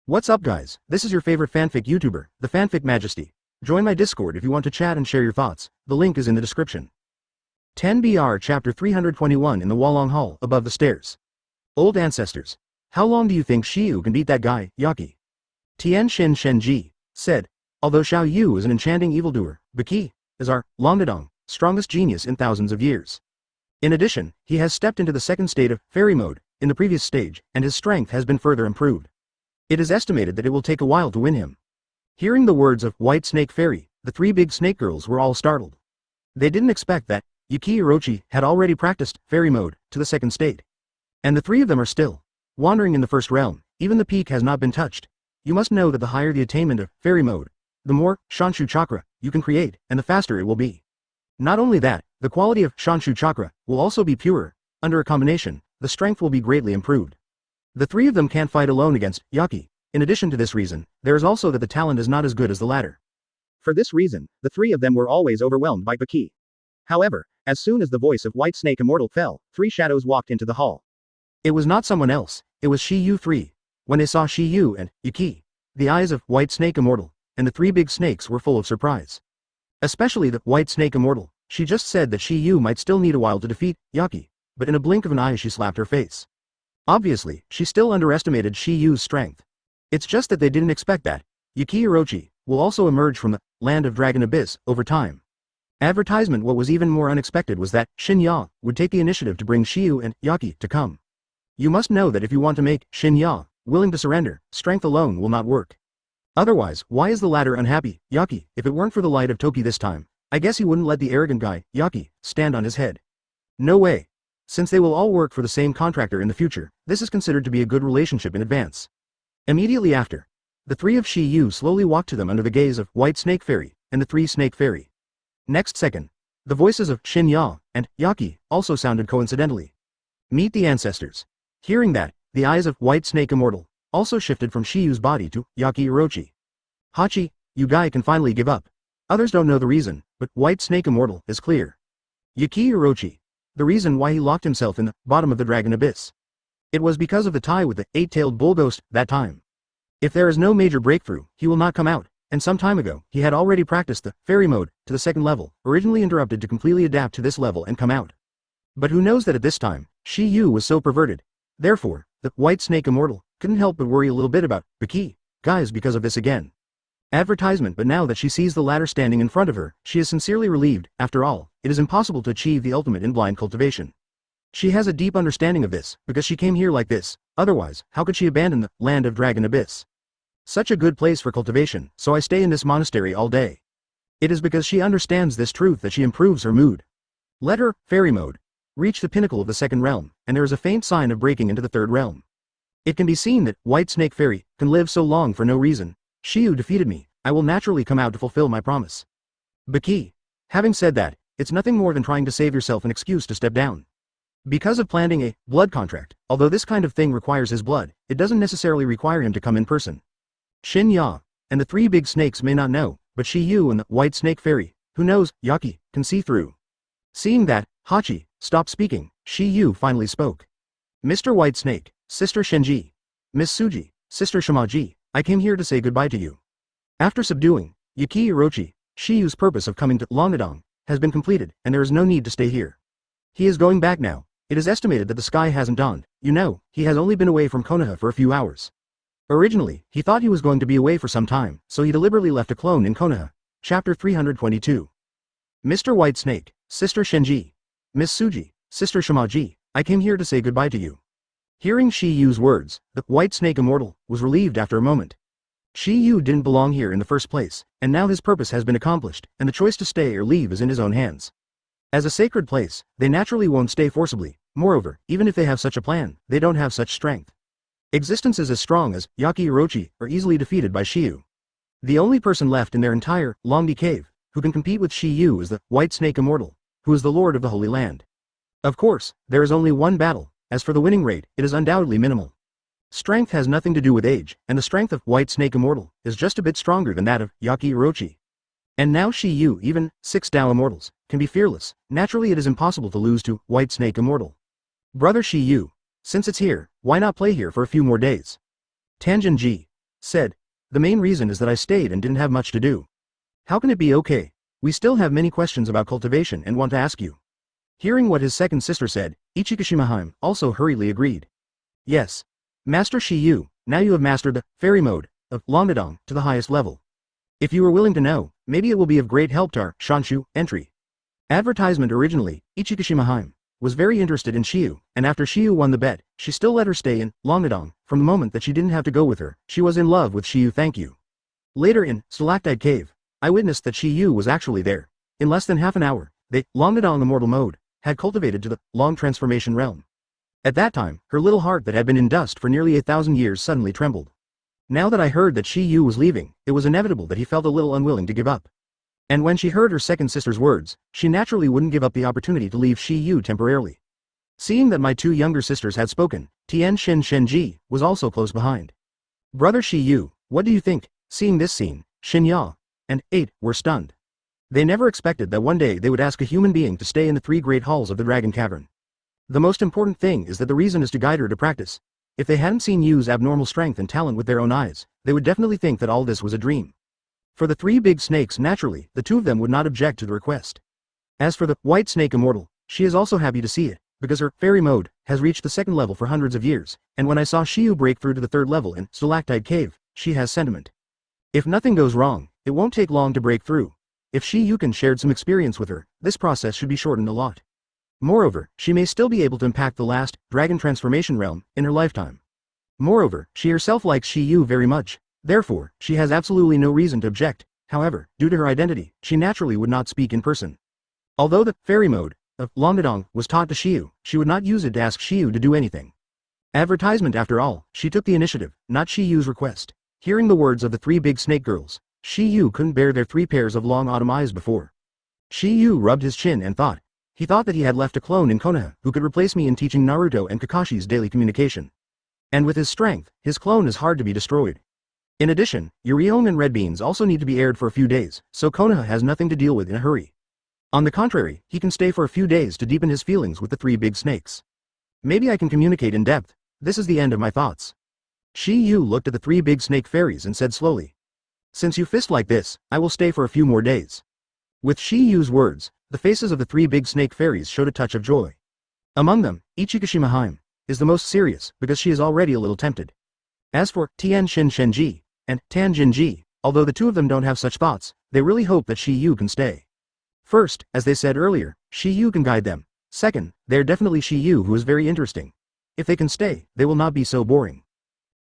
What's up guys, this is your favorite fanfic YouTuber, the Fanfic Majesty. Join my Discord if you want to chat and share your thoughts, the link is in the description. 10BR Chapter 321 in the Walong Hall, above the stairs. Old ancestors. How long do you think Xiu can beat that guy, Yaki? Tian Xin Shenji said, although Xiao Yu is an enchanting evildoer, Baki is our Longdadong, strongest genius in thousands of years. In addition, he has stepped into the second state of fairy mode in the previous stage, and his strength has been further improved. It is estimated that it will take a while to win him. Hearing the words of White Snake Fairy, the three big snake girls were all startled. They didn't expect that Yuki Orochi had already practiced fairy mode to the second state. And the three of them are still wandering in the first realm, even the peak has not been touched. You must know that the higher the attainment of fairy mode, the more Shanshu Chakra you can create, and the faster it will be. Not only that, the quality of Shanshu Chakra will also be purer. Under a combination, the strength will be greatly improved. The three of them can't fight alone against Yaki. In addition to this reason, there is also that the talent is not as good as the latter. For this reason, the three of them were always overwhelmed by Baki. However, as soon as the voice of White Snake Immortal fell, three shadows walked into the hall. It was not someone else, it was Xiu 3. When they saw Xiu and Yuki, the eyes of White Snake Immortal and the three big snakes were full of surprise. Especially the White Snake Immortal. She just said that Xiu might still need a while to defeat Yaki, but in a blink of an eye she slapped her face. Obviously, she still underestimated Xiu's strength. It's just that they didn't expect that Yuki Orochi will also emerge from the land of Dragon Abyss over time. Advertisement. What was even more unexpected was that Shinya would take the initiative to bring Xiu and Yaki to come. You must know that if you want to make Shinya willing to surrender, strength alone will not work. Otherwise, why is the latter unhappy, Yaki? If it weren't for the light of Toki this time, I guess he wouldn't let the arrogant guy, Yaki, stand on his head. No way. Since they will all work for the same contractor in the future, this is considered to be a good relationship in advance. Immediately after, the three of Xiu slowly walked to them under the gaze of White Snake Fairy and the three Snake Fairy. Next second, the voices of Shinya and Yaki also sounded coincidentally. Meet the ancestors. Hearing that, the eyes of White Snake Immortal also shifted from Xiu's body to Yaki Orochi. Hachi, you guy can finally give up. Others don't know the reason, but White Snake Immortal is clear. Yuki Orochi. The reason why he locked himself in the bottom of the Dragon Abyss. It was because of the tie with the eight-tailed bull ghost that time. If there is no major breakthrough, he will not come out, and some time ago, he had already practiced the fairy mode to the second level, originally interrupted to completely adapt to this level and come out. But who knows that at this time, Xiu was so perverted. Therefore, the White Snake Immortal couldn't help but worry a little bit about Baki, guys because of this again. Advertisement. But now that she sees the latter standing in front of her, she is sincerely relieved. After all, it is impossible to achieve the ultimate in blind cultivation. She has a deep understanding of this, because she came here like this, otherwise, how could she abandon the land of Dragon Abyss? Such a good place for cultivation, so I stay in this monastery all day. It is because she understands this truth that she improves her mood. Let her, fairy mode, reach the pinnacle of the second realm, and there is a faint sign of breaking into the third realm. It can be seen that White Snake Fairy can live so long for no reason. Xiu defeated me, I will naturally come out to fulfill my promise. Baki. Having said that, it's nothing more than trying to save yourself an excuse to step down. Because of planting a blood contract, although this kind of thing requires his blood, it doesn't necessarily require him to come in person. Shinya and the three big snakes may not know, but Xiu and the White Snake Fairy, who knows, Yaki, can see through. Seeing that, Hachi stopped speaking, Xiu finally spoke. Mr. White Snake, Sister Shenji, Miss Suji, Sister Shimaji, I came here to say goodbye to you. After subduing Yuki Orochi, Xiu's purpose of coming to Longdadong has been completed, and there is no need to stay here. He is going back now. It is estimated that the sky hasn't dawned. You know, he has only been away from Konoha for a few hours. Originally, he thought he was going to be away for some time, so he deliberately left a clone in Konoha. Chapter 322. Mr. White Snake, Sister Shenji, Miss Suji, Sister Shimaji, I came here to say goodbye to you. Hearing Xiu's words, the White Snake Immortal was relieved after a moment. Xiu didn't belong here in the first place, and now his purpose has been accomplished, and the choice to stay or leave is in his own hands. As a sacred place, they naturally won't stay forcibly. Moreover, even if they have such a plan, they don't have such strength. Existences as strong as Yaki Orochi are easily defeated by Xiu. The only person left in their entire Longdi cave who can compete with Xiu is the White Snake Immortal, who is the Lord of the Holy Land. Of course, there is only one battle. As for the winning rate, it is undoubtedly minimal. Strength has nothing to do with age, and the strength of White Snake Immortal is just a bit stronger than that of Yaki Orochi. And now Xiu, even 6 Tao Immortals, can be fearless. Naturally it is impossible to lose to White Snake Immortal. Brother Xiu, since it's here, why not play here for a few more days? Tanjin Ji, said, "The main reason is that I stayed and didn't have much to do." "How can it be okay? We still have many questions about cultivation and want to ask you." Hearing what his second sister said, Ichikishima also hurriedly agreed. "Yes. Master Shiyu, now you have mastered the fairy mode of Longdadong to the highest level. If you are willing to know, maybe it will be of great help to our Shanshu entry." Advertisement. Originally, Ichikishima was very interested in Shiyu, and after Shiyu won the bet, she still let her stay in Longdadong. From the moment that she didn't have to go with her, she was in love with Shiyu. Thank you. Later in Stalactite Cave, I witnessed that Shiyu was actually there. In less than half an hour, they, Longdadong immortal mode, had cultivated to the long transformation realm. At that time, her little heart that had been in dust for nearly 1,000 years suddenly trembled. Now that I heard that Shiyu was leaving, it was inevitable that he felt a little unwilling to give up. And when she heard her second sister's words, she naturally wouldn't give up the opportunity to leave Shiyu temporarily. Seeing that my two younger sisters had spoken, Tian Shin Shenji was also close behind. "Brother Shiyu, what do you think?" Seeing this scene, Shin Ya and 8 were stunned. They never expected that one day they would ask a human being to stay in the 3 great halls of the Dragon Cavern. The most important thing is that the reason is to guide her to practice. If they hadn't seen Yu's abnormal strength and talent with their own eyes, they would definitely think that all this was a dream. For the 3 big snakes, naturally, the 2 of them would not object to the request. As for the white snake immortal, she is also happy to see it, because her fairy mode has reached the 2nd level for hundreds of years, and when I saw Shiyu break through to the 3rd level in Stalactite Cave, she has sentiment. If nothing goes wrong, it won't take long to break through. If Shiyu shared some experience with her, this process should be shortened a lot. Moreover, she may still be able to impact the last dragon transformation realm in her lifetime. Moreover, she herself likes Shiyu very much. Therefore, she has absolutely no reason to object. However, due to her identity, she naturally would not speak in person. Although the fairy mode of Longdadong was taught to Shiyu, she would not use it to ask Shiyu to do anything. Advertisement. After all, she took the initiative, not Shiyu's request. Hearing the words of the 3 big snake girls, Shiyu couldn't bear their 3 pairs of long autumn eyes before. Shiyu rubbed his chin and thought. He thought that he had left a clone in Konoha who could replace me in teaching Naruto and Kakashi's daily communication. And with his strength, his clone is hard to be destroyed. In addition, Urielm and Red Beans also need to be aired for a few days, so Konoha has nothing to deal with in a hurry. On the contrary, he can stay for a few days to deepen his feelings with the 3 big snakes. Maybe I can communicate in depth. This is the end of my thoughts. Shiyu looked at the 3 big snake fairies and said slowly. "Since you fist like this, I will stay for a few more days." With Shiyu's words, the faces of the 3 big snake fairies showed a touch of joy. Among them, Ichikishima is the most serious because she is already a little tempted. As for Tian Shin Shenji and Tan Jinji, although the 2 of them don't have such thoughts, they really hope that Shiyu can stay. First, as they said earlier, Shiyu can guide them. Second, they are definitely Shiyu who is very interesting. If they can stay, they will not be so boring.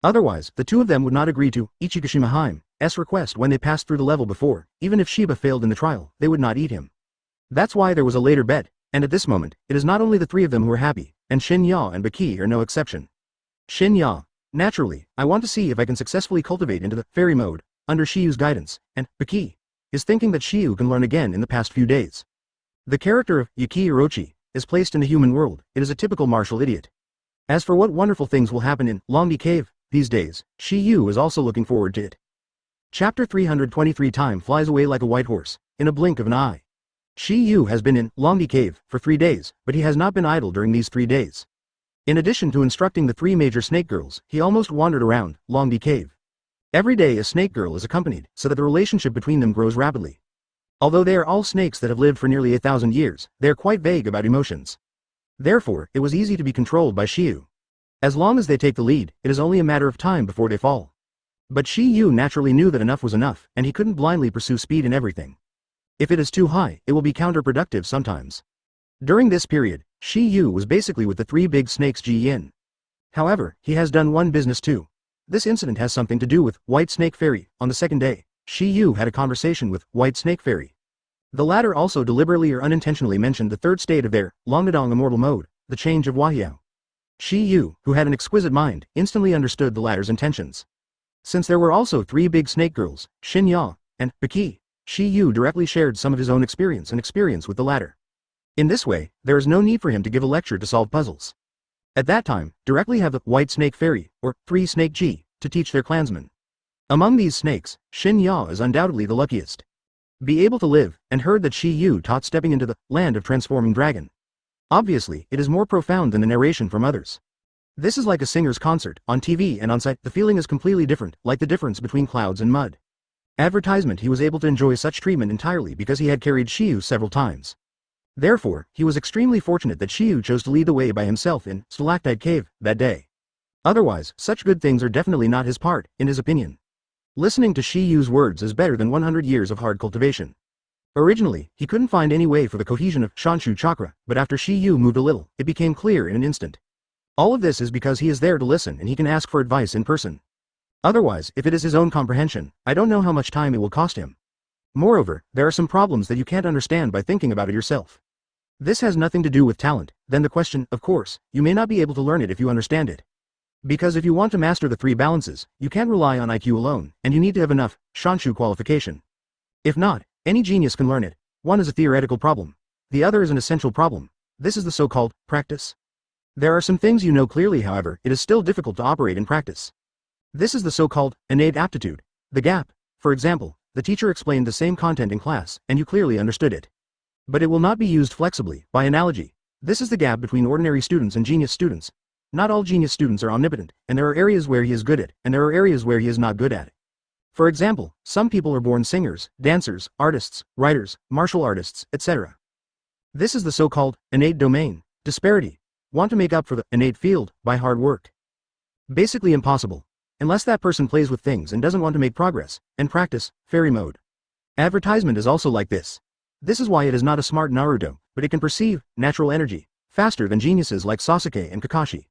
Otherwise, the 2 of them would not agree to Ichikishima's request when they passed through the level before. Even if Shiba failed in the trial, they would not eat him. That's why there was a later bet, and at this moment, it is not only the 3 of them who are happy, and Shin Ya and Baki are no exception. Shin Ya, naturally, I want to see if I can successfully cultivate into the fairy mode, under Shiyu's guidance, and Baki is thinking that Shiyu can learn again in the past few days. The character of Yuki Orochi is placed in the human world. It is a typical martial idiot. As for what wonderful things will happen in Longdi Cave these days, Shiyu is also looking forward to it. Chapter 323. Time flies away like a white horse, in a blink of an eye. Shiyu has been in Longdi Cave for 3 days, but he has not been idle during these 3 days. In addition to instructing the 3 major snake girls, he almost wandered around Longdi Cave. Every day a snake girl is accompanied, so that the relationship between them grows rapidly. Although they are all snakes that have lived for nearly 1,000 years, they are quite vague about emotions. Therefore, it was easy to be controlled by Shiyu. As long as they take the lead, it is only a matter of time before they fall. But Shiyu naturally knew that enough was enough, and he couldn't blindly pursue speed in everything. If it is too high, it will be counterproductive sometimes. During this period, Shiyu was basically with the 3 big snakes Ji Yin. However, he has done one business too. This incident has something to do with White Snake Fairy. On the 2nd day, Shiyu had a conversation with White Snake Fairy. The latter also deliberately or unintentionally mentioned the 3rd state of their Longdadong immortal mode, the change of Wahyao. Shiyu, who had an exquisite mind, instantly understood the latter's intentions. Since there were also 3 big snake girls, Shin Ya and Baki, Shiyu directly shared some of his own experience with the latter. In this way, there is no need for him to give a lecture to solve puzzles. At that time, directly have the White Snake Fairy, or 3 Snake Ji, to teach their clansmen. Among these snakes, Shin Ya is undoubtedly the luckiest. Be able to live, and heard that Shiyu taught stepping into the land of transforming dragon. Obviously, it is more profound than the narration from others. This is like a singer's concert, on TV and on site. The feeling is completely different, like the difference between clouds and mud. Advertisement. He was able to enjoy such treatment entirely because he had carried Shiyu several times. Therefore, he was extremely fortunate that Shiyu chose to lead the way by himself in Stalactite Cave that day. Otherwise, such good things are definitely not his part, in his opinion. Listening to Shiyu's words is better than 100 years of hard cultivation. Originally, he couldn't find any way for the cohesion of Shanshu chakra, but after Shiyu moved a little, it became clear in an instant. All of this is because he is there to listen and he can ask for advice in person. Otherwise, if it is his own comprehension, I don't know how much time it will cost him. Moreover, there are some problems that you can't understand by thinking about it yourself. This has nothing to do with talent. Then the question, of course, you may not be able to learn it if you understand it. Because if you want to master the three balances, you can't rely on IQ alone, and you need to have enough Shanshu qualification. If not, any genius can learn it. One is a theoretical problem. The other is an essential problem. This is the so-called practice. There are some things you know clearly, however, it is still difficult to operate in practice. This is the so-called innate aptitude. The gap. For example, the teacher explained the same content in class, and you clearly understood it. But it will not be used flexibly, by analogy. This is the gap between ordinary students and genius students. Not all genius students are omnipotent, and there are areas where he is good at, and there are areas where he is not good at. For example, some people are born singers, dancers, artists, writers, martial artists, etc. This is the so-called innate domain, disparity. Want to make up for the innate field by hard work. Basically impossible. Unless that person plays with things and doesn't want to make progress, and practice, fairy mode. Advertisement is also like this. This is why it is not a smart Naruto, but it can perceive natural energy faster than geniuses like Sasuke and Kakashi.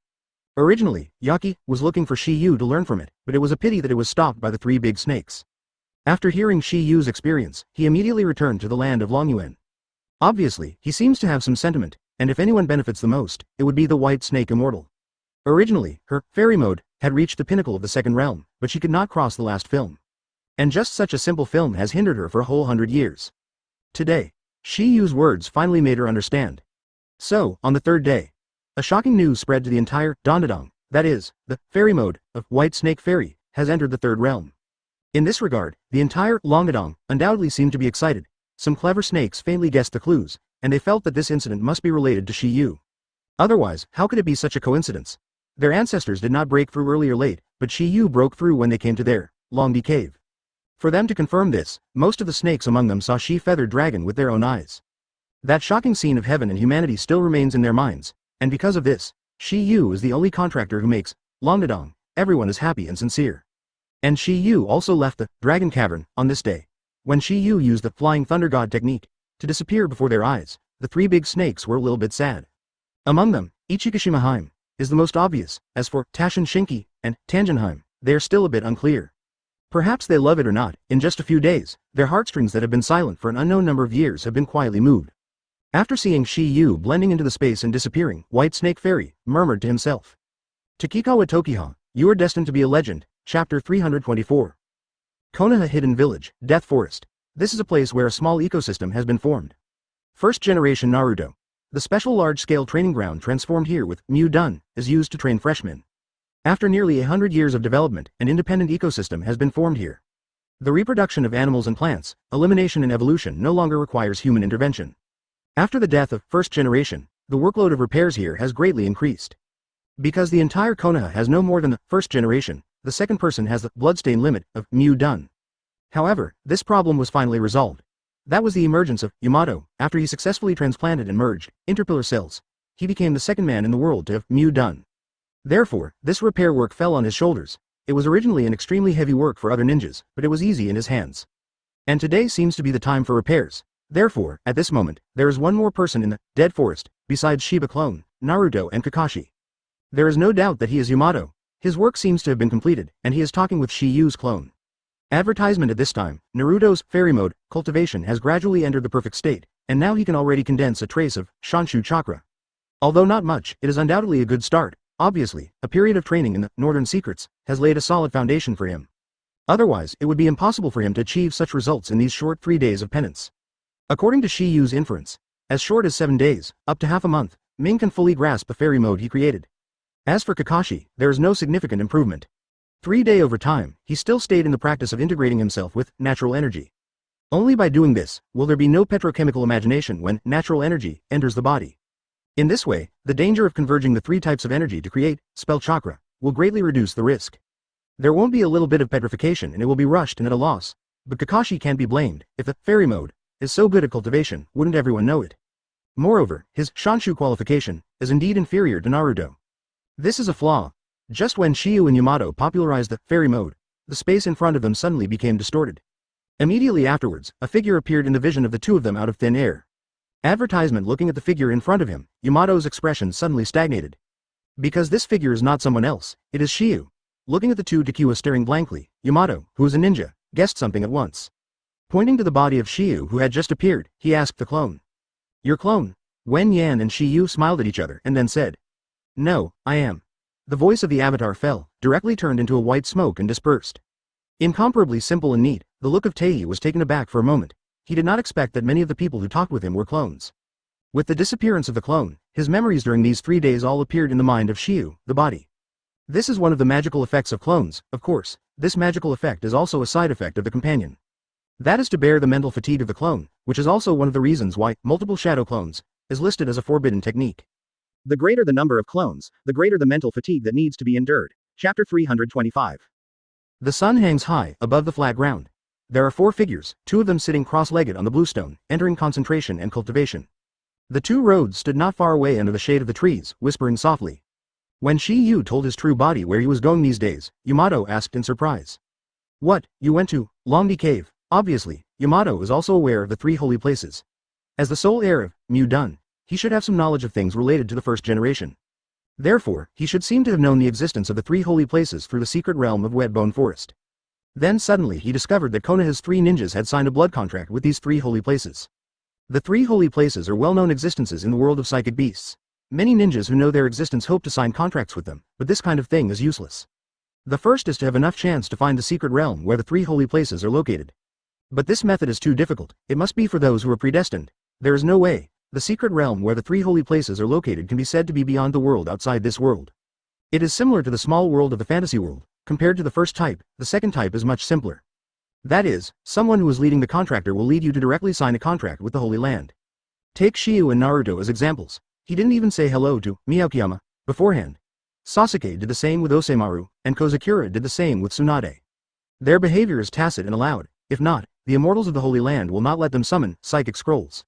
Originally, Yaki was looking for Shiyu to learn from it, but it was a pity that it was stopped by the three big snakes. After hearing Shiyu's experience, he immediately returned to the land of Longyuan. Obviously, he seems to have some sentiment, and if anyone benefits the most, it would be the White Snake Immortal. Originally, her fairy mode had reached the pinnacle of the second realm, but she could not cross the last film. And just such a simple film has hindered her for a whole 100 years. Today, Shiyu's words finally made her understand. So, on the third day, a shocking news spread to the entire Dondadong, that is, the fairy mode of White Snake Fairy, has entered the third realm. In this regard, the entire Longadong undoubtedly seemed to be excited. Some clever snakes faintly guessed the clues, and they felt that this incident must be related to Shiyu. Otherwise, how could it be such a coincidence? Their ancestors did not break through early or late, but Shiyu broke through when they came to their Longdi cave. For them to confirm this, most of the snakes among them saw she-feathered dragon with their own eyes. That shocking scene of heaven and humanity still remains in their minds, and because of this, Shiyu is the only contractor who makes Longdadong. Everyone is happy and sincere. And Shiyu also left the dragon cavern on this day. When Shiyu used the flying thunder god technique to disappear before their eyes, the three big snakes were a little bit sad. Among them, Ichikishimaheim is the most obvious. As for Tashin Shinki and Tangenheim, they are still a bit unclear. Perhaps they love it or not. In just a few days, their heartstrings that have been silent for an unknown number of years have been quietly moved. After seeing Shiyu blending into the space and disappearing, White Snake Fairy murmured to himself. Takikawa Tokiha, you are destined to be a legend. Chapter 324. Konoha Hidden Village, Death Forest. This is a place where a small ecosystem has been formed. First generation Naruto. The special large-scale training ground transformed here with Mu Dun is used to train freshmen. After nearly 100 years of development, an independent ecosystem has been formed here. The reproduction of animals and plants, elimination and evolution no longer requires human intervention. After the death of first generation, the workload of repairs here has greatly increased. Because the entire Konoha has no more than the first generation, the second person has the bloodstain limit of Mu Dun. However, this problem was finally resolved. That was the emergence of Yamato. After he successfully transplanted and merged interpillar cells, he became the second man in the world to have Mu Dun. Therefore, this repair work fell on his shoulders. It was originally an extremely heavy work for other ninjas, but it was easy in his hands. And today seems to be the time for repairs. Therefore, at this moment, there is one more person in the Dead Forest, besides Shiba clone, Naruto and Kakashi. There is no doubt that he is Yamato. His work seems to have been completed, and he is talking with Shiyu's clone. Advertisement at this time, Naruto's fairy mode cultivation has gradually entered the perfect state, and now he can already condense a trace of Shanshu chakra. Although not much, it is undoubtedly a good start. Obviously, a period of training in the Northern Secrets has laid a solid foundation for him. Otherwise, it would be impossible for him to achieve such results in these short 3 days of penance. According to Shiyu's inference, as short as 7 days, up to half a month, Ming can fully grasp the fairy mode he created. As for Kakashi, there is no significant improvement. 3 days over time, he still stayed in the practice of integrating himself with natural energy. Only by doing this, will there be no petrochemical imagination when natural energy enters the body. In this way, the danger of converging the three types of energy to create spell chakra will greatly reduce the risk. There won't be a little bit of petrification and it will be rushed and at a loss, but Kakashi can't be blamed. If the fairy mode is so good at cultivation, wouldn't everyone know it? Moreover, his Shanshu qualification is indeed inferior to Naruto. This is a flaw. Just when Shiyu and Yamato popularized the fairy mode, the space in front of them suddenly became distorted. Immediately afterwards, a figure appeared in the vision of the two of them out of thin air. Advertisement. Looking at the figure in front of him, Yamato's expression suddenly stagnated. Because this figure is not someone else, it is Shiyu. Looking at the two Takiwa staring blankly, Yamato, who is a ninja, guessed something at once. Pointing to the body of Shiyu who had just appeared, he asked the clone. Your clone? Wen Yan and Shiyu smiled at each other and then said. No, I am. The voice of the avatar fell, directly turned into a white smoke and dispersed. Incomparably simple and neat, the look of Tei was taken aback for a moment. He did not expect that many of the people who talked with him were clones. With the disappearance of the clone, his memories during these 3 days all appeared in the mind of Shiyu, the body. This is one of the magical effects of clones, of course. This magical effect is also a side effect of the companion. That is to bear the mental fatigue of the clone, which is also one of the reasons why multiple shadow clones is listed as a forbidden technique. The greater the number of clones, the greater the mental fatigue that needs to be endured. Chapter 325. The sun hangs high above the flat ground. There are 4 figures, 2 of them sitting cross-legged on the bluestone, entering concentration and cultivation. The 2 roads stood not far away under the shade of the trees, whispering softly. When Shiyu told his true body where he was going these days, Yamato asked in surprise. What, you went to Longdi Cave? Obviously, Yamato is also aware of the 3 holy places. As the sole heir of Mu Dun, he should have some knowledge of things related to the first generation. Therefore, he should seem to have known the existence of the 3 holy places through the secret realm of Wetbone Forest. Then suddenly he discovered that Konoha's 3 ninjas had signed a blood contract with these 3 holy places. The 3 holy places are well-known existences in the world of psychic beasts. Many ninjas who know their existence hope to sign contracts with them, but this kind of thing is useless. The first is to have enough chance to find the secret realm where the 3 holy places are located. But this method is too difficult. It must be for those who are predestined. There is no way. The secret realm where the 3 holy places are located can be said to be beyond the world outside this world. It is similar to the small world of the fantasy world. Compared to the first type, the second type is much simpler. That is, someone who is leading the contractor will lead you to directly sign a contract with the Holy Land. Take Shiyu and Naruto as examples. He didn't even say hello to Miyakiyama beforehand. Sasuke did the same with Osemaru, and Kozakura did the same with Tsunade. Their behavior is tacit and allowed. If not, the immortals of the Holy Land will not let them summon psychic scrolls.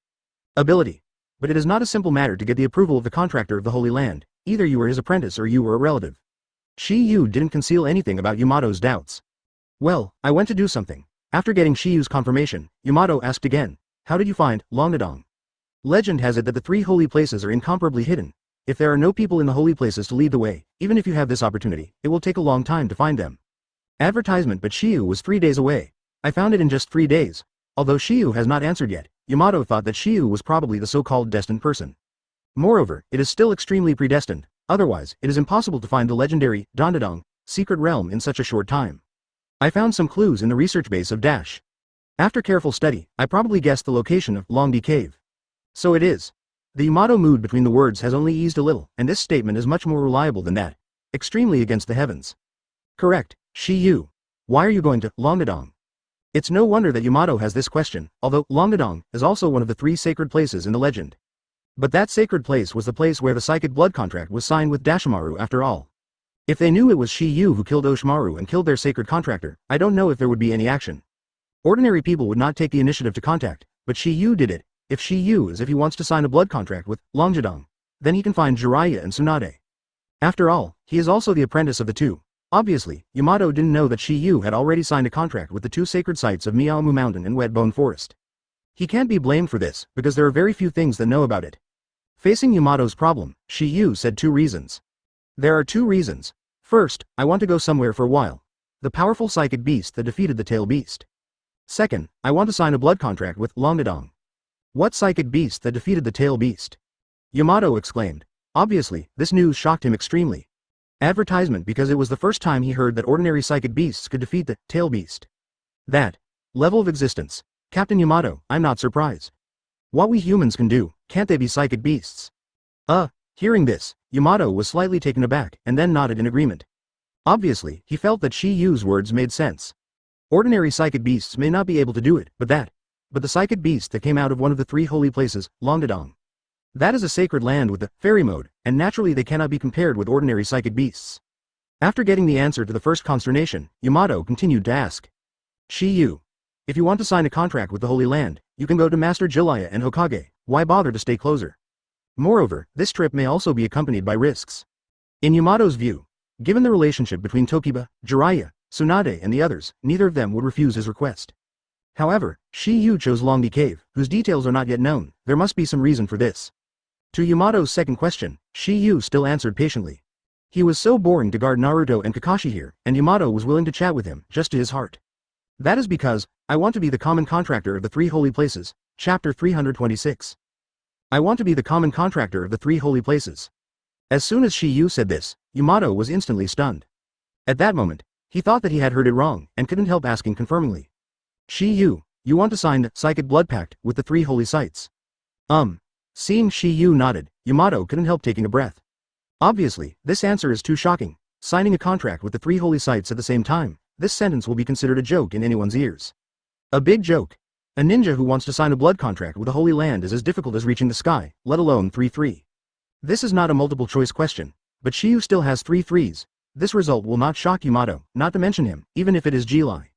Ability. But it is not a simple matter to get the approval of the contractor of the Holy Land. Either you are his apprentice or you are a relative. Shiyu didn't conceal anything about Yamato's doubts. Well, I went to do something. After getting Shiyu's confirmation, Yamato asked again, how did you find Longdadong? Legend has it that the 3 holy places are incomparably hidden. If there are no people in the holy places to lead the way, even if you have this opportunity, it will take a long time to find them. Advertisement. But Shiyu was 3 days away. I found it in just 3 days. Although Shiyu has not answered yet, Yamato thought that Shiyu was probably the so-called destined person. Moreover, it is still extremely predestined. Otherwise, it is impossible to find the legendary Dondadong secret realm in such a short time. I found some clues in the research base of Dash. After careful study, I probably guessed the location of Longdi Cave. So it is. The Yamato mood between the words has only eased a little, and this statement is much more reliable than that. Extremely against the heavens. Correct, Shiyu. Why are you going to Longdadong? It's no wonder that Yamato has this question, although Longdadong is also one of the 3 sacred places in the legend. But that sacred place was the place where the psychic blood contract was signed with Dashimaru after all. If they knew it was Shiyu who killed Oshimaru and killed their sacred contractor, I don't know if there would be any action. Ordinary people would not take the initiative to contact, but Shiyu did it. If Shiyu is if he wants to sign a blood contract with Longdadong, then he can find Jiraiya and Tsunade. After all, he is also the apprentice of the 2. Obviously, Yamato didn't know that Shiyu had already signed a contract with the 2 sacred sites of Miaomu Mountain and Wetbone Forest. He can't be blamed for this, because there are very few things that know about it. Facing Yamato's problem, Shiyu said 2 reasons. There are 2 reasons. First, I want to go somewhere for a while. The powerful psychic beast that defeated the tail beast. Second, I want to sign a blood contract with Longdadong. What psychic beast that defeated the tail beast? Yamato exclaimed. Obviously, this news shocked him extremely. Advertisement because it was the first time he heard that ordinary psychic beasts could defeat the tail beast. That level of existence. Captain Yamato, I'm not surprised. What we humans can do, can't they be psychic beasts? Hearing this, Yamato was slightly taken aback and then nodded in agreement. Obviously, he felt that Shiyu's words made sense. Ordinary psychic beasts may not be able to do it, but the psychic beast that came out of one of the 3 holy places, Longdadong. That is a sacred land with the fairy mode, and naturally they cannot be compared with ordinary psychic beasts. After getting the answer to the first consternation, Yamato continued to ask. Shiyu. If you want to sign a contract with the Holy Land, you can go to Master Jiraiya and Hokage, why bother to stay closer? Moreover, this trip may also be accompanied by risks. In Yamato's view, given the relationship between Tokiba, Jiraiya, Tsunade and the others, neither of them would refuse his request. However, Shiyu chose Longdi Cave, whose details are not yet known, there must be some reason for this. To Yamato's second question, Shiyu still answered patiently. He was so boring to guard Naruto and Kakashi here, and Yamato was willing to chat with him, just to his heart. That is because, I want to be the common contractor of the three holy places, chapter 326. I want to be the common contractor of the three holy places. As soon as Shiyu said this, Yamato was instantly stunned. At that moment, he thought that he had heard it wrong, and couldn't help asking confirmingly. Shiyu, you want to sign the Psychic Blood Pact with the three holy sites? Seeing Shiyu nodded, Yamato couldn't help taking a breath. Obviously, this answer is too shocking. Signing a contract with the three holy sites at the same time, this sentence will be considered a joke in anyone's ears. A big joke. A ninja who wants to sign a blood contract with the Holy Land is as difficult as reaching the sky, let alone 3-3. This is not a multiple choice question, but Shiyu still has 3 threes. This result will not shock Yamato, not to mention him, even if it is Jilai.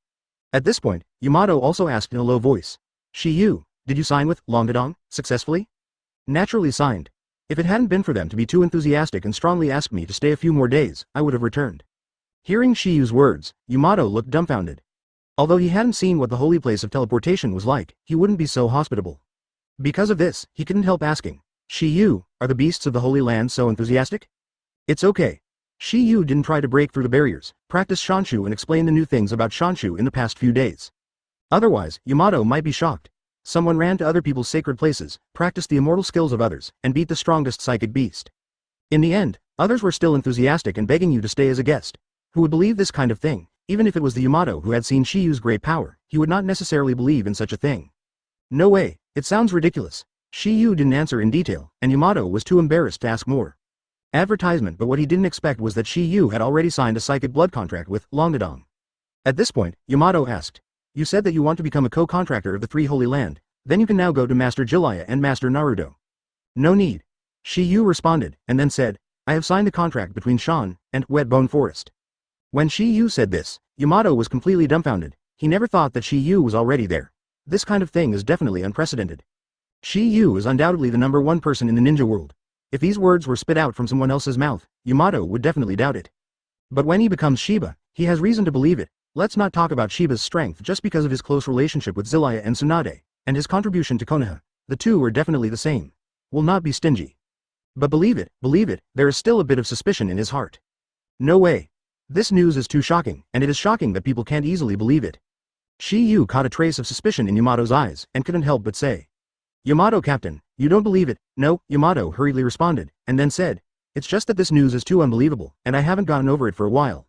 At this point, Yamato also asked in a low voice. Shiyu, did you sign with Longdadong successfully? Naturally signed. If it hadn't been for them to be too enthusiastic and strongly ask me to stay a few more days, I would have returned. Hearing Shiyu's words, Yamato looked dumbfounded. Although he hadn't seen what the holy place of teleportation was like, he wouldn't be so hospitable. Because of this, he couldn't help asking, Shiyu, are the beasts of the Holy Land so enthusiastic? It's okay. Shiyu didn't try to break through the barriers, practice Shanshu and explain the new things about Shanshu in the past few days. Otherwise, Yamato might be shocked. Someone ran to other people's sacred places, practiced the immortal skills of others, and beat the strongest psychic beast. In the end, others were still enthusiastic and begging you to stay as a guest. Who would believe this kind of thing? Even if it was the Yamato who had seen Shiyu's great power, he would not necessarily believe in such a thing. No way, it sounds ridiculous. Shiyu didn't answer in detail, and Yamato was too embarrassed to ask more. Advertisement, but what he didn't expect was that Shiyu had already signed a psychic blood contract with Longdadong. At this point, Yamato asked, you said that you want to become a co-contractor of the Three Holy Land, then you can now go to Master Jiraiya and Master Naruto. No need. Shiyu responded, and then said, I have signed the contract between Shan and Wetbone Forest. When Shiyu said this, Yamato was completely dumbfounded. He never thought that Shiyu was already there. This kind of thing is definitely unprecedented. Shiyu is undoubtedly the #1 person in the ninja world. If these words were spit out from someone else's mouth, Yamato would definitely doubt it. But when he becomes Shiba, he has reason to believe it. Let's not talk about Shiba's strength just because of his close relationship with Jiraiya and Tsunade, and his contribution to Konoha. The two are definitely the same. Will not be stingy. But believe it, there is still a bit of suspicion in his heart. No way. This news is too shocking, and it is shocking that people can't easily believe it. Shiyu caught a trace of suspicion in Yamato's eyes, and couldn't help but say. Yamato Captain, you don't believe it? No, Yamato hurriedly responded, and then said, it's just that this news is too unbelievable, and I haven't gotten over it for a while.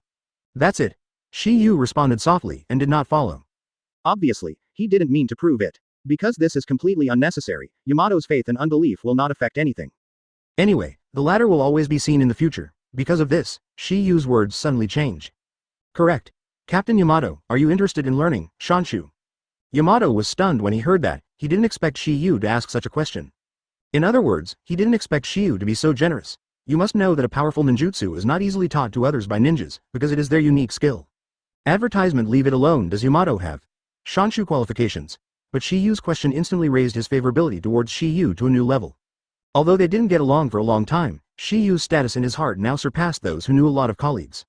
That's it. Shiyu responded softly and did not follow. Obviously, he didn't mean to prove it. Because this is completely unnecessary, Yamato's faith and unbelief will not affect anything. Anyway, the latter will always be seen in the future. Because of this, Shiyu's words suddenly change. Correct. Captain Yamato, are you interested in learning Shanshu? Yamato was stunned when he heard that. He didn't expect Shiyu to ask such a question. In other words, he didn't expect Shiyu to be so generous. You must know that a powerful ninjutsu is not easily taught to others by ninjas, because it is their unique skill. Advertisement leave it alone. Does Yamato have Shanshu qualifications? But Shiyu's question instantly raised his favorability towards Shiyu to a new level. Although they didn't get along for a long time, Shiyu's status in his heart now surpassed those who knew a lot of colleagues.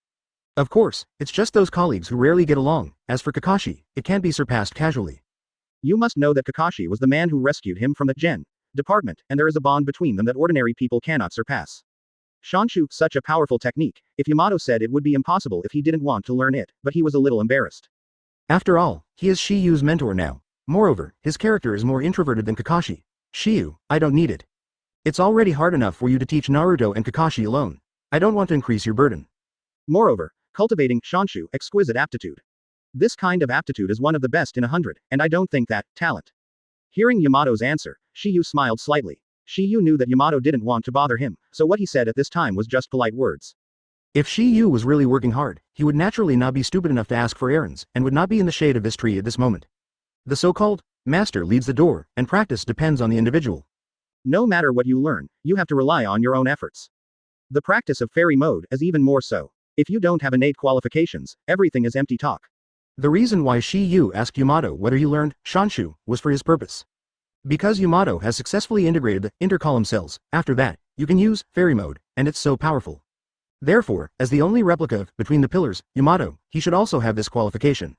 Of course, it's just those colleagues who rarely get along. As for Kakashi, it can't be surpassed casually. You must know that Kakashi was the man who rescued him from the Gen department, and there is a bond between them that ordinary people cannot surpass. Shanshu, such a powerful technique. If Yamato said it would be impossible if he didn't want to learn it, but he was a little embarrassed. After all, he is Shiyu's mentor now. Moreover, his character is more introverted than Kakashi. Shiyu, I don't need it. It's already hard enough for you to teach Naruto and Kakashi alone. I don't want to increase your burden. Moreover, cultivating Shanshu, exquisite aptitude. This kind of aptitude is one of the best in 100, and I don't think that talent. Hearing Yamato's answer, Shiyu smiled slightly. Shiyu knew that Yamato didn't want to bother him, so what he said at this time was just polite words. If Shiyu was really working hard, he would naturally not be stupid enough to ask for errands, and would not be in the shade of this tree at this moment. The so-called master leads the door, and practice depends on the individual. No matter what you learn, you have to rely on your own efforts. The practice of fairy mode is even more so. If you don't have innate qualifications, everything is empty talk. The reason why Shi Yu asked Yamato whether he learned Shanshu was for his purpose. Because Yamato has successfully integrated the intercolumn cells, after that, you can use fairy mode, and it's so powerful. Therefore, as the only replica of between the pillars, Yamato, he should also have this qualification.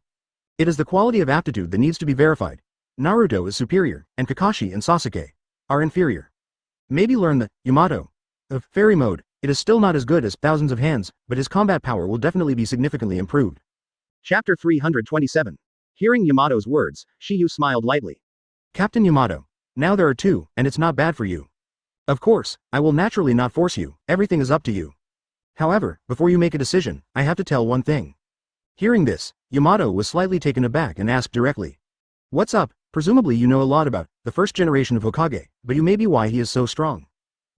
It is the quality of aptitude that needs to be verified. Naruto is superior, and Kakashi and Sasuke are inferior. Maybe learn the Yamato of fairy mode. It is still not as good as thousands of hands, but his combat power will definitely be significantly improved. Chapter 327. Hearing Yamato's words, Shiyu smiled lightly. Captain Yamato, now there are two, and it's not bad for you. Of course, I will naturally not force you, everything is up to you. However, before you make a decision, I have to tell one thing. Hearing this, Yamato was slightly taken aback and asked directly. What's up? Presumably you know a lot about the first generation of Hokage, but you may be why he is so strong.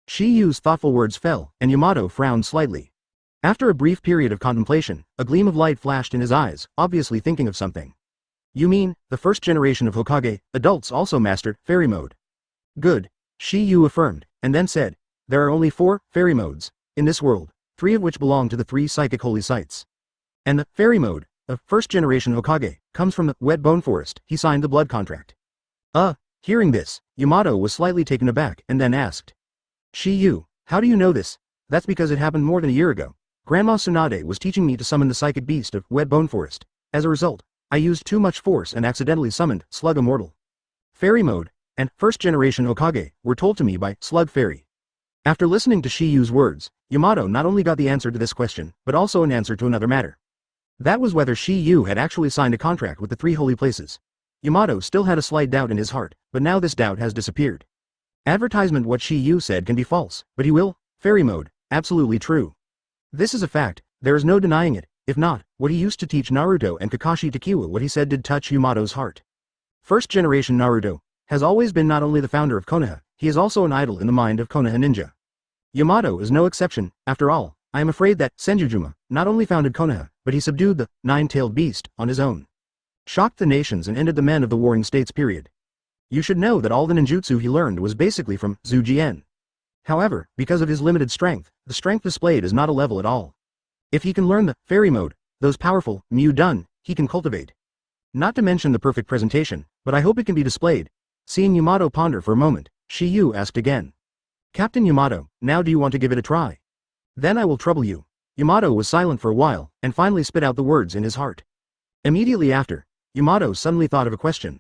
Shiyu's thoughtful words fell, and Yamato frowned slightly. After a brief period of contemplation, a gleam of light flashed in his eyes, obviously thinking of something. You mean, the first generation of Hokage, adults also mastered fairy mode? Good, Shiyu affirmed, and then said, there are only 4 fairy modes in this world, 3 of which belong to the 3 psychic holy sites. And the fairy mode of first generation Hokage comes from the wet bone forest. He signed the blood contract. Hearing this, Yamato was slightly taken aback and then asked. Shiyu, how do you know this? That's because it happened more than a year ago. Grandma Tsunade was teaching me to summon the psychic beast of wet bone forest. As a result, I used too much force and accidentally summoned Slug Immortal. Fairy mode and first generation Hokage were told to me by Slug Fairy. After listening to Shiyu's words, Yamato not only got the answer to this question, but also an answer to another matter. That was whether Shiyu had actually signed a contract with the 3 holy places. Yamato still had a slight doubt in his heart, but now this doubt has disappeared. Advertisement. What Shiyu said can be false, but he will. Fairy mode, absolutely true. This is a fact, there is no denying it. If not, what he used to teach Naruto and Kakashi Takiwa, what he said did touch Yamato's heart. First generation Naruto has always been not only the founder of Konoha, he is also an idol in the mind of Konoha ninja. Yamato is no exception. After all, I am afraid that Senjujuma not only founded Konoha, but he subdued the 9-tailed beast on his own. Shocked the nations and ended the men of the Warring States period. You should know that all the ninjutsu he learned was basically from Zujien. However, because of his limited strength, the strength displayed is not a level at all. If he can learn the fairy mode, those powerful Mu-dun, he can cultivate. Not to mention the perfect presentation, but I hope it can be displayed. Seeing Yamato ponder for a moment, Shiyu asked again. Captain Yamato, now do you want to give it a try? Then I will trouble you. Yamato was silent for a while, and finally spit out the words in his heart. Immediately after, Yamato suddenly thought of a question.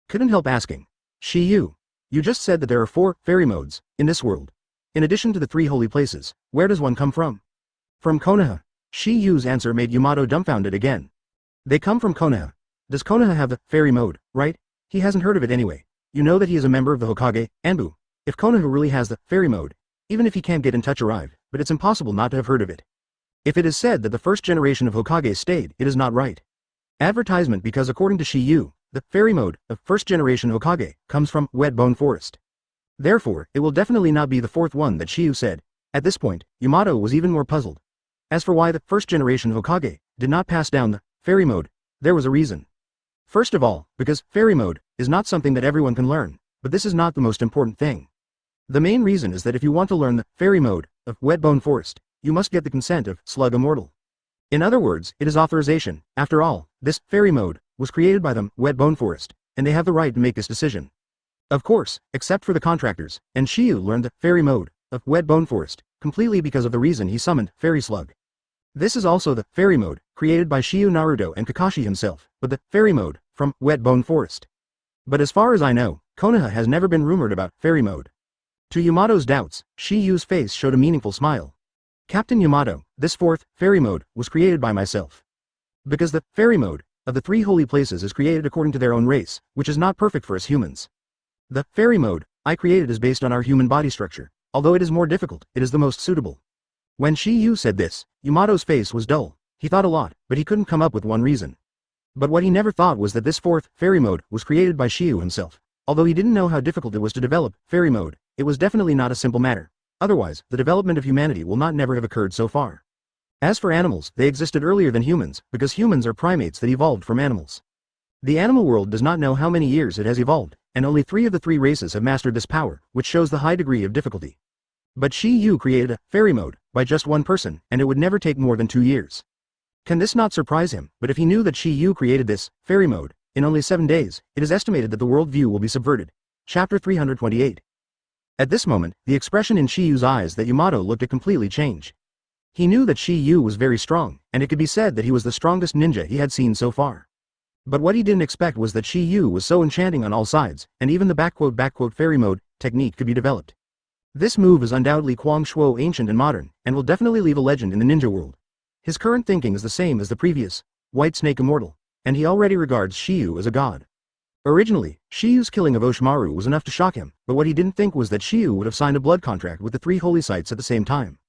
Couldn't help asking. Shiyu, you just said that there are 4 fairy modes in this world. In addition to the 3 holy places, where does one come from? From Konoha. Shiyu's answer made Yamato dumbfounded again. They come from Konoha. Does Konoha have the fairy mode, right? He hasn't heard of it anyway. You know that he is a member of the Hokage, Anbu. If Konoha really has the fairy mode, even if he can't get in touch arrive, but it's impossible not to have heard of it. If it is said that the first generation of Hokage stayed, it is not right. Advertisement. Because according to Shiyu, the fairy mode of first generation Hokage comes from wet bone forest. Therefore, it will definitely not be the 4th one that Shiyu said. At this point, Yamato was even more puzzled. As for why the first generation Hokage did not pass down the fairy mode, there was a reason. First of all, because fairy mode is not something that everyone can learn, but this is not the most important thing. The main reason is that if you want to learn the fairy mode of wet bone forest, you must get the consent of Slug Immortal. In other words, it is authorization. After all, this fairy mode was created by them, wet bone forest, and they have the right to make this decision. Of course, except for the contractors, and Shiyu learned the fairy mode of wet bone forest completely because of the reason he summoned Fairy Slug. This is also the fairy mode created by Shiyu, Naruto and Kakashi himself, but the fairy mode from wet bone forest. But as far as I know, Konoha has never been rumored about fairy mode. To Yamato's doubts, Shiyu's face showed a meaningful smile. Captain Yamato, this 4th fairy mode was created by myself. Because the fairy mode of the 3 holy places is created according to their own race, which is not perfect for us humans. The fairy mode I created is based on our human body structure. Although it is more difficult, it is the most suitable. When Shiyu said this, Yamato's face was dull. He thought a lot, but he couldn't come up with one reason. But what he never thought was that this 4th fairy mode was created by Shiyu himself. Although he didn't know how difficult it was to develop fairy mode, it was definitely not a simple matter. Otherwise, the development of humanity will not never have occurred so far. As for animals, they existed earlier than humans, because humans are primates that evolved from animals. The animal world does not know how many years it has evolved, and only 3 of the 3 races have mastered this power, which shows the high degree of difficulty. But Shi Yu created a fairy mode by just one person, and it would never take more than 2 years. Can this not surprise him? But if he knew that Shi Yu created this fairy mode in only 7 days, it is estimated that the world view will be subverted. Chapter 328. At this moment, the expression in Shi Yu's eyes that Yamato looked at completely changed. He knew that Shi Yu was very strong, and it could be said that he was the strongest ninja he had seen so far. But what he didn't expect was that Shi Yu was so enchanting on all sides, and even the fairy mode technique could be developed. This move is undoubtedly Quang Shuo ancient and modern, and will definitely leave a legend in the ninja world. His current thinking is the same as the previous, White Snake Immortal, and he already regards Shi Yu as a god. Originally, Shi Yu's killing of Oshimaru was enough to shock him, but what he didn't think was that Shi Yu would have signed a blood contract with the 3 holy sites at the same time.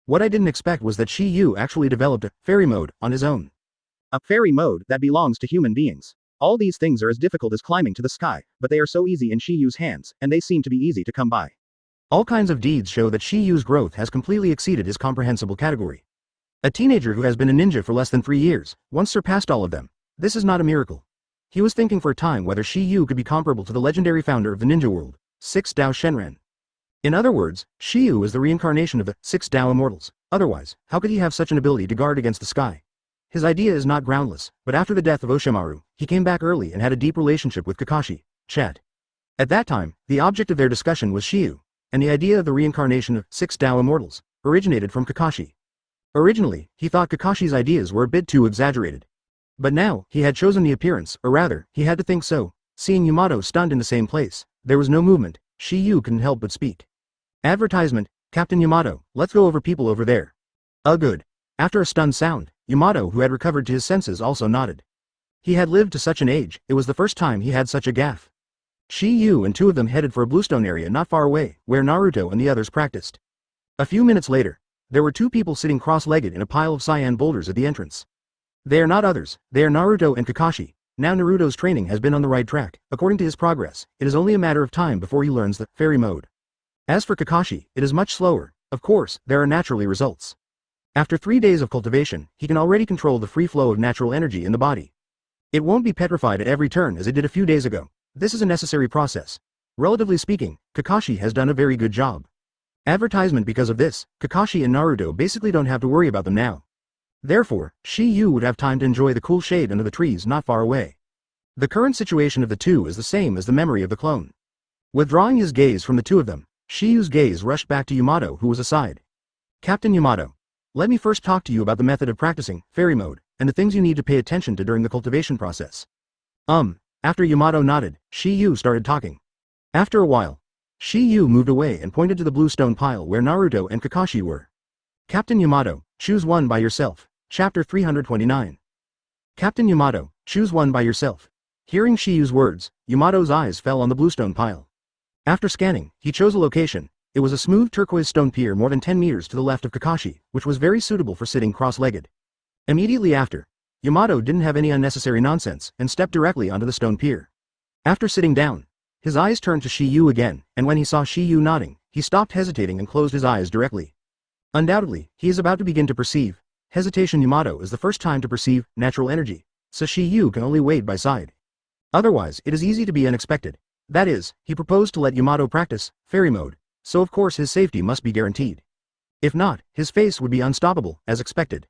What I didn't expect was that Shi Yu actually developed a fairy mode on his own. A fairy mode that belongs to human beings. All these things are as difficult as climbing to the sky, but they are so easy in Shi Yu's hands, and they seem to be easy to come by. All kinds of deeds show that Shi Yu's growth has completely exceeded his comprehensible category. A teenager who has been a ninja for less than 3 years, once surpassed all of them. This is not a miracle. He was thinking for a time whether Shi Yu could be comparable to the legendary founder of the ninja world, 6 Dao Shenren. In other words, Shi Yu is the reincarnation of the 6 Dao immortals. Otherwise, how could he have such an ability to guard against the sky? His idea is not groundless, but after the death of Oshimaru, he came back early and had a deep relationship with Kakashi, Chat. At that time, the object of their discussion was Shi Yu, and the idea of the reincarnation of 6 Dao immortals originated from Kakashi. Originally, he thought Kakashi's ideas were a bit too exaggerated. But now, he had chosen the appearance, or rather, he had to think so. Seeing Yamato stunned in the same place, there was no movement. Shi Yu couldn't help but speak. Advertisement, Captain Yamato, let's go over people over there. Good. After a stunned sound, Yamato, who had recovered to his senses, also nodded. He had lived to such an age, it was the first time he had such a gaffe. Shi Yu and 2 of them headed for a bluestone area not far away, where Naruto and the others practiced. A few minutes later, there were 2 people sitting cross-legged in a pile of cyan boulders at the entrance. They are not others, they are Naruto and Kakashi. Now Naruto's training has been on the right track. According to his progress, it is only a matter of time before he learns the fairy mode. As for Kakashi, it is much slower. Of course, there are naturally results. After 3 days of cultivation, he can already control the free flow of natural energy in the body. It won't be petrified at every turn as it did a few days ago. This is a necessary process. Relatively speaking, Kakashi has done a very good job. Advertisement because of this, Kakashi and Naruto basically don't have to worry about them now. Therefore, Shi Yu would have time to enjoy the cool shade under the trees not far away. The current situation of the 2 is the same as the memory of the clone. Withdrawing his gaze from the 2 of them, Shi Yu's gaze rushed back to Yamato, who was aside. Captain Yamato, let me first talk to you about the method of practicing fairy mode, and the things you need to pay attention to during the cultivation process. After Yamato nodded, Shi Yu started talking. After a while, Shi Yu moved away and pointed to the blue stone pile where Naruto and Kakashi were. Captain Yamato, choose one by yourself. Chapter 329. Captain Yamato, choose one by yourself. Hearing Shi Yu's words, Yamato's eyes fell on the bluestone pile. After scanning, he chose a location. It was a smooth turquoise stone pier more than 10 meters to the left of Kakashi, which was very suitable for sitting cross-legged. Immediately after, Yamato didn't have any unnecessary nonsense and stepped directly onto the stone pier. After sitting down, his eyes turned to Shi Yu again, and when he saw Shi Yu nodding, he stopped hesitating and closed his eyes directly. Undoubtedly, he is about to begin to perceive. Hesitation. Yamato is the first time to perceive natural energy, so Shi Yu can only wait by side. Otherwise, it is easy to be unexpected. That is, he proposed to let Yamato practice fairy mode, so of course his safety must be guaranteed. If not, his face would be unstoppable, as expected.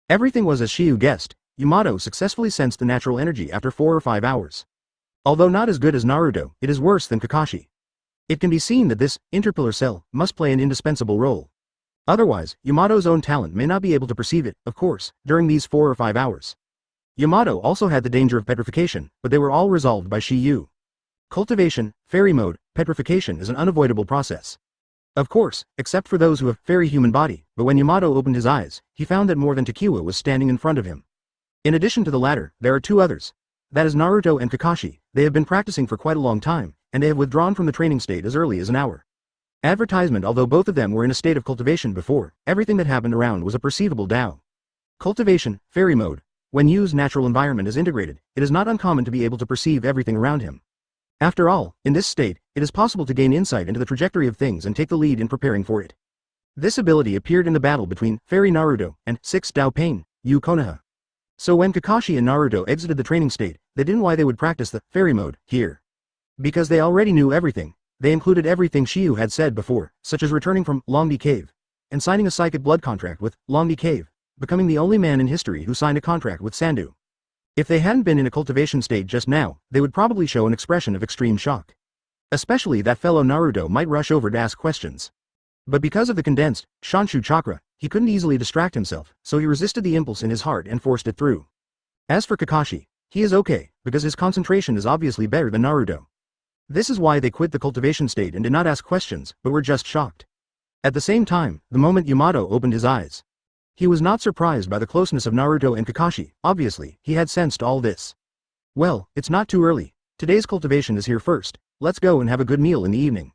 Everything was as Shi Yu guessed. Yamato successfully sensed the natural energy after 4 or 5 hours. Although not as good as Naruto, it is worse than Kakashi. It can be seen that this interpillar cell must play an indispensable role. Otherwise, Yamato's own talent may not be able to perceive it, of course, during these 4 or 5 hours. Yamato also had the danger of petrification, but they were all resolved by Shi Yu. Cultivation, fairy mode, petrification is an unavoidable process. Of course, except for those who have fairy human body, but when Yamato opened his eyes, he found that more than Takiwa was standing in front of him. In addition to the latter, there are 2 others. That is Naruto and Kakashi. They have been practicing for quite a long time, and they have withdrawn from the training state as early as an hour. Advertisement. Although both of them were in a state of cultivation before, everything that happened around was a perceivable Dao. Cultivation, fairy mode. When Yu's natural environment is integrated, it is not uncommon to be able to perceive everything around him. After all, in this state, it is possible to gain insight into the trajectory of things and take the lead in preparing for it. This ability appeared in the battle between Fairy Naruto and 6 Dao Pain, Yu Konoha. So when Kakashi and Naruto exited the training state, they didn't why they would practice the fairy mode here. Because they already knew everything, they included everything Shiyu had said before, such as returning from Longdi Cave, and signing a psychic blood contract with Longdi Cave, becoming the only man in history who signed a contract with Sandu. If they hadn't been in a cultivation state just now, they would probably show an expression of extreme shock. Especially that fellow Naruto might rush over to ask questions. But because of the condensed Shanshu chakra, he couldn't easily distract himself, so he resisted the impulse in his heart and forced it through. As for Kakashi, he is okay, because his concentration is obviously better than Naruto. This is why they quit the cultivation state and did not ask questions, but were just shocked. At the same time, the moment Yamato opened his eyes, he was not surprised by the closeness of Naruto and Kakashi. Obviously, he had sensed all this. Well, it's not too early. Today's cultivation is here first. Let's go and have a good meal in the evening.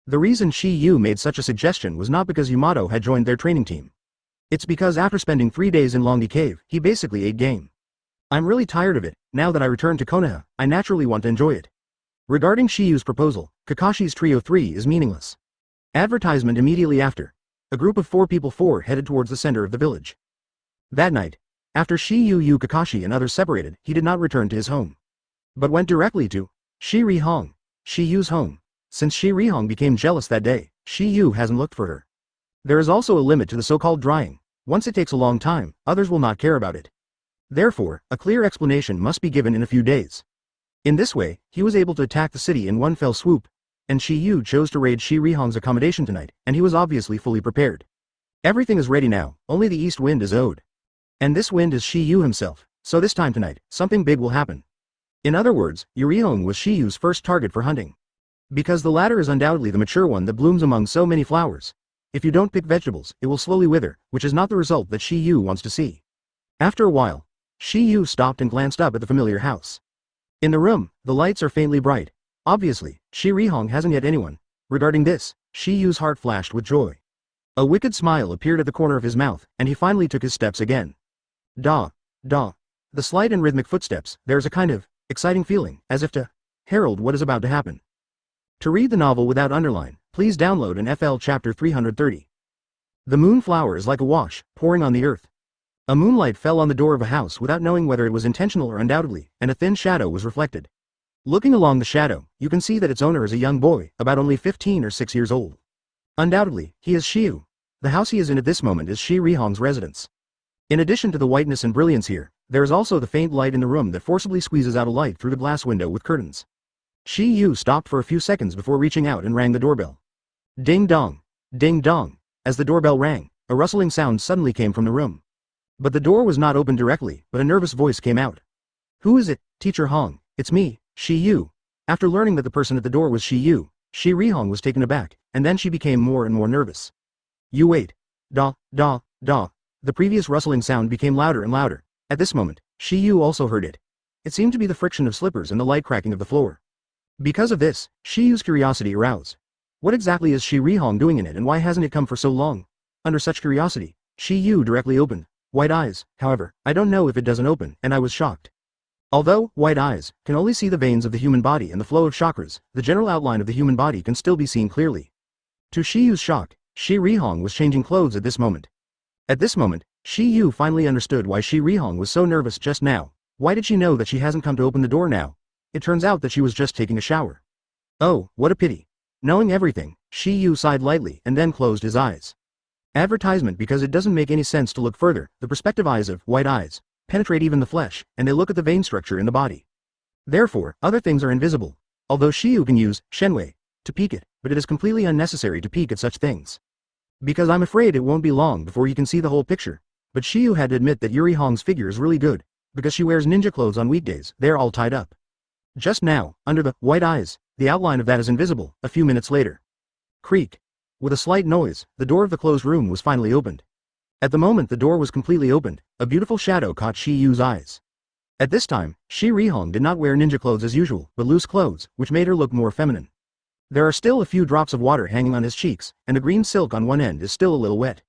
The reason Shiyu made such a suggestion was not because Yamato had joined their training team. It's because after spending 3 days in Longdi Cave, he basically ate game. I'm really tired of it. Now that I return to Konoha, I naturally want to enjoy it. Regarding Shiyu's proposal, Kakashi's Trio 3 is meaningless. Advertisement immediately after. A group of 4 people headed towards the center of the village. That night, after Shiyu, Kakashi and others separated, he did not return to his home, but went directly to Shirihong, Shiyu's home. Since Shirihong became jealous that day, Shiyu hasn't looked for her. There is also a limit to the so-called drying. Once it takes a long time, others will not care about it. Therefore, a clear explanation must be given in a few days. In this way, he was able to attack the city in one fell swoop, and Shiyu chose to raid Shirihong's accommodation tonight, and he was obviously fully prepared. Everything is ready now, only the east wind is owed. And this wind is Shiyu himself, so this time tonight, something big will happen. In other words, Yurihong was Shiyu's first target for hunting. Because the latter is undoubtedly the mature one that blooms among so many flowers. If you don't pick vegetables, it will slowly wither, which is not the result that Shiyu wants to see. After a while, Shiyu stopped and glanced up at the familiar house. In the room, the lights are faintly bright. Obviously, Shirihong hasn't yet anyone. Regarding this, Shiyu's heart flashed with joy. A wicked smile appeared at the corner of his mouth, and he finally took his steps again. Da, da. The slight and rhythmic footsteps, there's a kind of exciting feeling, as if to herald what is about to happen. To read the novel without underline, please download an FL chapter 330. The moonflower is like a wash, pouring on the earth. A moonlight fell on the door of a house without knowing whether it was intentional or undoubtedly, and a thin shadow was reflected. Looking along the shadow, you can see that its owner is a young boy, about only 15 or 6 years old. Undoubtedly, he is Shiyu. The house he is in at this moment is Shirihong's residence. In addition to the whiteness and brilliance here, there is also the faint light in the room that forcibly squeezes out a light through the glass window with curtains. Shiyu stopped for a few seconds before reaching out and rang the doorbell. Ding dong, ding dong. As the doorbell rang, a rustling sound suddenly came from the room. But the door was not opened directly, but a nervous voice came out. Who is it, Teacher Hong? It's me, Shiyu. After learning that the person at the door was Shiyu, Shirihong was taken aback, and then she became more and more nervous. You wait. Da, da, da. The previous rustling sound became louder and louder. At this moment, Shiyu also heard it. It seemed to be the friction of slippers and the light cracking of the floor. Because of this, Shiyu's curiosity aroused. What exactly is Shirihong doing in it and why hasn't it come for so long? Under such curiosity, Shiyu directly opened. White eyes, however, I don't know if it doesn't open, and I was shocked. Although white eyes can only see the veins of the human body and the flow of chakras, the general outline of the human body can still be seen clearly. To Shiyu's shock, Shirihong was changing clothes at this moment. At this moment, Shiyu finally understood why Shirihong was so nervous just now. Why did she know that she hasn't come to open the door now? It turns out that she was just taking a shower. Oh, what a pity. Knowing everything, Shiyu sighed lightly and then closed his eyes. Advertisement because it doesn't make any sense to look further. The perspective eyes of white eyes penetrate even the flesh, and they look at the vein structure in the body. Therefore, other things are invisible. Although Shiyu can use shenwei to peek it, but it is completely unnecessary to peek at such things. Because I'm afraid it won't be long before you can see the whole picture. But Shiyu had to admit that Yurihong's figure is really good, because she wears ninja clothes on weekdays, they're all tied up. Just now, under the white eyes, the outline of that is invisible. A few minutes later. Creak. With a slight noise, the door of the closed room was finally opened. At the moment the door was completely opened, a beautiful shadow caught Shiyu's eyes. At this time, Shirihong did not wear ninja clothes as usual, but loose clothes, which made her look more feminine. There are still a few drops of water hanging on his cheeks, and the green silk on one end is still a little wet.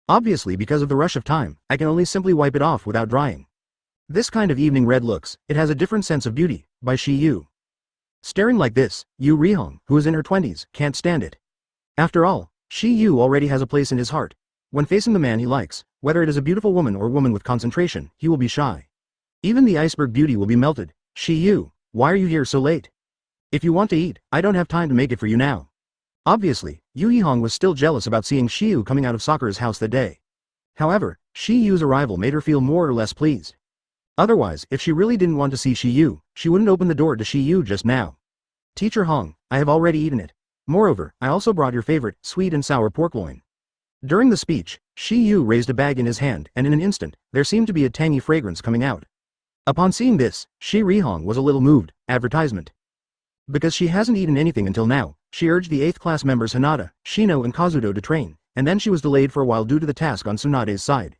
Obviously because of the rush of time, I can only simply wipe it off without drying. This kind of evening red looks, it has a different sense of beauty, by Shiyu. Staring like this, Yurihong, who is in her 20s, can't stand it. After all, Shiyu already has a place in his heart. When facing the man he likes, whether it is a beautiful woman or woman with concentration, he will be shy. Even the iceberg beauty will be melted. Shiyu, why are you here so late? If you want to eat, I don't have time to make it for you now. Obviously, Yu Yihong was still jealous about seeing Shiyu coming out of Sakura's house that day. However, Shiyu's arrival made her feel more or less pleased. Otherwise, if she really didn't want to see Shiyu, she wouldn't open the door to Shiyu just now. Teacher Hong, I have already eaten it. Moreover, I also brought your favorite, sweet and sour pork loin. During the speech, Shiyu raised a bag in his hand, and in an instant, there seemed to be a tangy fragrance coming out. Upon seeing this, Shi Rihong was a little moved. Advertisement. Because she hasn't eaten anything until now, she urged the 8th class members Hinata, Shino and Kazuto to train, and then she was delayed for a while due to the task on Tsunade's side.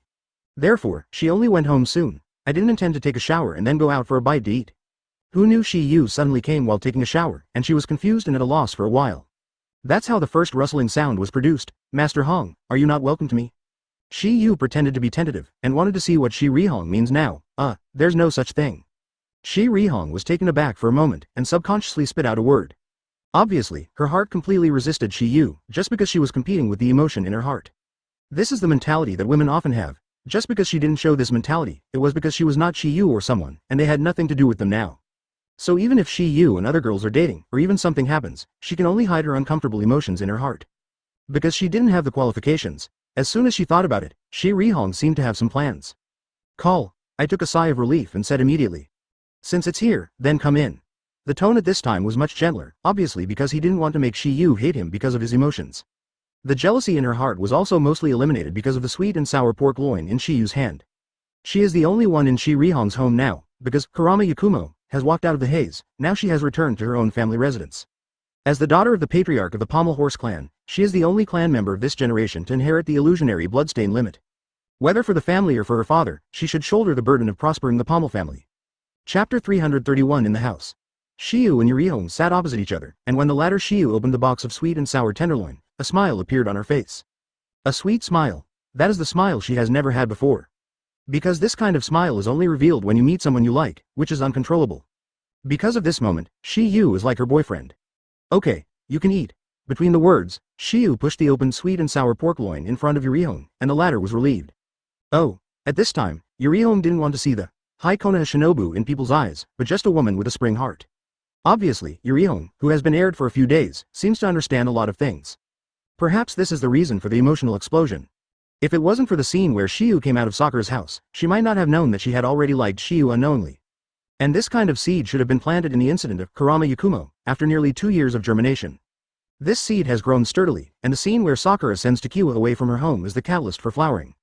Therefore, she only went home soon. I didn't intend to take a shower and then go out for a bite to eat. Who knew Shiyu suddenly came while taking a shower, and she was confused and at a loss for a while. That's how the first rustling sound was produced. Master Hong, are you not welcome to me? Shiyu pretended to be tentative, and wanted to see what Shi Rihong means now. There's no such thing. Shi Rihong was taken aback for a moment, and subconsciously spit out a word. Obviously, her heart completely resisted Shiyu, just because she was competing with the emotion in her heart. This is the mentality that women often have. Just because she didn't show this mentality, it was because she was not Shiyu or someone, and they had nothing to do with them now. So even if Shiyu and other girls are dating, or even something happens, she can only hide her uncomfortable emotions in her heart. Because she didn't have the qualifications, as soon as she thought about it, Shi Rihong seemed to have some plans. Call. I took a sigh of relief and said immediately. Since it's here, then come in. The tone at this time was much gentler, obviously because he didn't want to make Shiyu hate him because of his emotions. The jealousy in her heart was also mostly eliminated because of the sweet and sour pork loin in Shiyu's hand. She is the only one in Shi Rihong's home now, because Kurama Yakumo has walked out of the haze. Now she has returned to her own family residence. As the daughter of the patriarch of the Pommel Horse clan, she is the only clan member of this generation to inherit the illusionary bloodstain limit. Whether for the family or for her father, she should shoulder the burden of prospering the Pommel family. Chapter 331 in the house. Shiyu and Yurihong sat opposite each other, and when the latter Shiyu opened the box of sweet and sour tenderloin, a smile appeared on her face. A sweet smile. That is the smile she has never had before. Because this kind of smile is only revealed when you meet someone you like, which is uncontrollable. Because of this moment, Shiyu is like her boyfriend. Okay, you can eat. Between the words, Shiyu pushed the open sweet and sour pork loin in front of Yurihong, and the latter was relieved. Oh, at this time, Yurihong didn't want to see the high Konoha shinobu in people's eyes, but just a woman with a spring heart. Obviously, Yurihong, who has been aired for a few days, seems to understand a lot of things. Perhaps this is the reason for the emotional explosion. If it wasn't for the scene where Shiyu came out of Sakura's house, she might not have known that she had already liked Shiyu unknowingly. And this kind of seed should have been planted in the incident of Kurama Yakumo, after nearly 2 years of germination. This seed has grown sturdily, and the scene where Sakura sends Takiwa away from her home is the catalyst for flowering.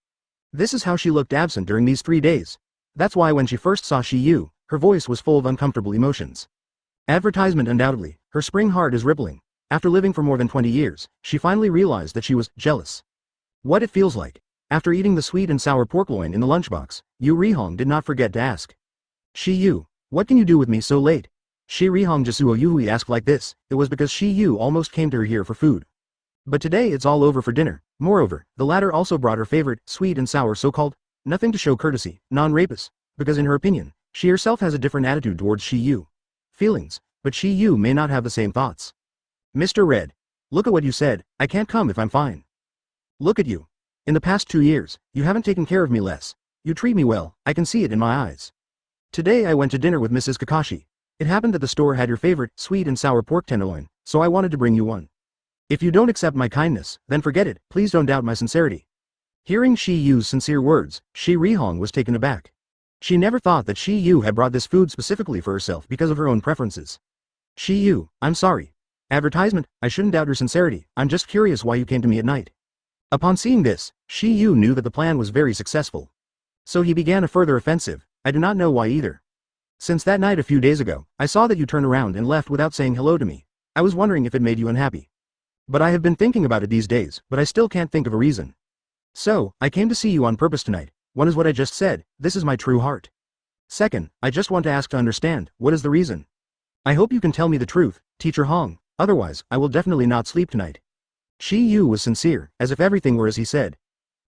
This is how she looked absent during these 3 days. That's why when she first saw Shiyu, her voice was full of uncomfortable emotions. Advertisement undoubtedly, her spring heart is rippling. After living for more than 20 years, she finally realized that she was jealous. What it feels like. After eating the sweet and sour pork loin in the lunchbox, Yu Rihong did not forget to ask. Shiyu, what can you do with me so late? Shi Rihong Jasuo Yuhui asked like this. It was because Shiyu almost came to her here for food. But today it's all over for dinner. Moreover, the latter also brought her favorite, sweet and sour so-called, nothing to show courtesy, non-rapist, because in her opinion, she herself has a different attitude towards Shiyu. Feelings, but Shiyu may not have the same thoughts. Mr. Red. Look at what you said, I can't come if I'm fine. Look at you. In the past 2 years, you haven't taken care of me less. You treat me well, I can see it in my eyes. Today I went to dinner with Mrs. Kakashi. It happened that the store had your favorite, sweet and sour pork tenderloin, so I wanted to bring you one. If you don't accept my kindness, then forget it, please don't doubt my sincerity. Hearing Shiyu's sincere words, Shi Rihong was taken aback. She never thought that Shiyu had brought this food specifically for herself because of her own preferences. Shiyu, I'm sorry. Advertisement, I shouldn't doubt your sincerity, I'm just curious why you came to me at night. Upon seeing this, Shiyu knew that the plan was very successful. So he began a further offensive. I do not know why either. Since that night a few days ago, I saw that you turned around and left without saying hello to me. I was wondering if it made you unhappy. But I have been thinking about it these days, but I still can't think of a reason. So, I came to see you on purpose tonight. One is what I just said, this is my true heart. Second, I just want to ask to understand, what is the reason? I hope you can tell me the truth, Teacher Hong, otherwise, I will definitely not sleep tonight. Shiyu was sincere, as if everything were as he said.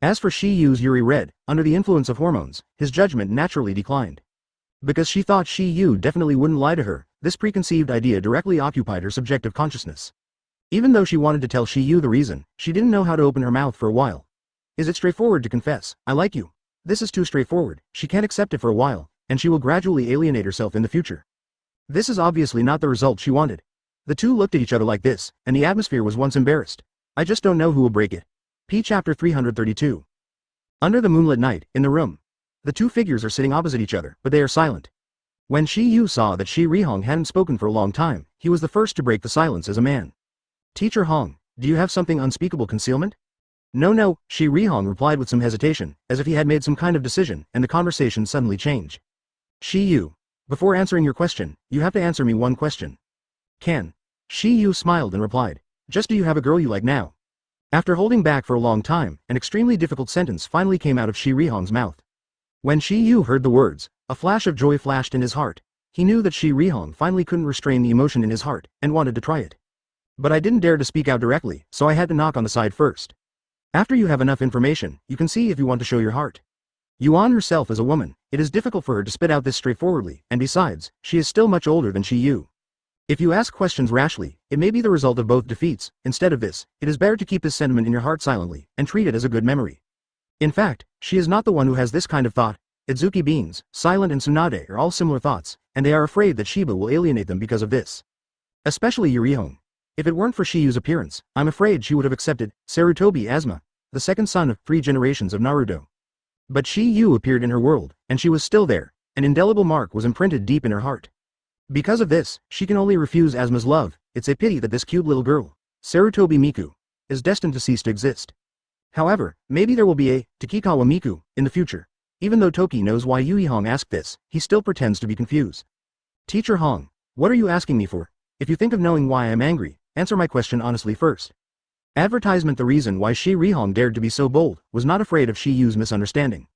As for Shiyu's Yuri Red, under the influence of hormones, his judgment naturally declined. Because she thought Shiyu definitely wouldn't lie to her, this preconceived idea directly occupied her subjective consciousness. Even though she wanted to tell Shiyu the reason, she didn't know how to open her mouth for a while. Is it straightforward to confess, I like you? This is too straightforward, she can't accept it for a while, and she will gradually alienate herself in the future. This is obviously not the result she wanted. The two looked at each other like this, and the atmosphere was once embarrassed. I just don't know who will break it. P. Chapter 332. Under the moonlit night, in the room. The two figures are sitting opposite each other, but they are silent. When Shi Yu saw that Shi Rihong hadn't spoken for a long time, he was the first to break the silence as a man. Teacher Hong, do you have something unspeakable concealment? No, Shi Rihong replied with some hesitation, as if he had made some kind of decision, and the conversation suddenly changed. Shi Yu. Before answering your question, you have to answer me one question. Can. Shi Yu smiled and replied, just do you have a girl you like now? After holding back for a long time, an extremely difficult sentence finally came out of Shi Rihong's mouth. When Shi Yu heard the words, a flash of joy flashed in his heart. He knew that Shi Rihong finally couldn't restrain the emotion in his heart, and wanted to try it. But I didn't dare to speak out directly, so I had to knock on the side first. After you have enough information, you can see if you want to show your heart. Yuan herself is a woman, it is difficult for her to spit out this straightforwardly, and besides, she is still much older than Shi Yu. If you ask questions rashly, it may be the result of both defeats. Instead of this, it is better to keep this sentiment in your heart silently, and treat it as a good memory. In fact, she is not the one who has this kind of thought. Itsuki Beans, Silent and Tsunade are all similar thoughts, and they are afraid that Shiba will alienate them because of this. Especially Yurihong. If it weren't for Shiyu's appearance, I'm afraid she would have accepted Sarutobi Asma, the second son of 3 generations of Naruto. But Shi Yu appeared in her world, and she was still there. An indelible mark was imprinted deep in her heart. Because of this, she can only refuse Asma's love. It's a pity that this cute little girl, Sarutobi Miku, is destined to cease to exist. However, maybe there will be a Takikawa Miku in the future. Even though Toki knows why Yuihong asked this, he still pretends to be confused. Teacher Hong, what are you asking me for? If you think of knowing why I'm angry, answer my question honestly first. Advertisement. The reason why Shi Rihong dared to be so bold was not afraid of Shi Yu's misunderstanding.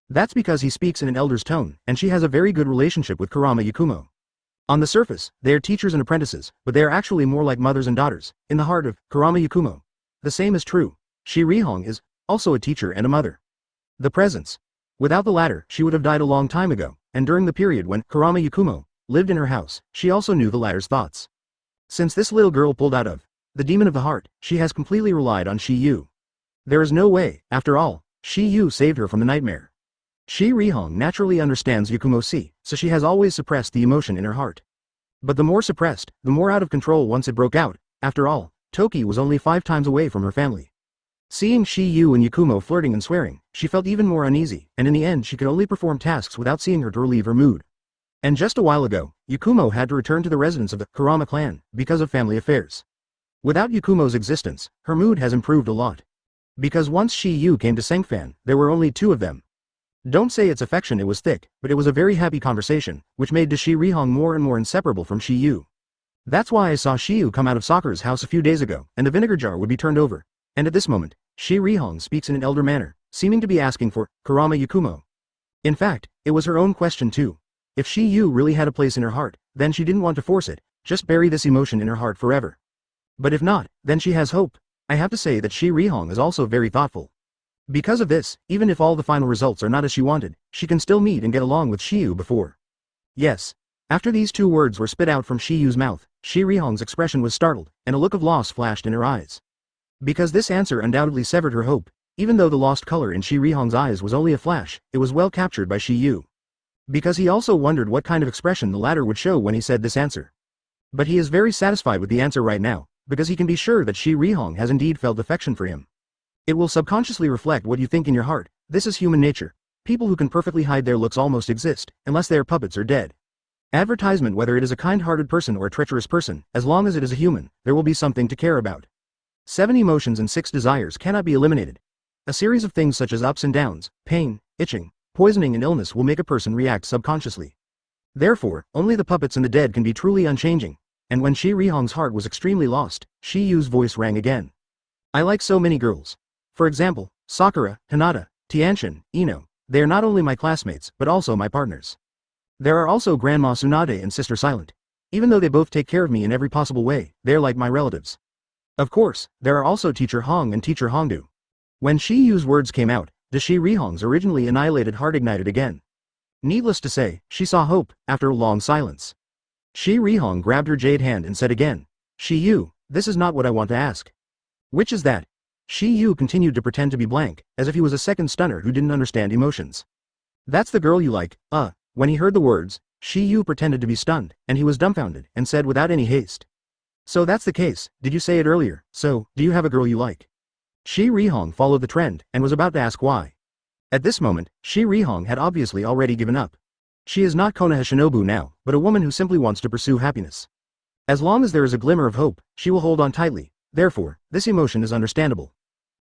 That's because he speaks in an elder's tone, and she has a very good relationship with Kurama Yakumo. On the surface, they are teachers and apprentices, but they are actually more like mothers and daughters. In the heart of Kurama Yakumo, the same is true. Shi Rihong is also a teacher and a mother. The presence. Without the latter, she would have died a long time ago, and during the period when Kurama Yakumo lived in her house, she also knew the latter's thoughts. Since this little girl pulled out of the demon of the heart, she has completely relied on Shi Yu. There is no way, after all, Shi Yu saved her from the nightmare. Shi Rihong naturally understands Yakumo-si, so she has always suppressed the emotion in her heart. But the more suppressed, the more out of control once it broke out. After all, Toki was only 5 times away from her family. Seeing Shi Yu and Yakumo flirting and swearing, she felt even more uneasy, and in the end she could only perform tasks without seeing her to relieve her mood. And just a while ago, Yakumo had to return to the residence of the Kurama clan, because of family affairs. Without Yakumo's existence, her mood has improved a lot. Because once Shi Yu came to Sengfan, there were only 2 of them. Don't say its affection it was thick, but it was a very happy conversation, which made Shi Rihong more and more inseparable from Shi Yu. That's why I saw Shi Yu come out of Sakura's house a few days ago, and the vinegar jar would be turned over. And at this moment, Shi Rihong speaks in an elder manner, seeming to be asking for Kurama Yakumo. In fact, it was her own question too. If Shi Yu really had a place in her heart, then she didn't want to force it, just bury this emotion in her heart forever. But if not, then she has hope. I have to say that Shi Rihong is also very thoughtful. Because of this, even if all the final results are not as she wanted, she can still meet and get along with Shi Yu before. Yes. After these 2 words were spit out from Shi Yu's mouth, Shi Rihong's expression was startled, and a look of loss flashed in her eyes. Because this answer undoubtedly severed her hope. Even though the lost color in Shi Rihong's eyes was only a flash, it was well captured by Shi Yu. Because he also wondered what kind of expression the latter would show when he said this answer. But he is very satisfied with the answer right now, because he can be sure that Shi Rihong has indeed felt affection for him. It will subconsciously reflect what you think in your heart. This is human nature. People who can perfectly hide their looks almost exist, unless they are puppets or dead. Advertisement. Whether it is a kind-hearted person or a treacherous person, as long as it is a human, there will be something to care about. 7 emotions and 6 desires cannot be eliminated. A series of things such as ups and downs, pain, itching, poisoning and illness will make a person react subconsciously. Therefore, only the puppets and the dead can be truly unchanging. And when Shi Rihong's heart was extremely lost, Shi Yu's voice rang again. I like so many girls. For example, Sakura, Hinata, Tianshin, Ino. They are not only my classmates, but also my partners. There are also Grandma Tsunade and Sister Silent. Even though they both take care of me in every possible way, they are like my relatives. Of course, there are also Teacher Hong and Teacher Hongdu. When Shi Yu's words came out, Shi Rihong's originally annihilated heart ignited again. Needless to say, she saw hope, after a long silence. Shi Rihong grabbed her jade hand and said again, Shi Yu, this is not what I want to ask. Which is that? Shi Yu continued to pretend to be blank, as if he was a second stunner who didn't understand emotions. That's the girl you like, When he heard the words, Shi Yu pretended to be stunned, and he was dumbfounded, and said without any haste. So that's the case, did you say it earlier, so, do you have a girl you like? Shi Rihong followed the trend, and was about to ask why. At this moment, Shi Rihong had obviously already given up. She is not Konoha Shinobu now, but a woman who simply wants to pursue happiness. As long as there is a glimmer of hope, she will hold on tightly, therefore, this emotion is understandable.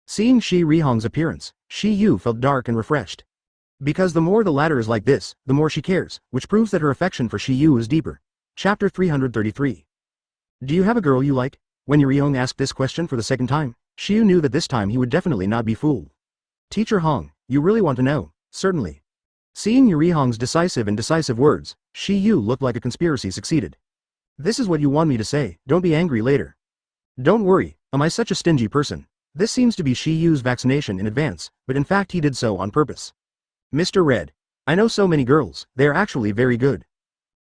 Seeing Shi Rihong's appearance, Shi Yu felt dark and refreshed. Because the more the latter is like this, the more she cares, which proves that her affection for Shi Yu is deeper. Chapter 333. Do you have a girl you like? When Yurihong asked this question for the second time, Shi Yu knew that this time he would definitely not be fooled. Teacher Hong, you really want to know? Certainly. Seeing Yurihong's decisive words, Shi Yu looked like a conspiracy succeeded. This is what you want me to say, don't be angry later. Don't worry, am I such a stingy person? This seems to be Shi Yu's vaccination in advance, but in fact he did so on purpose. Mr. Red. I know so many girls, they are actually very good.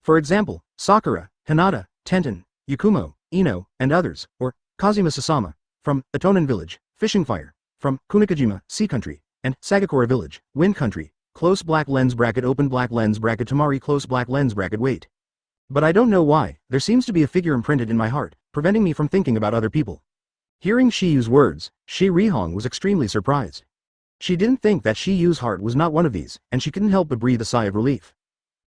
For example, Sakura, Hinata, Tenten, Yakumo, Ino, and others, or Kazuma Sasama, from Atonan Village, Fishing Fire, from Kunikajima, Sea Country, and Sagakura Village, Wind Country, close black lens bracket open black lens bracket Tamari close black lens bracket wait. But I don't know why, there seems to be a figure imprinted in my heart, preventing me from thinking about other people. Hearing Shi Yu's words, Shi Rihong was extremely surprised. She didn't think that Shi Yu's heart was not one of these, and she couldn't help but breathe a sigh of relief.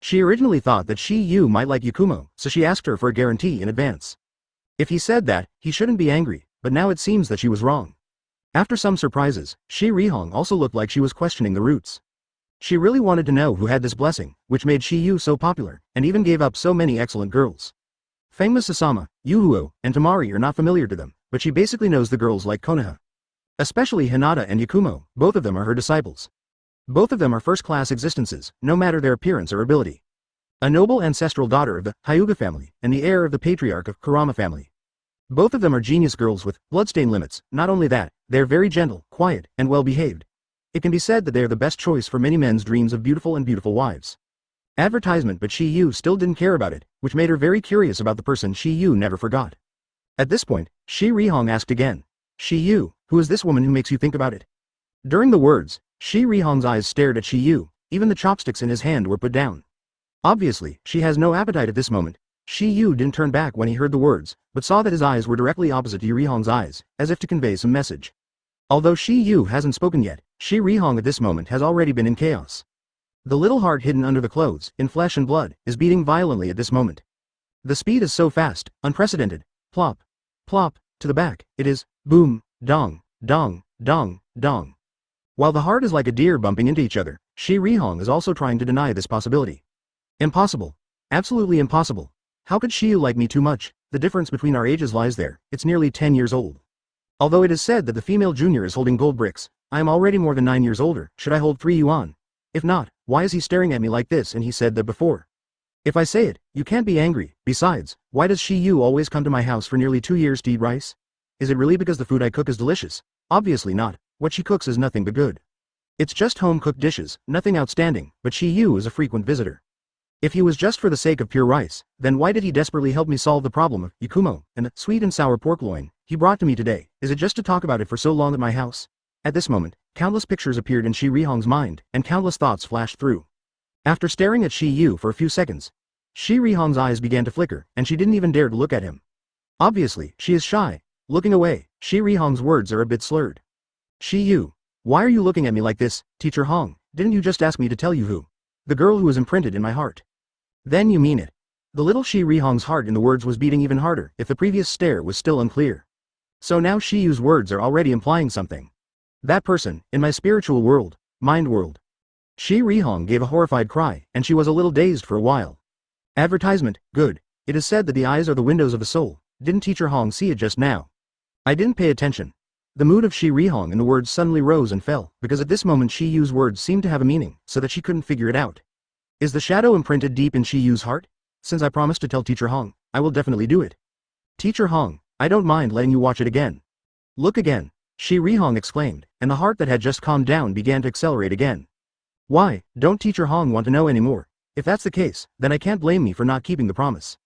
She originally thought that Shi Yu might like Yakumo, so she asked her for a guarantee in advance. If he said that, he shouldn't be angry, but now it seems that she was wrong. After some surprises, Shi Rihong also looked like she was questioning the roots. She really wanted to know who had this blessing, which made Shi Yu so popular, and even gave up so many excellent girls. Famous Sasama, Yuhuo, and Tamari are not familiar to them, but she basically knows the girls like Konoha. Especially Hinata and Yakumo, both of them are her disciples. Both of them are first-class existences, no matter their appearance or ability. A noble ancestral daughter of the Hyuga family, and the heir of the patriarch of Kurama family. Both of them are genius girls with bloodstain limits. Not only that, they are very gentle, quiet, and well-behaved. It can be said that they are the best choice for many men's dreams of beautiful and beautiful wives. Advertisement, but Shi Yu still didn't care about it, which made her very curious about the person Shi Yu never forgot. At this point, Shi Rihong asked again, Shi Yu, who is this woman who makes you think about it? During the words, Shi Rihong's eyes stared at Shi Yu, even the chopsticks in his hand were put down. Obviously, she has no appetite at this moment. Shi Yu didn't turn back when he heard the words, but saw that his eyes were directly opposite to Rihong's eyes, as if to convey some message. Although Shi Yu hasn't spoken yet, Shi Rihong at this moment has already been in chaos. The little heart hidden under the clothes, in flesh and blood, is beating violently at this moment. The speed is so fast, unprecedented. Plop. Plop, to the back, it is, boom, dong, dong, dong, dong. While the heart is like a deer bumping into each other, Shi Rihong is also trying to deny this possibility. Impossible. Absolutely impossible. How could Shi Yu like me too much? The difference between our ages lies there, it's nearly 10 years old. Although it is said that the female junior is holding gold bricks, I am already more than 9 years older, should I hold 3 yuan? If not, why is he staring at me like this? And he said that before. If I say it, you can't be angry. Besides, why does Shi Yu always come to my house for nearly 2 years to eat rice? Is it really because the food I cook is delicious? Obviously not, what she cooks is nothing but good. It's just home-cooked dishes, nothing outstanding, but Shi Yu is a frequent visitor. If he was just for the sake of pure rice, then why did he desperately help me solve the problem of Yakumo and the sweet and sour pork loin he brought to me today? Is it just to talk about it for so long at my house? At this moment, countless pictures appeared in Shi Rihong's mind, and countless thoughts flashed through. After staring at Shi Yu for a few seconds, Shi Rihong's eyes began to flicker, and she didn't even dare to look at him. Obviously, she is shy. Looking away, Shi Rihong's words are a bit slurred. Shi Yu. Why are you looking at me like this, Teacher Hong? Didn't you just ask me to tell you who? The girl who is imprinted in my heart. Then you mean it. The little Shi Rihong's heart in the words was beating even harder, if the previous stare was still unclear. So now Shi Yu's words are already implying something. That person, in my spiritual world, mind world. Shi Rihong gave a horrified cry, and she was a little dazed for a while. Advertisement, good. It is said that the eyes are the windows of the soul. Didn't Teacher Hong see it just now? I didn't pay attention. The mood of Shi Rihong in the words suddenly rose and fell, because at this moment Shi Yu's words seemed to have a meaning, so that she couldn't figure it out. Is the shadow imprinted deep in Shi Yu's heart? Since I promised to tell Teacher Hong, I will definitely do it. Teacher Hong, I don't mind letting you watch it again. Look again, Shi Rihong exclaimed, and the heart that had just calmed down began to accelerate again. Why, don't Teacher Hong want to know anymore? If that's the case, then I can't blame me for not keeping the promise.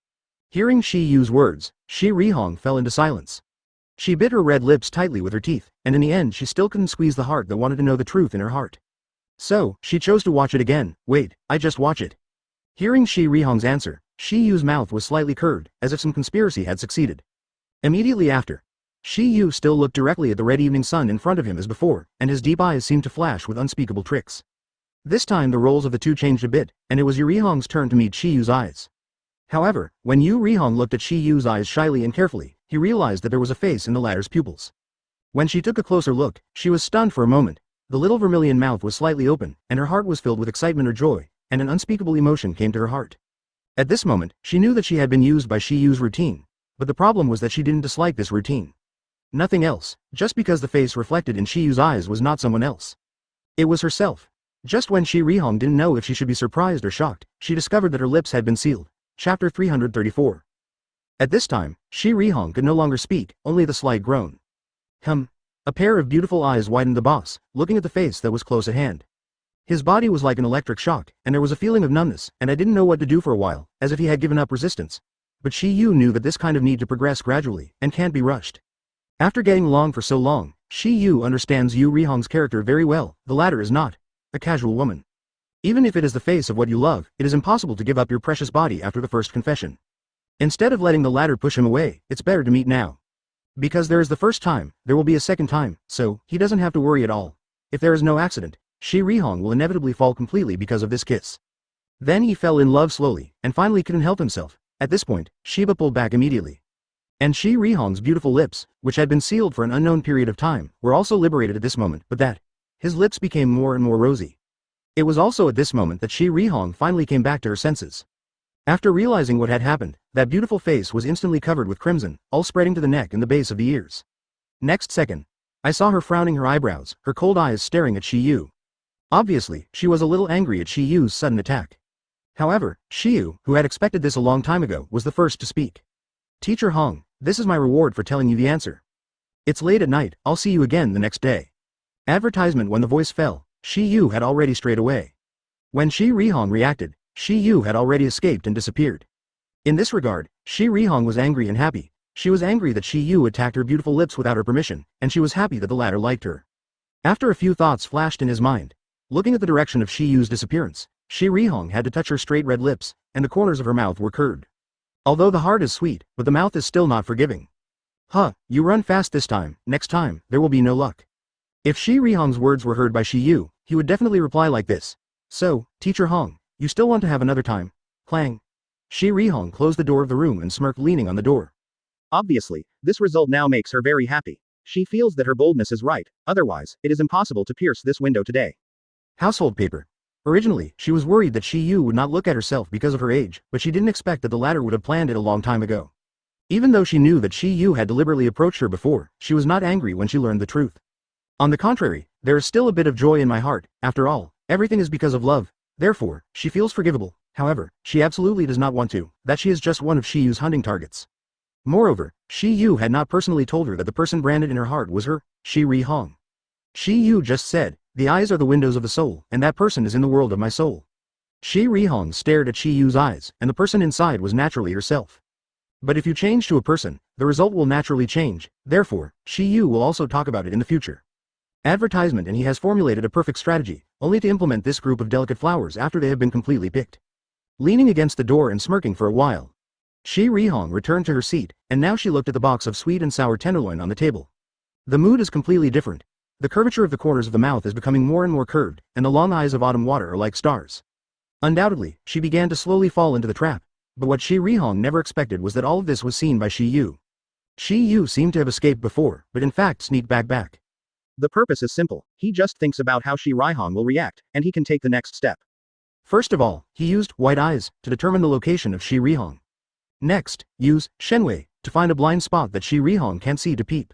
Hearing Shi Yu's words, Shi Rihong fell into silence. She bit her red lips tightly with her teeth, and in the end she still couldn't squeeze the heart that wanted to know the truth in her heart. So, she chose to watch it again. Wait, I just watch it. Hearing Shi Rihong's answer, Shi Yu's mouth was slightly curved, as if some conspiracy had succeeded. Immediately after, Shi Yu still looked directly at the red evening sun in front of him as before, and his deep eyes seemed to flash with unspeakable tricks. This time the roles of the two changed a bit, and it was Yu Rihong's turn to meet Shi Yu's eyes. However, when Yu Rihong looked at Shi Yu's eyes shyly and carefully, he realized that there was a face in the latter's pupils. When she took a closer look, she was stunned for a moment. The little vermilion mouth was slightly open, and her heart was filled with excitement or joy, and an unspeakable emotion came to her heart. At this moment, she knew that she had been used by Shi Yu's routine, but the problem was that she didn't dislike this routine. Nothing else, just because the face reflected in Shi Yu's eyes was not someone else. It was herself. Just when Shi Rihong didn't know if she should be surprised or shocked, she discovered that her lips had been sealed. Chapter 334. At this time, Shi Rihong could no longer speak, only the slight groan. A pair of beautiful eyes widened the boss, looking at the face that was close at hand. His body was like an electric shock, and there was a feeling of numbness, and I didn't know what to do for a while, as if he had given up resistance. But Shi Yu knew that this kind of need to progress gradually, and can't be rushed. After getting along for so long, Shi Yu understands Yu Rihong's character very well. The latter is not a casual woman. Even if it is the face of what you love, it is impossible to give up your precious body after the first confession. Instead of letting the latter push him away, it's better to meet now. Because there is the first time, there will be a second time, so he doesn't have to worry at all. If there is no accident, Shi Rihong will inevitably fall completely because of this kiss. Then he fell in love slowly, and finally couldn't help himself. At this point, Shiba pulled back immediately. And Shi Rihong's beautiful lips, which had been sealed for an unknown period of time, were also liberated at this moment, but that his lips became more and more rosy. It was also at this moment that Shi Rihong finally came back to her senses. After realizing what had happened, that beautiful face was instantly covered with crimson, all spreading to the neck and the base of the ears. Next second, I saw her frowning her eyebrows, her cold eyes staring at Shi Yu. Obviously, she was a little angry at Shi Yu's sudden attack. However, Shi Yu, who had expected this a long time ago, was the first to speak. Teacher Hong, this is my reward for telling you the answer. It's late at night, I'll see you again the next day. Advertisement. When the voice fell, Shi Yu had already strayed away. When Shi Rihong reacted, Shi Yu had already escaped and disappeared. In this regard, Shi Rihong was angry and happy. She was angry that Shi Yu attacked her beautiful lips without her permission, and she was happy that the latter liked her. After a few thoughts flashed in his mind, looking at the direction of Shi Yu's disappearance, Shi Rihong had to touch her straight red lips, and the corners of her mouth were curved. Although the heart is sweet, but the mouth is still not forgiving. You run fast this time, next time, there will be no luck. If Shi Rihong's words were heard by Shi Yu, he would definitely reply like this. So, Teacher Hong, you still want to have another time? Clang. Shi Rihong closed the door of the room and smirked, leaning on the door. Obviously, this result now makes her very happy. She feels that her boldness is right, otherwise, it is impossible to pierce this window today. Household paper. Originally, she was worried that Shi Yu would not look at herself because of her age, but she didn't expect that the latter would have planned it a long time ago. Even though she knew that Shi Yu had deliberately approached her before, she was not angry when she learned the truth. On the contrary, there is still a bit of joy in my heart. After all, everything is because of love. Therefore, she feels forgivable. However, she absolutely does not want to, that she is just one of Shi Yu's hunting targets. Moreover, Shi Yu had not personally told her that the person branded in her heart was her, Shi Rihong. Shi Yu just said, the eyes are the windows of the soul, and that person is in the world of my soul. Shi Rihong stared at Shi Yu's eyes, and the person inside was naturally herself. But if you change to a person, the result will naturally change. Therefore, Shi Yu will also talk about it in the future. Advertisement. And he has formulated a perfect strategy, only to implement this group of delicate flowers after they have been completely picked. Leaning against the door and smirking for a while, Shi Rihong returned to her seat, and now she looked at the box of sweet and sour tenderloin on the table. The mood is completely different. The curvature of the corners of the mouth is becoming more and more curved, and the long eyes of autumn water are like stars. Undoubtedly, she began to slowly fall into the trap, but what Shi Rihong never expected was that all of this was seen by Shi Yu. Shi Yu seemed to have escaped before, but in fact sneaked back. The purpose is simple. He just thinks about how Shi Rihong will react, and he can take the next step. First of all, he used white eyes to determine the location of Shi Rihong. Next, use Shenwei to find a blind spot that Shi Rihong can't see to peep.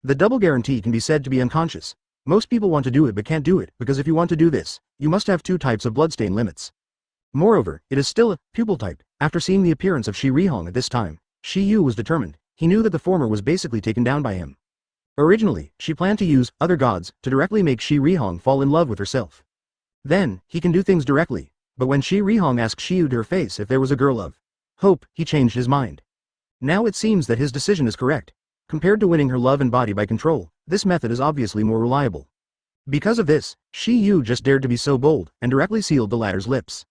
The double guarantee can be said to be unconscious. Most people want to do it but can't do it, because if you want to do this, you must have two types of bloodstain limits. Moreover, it is still a pupil type. After seeing the appearance of Shi Rihong at this time, Shi Yu was determined. He knew that the former was basically taken down by him. Originally, she planned to use other gods to directly make Shi Rihong fall in love with herself. Then, he can do things directly, but when Shi Rihong asked Shi Yu to her face if there was a girl of hope, he changed his mind. Now it seems that his decision is correct. Compared to winning her love and body by control, this method is obviously more reliable. Because of this, Shi Yu just dared to be so bold, and directly sealed the latter's lips.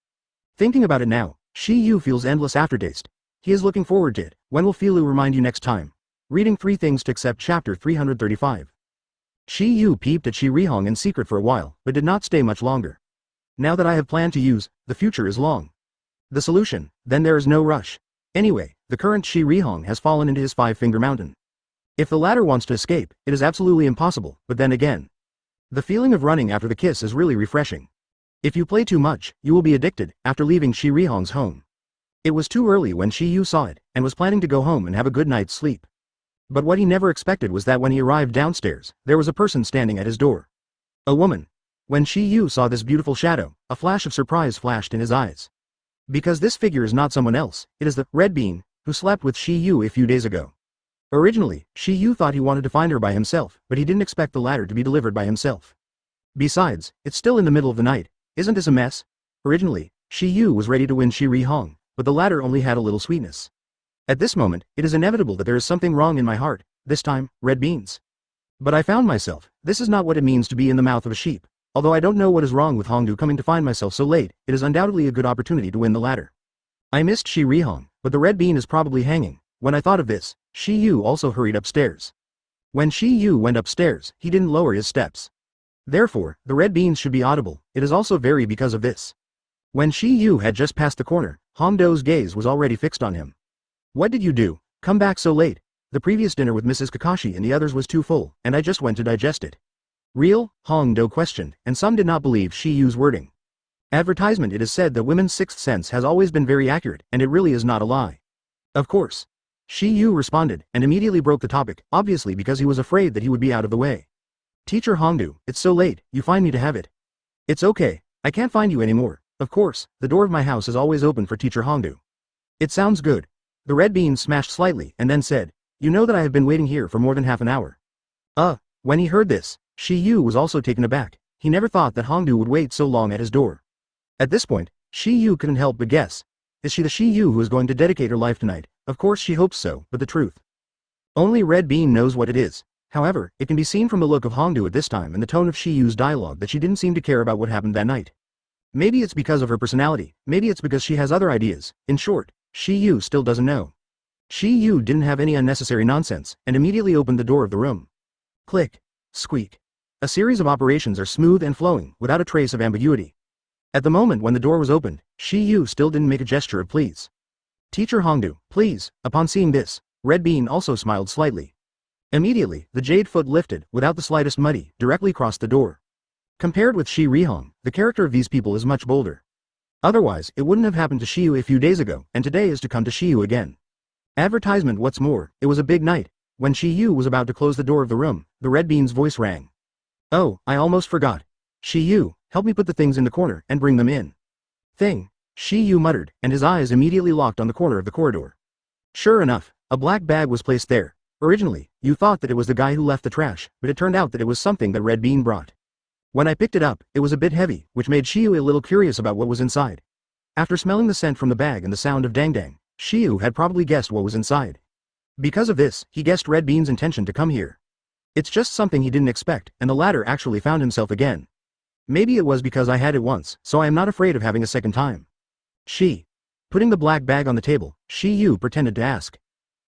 Thinking about it now, Shi Yu feels endless aftertaste. He is looking forward to it. When will Filu remind you next time? Reading 3 Things to Accept Chapter 335. Shi Yu peeped at Shi Rihong in secret for a while, but did not stay much longer. Now that I have planned to use, the future is long. The solution, then there is no rush. Anyway, the current Shi Rihong has fallen into his 5-finger mountain. If the latter wants to escape, it is absolutely impossible, but then again. The feeling of running after the kiss is really refreshing. If you play too much, you will be addicted. After leaving Shi Rihong's home, it was too early when Shi Yu saw it, and was planning to go home and have a good night's sleep. But what he never expected was that when he arrived downstairs, there was a person standing at his door. A woman. When Shi Yu saw this beautiful shadow, a flash of surprise flashed in his eyes. Because this figure is not someone else, it is the Red Bean, who slept with Shi Yu a few days ago. Originally, Shi Yu thought he wanted to find her by himself, but he didn't expect the ladder to be delivered by himself. Besides, it's still in the middle of the night. Isn't this a mess? Originally, Shi Yu was ready to win Shi Rihong, but the latter only had a little sweetness. At this moment, it is inevitable that there is something wrong in my heart, this time, red beans. But I found myself, this is not what it means to be in the mouth of a sheep. Although I don't know what is wrong with Hongdu coming to find myself so late, it is undoubtedly a good opportunity to win the ladder. I missed Shi Rihong, but the red bean is probably hanging. When I thought of this, Shi Yu also hurried upstairs. When Shi Yu went upstairs, he didn't lower his steps. Therefore, the red beans should be audible. It is also very because of this. When Shi Yu had just passed the corner, Hongdo's gaze was already fixed on him. What did you do? Come back so late. The previous dinner with Mrs. Kakashi and the others was too full, and I just went to digest it. Real? Hongdo questioned, and some did not believe Shi Yu's wording. Advertisement. It is said that women's sixth sense has always been very accurate, and it really is not a lie. Of course. Shi Yu responded, and immediately broke the topic, obviously because he was afraid that he would be out of the way. Teacher Hongdu, it's so late, you find me to have it. It's okay, I can't find you anymore. Of course, the door of my house is always open for Teacher Hongdu. It sounds good. The red bean smashed slightly, and then said, you know that I have been waiting here for more than half an hour. When he heard this, Shi Yu was also taken aback. He never thought that Hongdu would wait so long at his door. At this point, Shi Yu couldn't help but guess. Is she the Shi Yu who is going to dedicate her life tonight? Of course she hopes so, but the truth. Only Red Bean knows what it is. However, it can be seen from the look of Hongdu at this time and the tone of Shi Yu's dialogue that she didn't seem to care about what happened that night. Maybe it's because of her personality, maybe it's because she has other ideas. In short, Shi Yu still doesn't know. Shi Yu didn't have any unnecessary nonsense, and immediately opened the door of the room. Click. Squeak. A series of operations are smooth and flowing, without a trace of ambiguity. At the moment when the door was opened, Shi Yu still didn't make a gesture of please. Teacher Hongdu, please. Upon seeing this, Red Bean also smiled slightly. Immediately, the jade foot lifted, without the slightest muddy, directly crossed the door. Compared with Shi Rihong, the character of these people is much bolder. Otherwise, it wouldn't have happened to Shi Yu a few days ago, and today is to come to Shi Yu again. Advertisement. What's more, it was a big night. When Shi Yu was about to close the door of the room, the Red Bean's voice rang. Oh, I almost forgot. Shi Yu, help me put the things in the corner, and bring them in. Thing. Shi Yu muttered, and his eyes immediately locked on the corner of the corridor. Sure enough, a black bag was placed there. Originally, you thought that it was the guy who left the trash, but it turned out that it was something that Red Bean brought. When I picked it up, it was a bit heavy, which made Shi Yu a little curious about what was inside. After smelling the scent from the bag and the sound of dang dang, Shi Yu had probably guessed what was inside. Because of this, he guessed Red Bean's intention to come here. It's just something he didn't expect, and the latter actually found himself again. Maybe it was because I had it once, so I am not afraid of having a second time. Putting the black bag on the table, Shi Yu pretended to ask.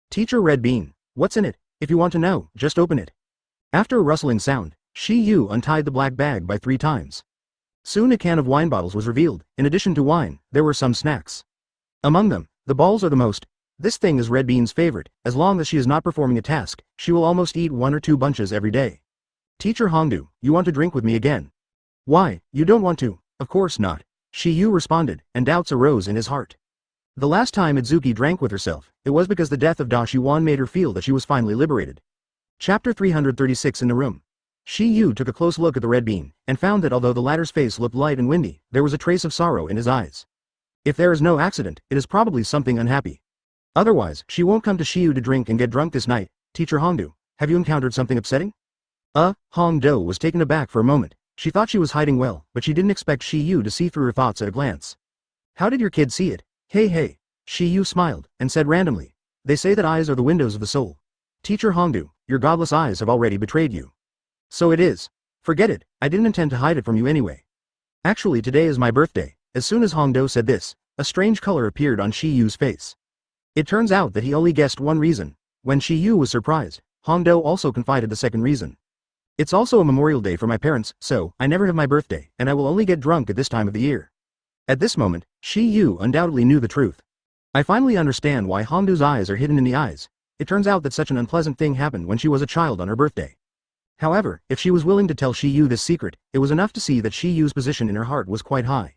Teacher Red Bean, what's in it? If you want to know, just open it. After a rustling sound, Shi Yu untied the black bag by 3 times. Soon a can of wine bottles was revealed. In addition to wine, there were some snacks. Among them, the balls are the most. This thing is Red Bean's favorite. As long as she is not performing a task, she will almost eat 1 or 2 bunches every day. Teacher Hongdu, you want to drink with me again? Why, you don't want to? Of course not. Shi Yu responded, and doubts arose in his heart. The last time Itsuki drank with herself, it was because the death of Da Xuan made her feel that she was finally liberated. Chapter 336. In the room. Shi Yu took a close look at the Red Bean, and found that although the latter's face looked light and windy, there was a trace of sorrow in his eyes. If there is no accident, it is probably something unhappy. Otherwise, she won't come to Shi Yu to drink and get drunk this night. Teacher Hongdu, have you encountered something upsetting? Hongdo was taken aback for a moment. She thought she was hiding well, but she didn't expect Shi Yu to see through her thoughts at a glance. How did your kid see it? Hey. Shi Yu smiled, and said randomly. They say that eyes are the windows of the soul. Teacher Hongdu, your godless eyes have already betrayed you. So it is. Forget it, I didn't intend to hide it from you anyway. Actually today is my birthday. As soon as Hongdo said this, a strange color appeared on Shi Yu's face. It turns out that he only guessed one reason. When Shi Yu was surprised, Hongdo also confided the second reason. It's also a Memorial Day for my parents, so I never have my birthday, and I will only get drunk at this time of the year. At this moment, Shi Yu undoubtedly knew the truth. I finally understand why Hongdo's eyes are hidden in the eyes. It turns out that such an unpleasant thing happened when she was a child on her birthday. However, if she was willing to tell Shi Yu this secret, it was enough to see that Shi Yu's position in her heart was quite high.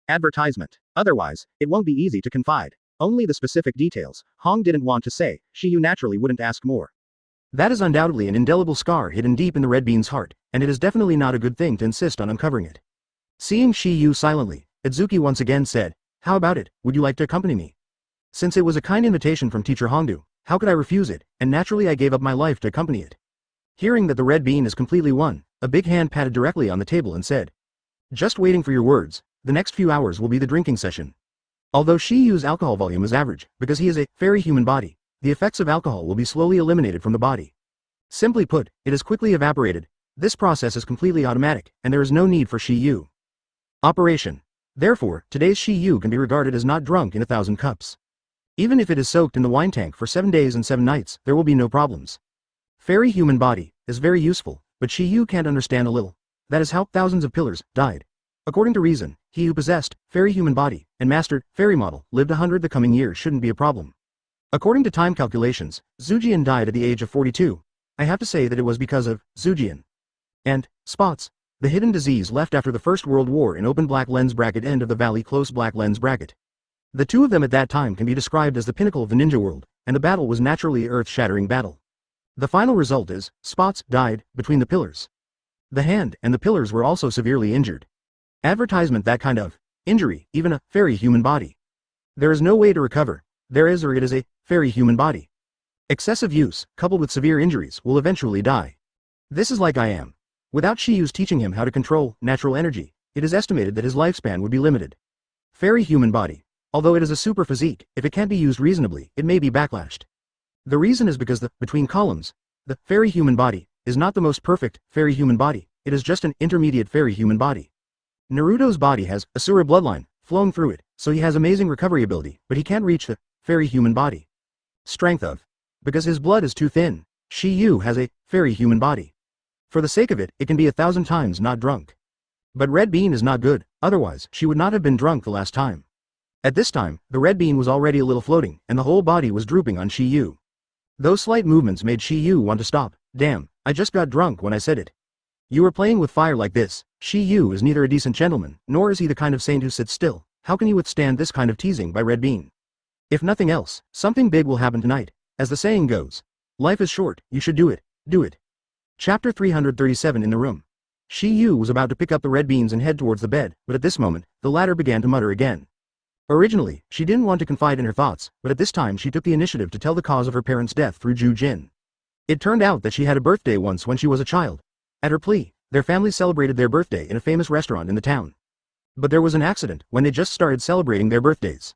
Advertisement. Otherwise, it won't be easy to confide. Only the specific details Hong didn't want to say. Shi Yu naturally wouldn't ask more. That is undoubtedly an indelible scar hidden deep in the Red Bean's heart, and it is definitely not a good thing to insist on uncovering it. Seeing Shi Yu silently, Itsuki once again said, "How about it, would you like to accompany me?" Since it was a kind invitation from teacher Hongdu, how could I refuse it, and naturally I gave up my life to accompany it. Hearing that the Red Bean is completely won, a big hand patted directly on the table and said, "Just waiting for your words, the next few hours will be the drinking session." Although Shi Yu's alcohol volume is average, because he is a fairy human body, the effects of alcohol will be slowly eliminated from the body. Simply put, it is quickly evaporated. This process is completely automatic, and there is no need for Shi Yu. Operation. Therefore, today's Shi Yu can be regarded as not drunk in 1,000 cups. Even if it is soaked in the wine tank for 7 days and 7 nights, there will be no problems. Fairy human body is very useful, but Shi Yu can't understand a little. That is how thousands of pillars died. According to reason, he who possessed fairy human body and mastered fairy model lived 100 the coming years shouldn't be a problem. According to time calculations, Zhujian died at the age of 42. I have to say that it was because of Zhujian. And spots, the hidden disease left after the First World War in open black lens bracket end of the valley close black lens bracket. The two of them at that time can be described as the pinnacle of the ninja world, and the battle was naturally earth-shattering battle. The final result is, spots died between the pillars. The hand and the pillars were also severely injured. Advertisement that kind of injury, even a fairy human body. There is no way to recover. There is, or it is a fairy human body. Excessive use, coupled with severe injuries, will eventually die. This is like I am. Without Shi Yu's teaching him how to control natural energy, it is estimated that his lifespan would be limited. Fairy human body. Although it is a super physique, if it can't be used reasonably, it may be backlashed. The reason is because the between columns, the fairy human body, is not the most perfect fairy human body, it is just an intermediate fairy human body. Naruto's body has Asura bloodline flowing through it, so he has amazing recovery ability, but he can't reach the fairy human body. Strength of. Because his blood is too thin, Shi Yu has a fairy human body. For the sake of it, it can be 1,000 times not drunk. But Red Bean is not good, otherwise she would not have been drunk the last time. At this time, the Red Bean was already a little floating, and the whole body was drooping on Shi Yu. Those slight movements made Shi Yu want to stop. Damn, I just got drunk when I said it. You are playing with fire like this. Shi Yu is neither a decent gentleman, nor is he the kind of saint who sits still. How can he withstand this kind of teasing by Red Bean? If nothing else, something big will happen tonight. As the saying goes, life is short, you should do it, do it. Chapter 337 in the room. Shi Yu was about to pick up the red beans and head towards the bed, but at this moment, the latter began to mutter again. Originally, she didn't want to confide in her thoughts, but at this time she took the initiative to tell the cause of her parents' death through Zhu Jin. It turned out that she had a birthday once when she was a child. At her plea, their family celebrated their birthday in a famous restaurant in the town. But there was an accident when they just started celebrating their birthdays.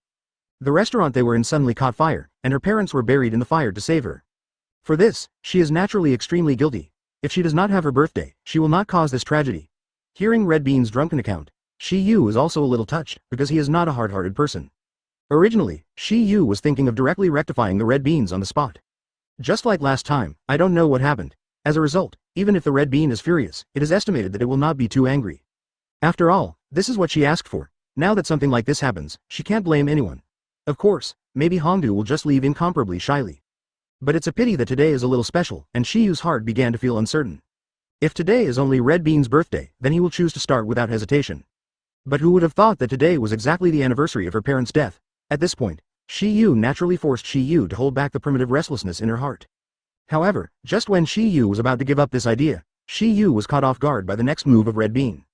The restaurant they were in suddenly caught fire, and her parents were buried in the fire to save her. For this, she is naturally extremely guilty. If she does not have her birthday, she will not cause this tragedy. Hearing Red Bean's drunken account, Shi Yu is also a little touched, because he is not a hard-hearted person. Originally, Shi Yu was thinking of directly rectifying the Red Beans on the spot. Just like last time, I don't know what happened. As a result, even if the Red Bean is furious, it is estimated that it will not be too angry. After all, this is what she asked for. Now that something like this happens, she can't blame anyone. Of course, maybe Hongdu will just leave incomparably shyly. But it's a pity that today is a little special, and Shi Yu's heart began to feel uncertain. If today is only Red Bean's birthday, then he will choose to start without hesitation. But who would have thought that today was exactly the anniversary of her parents' death? At this point, Shi Yu naturally forced Shi Yu to hold back the primitive restlessness in her heart. However, just when Shi Yu was about to give up this idea, Shi Yu was caught off guard by the next move of Red Bean.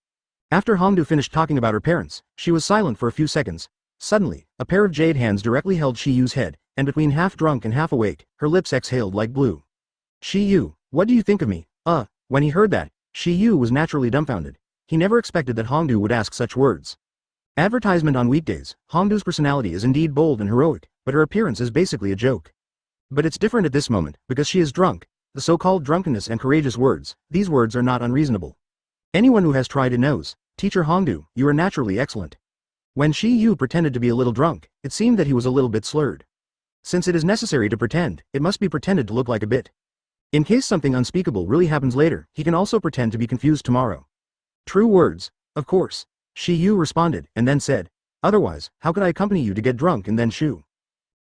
After Hongdu finished talking about her parents, she was silent for a few seconds. Suddenly, a pair of jade hands directly held Shi Yu's head, and between half drunk and half awake, her lips exhaled like blue. Shi Yu, what do you think of me? When he heard that, Shi Yu was naturally dumbfounded. He never expected that Hongdu would ask such words. Advertisement on weekdays, Hongdu's personality is indeed bold and heroic, but her appearance is basically a joke. But it's different at this moment, because she is drunk. The so-called drunkenness and courageous words, these words are not unreasonable. Anyone who has tried it knows. Teacher Hongdu, you are naturally excellent. When Shi Yu pretended to be a little drunk, it seemed that he was a little bit slurred. Since it is necessary to pretend, it must be pretended to look like a bit. In case something unspeakable really happens later, he can also pretend to be confused tomorrow. True words, of course. Shi Yu responded, and then said, otherwise, how could I accompany you to get drunk and then shoo?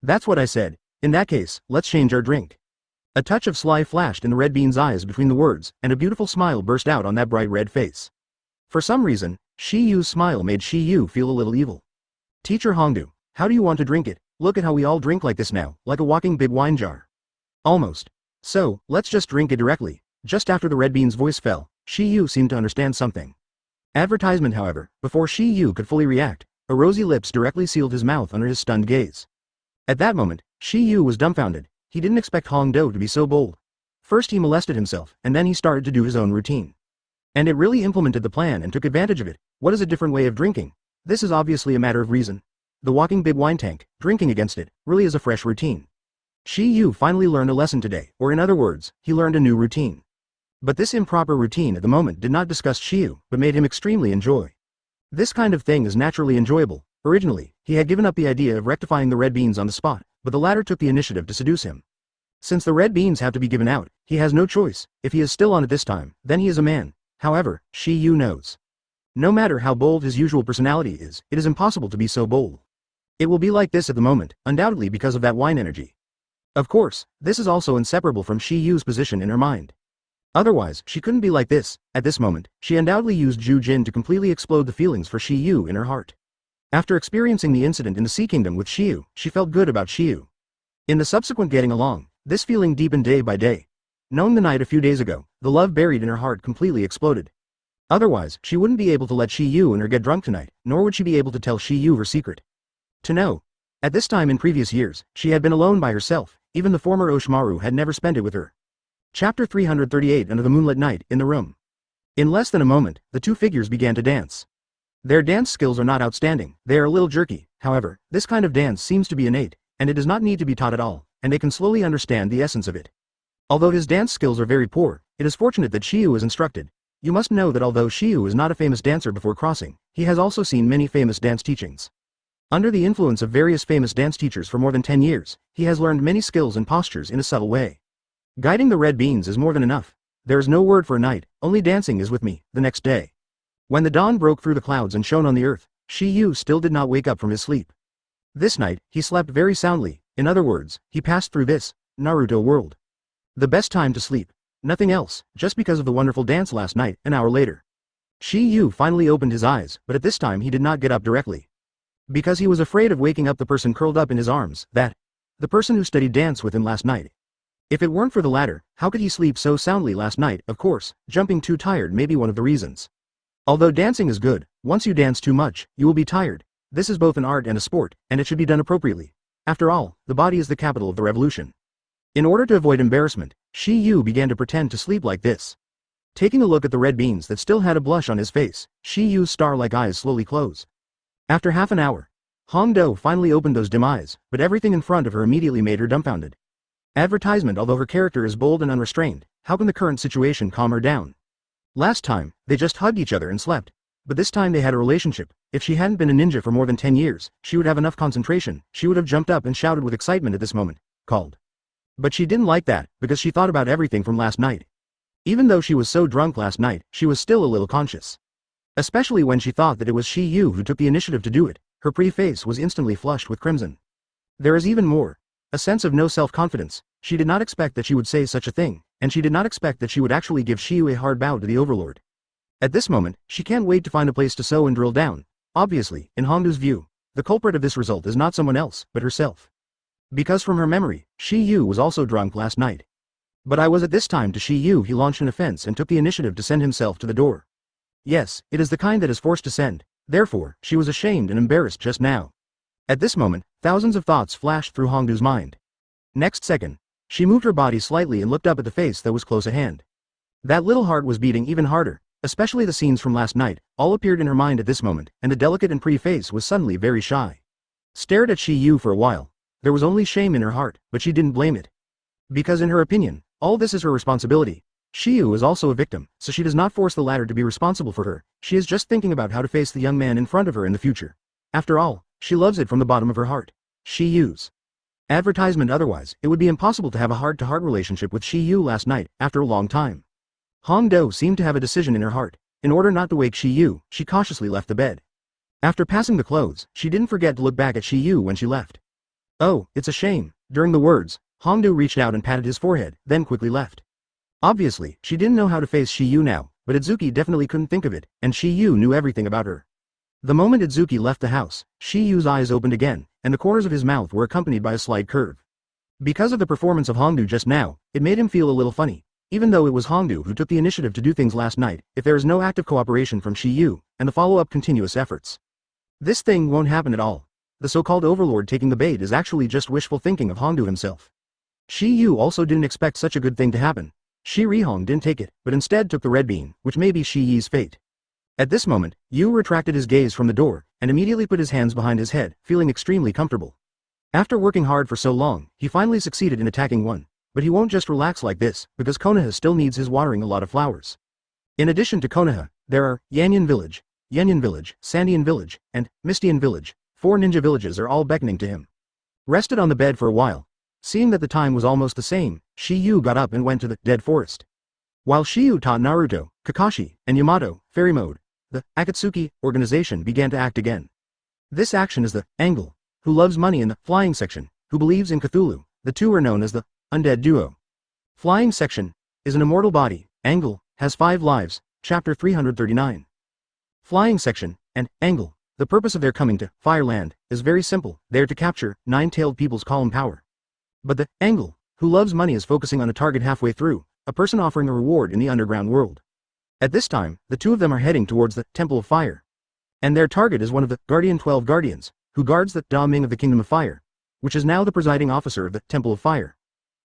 That's what I said. In that case, let's change our drink. A touch of sly flashed in the red bean's eyes between the words, and a beautiful smile burst out on that bright red face. For some reason, Shi Yu's smile made Shi Yu feel a little evil. Teacher Hongdu, how do you want to drink it? Look at how we all drink like this now, like a walking big wine jar. Almost. So, let's just drink it directly. Just after the red bean's voice fell, Shi Yu seemed to understand something. Advertisement, however, before Shi Yu could fully react, a rosy lips directly sealed his mouth under his stunned gaze. At that moment, Shi Yu was dumbfounded. He didn't expect Hong Do to be so bold. First he molested himself, and then he started to do his own routine. And it really implemented the plan and took advantage of it. What is a different way of drinking? This is obviously a matter of reason. The walking big wine tank, drinking against it, really is a fresh routine. Shi Yu finally learned a lesson today, or in other words, he learned a new routine. But this improper routine at the moment did not disgust Shi Yu, but made him extremely enjoy. This kind of thing is naturally enjoyable. Originally, he had given up the idea of rectifying the red beans on the spot, but the latter took the initiative to seduce him. Since the red beans have to be given out, he has no choice. If he is still on it this time, then he is a man. However, Shi Yu knows. No matter how bold his usual personality is, it is impossible to be so bold. It will be like this at the moment, undoubtedly because of that wine energy. Of course, this is also inseparable from Shi Yu's position in her mind. Otherwise, she couldn't be like this. At this moment, she undoubtedly used Zhu Jin to completely explode the feelings for Shi Yu in her heart. After experiencing the incident in the Sea Kingdom with Shi Yu, she felt good about Shi Yu. In the subsequent getting along, this feeling deepened day by day. Knowing the night a few days ago, the love buried in her heart completely exploded. Otherwise, she wouldn't be able to let Shi Yu and her get drunk tonight, nor would she be able to tell Shi Yu her secret. To know. At this time in previous years, she had been alone by herself, even the former Oshimaru had never spent it with her. Chapter 338 Under the Moonlit Night, in the room. In less than a moment, the two figures began to dance. Their dance skills are not outstanding, they are a little jerky, however, this kind of dance seems to be innate, and it does not need to be taught at all, and they can slowly understand the essence of it. Although his dance skills are very poor, it is fortunate that Shi Yu is instructed. You must know that although Shi Yu is not a famous dancer before crossing, he has also seen many famous dance teachings. Under the influence of various famous dance teachers for more than 10 years, he has learned many skills and postures in a subtle way. Guiding the red beans is more than enough. There is no word for a night, only dancing is with me, the next day. When the dawn broke through the clouds and shone on the earth, Shi Yu still did not wake up from his sleep. This night, he slept very soundly. In other words, he passed through this, Naruto World. The best time to sleep. Nothing else, just because of the wonderful dance last night, an hour later. Shi Yu finally opened his eyes, but at this time he did not get up directly. Because he was afraid of waking up the person curled up in his arms, the person who studied dance with him last night. If it weren't for the latter, how could he sleep so soundly last night? Of course, jumping too tired may be one of the reasons. Although dancing is good, once you dance too much, you will be tired. This is both an art and a sport, and it should be done appropriately. After all, the body is the capital of the revolution. In order to avoid embarrassment, Shi Yu began to pretend to sleep like this. Taking a look at the red beans that still had a blush on his face, Shi Yu's star-like eyes slowly closed. After half an hour, Hong Do finally opened those dim eyes, but everything in front of her immediately made her dumbfounded. Advertisement. Although her character is bold and unrestrained, how can the current situation calm her down? Last time, they just hugged each other and slept. But this time they had a relationship. If she hadn't been a ninja for more than 10 years, she would have enough concentration, she would have jumped up and shouted with excitement at this moment, called. But she didn't like that, because she thought about everything from last night. Even though she was so drunk last night, she was still a little conscious. Especially when she thought that it was Shi Yu who took the initiative to do it, her pretty face was instantly flushed with crimson. There is even more. A sense of no self-confidence. She did not expect that she would say such a thing, and she did not expect that she would actually give Shi Yu a hard bow to the overlord. At this moment, she can't wait to find a place to sew and drill down. Obviously, in Hongdu's view, the culprit of this result is not someone else, but herself. Because from her memory, Shi Yu was also drunk last night. But I was at this time to Shi Yu he launched an offense and took the initiative to send himself to the door. Yes, it is the kind that is forced to send. Therefore, she was ashamed and embarrassed just now. At this moment, thousands of thoughts flashed through Hongdu's mind. Next second, she moved her body slightly and looked up at the face that was close at hand. That little heart was beating even harder, especially the scenes from last night, all appeared in her mind at this moment, and the delicate and pretty face was suddenly very shy. Stared at Shi Yu for a while. There was only shame in her heart, but she didn't blame it. Because in her opinion, all this is her responsibility. Shi Yu is also a victim, so she does not force the latter to be responsible for her, she is just thinking about how to face the young man in front of her in the future. After all, she loves it from the bottom of her heart. Shi Yu's advertisement. Otherwise, it would be impossible to have a heart-to-heart relationship with Shi Yu last night, after a long time. Hong Do seemed to have a decision in her heart. In order not to wake Shi Yu, she cautiously left the bed. After passing the clothes, she didn't forget to look back at Shi Yu when she left. Oh, it's a shame. During the words, Hong Do reached out and patted his forehead, then quickly left. Obviously, she didn't know how to face Shi Yu now, but Itsuki definitely couldn't think of it, and Shi Yu knew everything about her. The moment Itsuki left the house, Shi Yu's eyes opened again, and the corners of his mouth were accompanied by a slight curve. Because of the performance of Hongdu just now, it made him feel a little funny. Even though it was Hongdu who took the initiative to do things last night, if there is no active cooperation from Shi Yu, and the follow-up continuous efforts, this thing won't happen at all. The so-called overlord taking the bait is actually just wishful thinking of Hongdu himself. Shi Yu also didn't expect such a good thing to happen. Shi Rihong didn't take it, but instead took the red bean, which may be Shi Yi's fate. At this moment, Yu retracted his gaze from the door, and immediately put his hands behind his head, feeling extremely comfortable. After working hard for so long, he finally succeeded in attacking one. But he won't just relax like this, because Konoha still needs his watering a lot of flowers. In addition to Konoha, there are Yanyan Village, Sandian Village, and Mistian Village. 4 ninja villages are all beckoning to him. Rested on the bed for a while. Seeing that the time was almost the same, Shi Yu got up and went to the dead forest. While Shi Yu taught Naruto, Kakashi, and Yamato fairy mode, the Akatsuki organization began to act again. This action is the Angle, who loves money, in the flying section, who believes in Cthulhu. The two are known as the Undead Duo. Flying section is an immortal body. Angle has 5 lives. Chapter 339. Flying section and Angle. The purpose of their coming to Fireland is very simple. They are to capture 9-tailed people's calm power. But the Angle, who loves money, is focusing on a target halfway through, a person offering a reward in the underground world. At this time, the two of them are heading towards the Temple of Fire. And their target is one of the 12 Guardians, who guards the Da Ming of the Kingdom of Fire, which is now the presiding officer of the Temple of Fire.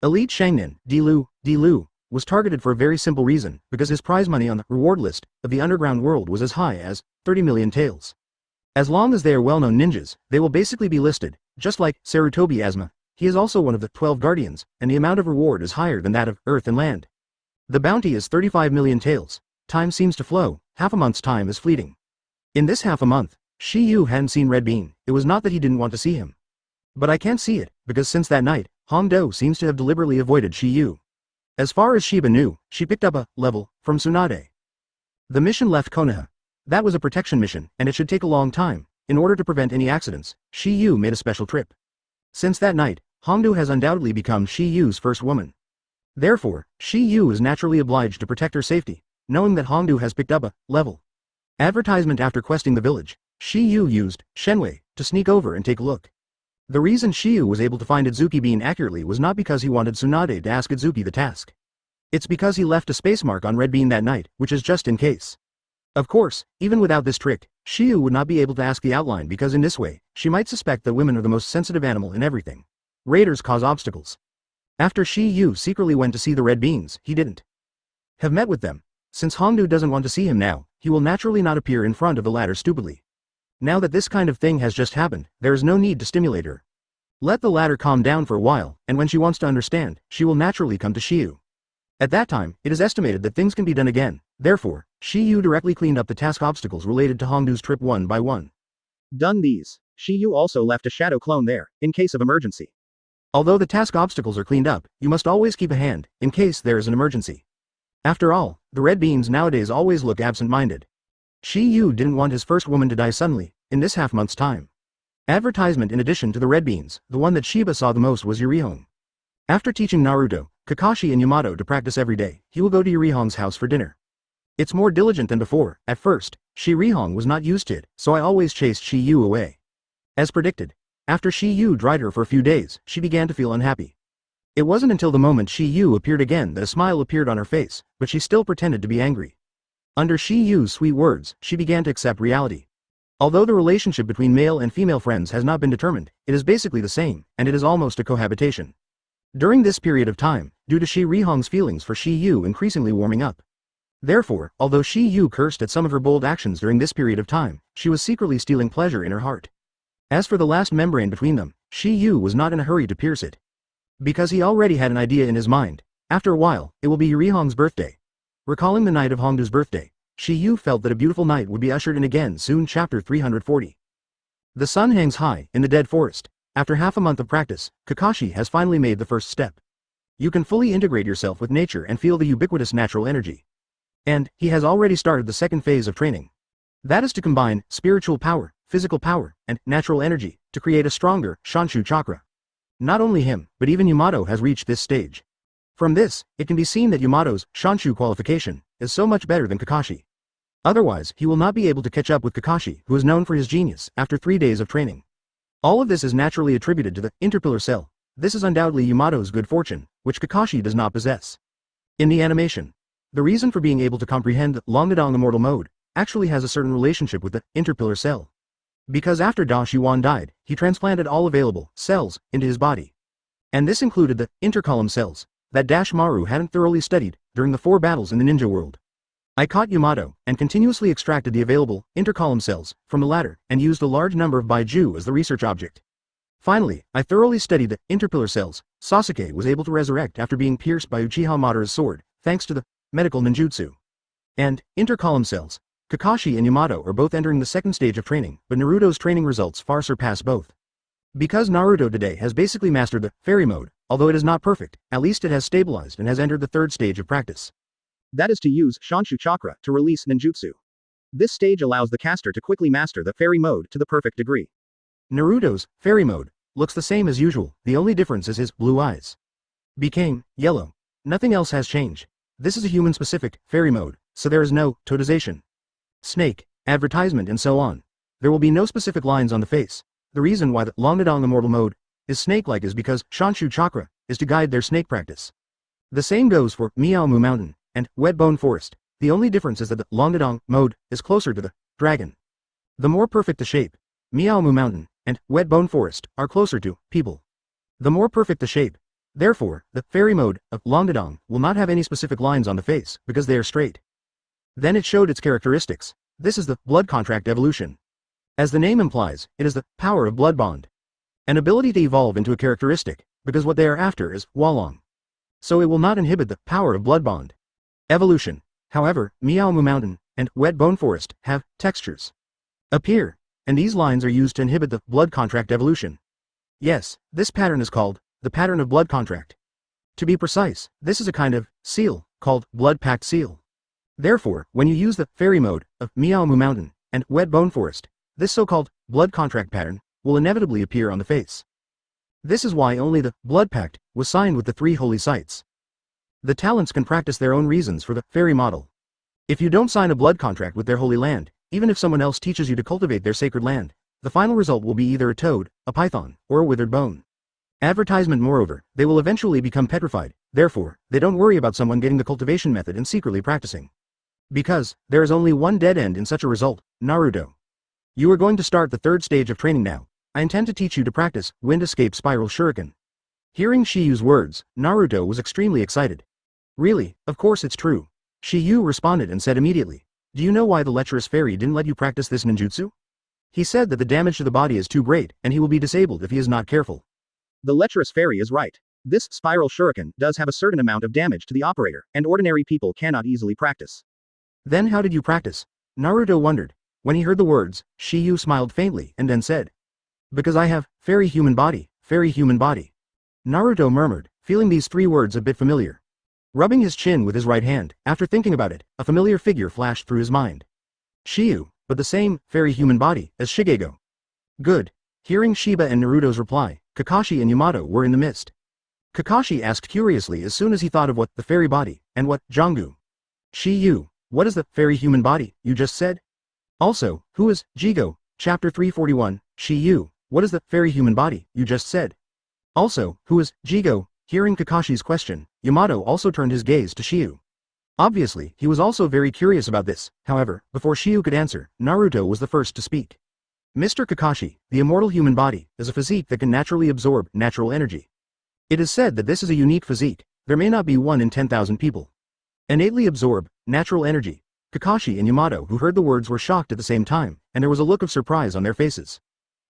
Elite Shangnin, Di Lu, was targeted for a very simple reason, because his prize money on the reward list of the underground world was as high as 30 million taels. As long as they are well-known ninjas, they will basically be listed, just like Sarutobi Asma. He is also one of the 12 Guardians, and the amount of reward is higher than that of Earth and Land. The bounty is 35 million taels. Time seems to flow, half a month's time is fleeting. In this half a month, Shi Yu hadn't seen Red Bean. It was not that he didn't want to see him. But I can't see it, because since that night, Hong Do seems to have deliberately avoided Shi Yu. As far as Shiba knew, she picked up a level from Tsunade. The mission left Konoha. That was a protection mission, and it should take a long time. In order to prevent any accidents, Shi Yu made a special trip. Since that night, Hong Do has undoubtedly become Shi Yu's first woman. Therefore, Shi Yu is naturally obliged to protect her safety, knowing that Hong Do has picked up a level advertisement after questing the village. Shi Yu used Shenwei to sneak over and take a look. The reason Shi Yu was able to find Itsuki Bean accurately was not because he wanted Tsunade to ask Itsuki the task. It's because he left a space mark on Red Bean that night, which is just in case. Of course, even without this trick, Shi Yu would not be able to ask the outline, because in this way, she might suspect that women are the most sensitive animal in everything. Raiders cause obstacles. After Shi Yu secretly went to see the Red Beans, he didn't have met with them. Since Hongdu doesn't want to see him now, he will naturally not appear in front of the latter stupidly. Now that this kind of thing has just happened, there is no need to stimulate her. Let the latter calm down for a while, and when she wants to understand, she will naturally come to Shi Yu. At that time, it is estimated that things can be done again. Therefore, Shi Yu directly cleaned up the task obstacles related to Hongdu's trip one by one. Done these, Shi Yu also left a shadow clone there, in case of emergency. Although the task obstacles are cleaned up, you must always keep a hand, in case there is an emergency. After all, the Red Beans nowadays always look absent-minded. Shi Yu didn't want his first woman to die suddenly, in this half-month's time. Advertisement. In addition to the Red Beans, the one that Shiba saw the most was Yurihong. After teaching Naruto, Kakashi and Yamato to practice every day, he will go to Yurihong's house for dinner. It's more diligent than before. At first, Shirihong was not used to it, so I always chased Shi Yu away. As predicted, after Shi Yu dried her for a few days, she began to feel unhappy. It wasn't until the moment Shi Yu appeared again that a smile appeared on her face, but she still pretended to be angry. Under Shi Yu's sweet words, she began to accept reality. Although the relationship between male and female friends has not been determined, it is basically the same, and it is almost a cohabitation. During this period of time, due to Shirihong's feelings for Shi Yu increasingly warming up. Therefore, although Shi Yu cursed at some of her bold actions during this period of time, she was secretly stealing pleasure in her heart. As for the last membrane between them, Shi Yu was not in a hurry to pierce it. Because he already had an idea in his mind. After a while, it will be Yurihong's birthday. Recalling the night of Hongdu's birthday, Shi Yu felt that a beautiful night would be ushered in again soon. Chapter 340. The sun hangs high in the dead forest. After half a month of practice, Kakashi has finally made the first step. You can fully integrate yourself with nature and feel the ubiquitous natural energy. And he has already started the second phase of training. That is to combine spiritual power, physical power, and natural energy to create a stronger Shanshu chakra. Not only him, but even Yamato has reached this stage. From this, it can be seen that Yamato's Shanshu qualification is so much better than Kakashi. Otherwise, he will not be able to catch up with Kakashi, who is known for his genius, after 3 days of training. All of this is naturally attributed to the interpillar cell. This is undoubtedly Yamato's good fortune, which Kakashi does not possess. In the animation, the reason for being able to comprehend the Longadong immortal mode actually has a certain relationship with the interpillar cell. Because after Da Shiwan died, he transplanted all available cells into his body. And this included the intercolumn cells that Dash Maru hadn't thoroughly studied during the 4 battles in the ninja world. I caught Yamato and continuously extracted the available intercolumn cells from the latter and used a large number of Baiju as the research object. Finally, I thoroughly studied the interpillar cells. Sasuke was able to resurrect after being pierced by Uchiha Madara's sword, thanks to the medical ninjutsu. And intercolumn cells. Kakashi and Yamato are both entering the second stage of training, but Naruto's training results far surpass both. Because Naruto today has basically mastered the fairy mode, although it is not perfect, at least it has stabilized and has entered the third stage of practice. That is to use Shanshu chakra to release ninjutsu. This stage allows the caster to quickly master the fairy mode to the perfect degree. Naruto's fairy mode looks the same as usual, the only difference is his blue eyes became yellow. Nothing else has changed. This is a human-specific fairy mode, so there is no toadization, snake, advertisement and so on. There will be no specific lines on the face. The reason why the Longadong immortal mode is snake-like is because Shanshu chakra is to guide their snake practice. The same goes for Miaomu Mountain and Wet Bone Forest. The only difference is that the Longadong mode is closer to the dragon. The more perfect the shape, Miaomu Mountain and Wet Bone Forest are closer to people. The more perfect the shape. Therefore, the fairy mode of Longadong will not have any specific lines on the face because they are straight. Then it showed its characteristics. This is the blood contract evolution. As the name implies, it is the power of blood bond. An ability to evolve into a characteristic, because what they are after is Walong. So it will not inhibit the power of blood bond evolution. However, Miaomu Mountain and Wet Bone Forest have textures appear, and these lines are used to inhibit the blood contract evolution. Yes, this pattern is called the pattern of blood contract. To be precise, this is a kind of seal called blood pact seal. Therefore, when you use the fairy mode of Miaomu Mountain and Wet Bone Forest, this so-called blood contract pattern will inevitably appear on the face. This is why only the blood pact was signed with the 3 holy sites. The talents can practice their own reasons for the fairy model. If you don't sign a blood contract with their holy land, even if someone else teaches you to cultivate their sacred land, the final result will be either a toad, a python, or a withered bone. Advertisement moreover, they will eventually become petrified, therefore, they don't worry about someone getting the cultivation method and secretly practicing. Because, there is only one dead end in such a result, Naruto. You are going to start the third stage of training now. I intend to teach you to practice Wind Escape Spiral Shuriken. Hearing Shiyu's words, Naruto was extremely excited. Really, of course it's true. Shiyu responded and said immediately, do you know why the lecherous fairy didn't let you practice this ninjutsu? He said that the damage to the body is too great, and he will be disabled if he is not careful. The lecherous fairy is right. This spiral shuriken does have a certain amount of damage to the operator, and ordinary people cannot easily practice. Then how did you practice? Naruto wondered. When he heard the words, Shiyu smiled faintly and then said, because I have fairy human body, fairy human body. Naruto murmured, feeling these 3 words a bit familiar. Rubbing his chin with his right hand, after thinking about it, a familiar figure flashed through his mind. Shiyu, but the same fairy human body as Shigego. Good. Hearing Shiba and Naruto's reply, Kakashi and Yamato were in the midst. Kakashi asked curiously as soon as he thought of what the fairy body and what Jangu. Shiyu, what is the fairy human body you just said? Also, who is Jigo? Chapter 341, Shiyu, what is the fairy human body you just said? Also, who is Jigo? Hearing Kakashi's question, Yamato also turned his gaze to Shiyu. Obviously, he was also very curious about this. However, before Shiyu could answer, Naruto was the first to speak. Mr. Kakashi, the immortal human body is a physique that can naturally absorb natural energy. It is said that this is a unique physique. There may not be 1 in 10,000 people innately absorb natural energy. Kakashi and Yamato, who heard the words, were shocked at the same time, and there was a look of surprise on their faces.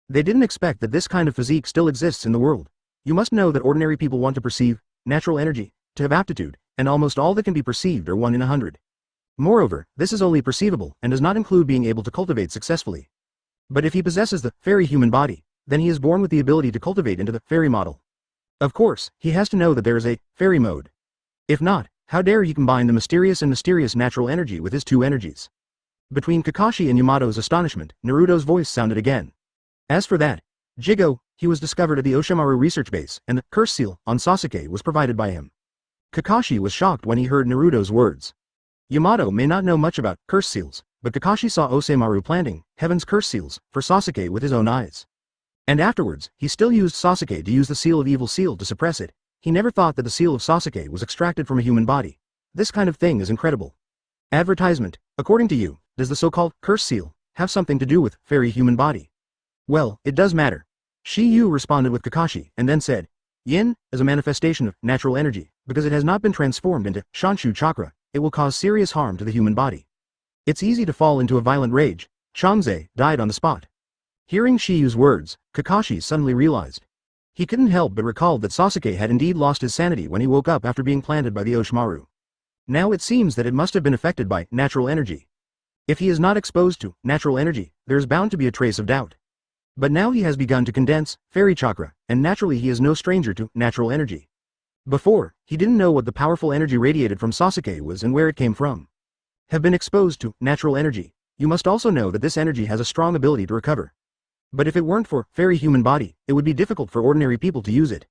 They didn't expect that this kind of physique still exists in the world. You must know that ordinary people want to perceive natural energy, to have aptitude, and almost all that can be perceived are 1 in 100. Moreover, this is only perceivable and does not include being able to cultivate successfully. But if he possesses the fairy human body, then he is born with the ability to cultivate into the fairy model. Of course, he has to know that there is a fairy mode. If not, how dare he combine the mysterious natural energy with his two energies? Between Kakashi and Yamato's astonishment, Naruto's voice sounded again. As for that, Jigo, he was discovered at the Oshimaru research base, and the curse seal on Sasuke was provided by him. Kakashi was shocked when he heard Naruto's words. Yamato may not know much about curse seals, but Kakashi saw Oshimaru planting heaven's curse seals for Sasuke with his own eyes. And afterwards, he still used Sasuke to use the seal of evil seal to suppress it. He never thought that the seal of Sasuke was extracted from a human body. This kind of thing is incredible. Advertisement, according to you, does the so-called curse seal have something to do with fairy human body? Well, it does matter. Shiyu responded with Kakashi and then said, Yin, as a manifestation of natural energy, because it has not been transformed into Shanshu chakra, it will cause serious harm to the human body. It's easy to fall into a violent rage. Changze died on the spot. Hearing Shiyu's words, Kakashi suddenly realized. He couldn't help but recall that Sasuke had indeed lost his sanity when he woke up after being planted by the Oshimaru. Now it seems that it must have been affected by natural energy. If he is not exposed to natural energy, there is bound to be a trace of doubt. But now he has begun to condense fairy chakra, and naturally he is no stranger to natural energy. Before, he didn't know what the powerful energy radiated from Sasuke was and where it came from. Have been exposed to natural energy, you must also know that this energy has a strong ability to recover. But if it weren't for fairy human body, it would be difficult for ordinary people to use it.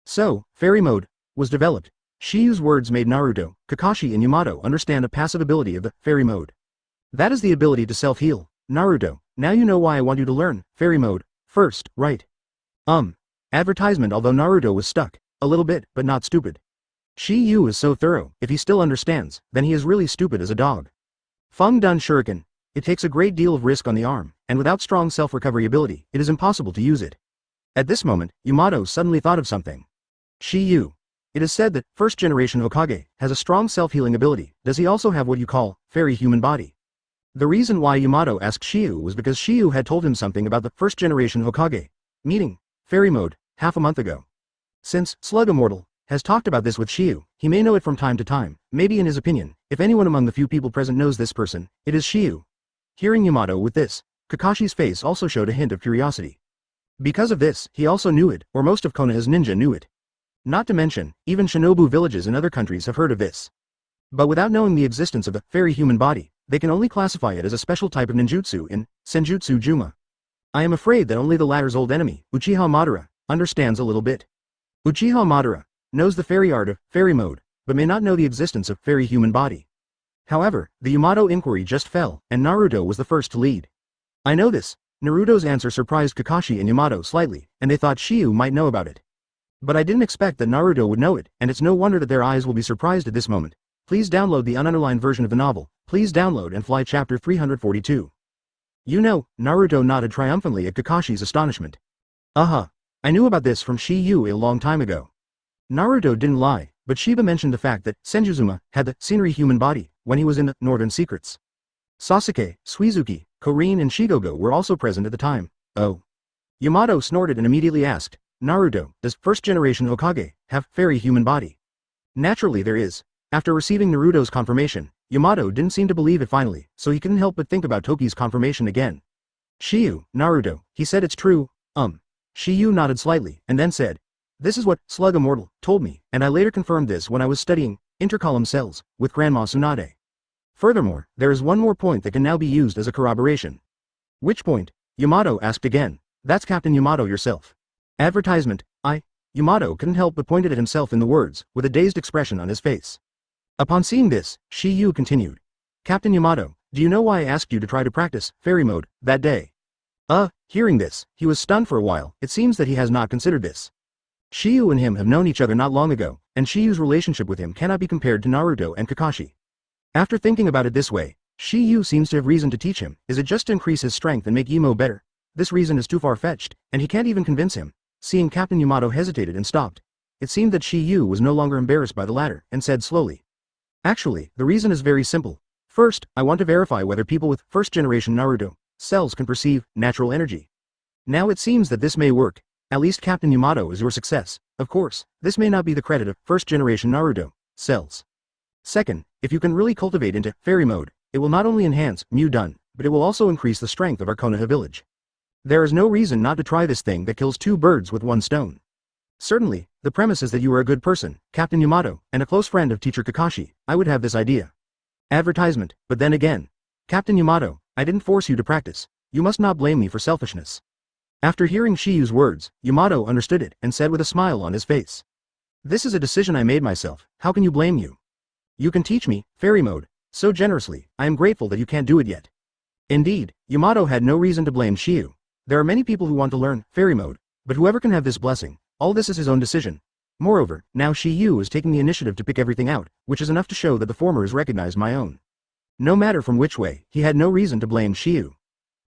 So, fairy mode was developed. Shiyu's words made Naruto, Kakashi and Yamato understand a passive ability of the fairy mode. That is the ability to self-heal. Naruto, now you know why I want you to learn fairy mode first, right? Advertisement. Although Naruto was stuck a little bit, but not stupid. Shiyu is so thorough. If he still understands, then he is really stupid as a dog. Feng Dun Shuriken. It takes a great deal of risk on the arm, and without strong self-recovery ability, it is impossible to use it. At this moment, Yamato suddenly thought of something. Shiyu. It is said that first-generation Hokage has a strong self-healing ability. Does he also have what you call fairy human body? The reason why Yamato asked Shiyu was because Shiyu had told him something about the first-generation Hokage meeting fairy mode half a month ago. Since Slug Immortal has talked about this with Shiyu, he may know it from time to time. Maybe in his opinion, if anyone among the few people present knows this person, it is Shiyu. Hearing Yamato with this, Kakashi's face also showed a hint of curiosity. Because of this, he also knew it, or most of Konoha's ninja knew it. Not to mention, even shinobu villages in other countries have heard of this. But without knowing the existence of the fairy human body, they can only classify it as a special type of ninjutsu in Senjutsu Juma. I am afraid that only the latter's old enemy, Uchiha Madara, understands a little bit. Uchiha Madara knows the fairy art of fairy mode, but may not know the existence of fairy human body. However, the Yamato inquiry just fell, and Naruto was the first to lead. I know this. Naruto's answer surprised Kakashi and Yamato slightly, and they thought Shiyu might know about it. But I didn't expect that Naruto would know it, and it's no wonder that their eyes will be surprised at this moment. Please download the ununderlined version of the novel. Please download and fly chapter 342. You know, Naruto nodded triumphantly at Kakashi's astonishment. I knew about this from Shiyu a long time ago. Naruto didn't lie, but Shiba mentioned the fact that Senjuzuma had the scenery human body when he was in the Northern Secrets. Sasuke, Suizuki, Korin and Shigogo were also present at the time. Oh. Yamato snorted and immediately asked, Naruto, does first-generation Hokage have fairy human body? Naturally there is. After receiving Naruto's confirmation, Yamato didn't seem to believe it finally, so he couldn't help but think about Toki's confirmation again. Shiyu, Naruto, he said it's true. Shiyu nodded slightly, and then said, this is what Slug Immortal told me, and I later confirmed this when I was studying intercolumn cells with Grandma Tsunade. Furthermore, there is one more point that can now be used as a corroboration. Which point? Yamato asked again. That's Captain Yamato yourself. Advertisement. Yamato couldn't help but pointed at himself in the words, with a dazed expression on his face. Upon seeing this, Shiyu continued. Captain Yamato, do you know why I asked you to try to practice fairy mode that day? Hearing this, he was stunned for a while. It seems that he has not considered this. Shiyu and him have known each other not long ago, and Shiyu's relationship with him cannot be compared to Naruto and Kakashi. After thinking about it this way, Shiyu seems to have reason to teach him. Is it just to increase his strength and make Imo better? This reason is too far-fetched, and he can't even convince him. Seeing Captain Yamato hesitated and stopped. It seemed that Shiyu was no longer embarrassed by the latter, and said slowly. Actually, the reason is very simple. First, I want to verify whether people with first-generation Naruto cells can perceive natural energy. Now it seems that this may work. At least Captain Yamato is your success. Of course, this may not be the credit of first-generation Naruto cells. Second, if you can really cultivate into fairy mode, it will not only enhance Mu Dun, but it will also increase the strength of our Konoha village. There is no reason not to try this thing that kills two birds with one stone. Certainly, the premise is that you are a good person, Captain Yamato, and a close friend of Teacher Kakashi. I would have this idea. Advertisement, but then again. Captain Yamato, I didn't force you to practice. You must not blame me for selfishness. After hearing Shiyu's words, Yamato understood it and said with a smile on his face. This is a decision I made myself, how can you blame you? You can teach me, fairy mode, so generously, I am grateful that you can't do it yet. Indeed, Yamato had no reason to blame Shiyu. There are many people who want to learn fairy mode, but whoever can have this blessing, all this is his own decision. Moreover, now Shiyu is taking the initiative to pick everything out, which is enough to show that the former is recognized my own. No matter from which way, he had no reason to blame Shiyu.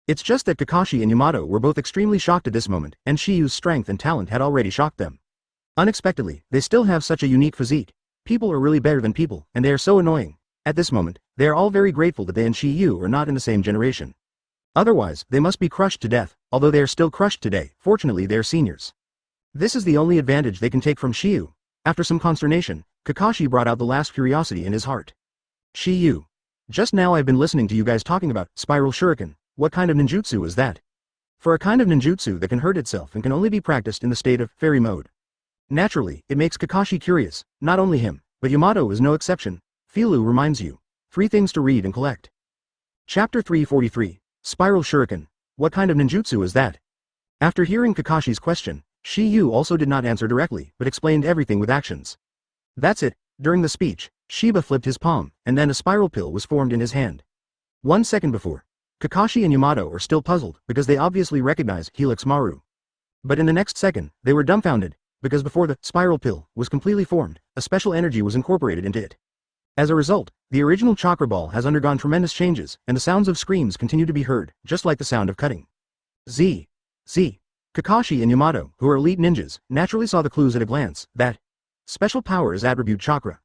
It's just that Kakashi and Yamato were both extremely shocked at this moment, and Shiyu's strength and talent had already shocked them. Unexpectedly, they still have such a unique physique. People are really better than people, and they are so annoying. At this moment, they are all very grateful that they and Shiyu are not in the same generation. Otherwise, they must be crushed to death, although they are still crushed today. Fortunately, they are seniors. This is the only advantage they can take from Shiyu. After some consternation, Kakashi brought out the last curiosity in his heart. Shiyu. Just now I've been listening to you guys talking about spiral shuriken. What kind of ninjutsu is that? For a kind of ninjutsu that can hurt itself and can only be practiced in the state of fairy mode. Naturally, it makes Kakashi curious, not only him, but Yamato is no exception. Filu reminds you. 3 things to read and collect. Chapter 343. Spiral Shuriken. What kind of ninjutsu is that? After hearing Kakashi's question, Shiyu also did not answer directly, but explained everything with actions. That's it. During the speech, Shiba flipped his palm, and then a spiral pill was formed in his hand. 1 second before, Kakashi and Yamato are still puzzled, because they obviously recognize Helix Maru. But in the next second, they were dumbfounded, because before the spiral pill was completely formed, a special energy was incorporated into it. As a result, the original chakra ball has undergone tremendous changes, and the sounds of screams continue to be heard, just like the sound of cutting. Z. Kakashi and Yamato, who are elite ninjas, naturally saw the clues at a glance, that special power is attribute chakra.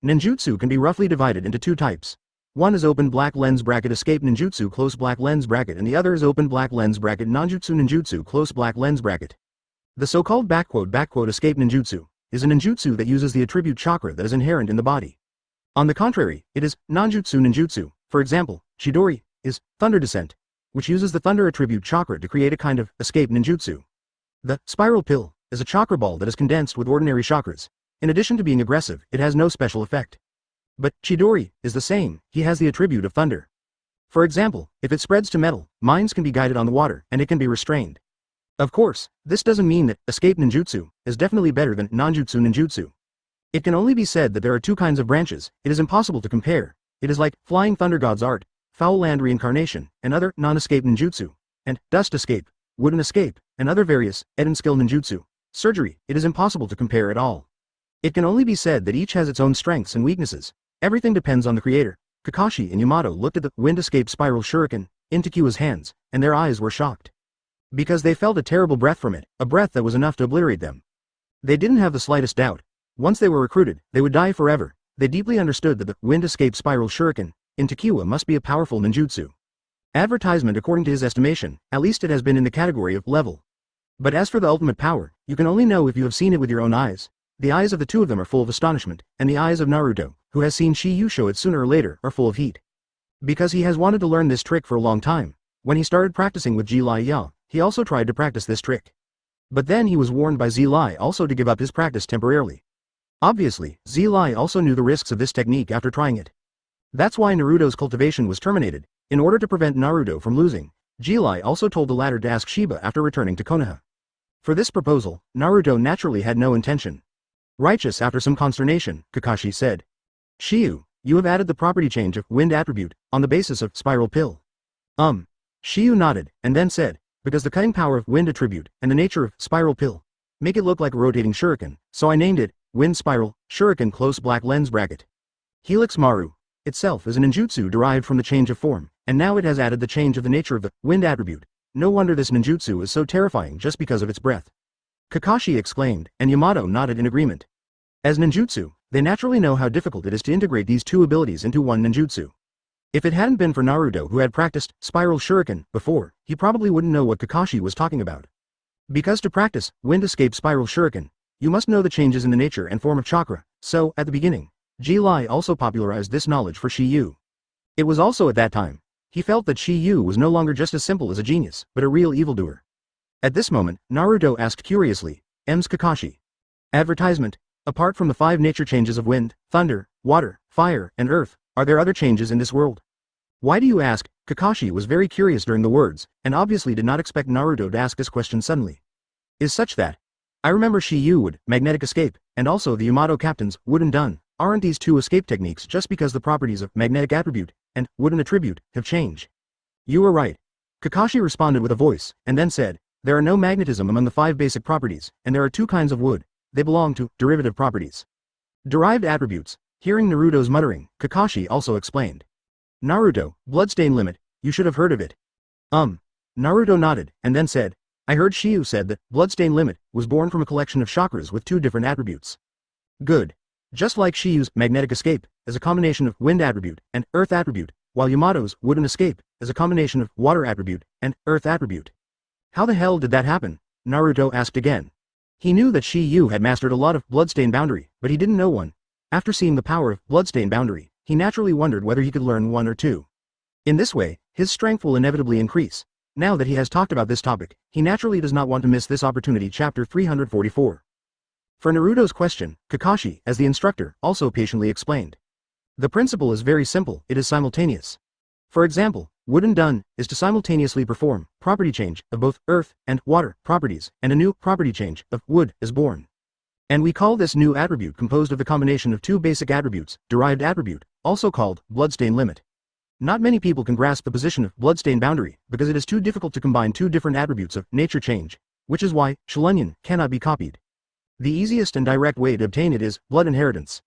Ninjutsu can be roughly divided into 2 types. One is open black lens bracket escape ninjutsu close black lens bracket, and the other is open black lens bracket nanjutsu ninjutsu close black lens bracket. The so-called escape ninjutsu is a ninjutsu that uses the attribute chakra that is inherent in the body. On the contrary, it is nanjutsu ninjutsu. For example, Chidori is thunder descent, which uses the thunder attribute chakra to create a kind of escape ninjutsu. The spiral pill is a chakra ball that is condensed with ordinary chakras. In addition to being aggressive, it has no special effect. But Chidori is the same, he has the attribute of thunder. For example, if it spreads to metal, mines can be guided on the water, and it can be restrained. Of course, this doesn't mean that escape ninjutsu is definitely better than nanjutsu ninjutsu. It can only be said that there are 2 kinds of branches. It is impossible to compare. It is like flying thunder god's art, foul land reincarnation, and other non-escape ninjutsu, and dust escape, wooden escape, and other various Eden skill ninjutsu. Surgery, it is impossible to compare at all. It can only be said that each has its own strengths and weaknesses. Everything depends on the creator. Kakashi and Yamato looked at the wind escape spiral shuriken in Takua's hands, and their eyes were shocked. Because they felt a terrible breath from it, a breath that was enough to obliterate them. They didn't have the slightest doubt. Once they were recruited, they would die forever. They deeply understood that the wind escape spiral shuriken in Takua must be a powerful ninjutsu. Advertisement according to his estimation, at least it has been in the category of level. But as for the ultimate power, you can only know if you have seen it with your own eyes. The eyes of the 2 of them are full of astonishment, and the eyes of Naruto, who has seen Shiyu show it sooner or later, are full of heat. Because he has wanted to learn this trick for a long time. When he started practicing with Ji Lai Ya, he also tried to practice this trick. But then he was warned by Zi Lai also to give up his practice temporarily. Obviously, Zi Lai also knew the risks of this technique after trying it. That's why Naruto's cultivation was terminated. In order to prevent Naruto from losing, Ji Lai also told the latter to ask Shiba after returning to Konoha. For this proposal, Naruto naturally had no intention. Righteous after some consternation, Kakashi said. Shiyu, you have added the property change of wind attribute on the basis of spiral pill. Shiyu nodded, and then said, because the cutting power of wind attribute and the nature of spiral pill make it look like a rotating shuriken, so I named it wind spiral shuriken close black lens bracket. Helix Maru itself is a ninjutsu derived from the change of form, and now it has added the change of the nature of the wind attribute. No wonder this ninjutsu is so terrifying just because of its breath. Kakashi exclaimed, and Yamato nodded in agreement. As ninjutsu, they naturally know how difficult it is to integrate these 2 abilities into one ninjutsu. If it hadn't been for Naruto who had practiced spiral shuriken before, he probably wouldn't know what Kakashi was talking about. Because to practice wind escape spiral shuriken, you must know the changes in the nature and form of chakra, so, at the beginning, Ji Lai also popularized this knowledge for Shiyu. It was also at that time He felt that Shiyu was no longer just as simple as a genius, but a real evildoer. At this moment, Naruto asked curiously, "M's Kakashi. Advertisement. Apart from the 5 nature changes of wind, thunder, water, fire, and earth, are there other changes in this world?" "Why do you ask?" Kakashi was very curious during the words, and obviously did not expect Naruto to ask this question suddenly. "Is such that. I remember Shiyu would, magnetic escape, and also the Yamato captain's wooden dun. Aren't these 2 escape techniques just because the properties of magnetic attribute and wooden attribute have changed?" "You were right." Kakashi responded with a voice, and then said, "There are no magnetism among the 5 basic properties, and there are 2 kinds of wood. They belong to derivative properties. Derived attributes." Hearing Naruto's muttering, Kakashi also explained. "Naruto, bloodstain limit, you should have heard of it." Naruto nodded, and then said, "I heard Shiyu said that bloodstain limit was born from a collection of chakras with 2 different attributes." "Good. Just like Shiyu's magnetic escape, as a combination of wind attribute and earth attribute, while Yamato's wooden escape, as a combination of water attribute and earth attribute." "How the hell did that happen?" Naruto asked again. He knew that Shiyu had mastered a lot of bloodstain boundary, but he didn't know one. After seeing the power of bloodstain boundary, he naturally wondered whether he could learn 1 or 2. In this way, his strength will inevitably increase. Now that he has talked about this topic, he naturally does not want to miss this opportunity. Chapter 344. For Naruto's question, Kakashi, as the instructor, also patiently explained. The principle is very simple, it is simultaneous. For example, wooden dun is to simultaneously perform property change of both earth and water properties, and a new property change of wood is born. And we call this new attribute composed of the combination of 2 basic attributes, derived attribute, also called bloodstain limit. Not many people can grasp the position of bloodstain boundary, because it is too difficult to combine 2 different attributes of nature change, which is why Shulunion cannot be copied. The easiest and direct way to obtain it is blood inheritance.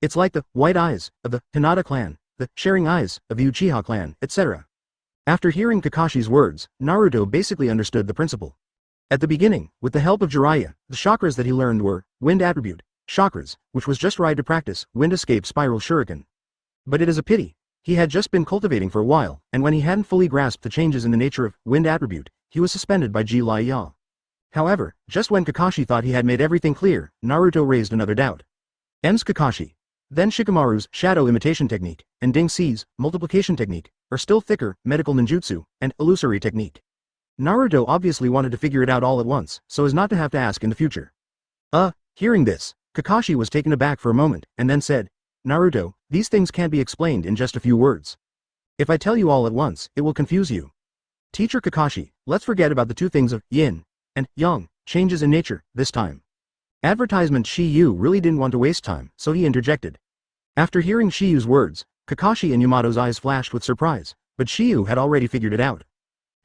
It's like the white eyes of the Hinata clan, the sharing eyes of the Uchiha clan, etc. After hearing Kakashi's words, Naruto basically understood the principle. At the beginning, with the help of Jiraiya, the chakras that he learned were wind attribute chakras, which was just right to practice wind escape spiral shuriken. But it is a pity. He had just been cultivating for a while, and when he hadn't fully grasped the changes in the nature of wind attribute, he was suspended by Jiraiya. However, just when Kakashi thought he had made everything clear, Naruto raised another doubt. M's Kakashi. Then Shikamaru's shadow imitation technique, and Ding C's multiplication technique, or still thicker, medical ninjutsu, and illusory technique. Naruto obviously wanted to figure it out all at once, so as not to have to ask in the future. Hearing this, Kakashi was taken aback for a moment, and then said, "Naruto, these things can't be explained in just a few words. If I tell you all at once, it will confuse you." "Teacher Kakashi, let's forget about the 2 things of yin and yang, changes in nature, this time." Advertisement. Shiyu really didn't want to waste time, so he interjected. After hearing Shiyu's words, Kakashi and Yamato's eyes flashed with surprise, but Shiyu had already figured it out.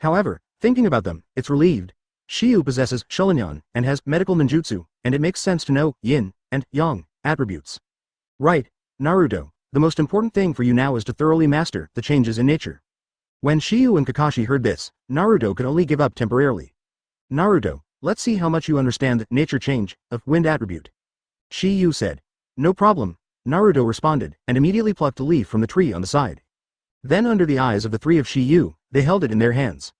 However, thinking about them, it's relieved. Shiyu possesses Shulunion and has medical ninjutsu, and it makes sense to know yin and yang attributes. "Right, Naruto, the most important thing for you now is to thoroughly master the changes in nature." When Shiyu and Kakashi heard this, Naruto could only give up temporarily. "Naruto, let's see how much you understand the nature change of wind attribute." Shiyu said. "No problem," Naruto responded, and immediately plucked a leaf from the tree on the side. Then under the eyes of the 3 of Shiyu, they held it in their hands.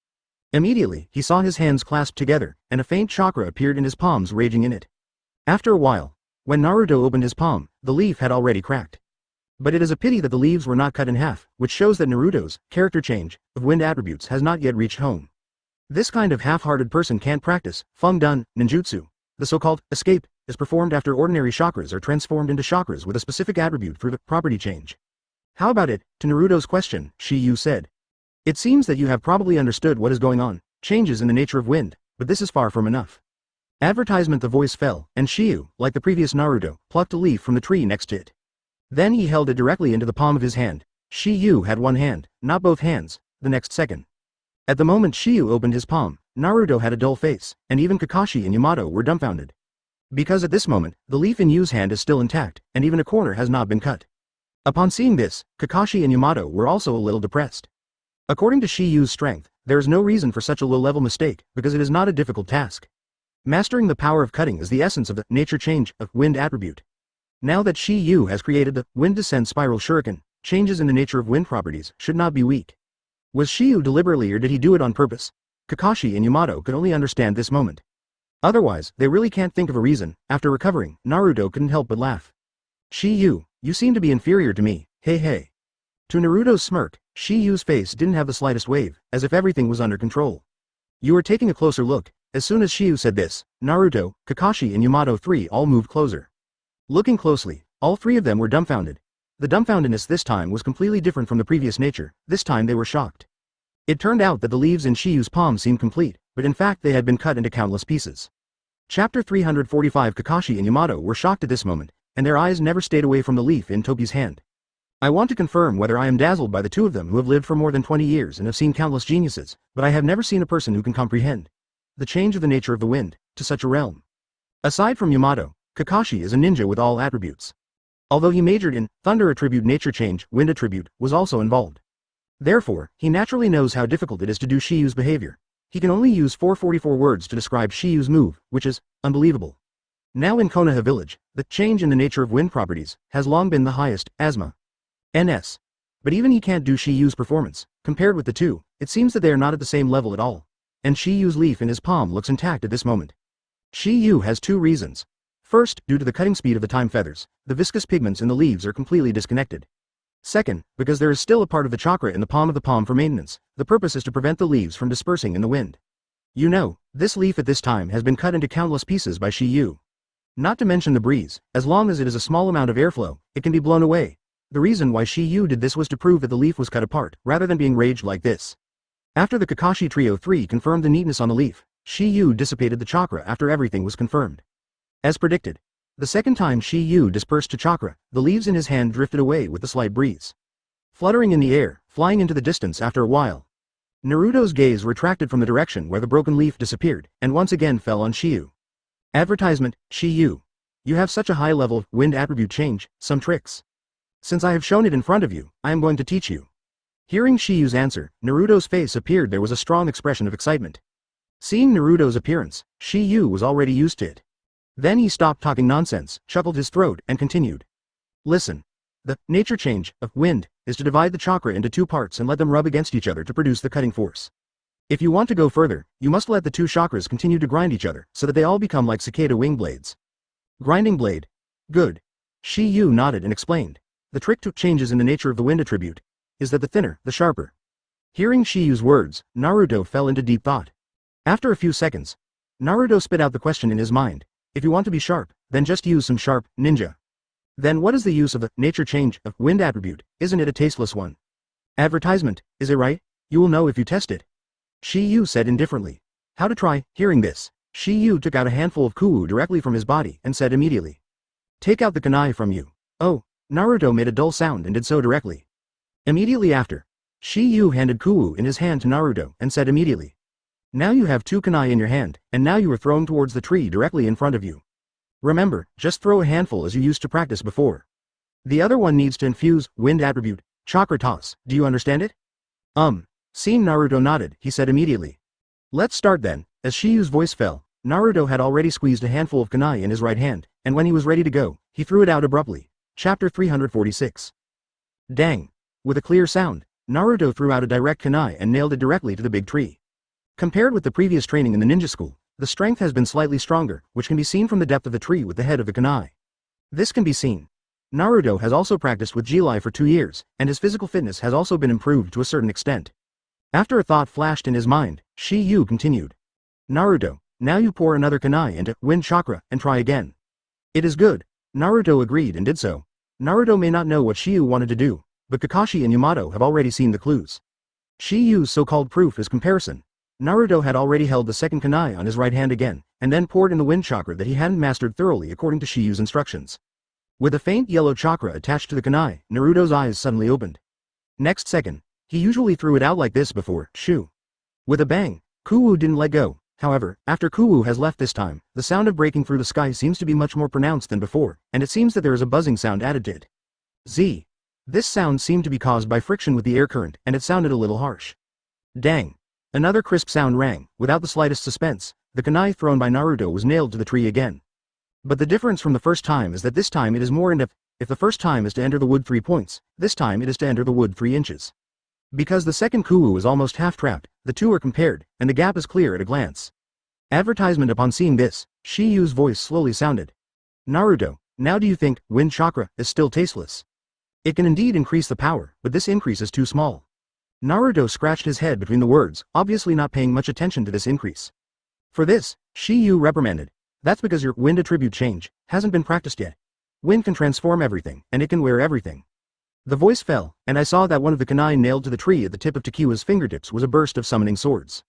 Immediately, he saw his hands clasped together, and a faint chakra appeared in his palms raging in it. After a while, when Naruto opened his palm, the leaf had already cracked. But it is a pity that the leaves were not cut in half, which shows that Naruto's character change of wind attributes has not yet reached home. This kind of half-hearted person can't practice Feng Dun ninjutsu. The so-called escape is performed after ordinary chakras are transformed into chakras with a specific attribute through the property change. "How about it?" To Naruto's question, Shiyu said. "It seems that you have probably understood what is going on, changes in the nature of wind, but this is far from enough." Advertisement. The voice fell, and Shiyu, like the previous Naruto, plucked a leaf from the tree next to it. Then he held it directly into the palm of his hand. Shiyu had one hand, not both hands, the next second. At the moment Shiyu opened his palm, Naruto had a dull face, and even Kakashi and Yamato were dumbfounded. Because at this moment, the leaf in Yu's hand is still intact, and even a corner has not been cut. Upon seeing this, Kakashi and Yamato were also a little depressed. According to Shiyu's strength, there is no reason for such a low-level mistake, because it is not a difficult task. Mastering the power of cutting is the essence of the nature change of wind attribute. Now that Shiyu has created the wind descent spiral shuriken, changes in the nature of wind properties should not be weak. Was Shiyu deliberately or did he do it on purpose? Kakashi and Yamato could only understand this moment. Otherwise, they really can't think of a reason. After recovering, Naruto couldn't help but laugh. "Shiyu, you seem to be inferior to me, hey hey." To Naruto's smirk, Shiyu's face didn't have the slightest wave, as if everything was under control. You are taking a closer look. As soon as Shiyu said this, Naruto, Kakashi and Yamato 3 all moved closer. Looking closely, all three of them were dumbfounded. The dumbfoundedness this time was completely different from the previous nature. This time they were shocked. It turned out that the leaves in Shiyu's palm seemed complete, but in fact they had been cut into countless pieces. Chapter 345. Kakashi and Yamato were shocked at this moment, and their eyes never stayed away from the leaf in Tobi's hand. I want to confirm whether I am dazzled by the two of them who have lived for more than 20 years and have seen countless geniuses, but I have never seen a person who can comprehend the change of the nature of the wind to such a realm. Aside from Yamato, Kakashi is a ninja with all attributes. Although he majored in thunder attribute, nature change, wind attribute was also involved. Therefore, he naturally knows how difficult it is to do Shiyu's behavior. He can only use 444 words to describe Shiyu's move, which is unbelievable. Now in Konoha village, the change in the nature of wind properties has long been the highest, asthma. NS. But even he can't do Shiyu's performance. Compared with the two, it seems that they are not at the same level at all. And Shiyu's leaf in his palm looks intact at this moment. Shiyu has two reasons. First, due to the cutting speed of the time feathers, the viscous pigments in the leaves are completely disconnected. Second, because there is still a part of the chakra in the palm of the palm for maintenance. The purpose is to prevent the leaves from dispersing in the wind. You know, this leaf at this time has been cut into countless pieces by Shiyu. Not to mention the breeze, as long as it is a small amount of airflow, it can be blown away. The reason why Shiyu did this was to prove that the leaf was cut apart, rather than being raged like this. After the Kakashi Trio 3 confirmed the neatness on the leaf, Shiyu dissipated the chakra after everything was confirmed. As predicted, the second time Shiyu dispersed to chakra, the leaves in his hand drifted away with a slight breeze. Fluttering in the air, flying into the distance after a while. Naruto's gaze retracted from the direction where the broken leaf disappeared, and once again fell on Shiyu. Advertisement, Shiyu. You have such a high level of wind attribute change, some tricks. Since I have shown it in front of you, I am going to teach you. Hearing Shiyu's answer, Naruto's face appeared. There was a strong expression of excitement. Seeing Naruto's appearance, Shiyu was already used to it. Then he stopped talking nonsense, chuckled his throat, and continued. Listen. The nature change of wind is to divide the chakra into two parts and let them rub against each other to produce the cutting force. If you want to go further, you must let the two chakras continue to grind each other so that they all become like cicada wing blades. Grinding blade. Good. Shiyu nodded and explained. The trick to changes in the nature of the wind attribute is that the thinner, the sharper. Hearing Shiyu's words, Naruto fell into deep thought. After a few seconds, Naruto spit out the question in his mind. If you want to be sharp, then just use some sharp, ninja. Then what is the use of the nature change of wind attribute? Isn't it a tasteless one? Advertisement, is it right? You will know if you test it. Shiyu said indifferently. How to try? Hearing this, Shiyu took out a handful of kuwu directly from his body and said immediately. Take out the kunai from you. Oh, Naruto made a dull sound and did so directly. Immediately after, Shiyu handed kuwu in his hand to Naruto and said immediately. Now you have two kunai in your hand, and now you are thrown towards the tree directly in front of you. Remember, just throw a handful as you used to practice before. The other one needs to infuse wind attribute, chakra toss. Do you understand it? Seeing Naruto nodded, he said immediately. Let's start then. As Shiyu's voice fell, Naruto had already squeezed a handful of kunai in his right hand, and when he was ready to go, he threw it out abruptly. Chapter 346. Dang. With a clear sound, Naruto threw out a direct kunai and nailed it directly to the big tree. Compared with the previous training in the ninja school, the strength has been slightly stronger, which can be seen from the depth of the tree with the head of the kunai. This can be seen. Naruto has also practiced with Jilai for 2 years, and his physical fitness has also been improved to a certain extent. After a thought flashed in his mind, Shiyu continued. Naruto, now you pour another kunai into wind chakra and try again. It is good. Naruto agreed and did so. Naruto may not know what Shiyu wanted to do, but Kakashi and Yamato have already seen the clues. Shiyu's so-called proof is comparison. Naruto had already held the second kunai on his right hand again, and then poured in the wind chakra that he hadn't mastered thoroughly according to Shiyu's instructions. With a faint yellow chakra attached to the kunai, Naruto's eyes suddenly opened. Next second, he usually threw it out like this before, shoo. With a bang, kuwu didn't let go. However, after kuwu has left this time, the sound of breaking through the sky seems to be much more pronounced than before, and it seems that there is a buzzing sound added to it. Z. This sound seemed to be caused by friction with the air current, and it sounded a little harsh. Dang. Another crisp sound rang. Without the slightest suspense, the kunai thrown by Naruto was nailed to the tree again. But the difference from the first time is that this time it is more in depth. If the first time is to enter the wood 3 points, this time it is to enter the wood 3 inches. Because the second kuwu is almost half trapped, the two are compared, and the gap is clear at a glance. Advertisement. Upon seeing this, Shiyu's voice slowly sounded. Naruto, now do you think wind chakra is still tasteless? It can indeed increase the power, but this increase is too small. Naruto scratched his head between the words, obviously not paying much attention to this increase. For this, Shiyu reprimanded. That's because your wind attribute change hasn't been practiced yet. Wind can transform everything, and it can wear everything. The voice fell, and I saw that one of the kunai nailed to the tree at the tip of Takiwa's fingertips was a burst of summoning swords.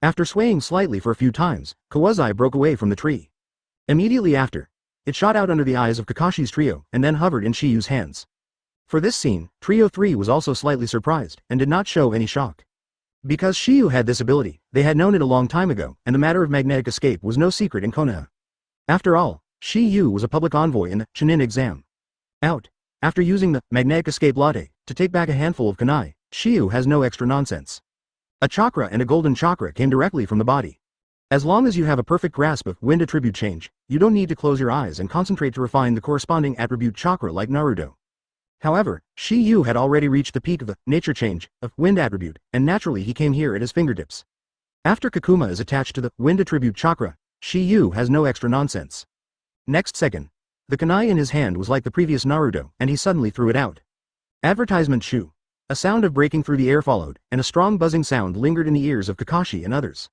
After swaying slightly for a few times, Kawazai broke away from the tree. Immediately after, it shot out under the eyes of Kakashi's trio, and then hovered in Shiyu's hands. For this scene, Trio 3 was also slightly surprised, and did not show any shock. Because Shiyu had this ability, they had known it a long time ago, and the matter of magnetic escape was no secret in Konoha. After all, Shiyu was a public envoy in the Chunin exam. After using the magnetic escape latte to take back a handful of kunai, Shiyu has no extra nonsense. A chakra and a golden chakra came directly from the body. As long as you have a perfect grasp of wind attribute change, you don't need to close your eyes and concentrate to refine the corresponding attribute chakra like Naruto. However, Shiyu had already reached the peak of the nature change of wind attribute, and naturally he came here at his fingertips. After Kakuma is attached to the wind attribute chakra, Shiyu has no extra nonsense. Next second, the kunai in his hand was like the previous Naruto, and he suddenly threw it out. Advertisement Shu. A sound of breaking through the air followed, and a strong buzzing sound lingered in the ears of Kakashi and others.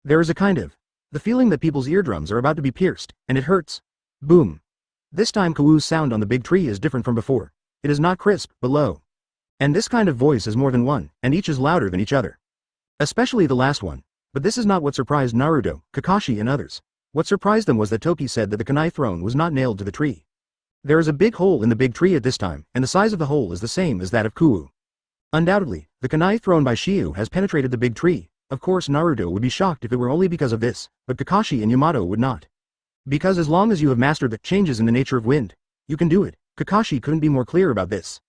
There is a kind of the feeling that people's eardrums are about to be pierced, and it hurts. Boom. This time Kawu's sound on the big tree is different from before. It is not crisp, but low. And this kind of voice is more than one, and each is louder than each other. Especially the last one. But this is not what surprised Naruto, Kakashi and others. What surprised them was that Toki said that the kunai throne was not nailed to the tree. There is a big hole in the big tree at this time, and the size of the hole is the same as that of Kuwu. Undoubtedly, the kunai thrown by Shiyu has penetrated the big tree. Of course Naruto would be shocked if it were only because of this, but Kakashi and Yamato would not. Because as long as you have mastered the changes in the nature of wind, you can do it. Kakashi couldn't be more clear about this.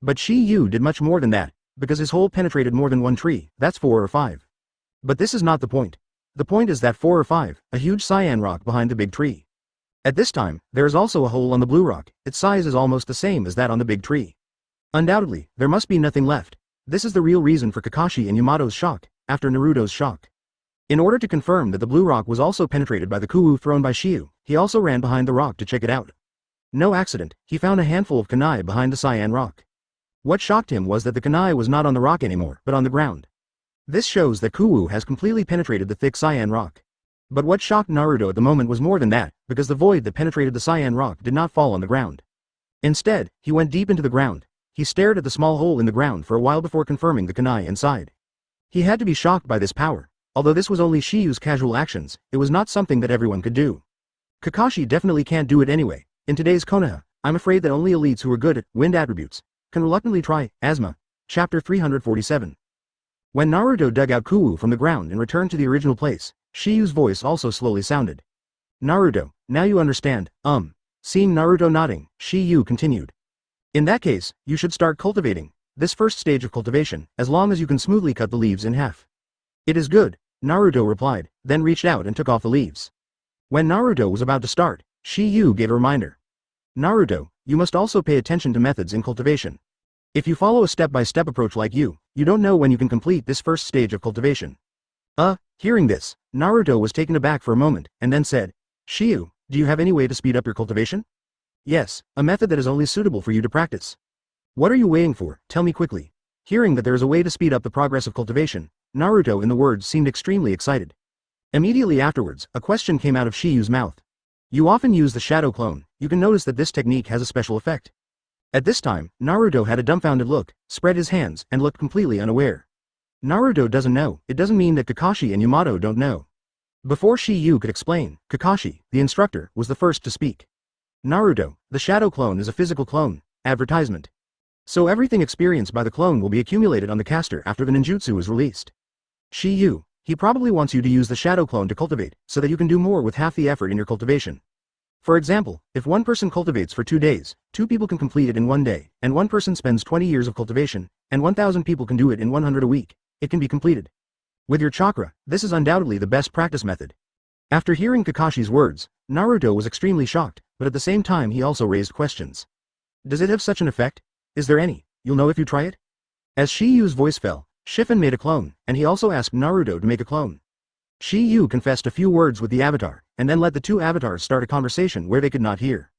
But Shiyu did much more than that, because his hole penetrated more than one tree, that's 4 or 5. But this is not the point. The point is that 4 or 5, a huge cyan rock behind the big tree. At this time, there is also a hole on the blue rock, its size is almost the same as that on the big tree. Undoubtedly, there must be nothing left. This is the real reason for Kakashi and Yamato's shock, after Naruto's shock. In order to confirm that the blue rock was also penetrated by the Kuwu thrown by Shiyu, he also ran behind the rock to check it out. No accident, he found a handful of kunai behind the cyan rock. What shocked him was that the kunai was not on the rock anymore, but on the ground. This shows that Kuwu has completely penetrated the thick cyan rock. But what shocked Naruto at the moment was more than that, because the void that penetrated the cyan rock did not fall on the ground. Instead, he went deep into the ground. He stared at the small hole in the ground for a while before confirming the kunai inside. He had to be shocked by this power. Although this was only Shiyu's casual actions, it was not something that everyone could do. Kakashi definitely can't do it anyway. In today's Konoha, I'm afraid that only elites who are good at wind attributes can reluctantly try. Asma. Chapter 347. When Naruto dug out Kuwu from the ground and returned to the original place, Shiyu's voice also slowly sounded. Naruto, now you understand, Seeing Naruto nodding, Shiyu continued. In that case, you should start cultivating this first stage of cultivation, as long as you can smoothly cut the leaves in half. It is good, Naruto replied, then reached out and took off the leaves. When Naruto was about to start, Shiyu gave a reminder. Naruto, you must also pay attention to methods in cultivation. If you follow a step-by-step approach like you don't know when you can complete this first stage of cultivation. Hearing this, Naruto was taken aback for a moment, and then said, Shiyu, do you have any way to speed up your cultivation? Yes, a method that is only suitable for you to practice. What are you waiting for? Tell me quickly. Hearing that there is a way to speed up the progress of cultivation, Naruto in the words seemed extremely excited. Immediately afterwards, a question came out of Shiyu's mouth. You often use the shadow clone, you can notice that this technique has a special effect. At this time, Naruto had a dumbfounded look, spread his hands, and looked completely unaware. Naruto doesn't know, it doesn't mean that Kakashi and Yamato don't know. Before Shiyu could explain, Kakashi, the instructor, was the first to speak. Naruto, the shadow clone is a physical clone, advertisement. So everything experienced by the clone will be accumulated on the caster after the ninjutsu is released. Shiyu, he probably wants you to use the shadow clone to cultivate, so that you can do more with half the effort in your cultivation. For example, if one person cultivates for 2 days, 2 people can complete it in 1 day, and one person spends 20 years of cultivation, and 1,000 people can do it in 100 a week, it can be completed. With your chakra, this is undoubtedly the best practice method. After hearing Kakashi's words, Naruto was extremely shocked, but at the same time he also raised questions. Does it have such an effect? Is there any? You'll know if you try it? As Shiyu's voice fell, Shiffen made a clone, and he also asked Naruto to make a clone. Shiyu confessed a few words with the avatar, and then let the 2 avatars start a conversation where they could not hear.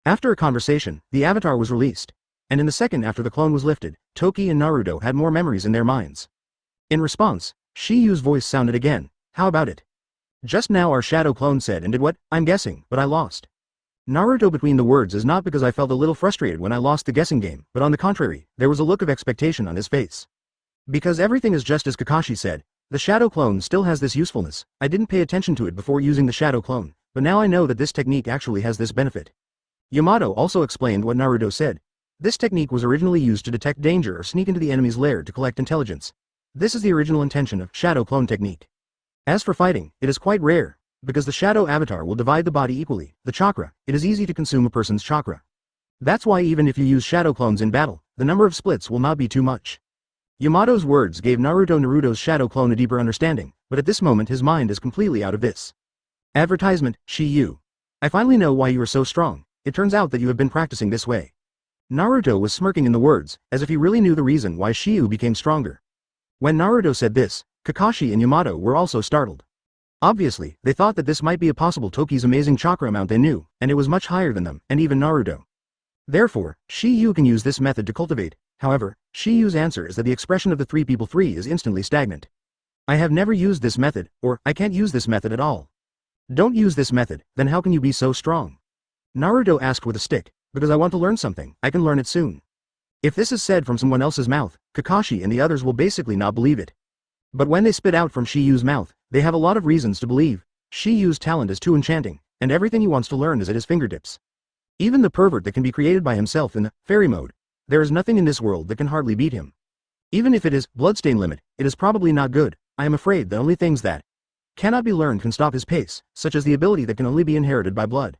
After a conversation, the avatar was released. and in the second after the clone was lifted, Toki and Naruto had more memories in their minds. In response, Shiyu's voice sounded again, "How about it? Just now our shadow clone said and did what, I'm guessing, but I lost." Naruto between the words is not because I felt a little frustrated when I lost the guessing game, but on the contrary, there was a look of expectation on his face. Because everything is just as Kakashi said, the shadow clone still has this usefulness. I didn't pay attention to it before using the shadow clone, but now I know that this technique actually has this benefit. Yamato also explained what Naruto said. This technique was originally used to detect danger or sneak into the enemy's lair to collect intelligence. This is the original intention of shadow clone technique. As for fighting, it is quite rare. Because the shadow avatar will divide the body equally, the chakra, it is easy to consume a person's chakra. That's why even if you use shadow clones in battle, the number of splits will not be too much. Yamato's words gave Naruto's shadow clone a deeper understanding, but at this moment his mind is completely out of this. Advertisement, Shiyu. I finally know why you are so strong. It turns out that you have been practicing this way. Naruto was smirking in the words, as if he really knew the reason why Shiyu became stronger. When Naruto said this, Kakashi and Yamato were also startled. Obviously, they thought that this might be a possible Toki's amazing chakra amount they knew, and it was much higher than them, and even Naruto. Therefore, Shiyu can use this method to cultivate. However, Shiyu's answer is that the expression of the 3 people 3 is instantly stagnant. I have never used this method, or I can't use this method at all. Don't use this method, then how can you be so strong? Naruto asked with a stick, because I want to learn something, I can learn it soon. If this is said from someone else's mouth, Kakashi and the others will basically not believe it. But when they spit out from Shiyu's mouth, they have a lot of reasons to believe. Shiyu's talent is too enchanting, and everything he wants to learn is at his fingertips. Even the pervert that can be created by himself in the fairy mode, there is nothing in this world that can hardly beat him. Even if it is bloodstain limit, it is probably not good. I am afraid the only things that cannot be learned can stop his pace, such as the ability that can only be inherited by blood.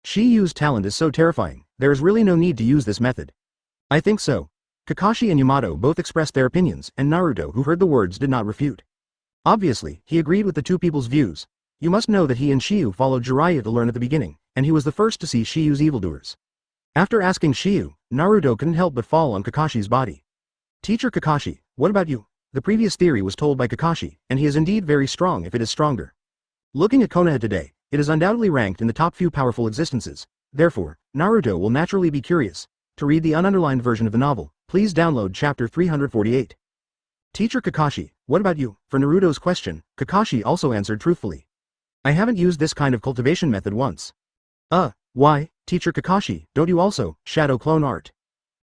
Shiyu's talent is so terrifying, there is really no need to use this method. I think so. Kakashi and Yamato both expressed their opinions, and Naruto, who heard the words, did not refute. Obviously, he agreed with the two people's views. You must know that he and Shiyu followed Jiraiya to learn at the beginning, and he was the first to see Shiyu's evildoers. After asking Shiyu, Naruto couldn't help but fall on Kakashi's body. Teacher Kakashi, what about you? The previous theory was told by Kakashi, and he is indeed very strong if it is stronger. Looking at Konoha today, it is undoubtedly ranked in the top few powerful existences. Therefore, Naruto will naturally be curious. To read the ununderlined version of the novel, please download chapter 348. Teacher Kakashi, what about you? For Naruto's question, Kakashi also answered truthfully. I haven't used this kind of cultivation method once. Why, Teacher Kakashi, don't you also, shadow clone art?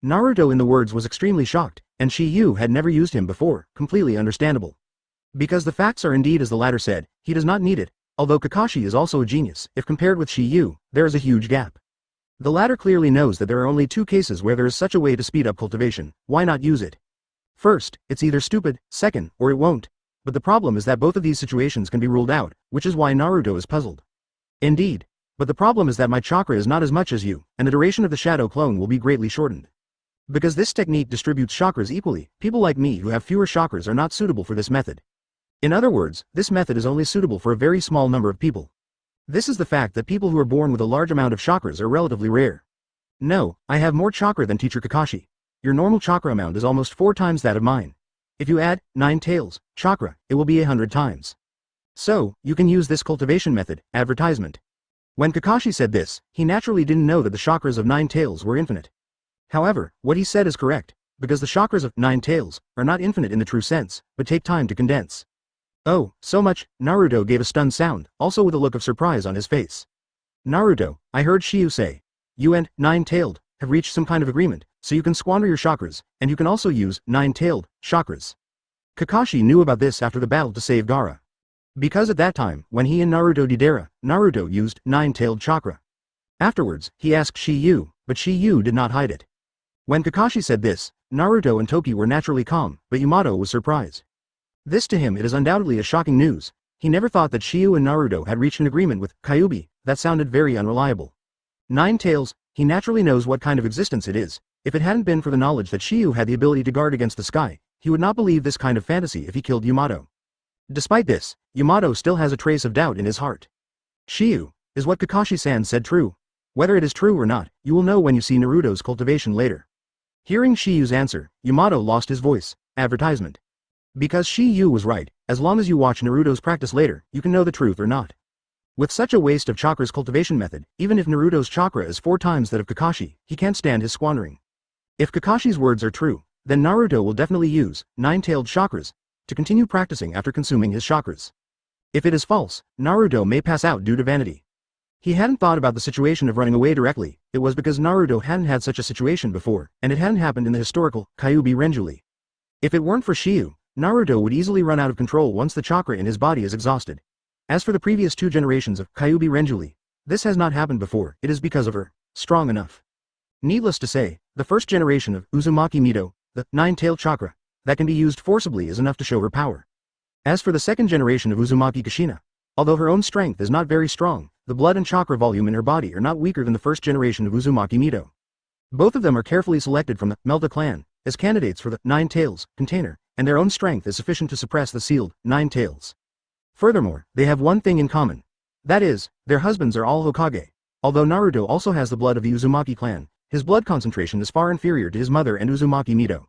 Naruto in the words was extremely shocked, and Shiyu had never used him before, completely understandable. Because the facts are indeed as the latter said, he does not need it, although Kakashi is also a genius, if compared with Shiyu, there is a huge gap. The latter clearly knows that there are only 2 cases where there is such a way to speed up cultivation, why not use it? First, it's either stupid, second, or it won't. But the problem is that both of these situations can be ruled out, which is why Naruto is puzzled. Indeed. But the problem is that my chakra is not as much as you, and the duration of the shadow clone will be greatly shortened. Because this technique distributes chakras equally, people like me who have fewer chakras are not suitable for this method. In other words, this method is only suitable for a very small number of people. This is the fact that people who are born with a large amount of chakras are relatively rare. No, I have more chakra than Teacher Kakashi. Your normal chakra amount is almost 4 times that of mine. If you add 9 tails, chakra, it will be 100 times. So, you can use this cultivation method, advertisement. When Kakashi said this, he naturally didn't know that the chakras of 9 tails were infinite. However, what he said is correct, because the chakras of 9 tails are not infinite in the true sense, but take time to condense. Oh, so much, Naruto gave a stunned sound, also with a look of surprise on his face. Naruto, I heard Shiyu say, you and 9-tailed have reached some kind of agreement, so you can squander your chakras, and you can also use 9-tailed chakras. Kakashi knew about this after the battle to save Gaara. Because at that time, when he and Naruto Deidara, Naruto used 9-tailed chakra. Afterwards, he asked Shiyu, but Shiyu did not hide it. When Kakashi said this, Naruto and Toki were naturally calm, but Yamato was surprised. This to him it is undoubtedly a shocking news. He never thought that Shiyu and Naruto had reached an agreement with Kyuubi. That sounded very unreliable. 9 tails, he naturally knows what kind of existence it is. If it hadn't been for the knowledge that Shiyu had the ability to guard against the sky, he would not believe this kind of fantasy if he killed Yamato. Despite this, Yamato still has a trace of doubt in his heart. Shiyu, is what Kakashi-san said true? Whether it is true or not, you will know when you see Naruto's cultivation later. Hearing Shiyu's answer, Yamato lost his voice. Advertisement. Because Shiyu was right, as long as you watch Naruto's practice later, you can know the truth or not. With such a waste of chakra's cultivation method, even if Naruto's chakra is 4 times that of Kakashi, he can't stand his squandering. If Kakashi's words are true, then Naruto will definitely use 9-tailed chakras to continue practicing after consuming his chakras. If it is false, Naruto may pass out due to vanity. He hadn't thought about the situation of running away directly. It was because Naruto hadn't had such a situation before, and it hadn't happened in the historical Kyuubi Renjuli. If it weren't for Shiyu, Naruto would easily run out of control once the chakra in his body is exhausted. As for the previous 2 generations of Kyuubi Renjuli, this has not happened before. It is because of her strong enough. Needless to say, the first generation of Uzumaki Mido, the 9-tailed chakra, that can be used forcibly is enough to show her power. As for the second generation of Uzumaki Kushina, although her own strength is not very strong, the blood and chakra volume in her body are not weaker than the first generation of Uzumaki Mido. Both of them are carefully selected from the Melta clan as candidates for the 9 tails container, and their own strength is sufficient to suppress the sealed 9 tails. Furthermore, they have one thing in common. That is, their husbands are all Hokage. Although Naruto also has the blood of the Uzumaki clan, his blood concentration is far inferior to his mother and Uzumaki Mido.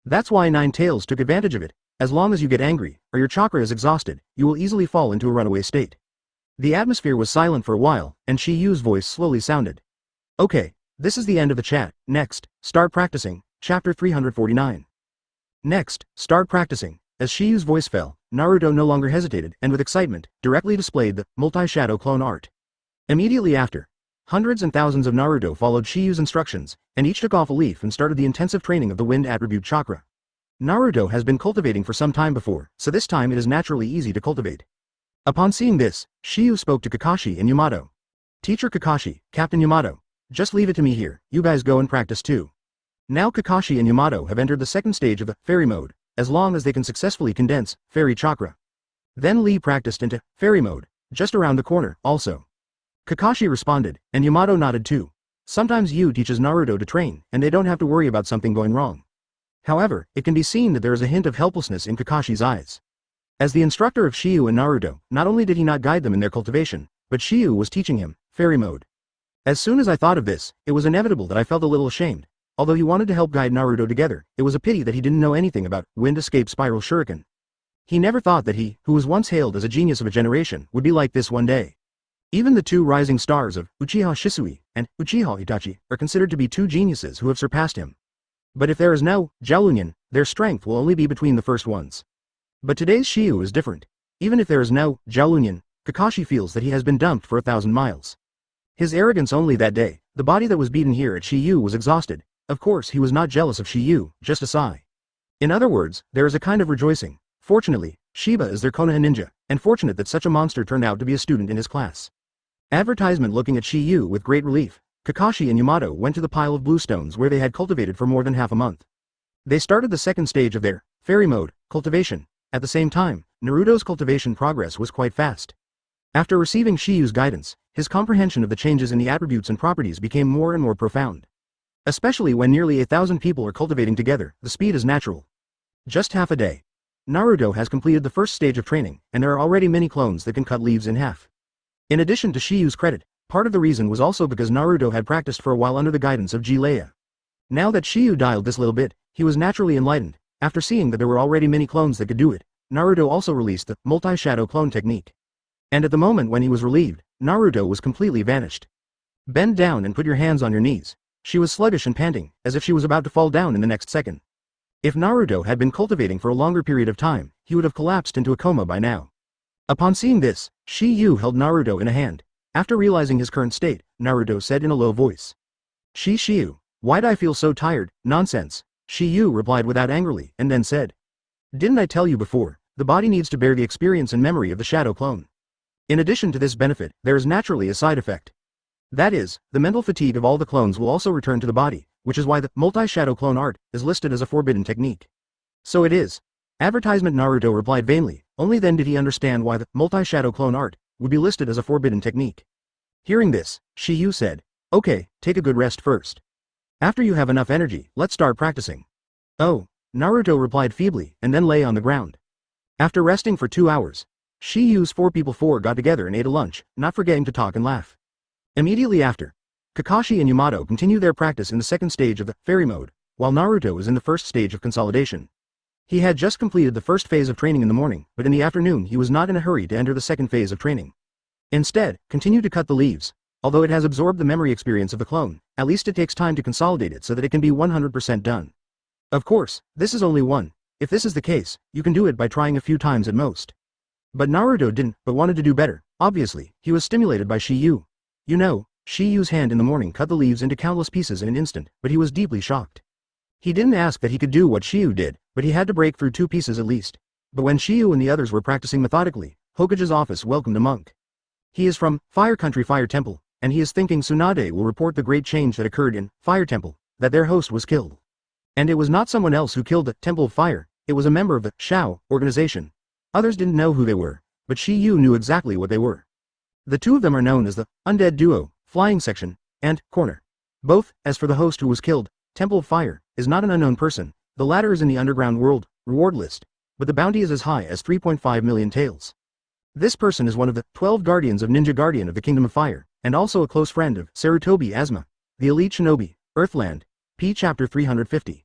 That's why 9 tails took advantage of it. As long as you get angry, or your chakra is exhausted, you will easily fall into a runaway state. The atmosphere was silent for a while, and Shiyu's voice slowly sounded. Okay, this is the end of the chat. Next, start practicing. Chapter 349. Next, start practicing. As Shiyu's voice fell, Naruto no longer hesitated, and with excitement, directly displayed the multi-shadow clone art. Immediately after, hundreds and thousands of Naruto followed Shiyu's instructions, and each took off a leaf and started the intensive training of the wind attribute chakra. Naruto has been cultivating for some time before, so this time it is naturally easy to cultivate. Upon seeing this, Shiyu spoke to Kakashi and Yamato. Teacher Kakashi, Captain Yamato, just leave it to me here, you guys go and practice too. Now Kakashi and Yamato have entered the second stage of the fairy mode, as long as they can successfully condense fairy chakra. Then Lee practiced into fairy mode, just around the corner, also. Kakashi responded, and Yamato nodded too. Sometimes Yu teaches Naruto to train, and they don't have to worry about something going wrong. However, it can be seen that there is a hint of helplessness in Kakashi's eyes. As the instructor of Shiyu and Naruto, not only did he not guide them in their cultivation, but Shiyu was teaching him fairy mode. As soon as I thought of this, it was inevitable that I felt a little ashamed. Although he wanted to help guide Naruto together, it was a pity that he didn't know anything about wind escape spiral shuriken. He never thought that he, who was once hailed as a genius of a generation, would be like this one day. Even the 2 rising stars of Uchiha Shisui and Uchiha Itachi are considered to be 2 geniuses who have surpassed him. But if there is no Xiaolunyan, their strength will only be between the first ones. But today's Shiyu is different. Even if there is no Xiaolunyan, Kakashi feels that he has been dumped for 1,000 miles. His arrogance only that day, the body that was beaten here at Shiyu was exhausted. Of course he was not jealous of Shiyu, just a sigh. In other words, there is a kind of rejoicing. Fortunately, Shiba is their Konoha ninja, and fortunate that such a monster turned out to be a student in his class. Advertisement looking at Shiyu with great relief, Kakashi and Yamato went to the pile of bluestones where they had cultivated for more than half a month. They started the second stage of their fairy mode cultivation. At the same time, Naruto's cultivation progress was quite fast. After receiving Shiyu's guidance, his comprehension of the changes in the attributes and properties became more and more profound. Especially when nearly 1,000 people are cultivating together, the speed is natural. Just half a day. Naruto has completed the first stage of training, and there are already many clones that can cut leaves in half. In addition to Shiyu's credit, part of the reason was also because Naruto had practiced for a while under the guidance of Jiraiya. Now that Shiyu dialed this little bit, he was naturally enlightened. After seeing that there were already many clones that could do it, Naruto also released the multi-shadow clone technique. And at the moment when he was relieved, Naruto was completely vanished. Bend down and put your hands on your knees. She was sluggish and panting, as if she was about to fall down in the next second. If Naruto had been cultivating for a longer period of time, he would have collapsed into a coma by now. Upon seeing this, Shiyu held Naruto in a hand. After realizing his current state, Naruto said in a low voice. Shiyu, why'd I feel so tired? Nonsense. Shiyu replied without angrily, and then said. Didn't I tell you before, the body needs to bear the experience and memory of the shadow clone. In addition to this benefit, there is naturally a side effect. That is, the mental fatigue of all the clones will also return to the body, which is why the multi-shadow clone art is listed as a forbidden technique. So it is. Advertisement Naruto replied vainly, only then did he understand why the multi-shadow clone art would be listed as a forbidden technique. Hearing this, Shiyu said, okay, take a good rest first. After you have enough energy, let's start practicing. Oh, Naruto replied feebly, and then lay on the ground. After resting for 2 hours, Shiyu's 4 got together and ate a lunch, not forgetting to talk and laugh. Immediately after, Kakashi and Yamato continued their practice in the second stage of the fairy mode, while Naruto was in the first stage of consolidation. He had just completed the first phase of training in the morning, but in the afternoon he was not in a hurry to enter the second phase of training. Instead, continued to cut the leaves. Although it has absorbed the memory experience of the clone, at least it takes time to consolidate it so that it can be 100% done. Of course, this is only one. If this is the case, you can do it by trying a few times at most. But Naruto didn't, but wanted to do better. Obviously, he was stimulated by Shiyu. You know, Shiyu's hand in the morning cut the leaves into countless pieces in an instant, but he was deeply shocked. He didn't ask that he could do what Shiyu did, but he had to break through 2 pieces at least. But when Shiyu and the others were practicing methodically, Hokage's office welcomed a monk. He is from Fire Country Fire Temple, and he is thinking Tsunade will report the great change that occurred in Fire Temple, that their host was killed. And it was not someone else who killed the Temple of Fire, it was a member of the Shao organization. Others didn't know who they were, but Shiyu knew exactly what they were. The 2 of them are known as the Undead Duo, Flying Section, and Corner. Both, as for the host who was killed, Temple of Fire, is not an unknown person, the latter is in the Underground World reward list, but the bounty is as high as 3.5 million taels. This person is one of the 12 guardians of Ninja Guardian of the Kingdom of Fire, and also a close friend of Sarutobi Asuma, the elite shinobi, Earthland, P. Chapter 350.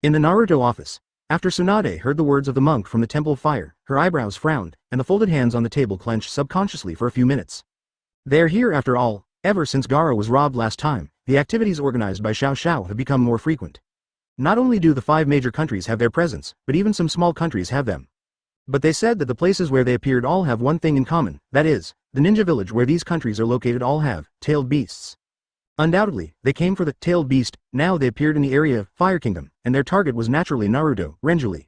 In the Naruto office, after Tsunade heard the words of the monk from the Temple of Fire, her eyebrows frowned, and the folded hands on the table clenched subconsciously for a few minutes. They are here after all. Ever since Gaara was robbed last time, the activities organized by Xiao Xiao have become more frequent. Not only do the 5 major countries have their presence, but even some small countries have them. But they said that the places where they appeared all have one thing in common, that is, the ninja village where these countries are located all have tailed beasts. Undoubtedly, they came for the tailed beast. Now they appeared in the area of Fire Kingdom, and their target was naturally Naruto, Renjuli.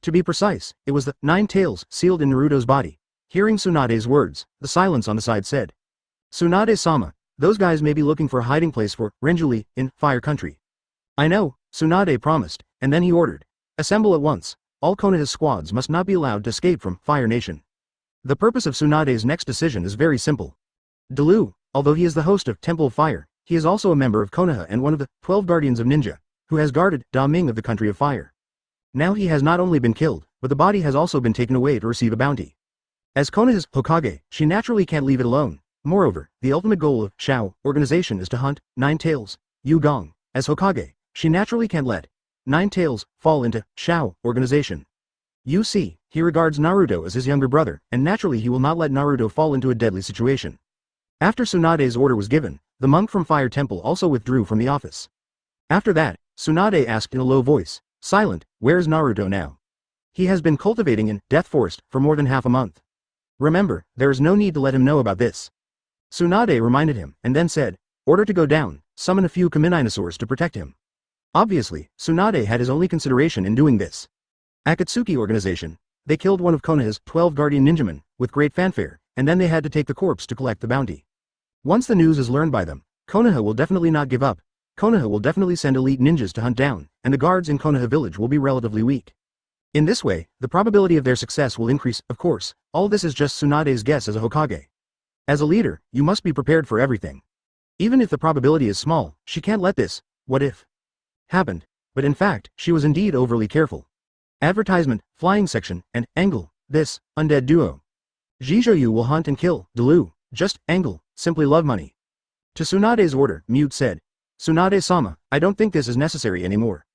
To be precise, it was the 9 tails sealed in Naruto's body. Hearing Tsunade's words, the silence on the side said, Tsunade-sama, those guys may be looking for a hiding place for Renjuli in Fire Country. I know, Tsunade promised, and then he ordered, assemble at once. All Konoha's squads must not be allowed to escape from Fire Nation. The purpose of Tsunade's next decision is very simple. Delu, although he is the host of Temple of Fire, he is also a member of Konoha and one of the 12 guardians of ninja, who has guarded Da Ming of the Country of Fire. Now he has not only been killed, but the body has also been taken away to receive a bounty. As Konoha's Hokage, she naturally can't leave it alone. Moreover, the ultimate goal of Shao organization is to hunt 9 tails, Yu Gong. As Hokage, she naturally can't let 9 tails fall into Shao organization. You see, he regards Naruto as his younger brother, and naturally he will not let Naruto fall into a deadly situation. After Tsunade's order was given, the monk from Fire Temple also withdrew from the office. After that, Tsunade asked in a low voice, Silent, where is Naruto now? He has been cultivating in Death Forest for more than half a month. Remember, there is no need to let him know about this. Tsunade reminded him, and then said, Order to go down, summon a few Kamininosaurs to protect him. Obviously, Tsunade had his only consideration in doing this. Akatsuki organization, they killed one of Konoha's 12 guardian ninjamen, with great fanfare, and then they had to take the corpse to collect the bounty. Once the news is learned by them, Konoha will definitely not give up. Konoha will definitely send elite ninjas to hunt down, and the guards in Konoha village will be relatively weak. In this way, the probability of their success will increase. Of course, all this is just Tsunade's guess as a Hokage. As a leader, you must be prepared for everything. Even if the probability is small, she can't let this, what if, happened, but in fact, she was indeed overly careful. Advertisement, Flying Section, and Angle, this, Undead Duo. Jijoyu will hunt and kill, Delu, just, Angle, simply love money. To Tsunade's order, Mute said, Tsunade-sama, I don't think this is necessary anymore.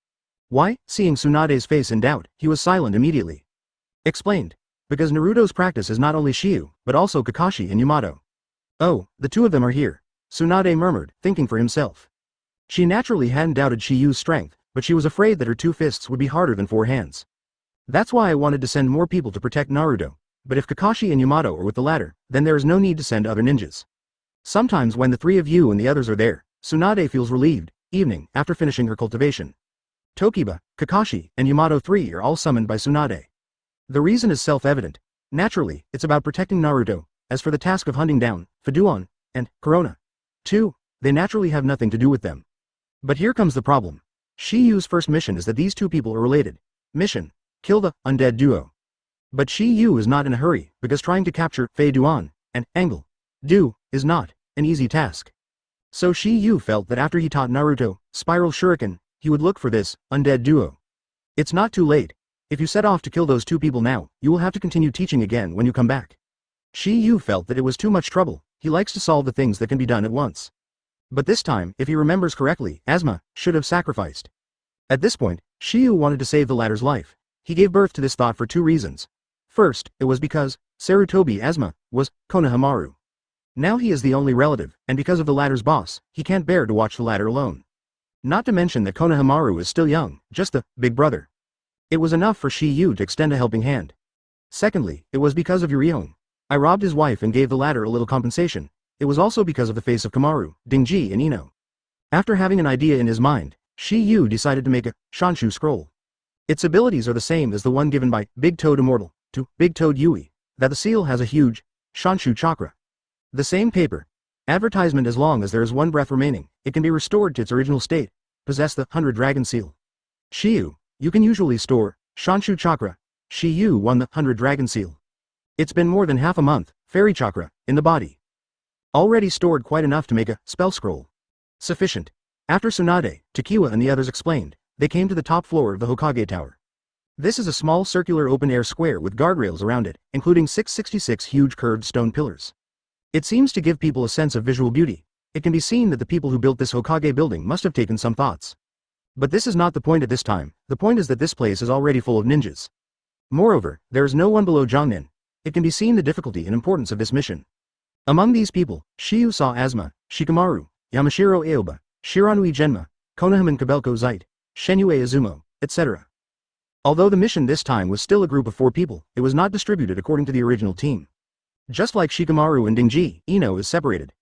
Why? Seeing Tsunade's face in doubt, he was silent immediately. Explained. Because Naruto's practice is not only Shiyu, but also Kakashi and Yamato. Oh, the 2 of them are here, Tsunade murmured, thinking for himself. She naturally hadn't doubted Shiyu's strength, but she was afraid that her 2 fists would be harder than 4 hands. That's why I wanted to send more people to protect Naruto, but if Kakashi and Yamato are with the latter, then there is no need to send other ninjas. Sometimes when the 3 of you and the others are there, Tsunade feels relieved. Evening, after finishing her cultivation. Tokiba, Kakashi, and Yamato 3 are all summoned by Tsunade. The reason is self-evident. Naturally, it's about protecting Naruto. As for the task of hunting down Fuduan and Corona 2, they naturally have nothing to do with them. But here comes the problem. Shiyu's first mission is that these 2 people are related. Mission, kill the Undead Duo. But Shiyu is not in a hurry, because trying to capture Fei Duan and Angle Du is not an easy task. So Shiyu felt that after he taught Naruto Spiral Shuriken, he would look for this Undead Duo. It's not too late. If you set off to kill those 2 people now, you will have to continue teaching again when you come back. Shiyu felt that it was too much trouble. He likes to solve the things that can be done at once. But this time, if he remembers correctly, Asuma should have sacrificed. At this point, Shiyu wanted to save the latter's life. He gave birth to this thought for 2 reasons. First, it was because Sarutobi Asuma was Konohamaru. Now he is the only relative, and because of the latter's boss, he can't bear to watch the latter alone. Not to mention that Konohamaru is still young, just the big brother. It was enough for Shiyu to extend a helping hand. Secondly, it was because of Yurihong. I robbed his wife and gave the latter a little compensation. It was also because of the face of Kamaru, Dingji and Ino. After having an idea in his mind, Shiyu decided to make a Shanshu scroll. Its abilities are the same as the one given by Big Toad Immortal to Big Toad Yui, that the seal has a huge Shanshu Chakra. The same paper. Advertisement: as long as there is one breath remaining, it can be restored to its original state. Possess the 100 Dragon Seal. Shiyu, you can usually store Shanshu Chakra. Shiyu won the 100 Dragon Seal. It's been more than half a month, Fairy Chakra, in the body. Already stored quite enough to make a spell scroll. Sufficient. After Tsunade, Takiwa and the others explained, they came to the top floor of the Hokage Tower. This is a small circular open-air square with guardrails around it, including 666 huge curved stone pillars. It seems to give people a sense of visual beauty. It can be seen that the people who built this Hokage building must have taken some thoughts. But this is not the point at this time. The point is that this place is already full of ninjas. Moreover, there is no one below Jongnin. It can be seen the difficulty and importance of this mission. Among these people, Shiyu saw Asuma, Shikamaru, Yamashiro Aoba, Shiranui Genma, Konohamaru Kabelko Zeit, Shenue Izumo, etc. Although the mission this time was still a group of 4 people, it was not distributed according to the original team. Just like Shikamaru and Dingji, Ino is separated.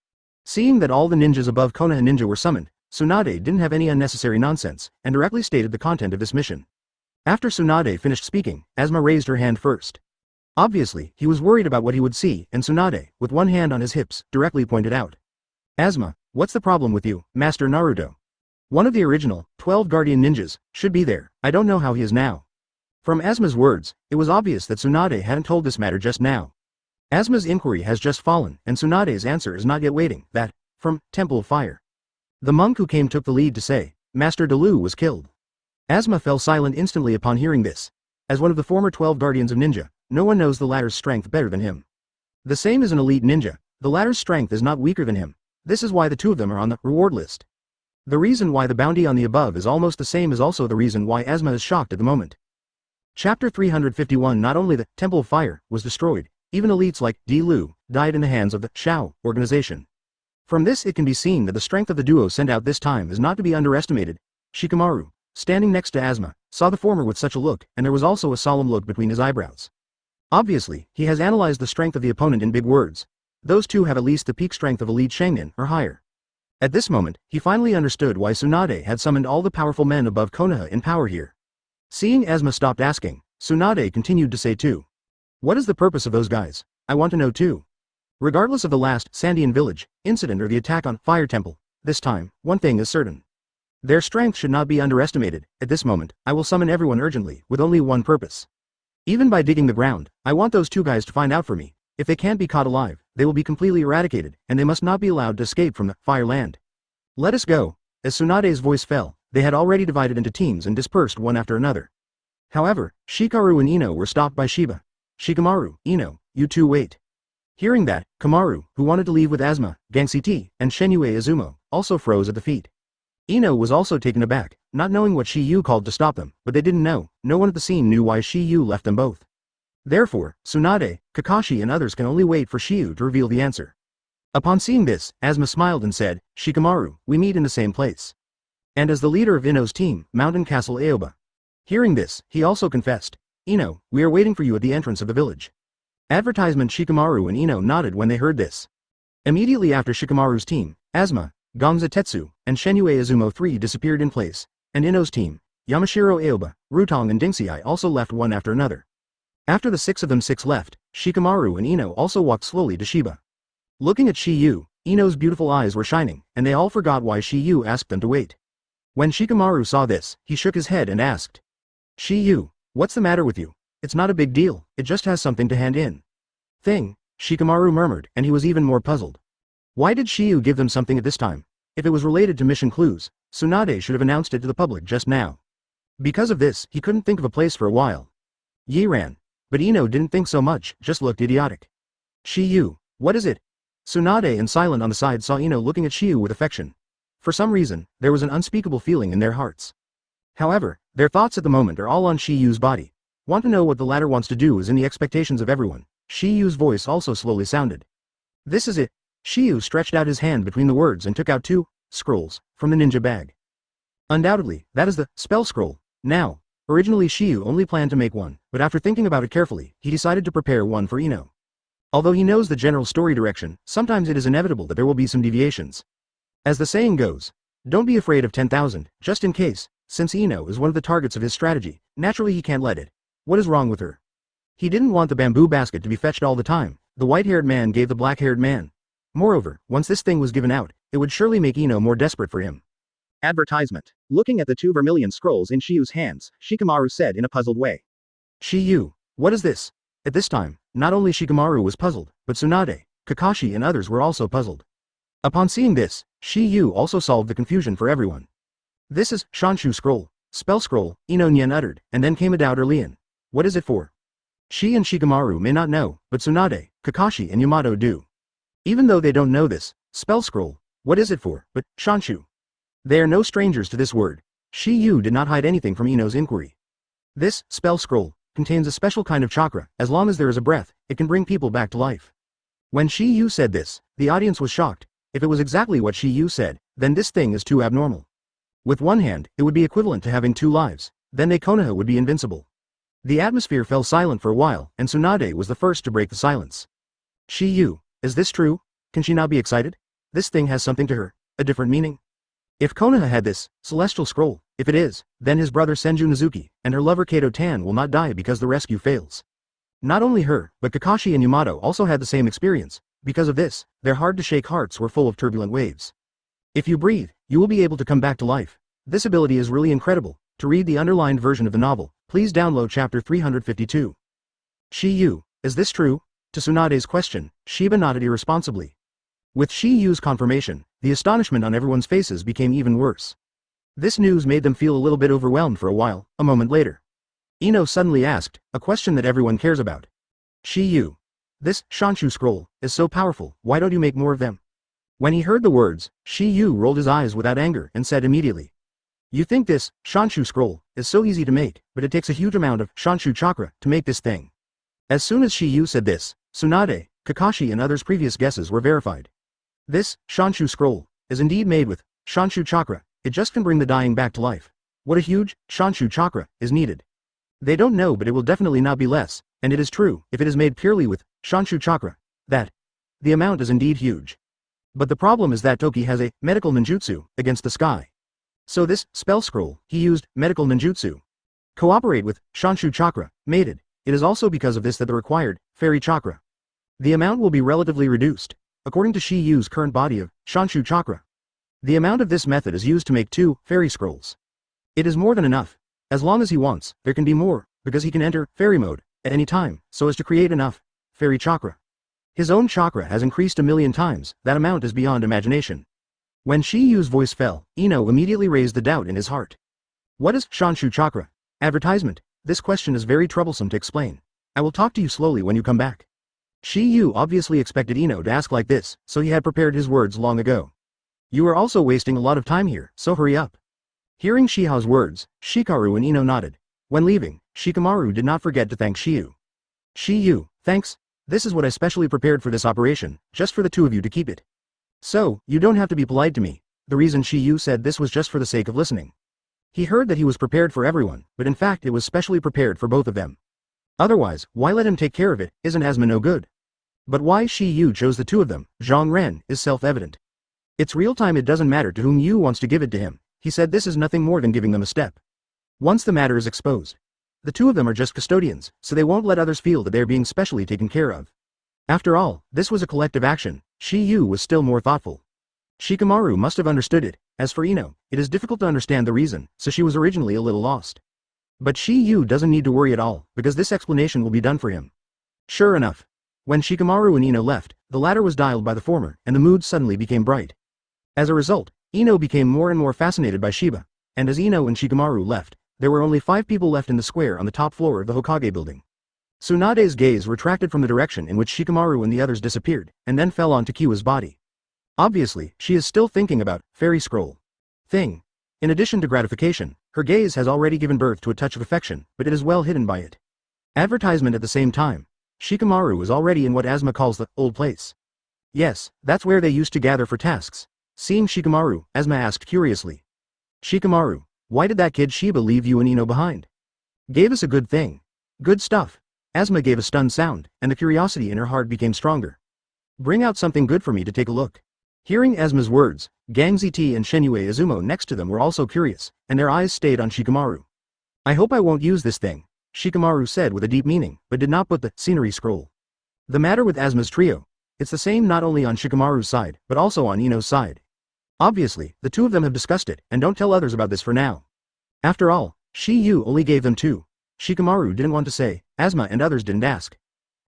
Seeing that all the ninjas above Konoha Ninja were summoned, Tsunade didn't have any unnecessary nonsense, and directly stated the content of this mission. After Tsunade finished speaking, Asuma raised her hand first. Obviously, he was worried about what he would see, and Tsunade, with one hand on his hips, directly pointed out. Asuma, what's the problem with you, Master Naruto? One of the original 12 guardian ninjas should be there. I don't know how he is now. From Asuma's words, it was obvious that Tsunade hadn't told this matter just now. Asuma's inquiry has just fallen, and Tsunade's answer is not yet waiting. That, from Temple of Fire. The monk who came took the lead to say, Master Delu was killed. Asuma fell silent instantly upon hearing this. As one of the former 12 guardians of ninja, no one knows the latter's strength better than him. The same as an elite ninja, the latter's strength is not weaker than him. This is why the two of them are on the reward list. The reason why the bounty on the above is almost the same is also the reason why Asuma is shocked at the moment. Chapter 351. Not only the Temple of Fire was destroyed, even elites like Di Lu died in the hands of the Shao organization. From this it can be seen that the strength of the duo sent out this time is not to be underestimated. Shikamaru, standing next to Asuma, saw the former with such a look, and there was also a solemn look between his eyebrows. Obviously, he has analyzed the strength of the opponent in big words. Those two have at least the peak strength of elite Shangnin or higher. At this moment, he finally understood why Tsunade had summoned all the powerful men above Konoha in power here. Seeing Asuma stopped asking, Tsunade continued to say too. What is the purpose of those guys? I want to know too. Regardless of the last Sandian village incident or the attack on Fire Temple, this time, one thing is certain. Their strength should not be underestimated. At this moment, I will summon everyone urgently, with only one purpose. Even by digging the ground, I want those two guys to find out for me. If they can't be caught alive, they will be completely eradicated, and they must not be allowed to escape from the Fire Land. Let us go. As Tsunade's voice fell, they had already divided into teams and dispersed one after another. However, Shikaru and Ino were stopped by Shiba. Shikamaru, Ino, you two wait. Hearing that, Kamaru, who wanted to leave with Asuma, Gangsiti, and Shenue Izumo, also froze at the feet. Ino was also taken aback, not knowing what Shiyu called to stop them, but they didn't know. No one at the scene knew why Shiyu left them both. Therefore, Tsunade, Kakashi and others can only wait for Shiyu to reveal the answer. Upon seeing this, Asuma smiled and said, Shikamaru, we meet in the same place. And as the leader of Ino's team, Mountain Castle Aoba. Hearing this, he also confessed, Ino, we are waiting for you at the entrance of the village. Advertisement. Shikamaru and Ino nodded when they heard this. Immediately after Shikamaru's team, Asuma, Gongza Tetsu, and Shenue Izumo 3 disappeared in place, and Ino's team, Yamashiro Aoba, Rutong and Dingxiai also left one after another. After the 6 of them left, Shikamaru and Ino also walked slowly to Shiba. Looking at Shiyu, Ino's beautiful eyes were shining, and they all forgot why Shiyu asked them to wait. When Shikamaru saw this, he shook his head and asked, Shiyu, what's the matter with you? It's not a big deal, it just has something to hand in. Thing, Shikamaru murmured, and he was even more puzzled. Why did Shiyu give them something at this time? If it was related to mission clues, Tsunade should have announced it to the public just now. Because of this, he couldn't think of a place for a while. Yi ran. But Ino didn't think so much, just looked idiotic. Shiyu, what is it? Tsunade and Silent on the side saw Ino looking at Shiyu with affection. For some reason, there was an unspeakable feeling in their hearts. However, their thoughts at the moment are all on Shiyu's body. Want to know what the latter wants to do is in the expectations of everyone. Shiyu's voice also slowly sounded. This is it. Shiyu stretched out his hand between the words and took out 2 scrolls from the ninja bag. Undoubtedly, that is the spell scroll. Now, originally Shiyu only planned to make one, but after thinking about it carefully, he decided to prepare one for Ino. Although he knows the general story direction, sometimes it is inevitable that there will be some deviations. As the saying goes, don't be afraid of 10,000, just in case, since Ino is one of the targets of his strategy, naturally he can't let it. What is wrong with her? He didn't want the bamboo basket to be fetched all the time. The white-haired man gave the black-haired man. Moreover, once this thing was given out, it would surely make Ino more desperate for him. Advertisement. Looking at the 2 vermilion scrolls in Shiyu's hands, Shikamaru said in a puzzled way. Shiyu, what is this? At this time, not only Shikamaru was puzzled, but Tsunade, Kakashi and others were also puzzled. Upon seeing this, Shiyu also solved the confusion for everyone. This is Shanshu scroll, spell scroll, Ino Nyen uttered, and then came a doubt early. What is it for? Shi and Shikamaru may not know, but Tsunade, Kakashi and Yamato do. Even though they don't know this, spell scroll, what is it for, but Shanshu? They are no strangers to this word. Shiyu did not hide anything from Ino's inquiry. This spell scroll contains a special kind of chakra. As long as there is a breath, it can bring people back to life. When Shiyu said this, the audience was shocked. If it was exactly what Shiyu said, then this thing is too abnormal. With one hand, it would be equivalent to having 2 lives, then Konoha would be invincible. The atmosphere fell silent for a while, and Tsunade was the first to break the silence. Shiyu, is this true? Can she not be excited? This thing has something to her, a different meaning. If Konoha had this celestial scroll, if it is, then his brother Senju Nizuki and her lover Kato Tan will not die because the rescue fails. Not only her, but Kakashi and Yamato also had the same experience. Because of this, their hard-to-shake hearts were full of turbulent waves. If you breathe, you will be able to come back to life. This ability is really incredible. To read the underlined version of the novel, please download chapter 352. Shiyu, is this true? To Tsunade's question, Shiba nodded irresponsibly. With Shiyu's confirmation, the astonishment on everyone's faces became even worse. This news made them feel a little bit overwhelmed for a while. A moment later, Ino suddenly asked, a question that everyone cares about. Shiyu, this Shanshu scroll is so powerful, why don't you make more of them? When he heard the words, Shiyu rolled his eyes without anger and said immediately. You think this Shanshu scroll is so easy to make, but it takes a huge amount of Shanshu chakra to make this thing. As soon as Shiyu said this, Tsunade, Kakashi and others' previous guesses were verified. This Shanshu scroll is indeed made with Shanshu chakra. It just can bring the dying back to life. What a huge Shanshu chakra is needed. They don't know, but it will definitely not be less, and it is true, if it is made purely with Shanshu chakra, that the amount is indeed huge. But the problem is that Toki has a medical ninjutsu against the sky. So this spell scroll, he used medical ninjutsu. Cooperate with Shanshu chakra, mated. It is also because of this that the required fairy chakra. The amount will be relatively reduced. According to Shiyu's current body of Shanshu chakra, the amount of this method is used to make 2 fairy scrolls. It is more than enough. As long as he wants, there can be more, because he can enter fairy mode at any time, so as to create enough fairy chakra. His own chakra has increased 1,000,000 times. That amount is beyond imagination. When Shiyu's voice fell, Ino immediately raised the doubt in his heart. What is Shanshu chakra? Advertisement. This question is very troublesome to explain. I will talk to you slowly when you come back. Shiyu obviously expected Ino to ask like this, so he had prepared his words long ago. You are also wasting a lot of time here, so hurry up. Hearing Shihao's words, Shikaru and Ino nodded. When leaving, Shikamaru did not forget to thank Shiyu. Shiyu, thanks. This is what I specially prepared for this operation, just for the 2 of you to keep it. So, you don't have to be polite to me. The reason Shiyu said this was just for the sake of listening. He heard that he was prepared for everyone, but in fact it was specially prepared for both of them. Otherwise, why let him take care of it? Isn't asthma no good? But why Shiyu chose the 2 of them, Zhang Ren, is self-evident. It's real time, it doesn't matter to whom Yu wants to give it to him. He said this is nothing more than giving them a step. Once the matter is exposed, the 2 of them are just custodians, so they won't let others feel that they are being specially taken care of. After all, this was a collective action. Shiyu was still more thoughtful. Shikamaru must have understood it. As for Ino, it is difficult to understand the reason, so she was originally a little lost. But Shiyu doesn't need to worry at all, because this explanation will be done for him. Sure enough. When Shikamaru and Ino left, the latter was dialed by the former, and the mood suddenly became bright. As a result, Ino became more and more fascinated by Shiba, and as Ino and Shikamaru left, there were only 5 people left in the square on the top floor of the Hokage building. Tsunade's gaze retracted from the direction in which Shikamaru and the others disappeared, and then fell on Kiwa's body. Obviously, she is still thinking about fairy scroll thing. In addition to gratification, her gaze has already given birth to a touch of affection, but it is well hidden by it. Advertisement at the same time. Shikamaru is already in what Asma calls the old place. Yes, that's where they used to gather for tasks. Seeing Shikamaru, Asuma asked curiously. Shikamaru, why did that kid Shiba leave you and Ino behind? Gave us a good thing. Good stuff. Asuma gave a stunned sound, and the curiosity in her heart became stronger. Bring out something good for me to take a look. Hearing Asuma's words, Gang ZT and Shenue Izumo next to them were also curious, and their eyes stayed on Shikamaru. I hope I won't use this thing, Shikamaru said with a deep meaning, but did not put the scenery scroll. The matter with Asuma's trio. It's the same not only on Shikamaru's side, but also on Ino's side. Obviously, the two of them have discussed it, and don't tell others about this for now. After all, Shiyu only gave them two. Shikamaru didn't want to say, Asuma and others didn't ask.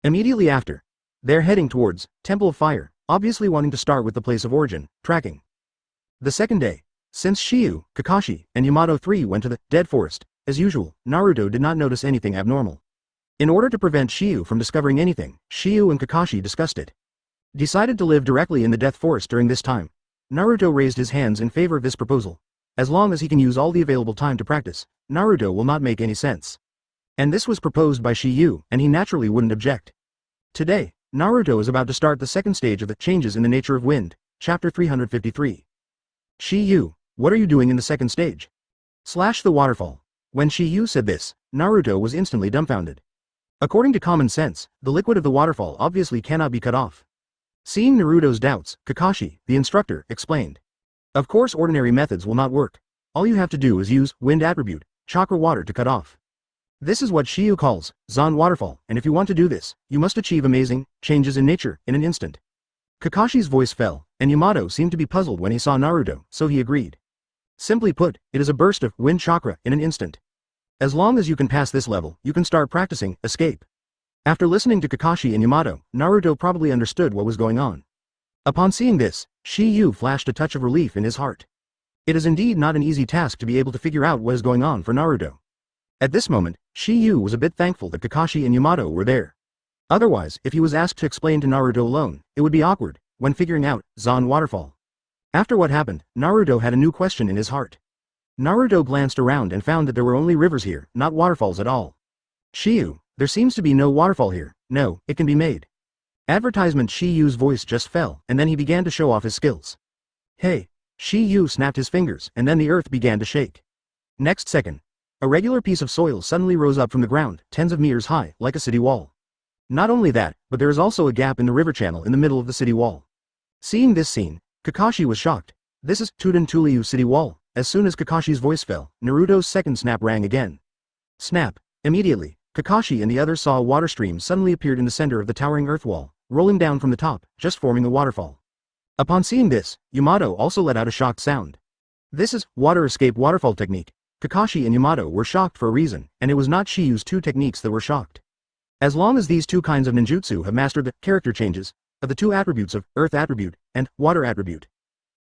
Immediately after, they're heading towards Temple of Fire, obviously wanting to start with the place of origin, tracking. The second day, since Shiyu, Kakashi, and Yamato 3 went to the Dead Forest, as usual, Naruto did not notice anything abnormal. In order to prevent Shiyu from discovering anything, Shiyu and Kakashi discussed it. Decided to live directly in the Death Forest during this time. Naruto raised his hands in favor of this proposal. As long as he can use all the available time to practice, Naruto will not make any sense. And this was proposed by Shiyu, and he naturally wouldn't object. Today, Naruto is about to start the second stage of the Changes in the Nature of Wind, Chapter 353. Shiyu, what are you doing in the second stage? Slash the waterfall. When Shiyu said this, Naruto was instantly dumbfounded. According to common sense, the liquid of the waterfall obviously cannot be cut off. Seeing Naruto's doubts, Kakashi, the instructor, explained. Of course ordinary methods will not work. All you have to do is use wind attribute, chakra water to cut off. This is what Shiyu calls Zon waterfall, and if you want to do this, you must achieve amazing changes in nature in an instant. Kakashi's voice fell, and Yamato seemed to be puzzled when he saw Naruto, so he agreed. Simply put, it is a burst of wind chakra in an instant. As long as you can pass this level, you can start practicing escape. After listening to Kakashi and Yamato, Naruto probably understood what was going on. Upon seeing this, Shiyu flashed a touch of relief in his heart. It is indeed not an easy task to be able to figure out what is going on for Naruto. At this moment, Shiyu was a bit thankful that Kakashi and Yamato were there. Otherwise, if he was asked to explain to Naruto alone, it would be awkward, when figuring out Zon waterfall. After what happened, Naruto had a new question in his heart. Naruto glanced around and found that there were only rivers here, not waterfalls at all. Shiyu, there seems to be no waterfall here. No, it can be made. Advertisement. Shiyu's voice just fell, and then he began to show off his skills. Hey! Shiyu snapped his fingers, and then the earth began to shake. Next second, a regular piece of soil suddenly rose up from the ground, tens of meters high, like a city wall. Not only that, but there is also a gap in the river channel in the middle of the city wall. Seeing this scene, Kakashi was shocked. This is Tuden Tuliu city wall. As soon as Kakashi's voice fell, Naruto's second snap rang again. Snap! Immediately, Kakashi and the others saw a water stream suddenly appeared in the center of the towering earth wall, rolling down from the top, just forming a waterfall. Upon seeing this, Yamato also let out a shocked sound. This is water escape waterfall technique. Kakashi and Yamato were shocked for a reason, and it was not Shiyu's two techniques that were shocked. As long as these two kinds of ninjutsu have mastered the character changes of the two attributes of earth attribute and water attribute,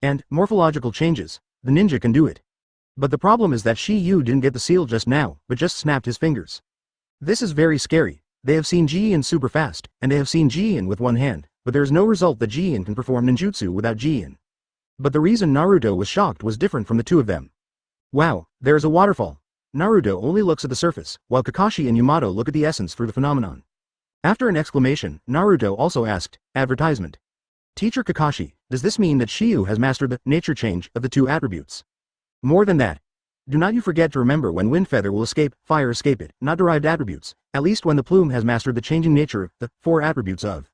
and morphological changes, the ninja can do it. But the problem is that Shiyu didn't get the seal just now, but just snapped his fingers. This is very scary. They have seen Jiin super fast, and they have seen Jiin with one hand, but there is no result that Jiin can perform ninjutsu without Jiin. But the reason Naruto was shocked was different from the two of them. Wow, there is a waterfall. Naruto only looks at the surface, while Kakashi and Yamato look at the essence through the phenomenon. After an exclamation, Naruto also asked, advertisement. Teacher Kakashi, does this mean that Shiyu has mastered the nature change of the two attributes? More than that. Do not you forget to remember when wind feather will escape, fire escape it, not derived attributes, at least when the plume has mastered the changing nature of the four attributes of.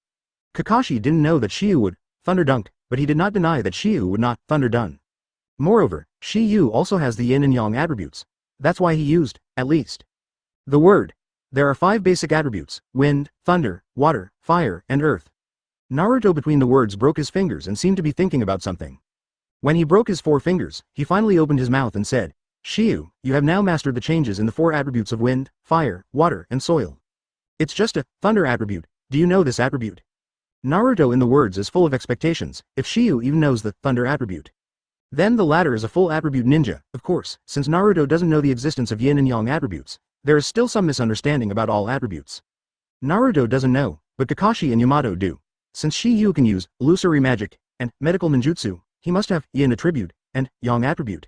Kakashi didn't know that Shiyu would thunder dunk, but he did not deny that Shiyu would not thunder done. Moreover, Shiyu also has the yin and yang attributes. That's why he used, at least, the word. There are 5 basic attributes: wind, thunder, water, fire, and earth. Naruto between the words broke his fingers and seemed to be thinking about something. When he broke his 4 fingers, he finally opened his mouth and said, Shiyu, you have now mastered the changes in the 4 attributes of wind, fire, water, and soil. It's just a thunder attribute. Do you know this attribute? Naruto in the words is full of expectations, if Shiyu even knows the thunder attribute. Then the latter is a full attribute ninja. Of course, since Naruto doesn't know the existence of yin and yang attributes, there is still some misunderstanding about all attributes. Naruto doesn't know, but Kakashi and Yamato do. Since Shiyu can use illusory magic and medical ninjutsu, he must have yin attribute and yang attribute.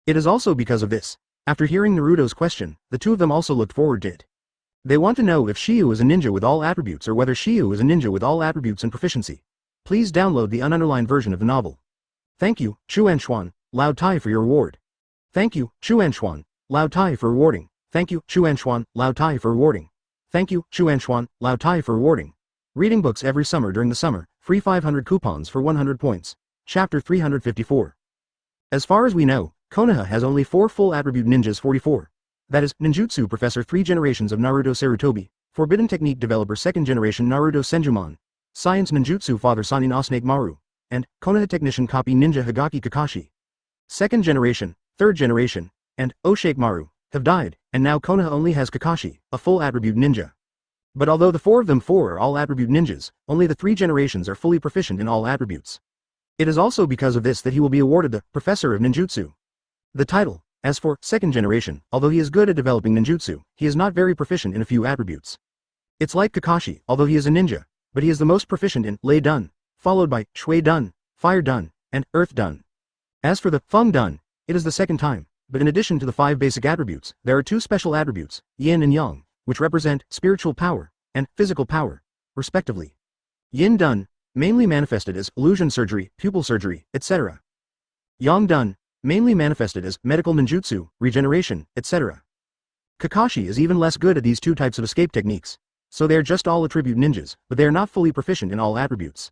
It is also because of this. After hearing Naruto's question, the two of them also looked forward to it. They want to know if Shiyu is a ninja with all attributes or whether Shiyu is a ninja with all attributes and proficiency. Please download the ununderlined version of the novel. Thank you, Chuan Xuan, Lao Tai for your reward. Thank you, Chuan Xuan, Lao Tai for rewarding. Thank you, Chuan Xuan, Lao Tai for rewarding. Thank you, Chuan Xuan, Lao Tai for rewarding. Reading books every summer during the summer, free 500 coupons for 100 points. Chapter 354. As far as we know, Konoha has only 4 full attribute ninjas 44. That is, Ninjutsu Professor 3 generations of Naruto Sarutobi, Forbidden Technique Developer 2nd generation Naruto Senjumon, Science Ninjutsu Father Sanin Osnake Maru, and Konoha Technician Copy Ninja Higaki Kakashi. 2nd generation, 3rd generation, and Oshake Maru, have died, and now Konoha only has Kakashi, a full attribute ninja. But although the 4 of them are all attribute ninjas, only the 3 generations are fully proficient in all attributes. It is also because of this that he will be awarded the Professor of Ninjutsu. The title. As for 2nd generation, although he is good at developing ninjutsu, he is not very proficient in a few attributes. It's like Kakashi, although he is a ninja, but he is the most proficient in Lei Dun, followed by Shui Dun, Fire Dun, and Earth Dun. As for the Feng Dun, it is the 2nd time, but in addition to the 5 basic attributes, there are 2 special attributes, Yin and Yang, which represent spiritual power and physical power, respectively. Yin Dun, mainly manifested as illusion surgery, pupil surgery, etc. Yang Dun, mainly manifested as medical ninjutsu, regeneration, etc. Kakashi is even less good at these 2 types of escape techniques, so they are just all attribute ninjas, but they are not fully proficient in all attributes.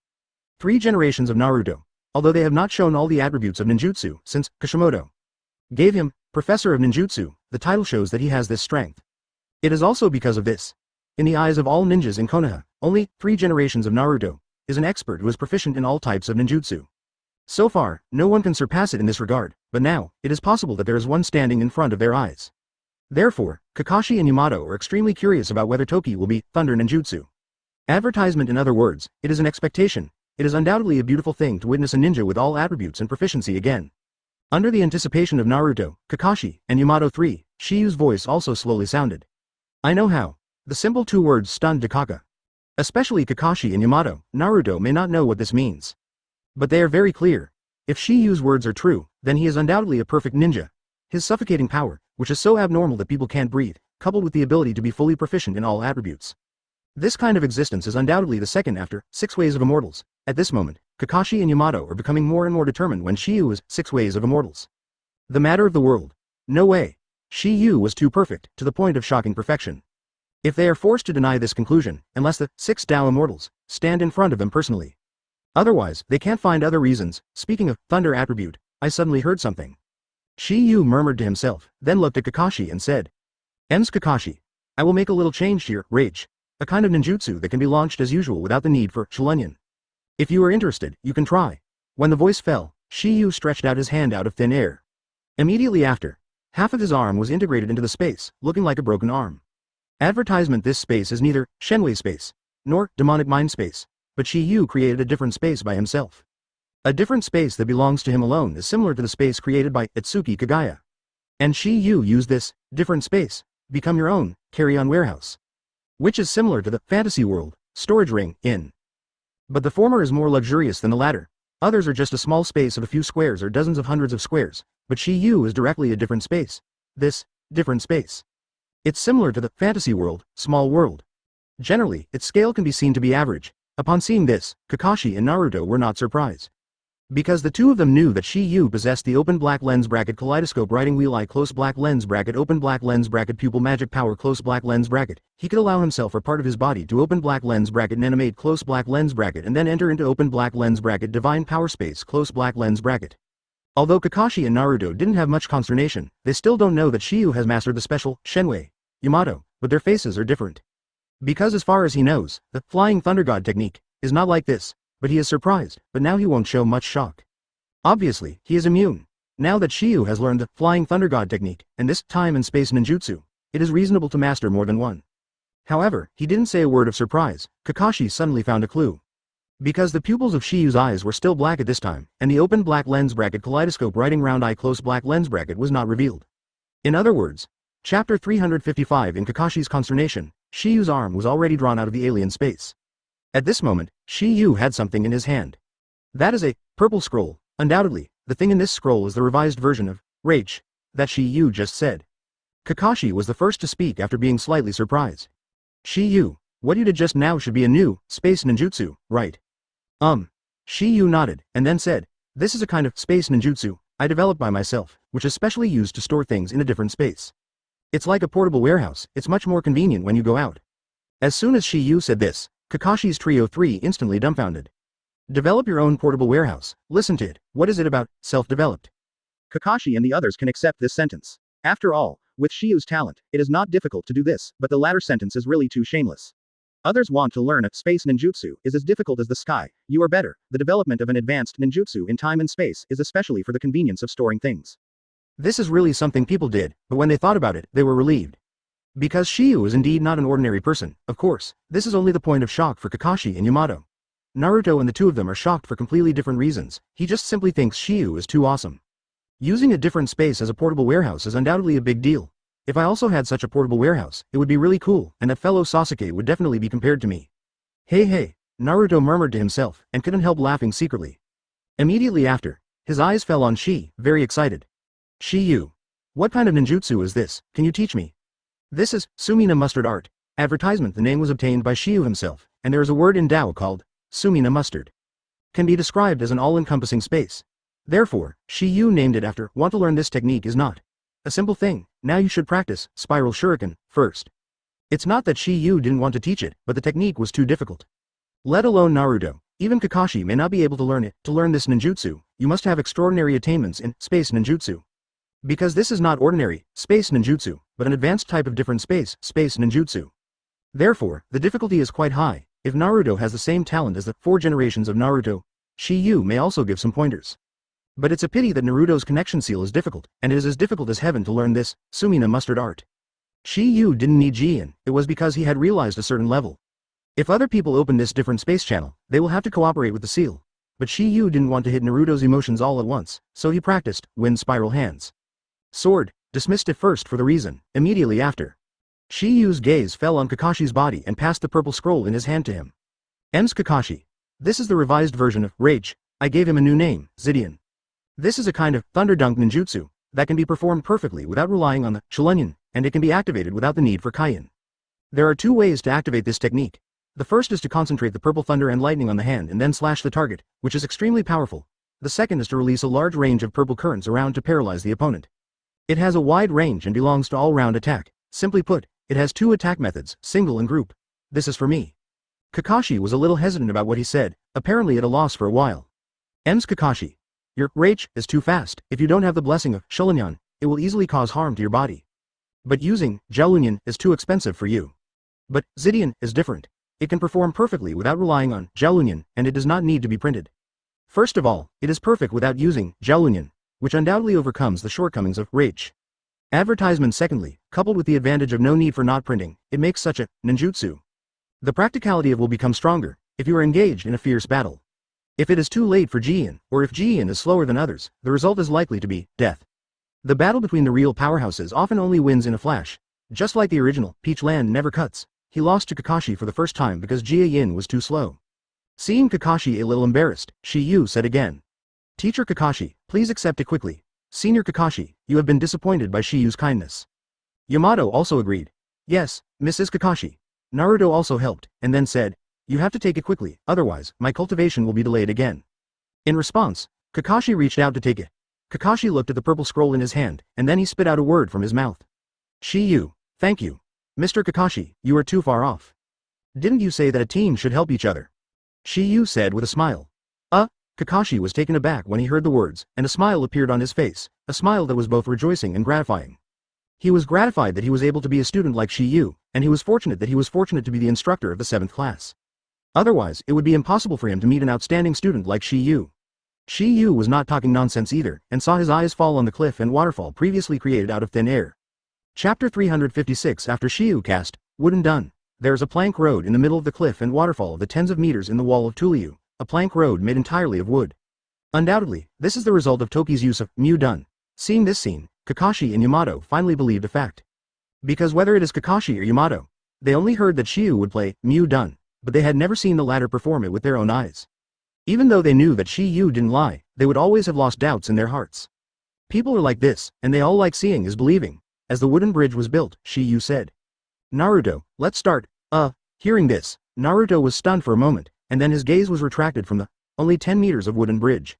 3 generations of Naruto, although they have not shown all the attributes of ninjutsu, since Kishimoto gave him Professor of Ninjutsu, the title shows that he has this strength. It is also because of this. In the eyes of all ninjas in Konoha, only 3 generations of Naruto is an expert who is proficient in all types of ninjutsu. So far, no one can surpass it in this regard, but now, it is possible that there is one standing in front of their eyes. Therefore, Kakashi and Yamato are extremely curious about whether Toki will be Thunder Ninjutsu. Advertisement in other words, it is an expectation. It is undoubtedly a beautiful thing to witness a ninja with all attributes and proficiency again. Under the anticipation of Naruto, Kakashi, and Yamato 3, Shiyu's voice also slowly sounded. I know how. The simple 2 words stunned Takaka. Especially Kakashi and Yamato, Naruto may not know what this means. But they are very clear. If Shiyu's words are true, then he is undoubtedly a perfect ninja. His suffocating power, which is so abnormal that people can't breathe, coupled with the ability to be fully proficient in all attributes. This kind of existence is undoubtedly the second after 6 Ways of Immortals. At this moment, Kakashi and Yamato are becoming more and more determined when Shiyu is 6 Ways of Immortals. The matter of the world. No way. Shiyu was too perfect, to the point of shocking perfection. If they are forced to deny this conclusion, unless the 6 Tao Immortals stand in front of them personally. Otherwise, they can't find other reasons. Speaking of thunder attribute, I suddenly heard something. Shiyu murmured to himself, then looked at Kakashi and said, Ems Kakashi. I will make a little change here, Rage. A kind of ninjutsu that can be launched as usual without the need for Shulunion. If you are interested, you can try. When the voice fell, Shiyu stretched out his hand out of thin air. Immediately after, half of his arm was integrated into the space, looking like a broken arm. Advertisement. This space is neither Shenwei space, nor demonic mind space, but Shiyu created a different space by himself. A different space that belongs to him alone is similar to the space created by Itsuki Kagaya. And Shiyu used this different space, become your own, carry-on warehouse. Which is similar to the fantasy world, storage ring, in. But the former is more luxurious than the latter. Others are just a small space of a few squares or dozens of hundreds of squares, but Shiyu is directly a different space. This different space. It's similar to the fantasy world, small world. Generally, its scale can be seen to be average. Upon seeing this, Kakashi and Naruto were not surprised. Because the 2 of them knew that Shiyu possessed the open black lens bracket kaleidoscope writing wheel eye close black lens bracket open black lens bracket pupil magic power close black lens bracket. He could allow himself or part of his body to open black lens bracket and animate close black lens bracket and then enter into open black lens bracket divine power space close black lens bracket. Although Kakashi and Naruto didn't have much consternation, they still don't know that Shiyu has mastered the special Shenwei Yamato, but their faces are different. Because as far as he knows, the Flying Thunder God technique is not like this, but he is surprised, but now he won't show much shock. Obviously, he is immune. Now that Shiyu has learned the Flying Thunder God technique, and this time and space ninjutsu, it is reasonable to master more than one. However, he didn't say a word of surprise. Kakashi suddenly found a clue. Because the pupils of Shiyu's eyes were still black at this time, and the open black lens bracket kaleidoscope writing round eye close black lens bracket was not revealed. In other words, Chapter 355 in Kakashi's consternation, Shiyu's arm was already drawn out of the alien space. At this moment, Shiyu had something in his hand. That is a purple scroll. Undoubtedly, the thing in this scroll is the revised version of Rage that Shiyu just said. Kakashi was the first to speak after being slightly surprised. Shiyu, what you did just now should be a new space ninjutsu, right? Shiyu nodded, and then said, "This is a kind of space ninjutsu I developed by myself, which is specially used to store things in a different space. It's like a portable warehouse, it's much more convenient when you go out." As soon as Shiyu said this, Kakashi's Trio 3 instantly dumbfounded. Develop your own portable warehouse, listen to it, what is it about, self-developed? Kakashi and the others can accept this sentence. After all, with Shiyu's talent, it is not difficult to do this, but the latter sentence is really too shameless. Others want to learn a space ninjutsu is as difficult as the sky, you are better. The development of an advanced ninjutsu in time and space is especially for the convenience of storing things. This is really something people did, but when they thought about it, they were relieved. Because Shiyu is indeed not an ordinary person, of course, this is only the point of shock for Kakashi and Yamato. Naruto and the two of them are shocked for completely different reasons, he just simply thinks Shiyu is too awesome. Using a different space as a portable warehouse is undoubtedly a big deal. If I also had such a portable warehouse, it would be really cool, and that fellow Sasuke would definitely be compared to me. Hey, Naruto murmured to himself, and couldn't help laughing secretly. Immediately after, his eyes fell on Shi, very excited. Shiyu. What kind of ninjutsu is this, can you teach me? This is Sumina Mustard Art. Advertisement. The name was obtained by Shiyu himself, and there is a word in Tao called Sumina Mustard. Can be described as an all-encompassing space. Therefore, Shiyu named it after. Want to learn this technique is not a simple thing. Now you should practice Spiral Shuriken first. It's not that Shiyu didn't want to teach it, but the technique was too difficult. Let alone Naruto, even Kakashi may not be able to learn it. To learn this ninjutsu, you must have extraordinary attainments in space ninjutsu. Because this is not ordinary space ninjutsu, but an advanced type of different space ninjutsu. Therefore, the difficulty is quite high. If Naruto has the same talent as the 4 generations of Naruto, Shiyu may also give some pointers. But it's a pity that Naruto's connection seal is difficult, and it is as difficult as heaven to learn this Sumina Mustard Art. Shiyu didn't need Jian, it was because he had realized a certain level. If other people open this different space channel, they will have to cooperate with the seal. But Shiyu didn't want to hit Naruto's emotions all at once, so he practiced Wind Spiral Hands. Sword, dismissed at first for the reason, immediately after. Shiyu's gaze fell on Kakashi's body and passed the purple scroll in his hand to him. M's Kakashi. This is the revised version of Rage. I gave him a new name, Zidian. This is a kind of Thunder Dunk ninjutsu that can be performed perfectly without relying on the Shulunyan, and it can be activated without the need for Kaiyan. There are 2 ways to activate this technique. The first is to concentrate the purple thunder and lightning on the hand and then slash the target, which is extremely powerful. The second is to release a large range of purple currents around to paralyze the opponent. It has a wide range and belongs to all-round attack. Simply put, it has 2 attack methods, single and group. This is for me. Kakashi was a little hesitant about what he said, apparently at a loss for a while. M's Kakashi. Your rage is too fast. If you don't have the blessing of Shulunyan, it will easily cause harm to your body. But using Jalunyan is too expensive for you. But Zidian is different. It can perform perfectly without relying on Jalunyan, and it does not need to be printed. First of all, it is perfect without using Jalunyan, which undoubtedly overcomes the shortcomings of rage. Advertisement. Secondly, coupled with the advantage of no need for not printing, it makes such a ninjutsu. The practicality of will become stronger if you are engaged in a fierce battle. If it is too late for Jian, or if Jian is slower than others, the result is likely to be death. The battle between the real powerhouses often only wins in a flash. Just like the original, Peach Land never cuts. He lost to Kakashi for the first time because Jia Yin was too slow. Seeing Kakashi a little embarrassed, Shiyu said again. Teacher Kakashi, please accept it quickly. Senior Kakashi, you have been disappointed by Shiyu's kindness. Yamato also agreed. Yes, Mrs. Kakashi. Naruto also helped, and then said, you have to take it quickly, otherwise, my cultivation will be delayed again. In response, Kakashi reached out to take it. Kakashi looked at the purple scroll in his hand, and then he spit out a word from his mouth. Shiyu, thank you. Mr. Kakashi, you are too far off. Didn't you say that a team should help each other? Shiyu said with a smile. Kakashi was taken aback when he heard the words, and a smile appeared on his face, a smile that was both rejoicing and gratifying. He was gratified that he was able to be a student like Shiyu, and he was fortunate to be the instructor of the 7th class. Otherwise, it would be impossible for him to meet an outstanding student like Shiyu. Shiyu was not talking nonsense either, and saw his eyes fall on the cliff and waterfall previously created out of thin air. Chapter 356. After Shiyu cast, wooden done. There is a plank road in the middle of the cliff and waterfall of the tens of meters in the wall of Tuliu, a plank road made entirely of wood. Undoubtedly, this is the result of Toki's use of Mu Dun. Seeing this scene, Kakashi and Yamato finally believed a fact. Because whether it is Kakashi or Yamato, they only heard that Shiyu would play Mu Dun, but they had never seen the latter perform it with their own eyes. Even though they knew that Shiyu didn't lie, they would always have lost doubts in their hearts. People are like this, and they all like seeing is believing. As the wooden bridge was built, Shiyu said. Naruto, let's start. Hearing this, Naruto was stunned for a moment, and then his gaze was retracted from the only 10 meters of wooden bridge.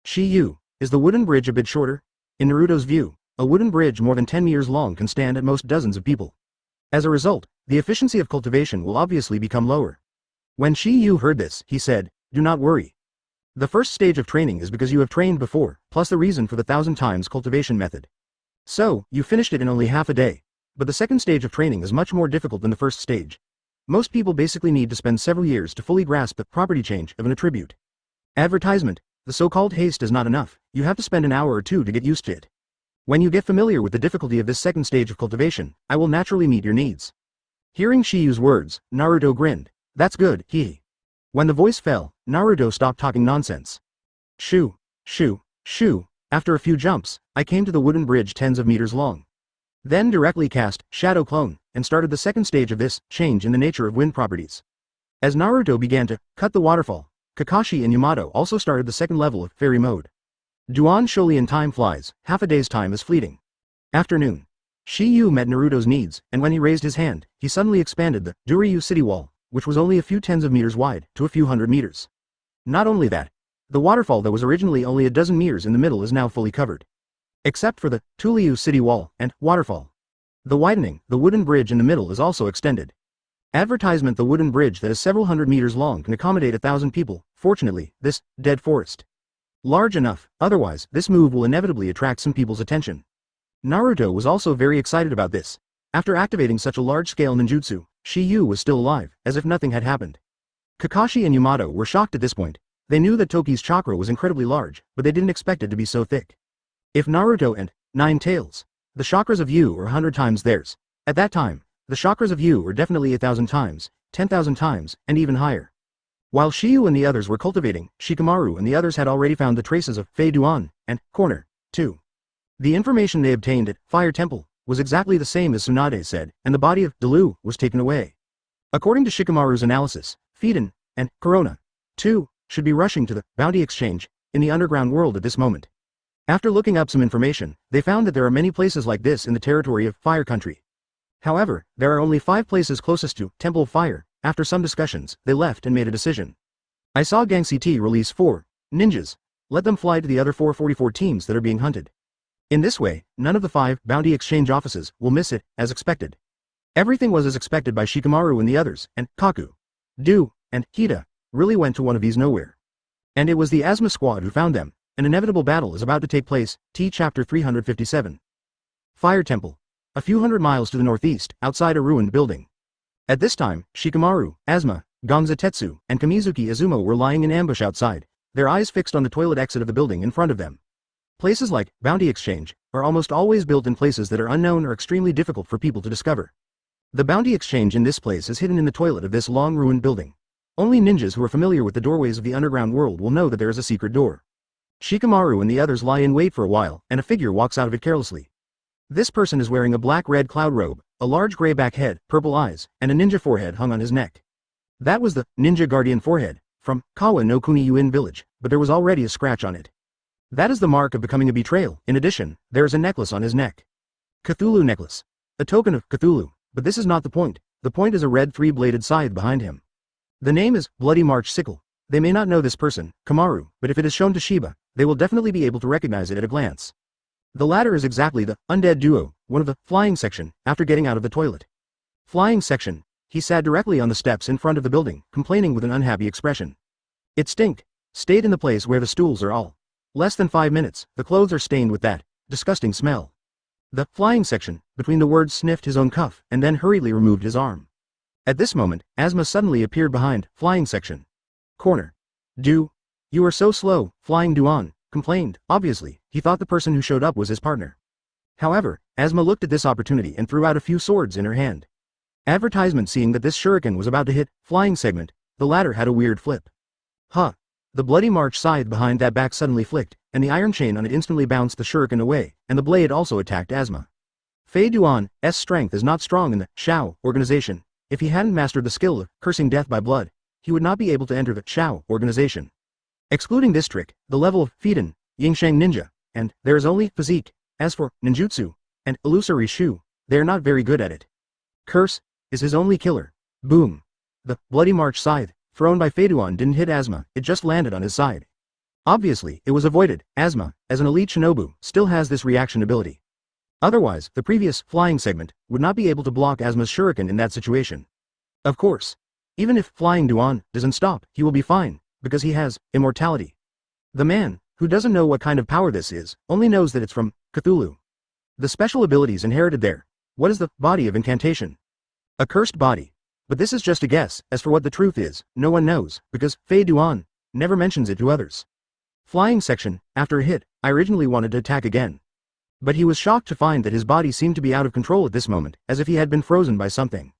Shiyu, is the wooden bridge a bit shorter? In Naruto's view, a wooden bridge more than 10 meters long can stand at most dozens of people. As a result, the efficiency of cultivation will obviously become lower. When Shiyu heard this, he said, "Do not worry. The first stage of training is because you have trained before, plus the reason for the 1,000 times cultivation method. So, you finished it in only half a day. But the second stage of training is much more difficult than the first stage. Most people basically need to spend several years to fully grasp the property change of an attribute. Advertisement, the so-called haste is not enough, you have to spend an hour or two to get used to it. When you get familiar with the difficulty of this second stage of cultivation, I will naturally meet your needs." Hearing Shiyu's words, Naruto grinned. "That's good, he." When the voice fell, Naruto stopped talking nonsense. Shoo, shoo, shoo, after a few jumps, I came to the wooden bridge tens of meters long. Then directly cast Shadow Clone, and started the second stage of this change in the nature of wind properties. As Naruto began to cut the waterfall, Kakashi and Yamato also started the second level of fairy mode. Duan Sholian time flies, half a day's time is fleeting. Afternoon. Shiyu met Naruto's needs, and when he raised his hand, he suddenly expanded the Duryu city wall, which was only a few tens of meters wide, to a few hundred meters. Not only that, the waterfall that was originally only a dozen meters in the middle is now fully covered. Except for the Tuliu city wall and waterfall. The widening, the wooden bridge in the middle is also extended. Advertisement, the wooden bridge that is several hundred meters long can accommodate 1,000 people, fortunately, this dead forest. Large enough, otherwise, this move will inevitably attract some people's attention. Naruto was also very excited about this. After activating such a large-scale ninjutsu, Shiyu was still alive, as if nothing had happened. Kakashi and Yamato were shocked at this point. They knew that Toki's chakra was incredibly large, but they didn't expect it to be so thick. If Naruto and Nine Tails, the chakras of Yu are 100 times theirs. At that time, the chakras of Yu were definitely 1,000 times, 10,000 times, and even higher. While Shiyu and the others were cultivating, Shikamaru and the others had already found the traces of Fei Duan and Corner, too. The information they obtained at Fire Temple was exactly the same as Tsunade said, and the body of Delu was taken away. According to Shikamaru's analysis, Fiden and Corona, too, should be rushing to the bounty exchange in the underground world at this moment. After looking up some information, they found that there are many places like this in the territory of Fire Country. However, there are only 5 places closest to Temple of Fire. After some discussions, they left and made a decision. I saw Gang CT release 4 ninjas. Let them fly to the other 444 teams that are being hunted. In this way, none of the 5 bounty exchange offices will miss it, as expected. Everything was as expected by Shikamaru and the others, and Kaku, Du, and Hida really went to one of these nowhere. And it was the Asma squad who found them. An inevitable battle is about to take place. T Chapter 357. Fire Temple. A few hundred miles to the northeast, outside a ruined building. At this time, Shikamaru, Asma, Gongza Tetsu, and Kamizuki Izumo were lying in ambush outside, their eyes fixed on the toilet exit of the building in front of them. Places like Bounty Exchange are almost always built in places that are unknown or extremely difficult for people to discover. The Bounty Exchange in this place is hidden in the toilet of this long ruined building. Only ninjas who are familiar with the doorways of the underground world will know that there is a secret door. Shikamaru and the others lie in wait for a while, and a figure walks out of it carelessly. This person is wearing a black-red cloud robe, a large gray-back head, purple eyes, and a ninja forehead hung on his neck. That was the Ninja Guardian forehead, from Kawa no Kuni Yuin village, but there was already a scratch on it. That is the mark of becoming a betrayal. In addition, there is a necklace on his neck. Cthulhu necklace. A token of Cthulhu, but this is not the point. The point is a red 3-bladed scythe behind him. The name is Bloody March Sickle. They may not know this person, Kamaru, but if it is shown to Shiba, they will definitely be able to recognize it at a glance. The latter is exactly the undead duo, one of the flying section, after getting out of the toilet. Flying section. He sat directly on the steps in front of the building, complaining with an unhappy expression. It stink. Stayed in the place where the stools are all. Less than 5 minutes, the clothes are stained with that disgusting smell. The flying section, between the words, sniffed his own cuff, and then hurriedly removed his arm. At this moment, Asma suddenly appeared behind flying section. Corner. Du. You are so slow, Flying Duan complained. Obviously, he thought the person who showed up was his partner. However, Asma looked at this opportunity and threw out a few swords in her hand. Advertisement, seeing that this shuriken was about to hit flying segment, the latter had a weird flip. Huh. The Bloody March scythe behind that back suddenly flicked, and the iron chain on it instantly bounced the shuriken away, and the blade also attacked Asma. Fei Duan's strength is not strong in the Shao organization. If he hadn't mastered the skill of cursing death by blood, he would not be able to enter the Shao organization. Excluding this trick, the level of Fiden, Yingsheng Ninja, and there is only physique. As for ninjutsu and illusory shu, they are not very good at it. Curse is his only killer. Boom. The Bloody March scythe thrown by Feiduan didn't hit Asma, it just landed on his side. Obviously, it was avoided. Asma, as an elite shinobu, still has this reaction ability. Otherwise, the previous flying segment would not be able to block Asma's shuriken in that situation. Of course. Even if Flying Duan doesn't stop, he will be fine, because he has immortality. The man, who doesn't know what kind of power this is, only knows that it's from Cthulhu. The special abilities inherited there. What is the body of incantation? A cursed body. But this is just a guess. As for what the truth is, no one knows, because Fei Duan never mentions it to others. Flying section, after a hit, I originally wanted to attack again. But he was shocked to find that his body seemed to be out of control at this moment, as if he had been frozen by something.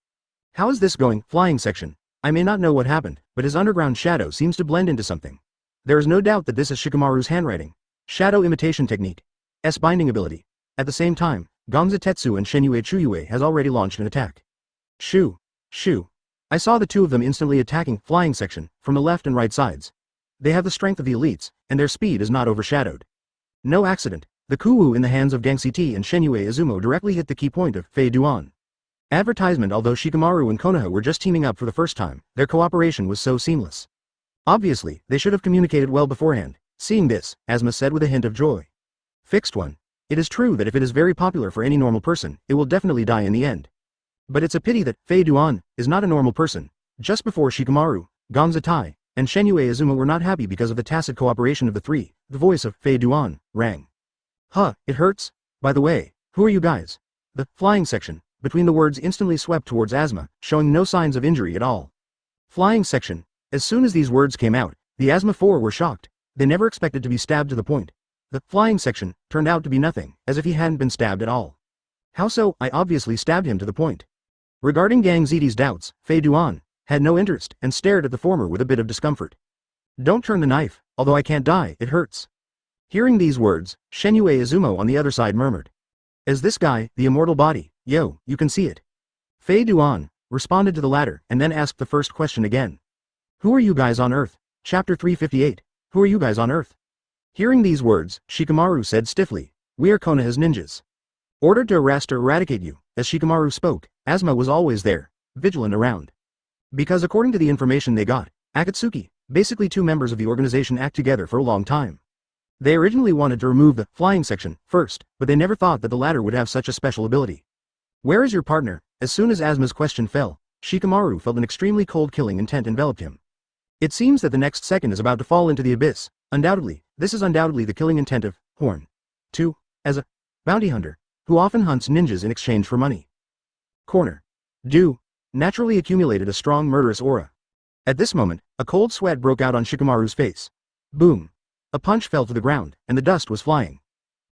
How is this going? Flying section. I may not know what happened, but his underground shadow seems to blend into something. There is no doubt that this is Shikamaru's handwriting. Shadow imitation technique. S binding ability. At the same time, Gongza Tetsu and Shenyue Chuyue has already launched an attack. Shoo. Shoo. I saw the two of them instantly attacking flying section, from the left and right sides. They have the strength of the elites, and their speed is not overshadowed. No accident. The Kuwu in the hands of Gangxi T and Shenyue Izumo directly hit the key point of Fei Duan. Advertisement. Although Shikamaru and Konoha were just teaming up for the first time, their cooperation was so seamless. Obviously, they should have communicated well beforehand. Seeing this, Asma said with a hint of joy. Fixed one. It is true that if it is very popular for any normal person, it will definitely die in the end. But it's a pity that Fei Duan is not a normal person. Just before Shikamaru, Gongza Tai, and Shenyue Izumo were not happy because of the tacit cooperation of the three, the voice of Fei Duan rang. Huh, it hurts? By the way, who are you guys? The flying section, between the words instantly swept towards Asma, showing no signs of injury at all. Flying section. As soon as these words came out, the Asma Four were shocked. They never expected to be stabbed to the point. The flying section turned out to be nothing, as if he hadn't been stabbed at all. How so? I obviously stabbed him to the point. Regarding Gang Ziti's doubts, Fei Duan had no interest and stared at the former with a bit of discomfort. Don't turn the knife, although I can't die, it hurts. Hearing these words, Shenyue Izumo on the other side murmured. Is this guy, the immortal body? Yo, you can see it. Fei Duan responded to the latter and then asked the first question again. Who are you guys on Earth? Chapter 358. Who are you guys on Earth? Hearing these words, Shikamaru said stiffly, we are Konoha's ninjas. Ordered to arrest or eradicate you. As Shikamaru spoke, Asma was always there, vigilant around. Because according to the information they got, Akatsuki, basically two members of the organization act together for a long time. They originally wanted to remove the flying section first, but they never thought that the latter would have such a special ability. Where is your partner? As soon as Asma's question fell, Shikamaru felt an extremely cold killing intent enveloped him. It seems that the next second is about to fall into the abyss. Undoubtedly, this is undoubtedly the killing intent of Horn. 2. As a bounty hunter, who often hunts ninjas in exchange for money. Corner. Do. Naturally accumulated a strong murderous aura. At this moment, a cold sweat broke out on Shikamaru's face. Boom. A punch fell to the ground, and the dust was flying.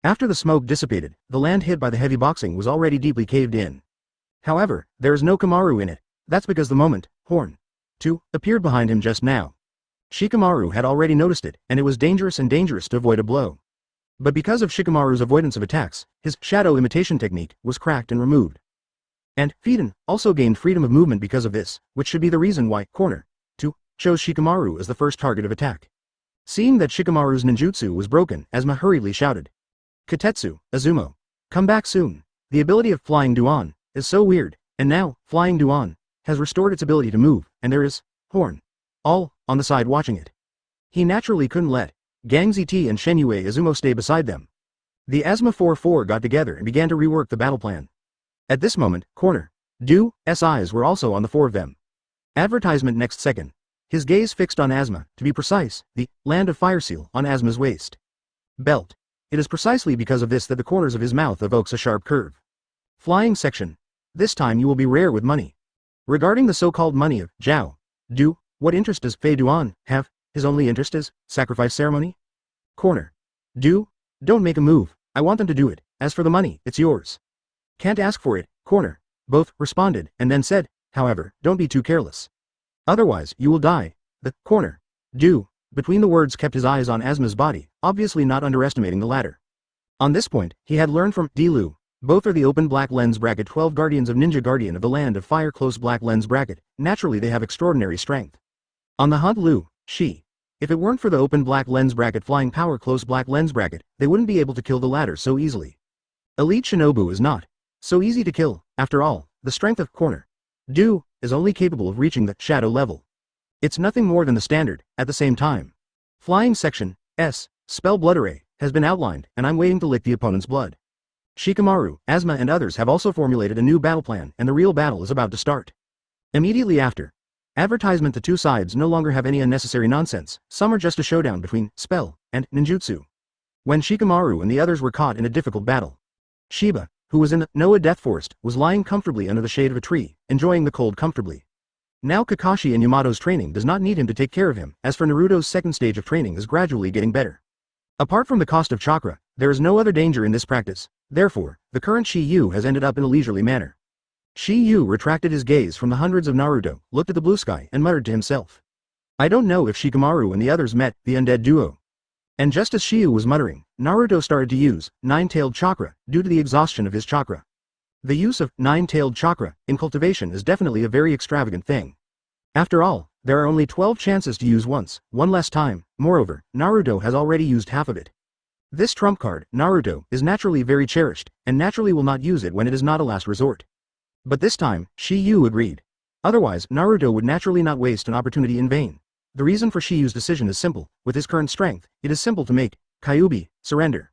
After the smoke dissipated, the land hit by the heavy boxing was already deeply caved in. However, there is no Kamaru in it. That's because the moment, Horn 2, appeared behind him just now. Shikamaru had already noticed it, and it was dangerous to avoid a blow. But because of Shikamaru's avoidance of attacks, his shadow imitation technique was cracked and removed. And Fiden also gained freedom of movement because of this, which should be the reason why Corner 2 chose Shikamaru as the first target of attack. Seeing that Shikamaru's ninjutsu was broken, Asma hurriedly shouted. Katetsu, Izumo. Come back soon. The ability of Flying Duan is so weird, and now, Flying Duan has restored its ability to move, and there is Horn all on the side watching it. He naturally couldn't let Gangxi T and Shenyue Izumo stay beside them. The Asma 4-4 got together and began to rework the battle plan. At this moment, Corner Do's eyes were also on the four of them. Advertisement next second. His gaze fixed on Asma, to be precise, the land of fire seal on Asma's waist. Belt. It is precisely because of this that the corners of his mouth evokes a sharp curve. Flying section. This time you will be rare with money. Regarding the so-called money of Zhao Du, what interest does Fei Duan have? His only interest is sacrifice ceremony? Corner Do, don't make a move. I want them to do it. As for the money, it's yours. Can't ask for it, Corner. Both responded, and then said, however, don't be too careless. Otherwise, you will die. The Corner Do, between the words, kept his eyes on Asma's body, obviously not underestimating the latter. On this point, he had learned from Dilu. Both are the open black lens bracket 12 guardians of Ninja Guardian of the land of fire close black lens bracket. Naturally they have extraordinary strength. On the hunt Lu, she. If it weren't for the open black lens bracket flying power close black lens bracket, they wouldn't be able to kill the latter so easily. Elite Shinobu is not so easy to kill. After all, the strength of Corner Do is only capable of reaching the shadow level. It's nothing more than the standard, at the same time. Flying section, S, spell blood array, has been outlined, and I'm waiting to lick the opponent's blood. Shikamaru, Asuma and others have also formulated a new battle plan, and the real battle is about to start. Immediately after. Advertisement: the two sides no longer have any unnecessary nonsense, some are just a showdown between spell and ninjutsu. When Shikamaru and the others were caught in a difficult battle, Shiba, who was in the Noa Death Forest, was lying comfortably under the shade of a tree, enjoying the cold comfortably. Now Kakashi and Yamato's training does not need him to take care of him, as for Naruto's second stage of training is gradually getting better. Apart from the cost of chakra, there is no other danger in this practice, therefore, the current Shiyu has ended up in a leisurely manner. Shiyu retracted his gaze from the hundreds of Naruto, looked at the blue sky and muttered to himself. I don't know if Shikamaru and the others met the undead duo. And just as Shiyu was muttering, Naruto started to use nine-tailed chakra due to the exhaustion of his chakra. The use of nine-tailed chakra in cultivation is definitely a very extravagant thing. After all, there are only 12 chances to use once, one less time. Moreover, Naruto has already used half of it. This trump card, Naruto, is naturally very cherished, and naturally will not use it when it is not a last resort. But this time, Shiyu agreed. Otherwise, Naruto would naturally not waste an opportunity in vain. The reason for Shiyu's decision is simple: with his current strength, it is simple to make Kyuubi surrender.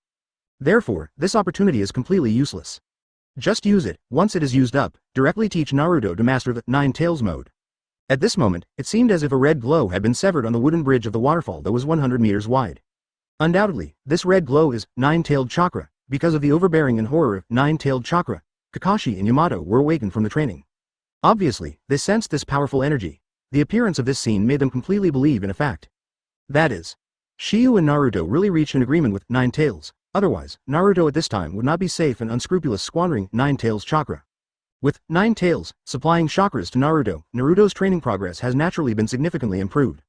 Therefore, this opportunity is completely useless. Just use it. Once it is used up, directly teach Naruto to master the Nine Tails mode. At this moment, it seemed as if a red glow had been severed on the wooden bridge of the waterfall that was 100 meters wide. Undoubtedly, this red glow is nine-tailed chakra. Because of the overbearing and horror of nine-tailed chakra, Kakashi and Yamato were awakened from the training. Obviously, they sensed this powerful energy. The appearance of this scene made them completely believe in a fact. That is, Shiyu and Naruto really reached an agreement with Nine Tails. Otherwise, Naruto at this time would not be safe and unscrupulous squandering Nine Tails chakra. With Nine Tails supplying chakras to Naruto, Naruto's training progress has naturally been significantly improved.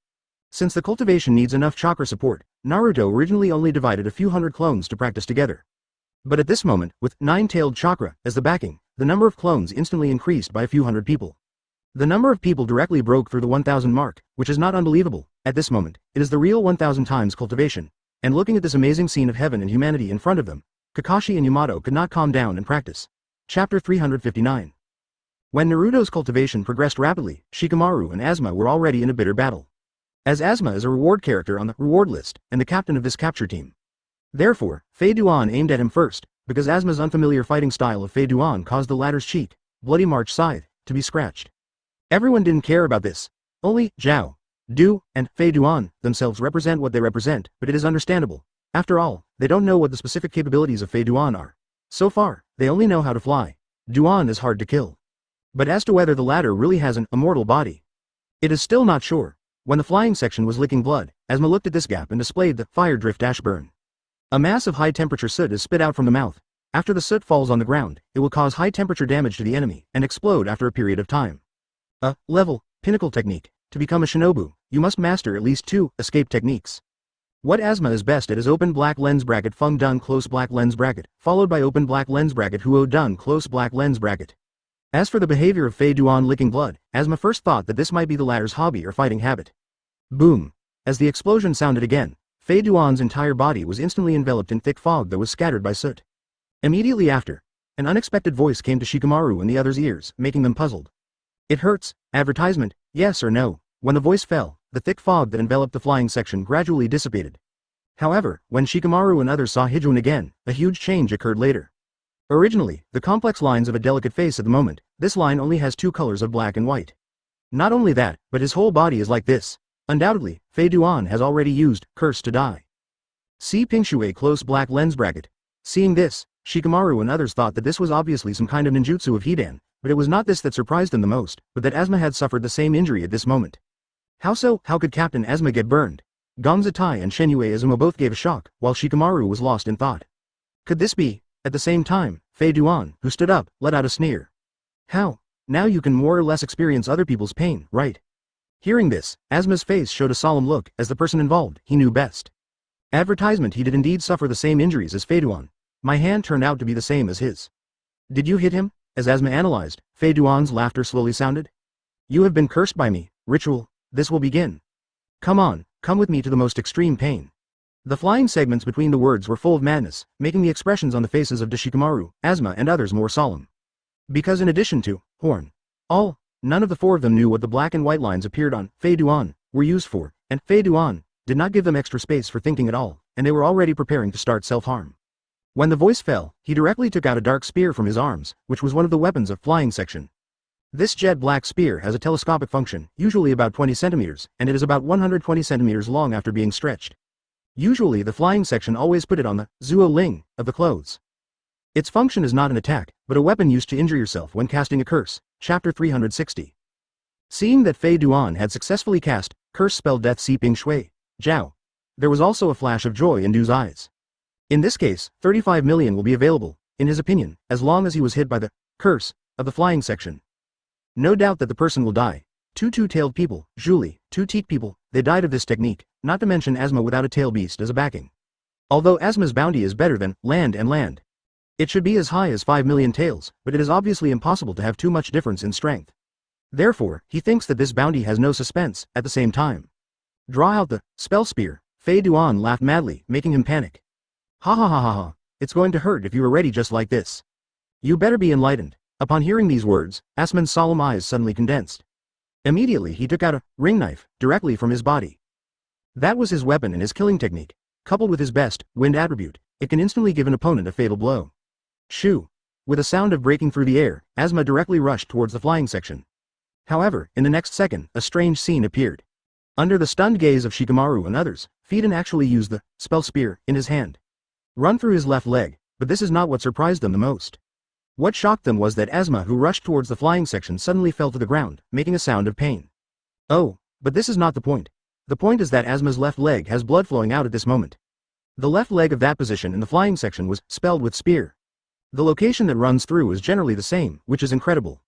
Since the cultivation needs enough chakra support, Naruto originally only divided a few hundred clones to practice together. But at this moment, with nine-tailed chakra as the backing, the number of clones instantly increased by a few hundred people. The number of people directly broke through the 1,000 mark, which is not unbelievable. At this moment, it is the real 1,000 times cultivation. And looking at this amazing scene of heaven and humanity in front of them, Kakashi and Yamato could not calm down and practice. Chapter 359. When Naruto's cultivation progressed rapidly, Shikamaru and Asuma were already in a bitter battle. As Asuma is a reward character on the reward list, and the captain of this capture team. Therefore, Fei Duan aimed at him first, because Asuma's unfamiliar fighting style of Fei Duan caused the latter's cheek, Bloody March scythe, to be scratched. Everyone didn't care about this. Only Zhao, Du, and Fei Duan themselves represent what they represent, but it is understandable. After all, they don't know what the specific capabilities of Fei Duan are. So far, they only know how to fly. Duan is hard to kill. But as to whether the latter really has an immortal body, it is still not sure. When the flying section was licking blood, Asuma looked at this gap and displayed the fire drift ash burn. A mass of high-temperature soot is spit out from the mouth. After the soot falls on the ground, it will cause high-temperature damage to the enemy and explode after a period of time. A level pinnacle technique. To become a shinobu, you must master at least 2 escape techniques. What Asuma is best at is open black lens bracket Feng dun close black lens bracket, followed by open black lens bracket Huo dun close black lens bracket. As for the behavior of Fei Duan licking blood, Asuma first thought that this might be the latter's hobby or fighting habit. Boom! As the explosion sounded again, Fei Duan's entire body was instantly enveloped in thick fog that was scattered by soot. Immediately after, an unexpected voice came to Shikamaru and the others' ears, making them puzzled. It hurts. Advertisement, yes or no? When the voice fell, the thick fog that enveloped the flying section gradually dissipated. However, when Shikamaru and others saw Hijun again, a huge change occurred later. Originally, the complex lines of a delicate face at the moment, this line only has 2 colors of black and white. Not only that, but his whole body is like this. Undoubtedly, Fei Duan has already used Curse to die. See Pingshui close black lens bracket. Seeing this, Shikamaru and others thought that this was obviously some kind of ninjutsu of Hidan, but it was not this that surprised them the most, but that Asuma had suffered the same injury at this moment. How so? How could Captain Asuma get burned? Gongzatai and Shenyue Azuma both gave a shock, while Shikamaru was lost in thought. Could this be? At the same time, Fei Duan, who stood up, let out a sneer. How? Now you can more or less experience other people's pain, right? Hearing this, Asuma's face showed a solemn look. As the person involved, he knew best. Advertisement, he did indeed suffer the same injuries as Fei Duan. My hand turned out to be the same as his. Did you hit him? As Asuma analyzed, Fei Duan's laughter slowly sounded. You have been cursed by me. Ritual. This will begin. Come on, come with me to the most extreme pain. The flying segments between the words were full of madness, making the expressions on the faces of Shikamaru, Asuma and others more solemn. Because in addition to horn, all None of the four of them knew what the black and white lines appeared on Fei Duan were used for, and Fei Duan did not give them extra space for thinking at all, and they were already preparing to start self-harm. When the voice fell, he directly took out a dark spear from his arms, which was one of the weapons of flying section. This jet black spear has a telescopic function, usually about 20 centimeters, and it is about 120 centimeters long after being stretched. Usually the flying section always put it on the zuo ling of the clothes. Its function is not an attack, but a weapon used to injure yourself when casting a curse. Chapter 360. Seeing that Fei Duan had successfully cast curse spell Death Seeping Shui Jiao, there was also a flash of joy in Du's eyes. In this case, 35 million will be available, in his opinion, as long as he was hit by the curse of the flying section. No doubt that the person will die. Two two-tailed people, Julie, two teat people, they died of this technique, not to mention Asma without a tail beast as a backing. Although Asma's bounty is better than land and land. It should be as high as 5 million tails, but it is obviously impossible to have too much difference in strength. Therefore, he thinks that this bounty has no suspense. At the same time, draw out the spell spear. Fei Duan laughed madly, making him panic. Ha ha ha ha ha, it's going to hurt if you are ready just like this. You better be enlightened. Upon hearing these words, Asman's solemn eyes suddenly condensed. Immediately he took out a ring knife, directly from his body. That was his weapon and his killing technique. Coupled with his best, wind attribute, it can instantly give an opponent a fatal blow. Shoo! With a sound of breaking through the air, Asma directly rushed towards the flying section. However, in the next second, a strange scene appeared. Under the stunned gaze of Shikamaru and others, Fiden actually used the spell spear in his hand. Run through his left leg, but this is not what surprised them the most. What shocked them was that Asma, who rushed towards the flying section, suddenly fell to the ground, making a sound of pain. Oh, but this is not the point. The point is that Asma's left leg has blood flowing out at this moment. The left leg of that position in the flying section was spelled with spear. The location that runs through is generally the same, which is incredible.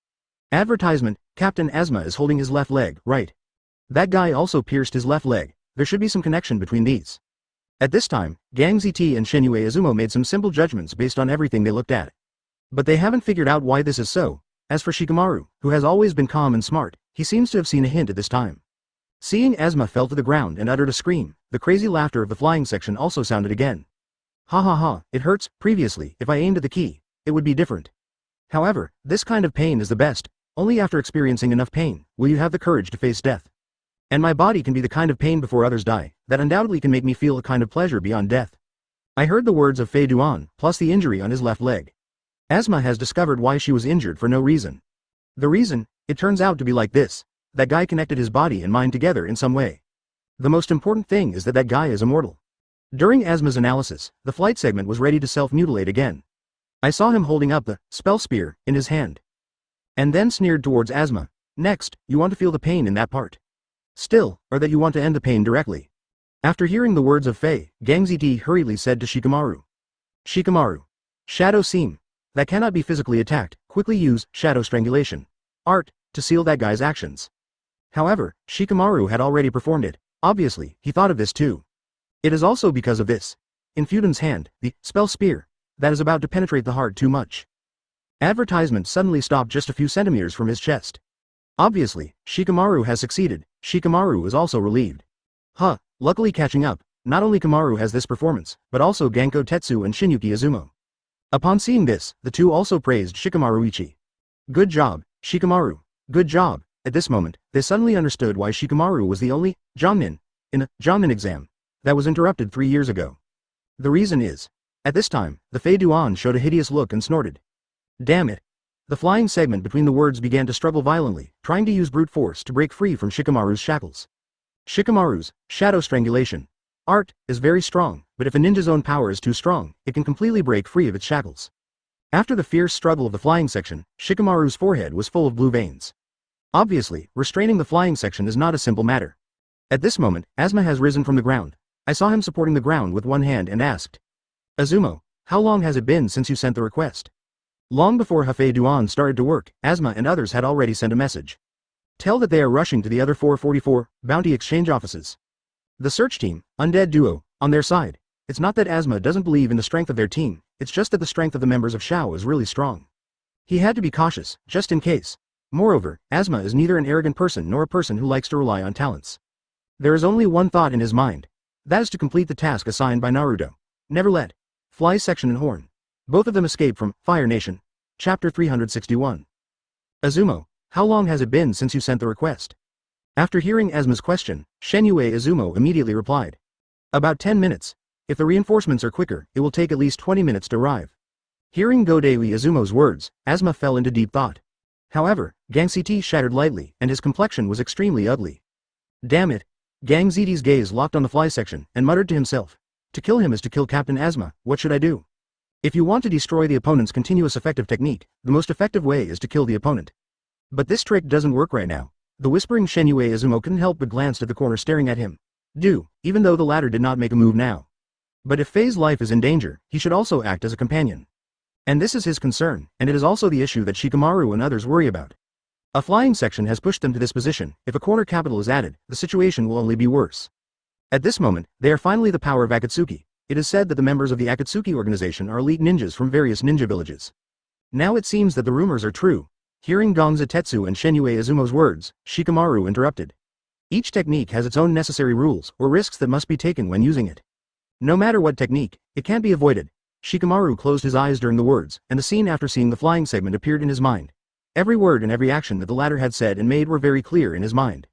Advertisement, Captain Asma is holding his left leg, right? That guy also pierced his left leg. There should be some connection between these. At this time, Gang ZT and Shinue Izumo made some simple judgments based on everything they looked at. But they haven't figured out why this is so. As for Shikamaru, who has always been calm and smart, he seems to have seen a hint at this time. Seeing Asma fell to the ground and uttered a scream, the crazy laughter of the flying section also sounded again. Ha ha ha, it hurts. Previously, if I aimed at the key, it would be different. However, this kind of pain is the best. Only after experiencing enough pain will you have the courage to face death. And my body can be the kind of pain before others die, that undoubtedly can make me feel a kind of pleasure beyond death. I heard the words of Fei Duan, plus the injury on his left leg. Asma has discovered why she was injured for no reason. The reason, it turns out to be like this. That guy connected his body and mind together in some way. The most important thing is that that guy is immortal. During Asma's analysis, the flight segment was ready to self-mutilate again. I saw him holding up the spell spear in his hand. And then sneered towards Asma. Next, you want to feel the pain in that part. Still, or that you want to end the pain directly. After hearing the words of Fei, Gang ZT hurriedly said to Shikamaru. Shikamaru. Shadow Seam. That cannot be physically attacked, quickly use Shadow Strangulation. Art, to seal that guy's actions. However, Shikamaru had already performed it. Obviously, he thought of this too. It is also because of this. In Fuden's hand, the spell spear, that is about to penetrate the heart too much. Advertisement suddenly stopped just a few centimeters from his chest. Obviously, Shikamaru has succeeded. Shikamaru is also relieved. Huh, luckily catching up, not only Kamaru has this performance, but also Ganko Tetsu and Shinyuki Izumo. Upon seeing this, the two also praised Shikamaru Ichi. Good job, Shikamaru. Good job. At this moment, they suddenly understood why Shikamaru was the only Jongnin in a Jongnin exam that was interrupted 3 years ago. The reason is, at this time, the Fei Duan showed a hideous look and snorted. Damn it. The flying segment between the words began to struggle violently, trying to use brute force to break free from Shikamaru's shackles. Shikamaru's Shadow Strangulation art is very strong, but if a ninja's own power is too strong, it can completely break free of its shackles. After the fierce struggle of the flying section, Shikamaru's forehead was full of blue veins. Obviously, restraining the flying section is not a simple matter. At this moment, Asma has risen from the ground. I saw him supporting the ground with one hand and asked. Izumo, how long has it been since you sent the request? Long before Fei Duan started to work, Asma and others had already sent a message. Tell that they are rushing to the other 444 bounty exchange offices. The search team, Undead Duo, on their side. It's not that Asma doesn't believe in the strength of their team, it's just that the strength of the members of Shao is really strong. He had to be cautious, just in case. Moreover, Asma is neither an arrogant person nor a person who likes to rely on talents. There is only one thought in his mind. That is to complete the task assigned by Naruto. Never let Fly Section and Horn. Both of them escape from Fire Nation. Chapter 361. Izumo, How long has it been since you sent the request? After hearing Asma's question, Shenyue Izumo immediately replied. About 10 minutes. If the reinforcements are quicker, it will take at least 20 minutes to arrive. Hearing Godei Izumo's words, Asma fell into deep thought. However, Gang Ziti shattered lightly, and his complexion was extremely ugly. Damn it. Gang Ziti's gaze locked on the fly section, and muttered to himself. To kill him is to kill Captain Asma, what should I do? If you want to destroy the opponent's continuous effective technique, the most effective way is to kill the opponent. But this trick doesn't work right now. The whispering Shenyue Izumo couldn't help but glance at the corner staring at him. Even though the latter did not make a move now. But if Fei's life is in danger, he should also act as a companion. And this is his concern, and it is also the issue that Shikamaru and others worry about. A flying section has pushed them to this position. If a corner capital is added, the situation will only be worse. At this moment, they are finally the power of Akatsuki. It is said that the members of the Akatsuki organization are elite ninjas from various ninja villages. Now it seems that the rumors are true. Hearing Gong Zetsu and Shenyue Izumo's words, Shikamaru interrupted. Each technique has its own necessary rules, or risks that must be taken when using it. No matter what technique, it can't be avoided. Shikamaru closed his eyes during the words, and the scene after seeing the flying segment appeared in his mind. Every word and every action that the latter had said and made were very clear in his mind.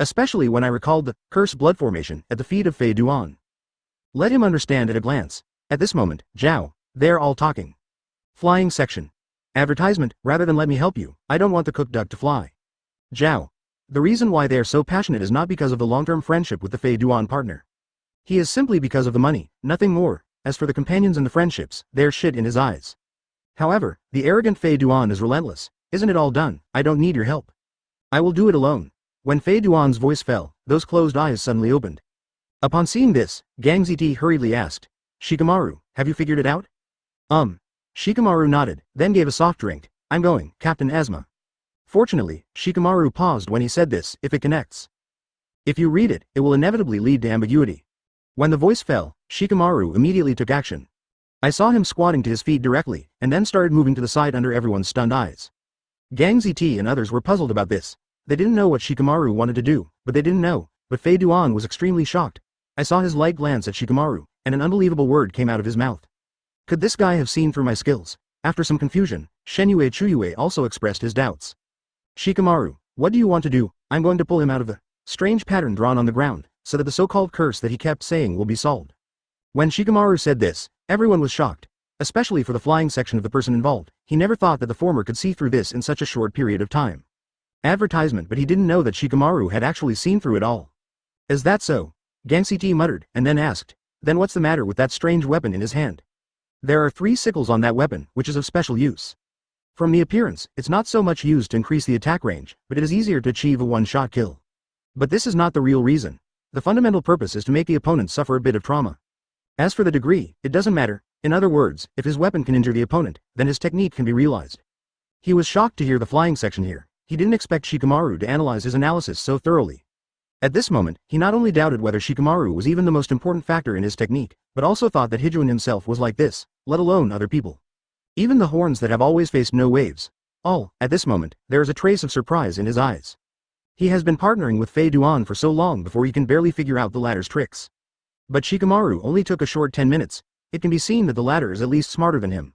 Especially when I recalled the cursed blood formation at the feet of Fei Duan. Let him understand at a glance. At this moment, Zhao, they're all talking. Flying section. Advertisement, rather than let me help you, I don't want the cooked duck to fly. Zhao. The reason why they are so passionate is not because of the long-term friendship with the Fei Duan partner. He is simply because of the money, nothing more. As for the companions and the friendships, they're shit in his eyes. However, the arrogant Fei Duan is relentless. Isn't it all done? I don't need your help. I will do it alone. When Fei Duan's voice fell, those closed eyes suddenly opened. Upon seeing this, Gang Ziti hurriedly asked, Shikamaru, have you figured it out? Shikamaru nodded, then gave a soft drink. I'm going, Captain Asma. Fortunately, Shikamaru paused when he said this, if it connects. If you read it, it will inevitably lead to ambiguity. When the voice fell, Shikamaru immediately took action. I saw him squatting to his feet directly, and then started moving to the side under everyone's stunned eyes. Gang Ziti and others were puzzled about this. They didn't know what Shikamaru wanted to do, but Fei Duan was extremely shocked. I saw his light glance at Shikamaru, and an unbelievable word came out of his mouth. Could this guy have seen through my skills? After some confusion, Shenyue Chuyue also expressed his doubts. Shikamaru, what do you want to do? I'm going to pull him out of the strange pattern drawn on the ground, so that the so-called curse that he kept saying will be solved. When Shikamaru said this, everyone was shocked. Especially for the flying section of the person involved, he never thought that the former could see through this in such a short period of time. Advertisement, but he didn't know that Shikamaru had actually seen through it all. Is that so? Gang Ziti muttered, and then asked, then what's the matter with that strange weapon in his hand? There are 3 sickles on that weapon, which is of special use. From the appearance, it's not so much used to increase the attack range, but it is easier to achieve a one-shot kill. But this is not the real reason. The fundamental purpose is to make the opponent suffer a bit of trauma. As for the degree, it doesn't matter. In other words, if his weapon can injure the opponent, then his technique can be realized. He was shocked to hear the flying section here. He didn't expect Shikamaru to analyze his analysis so thoroughly. At this moment, he not only doubted whether Shikamaru was even the most important factor in his technique, but also thought that Hijuin himself was like this, let alone other people. Even the horns that have always faced no waves. At this moment, there is a trace of surprise in his eyes. He has been partnering with Fei Duan for so long before he can barely figure out the latter's tricks. But Shikamaru only took a short 10 minutes. It can be seen that the latter is at least smarter than him.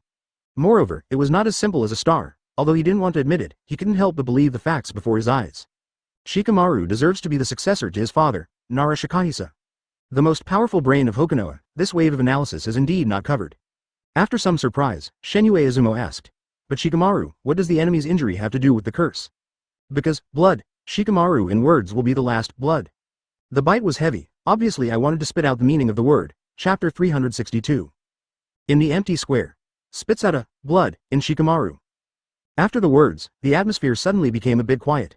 Moreover, it was not as simple as a star. Although he didn't want to admit it, he couldn't help but believe the facts before his eyes. Shikamaru deserves to be the successor to his father, Nara Shikahisa. The most powerful brain of Hokanoa, this wave of analysis is indeed not covered. After some surprise, Shenyue Izumo asked, but Shikamaru, what does the enemy's injury have to do with the curse? Because, blood, Shikamaru in words will be the last, blood. The bite was heavy, obviously I wanted to spit out the meaning of the word, chapter 362. In the empty square. Spits out a, blood, in Shikamaru. After the words, the atmosphere suddenly became a bit quiet.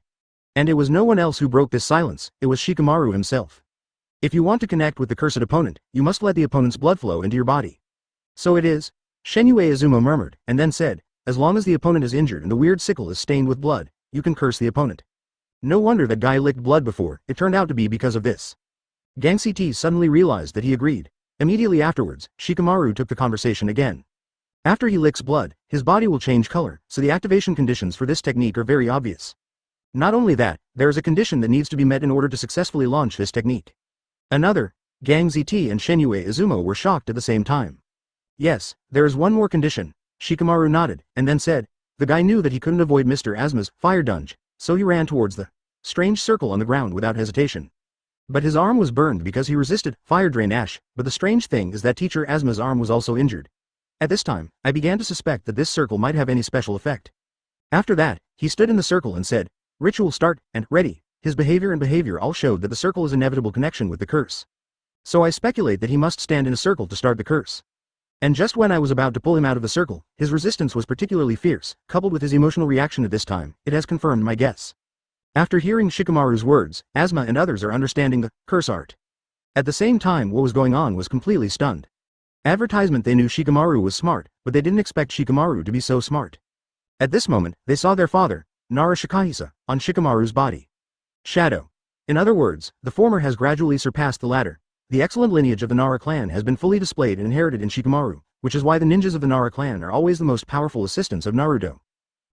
And it was no one else who broke this silence, it was Shikamaru himself. If you want to connect with the cursed opponent, you must let the opponent's blood flow into your body. So it is, Shenyue Izumo murmured, and then said, as long as the opponent is injured and the weird sickle is stained with blood, you can curse the opponent. No wonder that guy licked blood before, it turned out to be because of this. Gang Ziti suddenly realized that he agreed. Immediately afterwards, Shikamaru took the conversation again. After he licks blood, his body will change color, so the activation conditions for this technique are very obvious. Not only that, there is a condition that needs to be met in order to successfully launch this technique. Another, Gang Ziti and Shenyue Izumo were shocked at the same time. Yes, there is one more condition. Shikamaru nodded, and then said, the guy knew that he couldn't avoid Mr. Asma's fire dunge, So he ran towards the strange circle on the ground without hesitation. But his arm was burned because he resisted fire drain ash, but the strange thing is that teacher Asma's arm was also injured. At this time, I began to suspect that this circle might have any special effect. After that, he stood in the circle and said, "Ritual start," and ready. His behavior all showed that the circle is inevitable connection with the curse. So I speculate that he must stand in a circle to start the curse. And just when I was about to pull him out of the circle, his resistance was particularly fierce, coupled with his emotional reaction at this time, it has confirmed my guess. After hearing Shikamaru's words, Asma and others are understanding the curse art. At the same time, what was going on was completely stunned. Advertisement. They knew Shikamaru was smart, but they didn't expect Shikamaru to be so smart. At this moment, they saw their father, Nara Shikahisa, on Shikamaru's body. Shadow. In other words, the former has gradually surpassed the latter. The excellent lineage of the Nara clan has been fully displayed and inherited in Shikamaru, which is why the ninjas of the Nara clan are always the most powerful assistants of Naruto.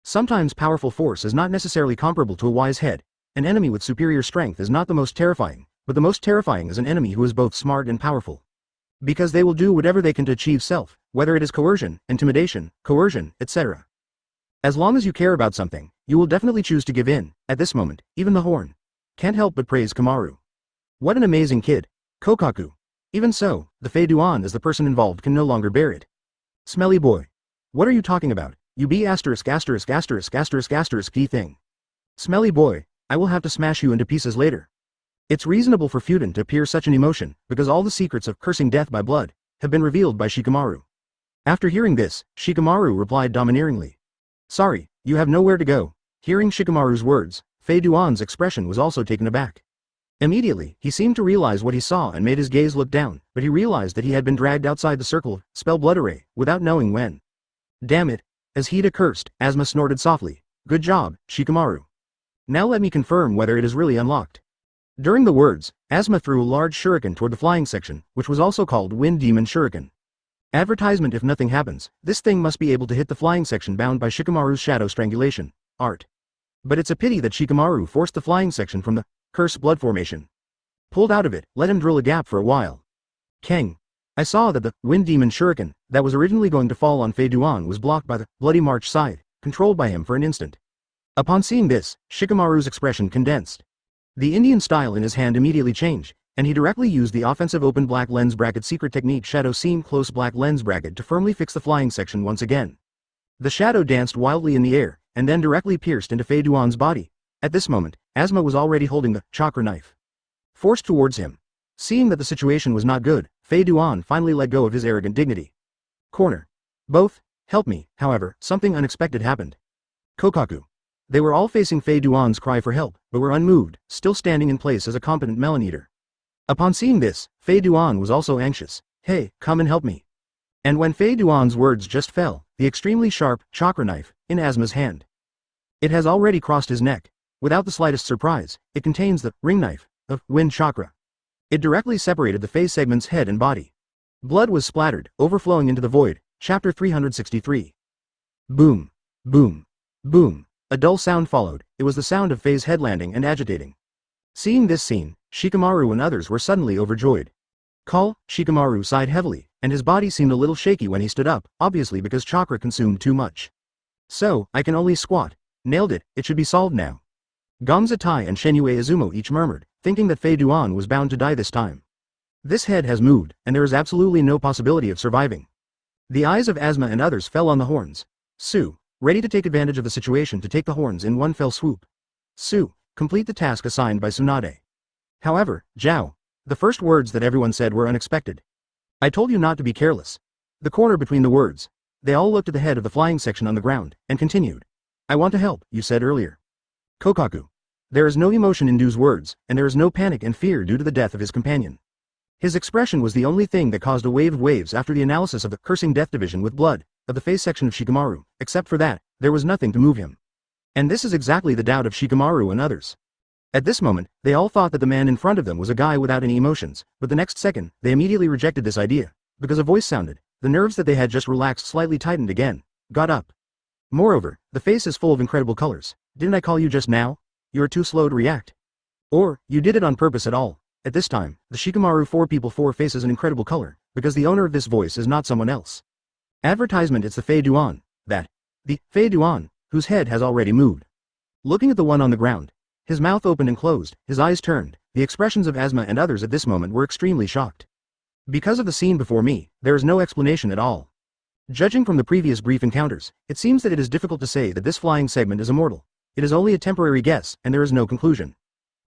Sometimes powerful force is not necessarily comparable to a wise head. An enemy with superior strength is not the most terrifying, but the most terrifying is an enemy who is both smart and powerful. Because they will do whatever they can to achieve self, whether it is coercion, intimidation, coercion, etc. As long as you care about something, you will definitely choose to give in. At this moment, even the horn can't help but praise Kamaru. What an amazing kid. Kokaku. Even so, the Fei Duan as the person involved can no longer bear it. Smelly boy. What are you talking about? You be asterisk asterisk asterisk asterisk asterisk key thing. Smelly boy, I will have to smash you into pieces later. It's reasonable for Fuden to appear such an emotion, because all the secrets of cursing death by blood have been revealed by Shikamaru. After hearing this, Shikamaru replied domineeringly. Sorry, you have nowhere to go. Hearing Shikamaru's words, Fei Duan's expression was also taken aback. Immediately, he seemed to realize what he saw and made his gaze look down, but he realized that he had been dragged outside the circle of spell blood array, without knowing when. Damn it. As Hida cursed, Asma snorted softly. Good job, Shikamaru. Now let me confirm whether it is really unlocked. During the words, Asma threw a large shuriken toward the flying section, which was also called Wind Demon Shuriken. Advertisement. If nothing happens, this thing must be able to hit the flying section bound by Shikamaru's shadow strangulation art. But it's a pity that Shikamaru forced the flying section from the curse blood formation. Pulled out of it, let him drill a gap for a while. Kang. I saw that the Wind Demon Shuriken that was originally going to fall on Fei Duan was blocked by the Bloody March side, controlled by him for an instant. Upon seeing this, Shikamaru's expression condensed. The Indian style in his hand immediately changed, and he directly used the offensive open black lens bracket secret technique shadow seam close black lens bracket to firmly fix the flying section once again. The shadow danced wildly in the air, and then directly pierced into Fei Duan's body. At this moment, Asma was already holding the chakra knife forced towards him. Seeing that the situation was not good, Fei Duan finally let go of his arrogant dignity. Corner. Both, help me. However, something unexpected happened. Kokaku. They were all facing Fei Duan's cry for help, but were unmoved, still standing in place as a competent melon eater. Upon seeing this, Fei Duan was also anxious. Hey, come and help me. And when Fei Duan's words just fell, the extremely sharp chakra knife in Asma's hand. It has already crossed his neck. Without the slightest surprise, it contains the ring knife of wind chakra. It directly separated the Fei segment's head and body. Blood was splattered, overflowing into the void. Chapter 363. Boom. Boom. Boom. A dull sound followed. It was the sound of Fei's head landing and agitating. Seeing this scene, Shikamaru and others were suddenly overjoyed. Shikamaru sighed heavily, and his body seemed a little shaky when he stood up, obviously because chakra consumed too much. So, I can only squat. Nailed it, it should be solved now. Gongza Tai and Shenyue Izumo each murmured, thinking that Fei Duan was bound to die this time. This head has moved, and there is absolutely no possibility of surviving. The eyes of Asma and others fell on the horns. Su, ready to take advantage of the situation to take the horns in one fell swoop. Su, complete the task assigned by Tsunade. However, Zhao. The first words that everyone said were unexpected. I told you not to be careless. The corner between the words. They all looked at the head of the flying section on the ground, and continued. I want to help, you said earlier. Kokaku. There is no emotion in Du's words, and there is no panic and fear due to the death of his companion. His expression was the only thing that caused a wave of waves after the analysis of the cursing death division with blood of the face section of Shikamaru. Except for that, there was nothing to move him. And this is exactly the doubt of Shikamaru and others. At this moment, they all thought that the man in front of them was a guy without any emotions, but the next second, they immediately rejected this idea. Because a voice sounded, the nerves that they had just relaxed slightly tightened again. Got up. Moreover, the face is full of incredible colors. Didn't I call you just now? You are too slow to react. Or, you did it on purpose at all. At this time, the Shikamaru 4 people 4 face is an incredible color, because the owner of this voice is not someone else. Advertisement. It's the Fei Duan, the Fei Duan, whose head has already moved. Looking at the one on the ground, his mouth opened and closed, his eyes turned, the expressions of Asma and others at this moment were extremely shocked. Because of the scene before me, there is no explanation at all. Judging from the previous brief encounters, it seems that it is difficult to say that this flying segment is immortal. It is only a temporary guess, and there is no conclusion.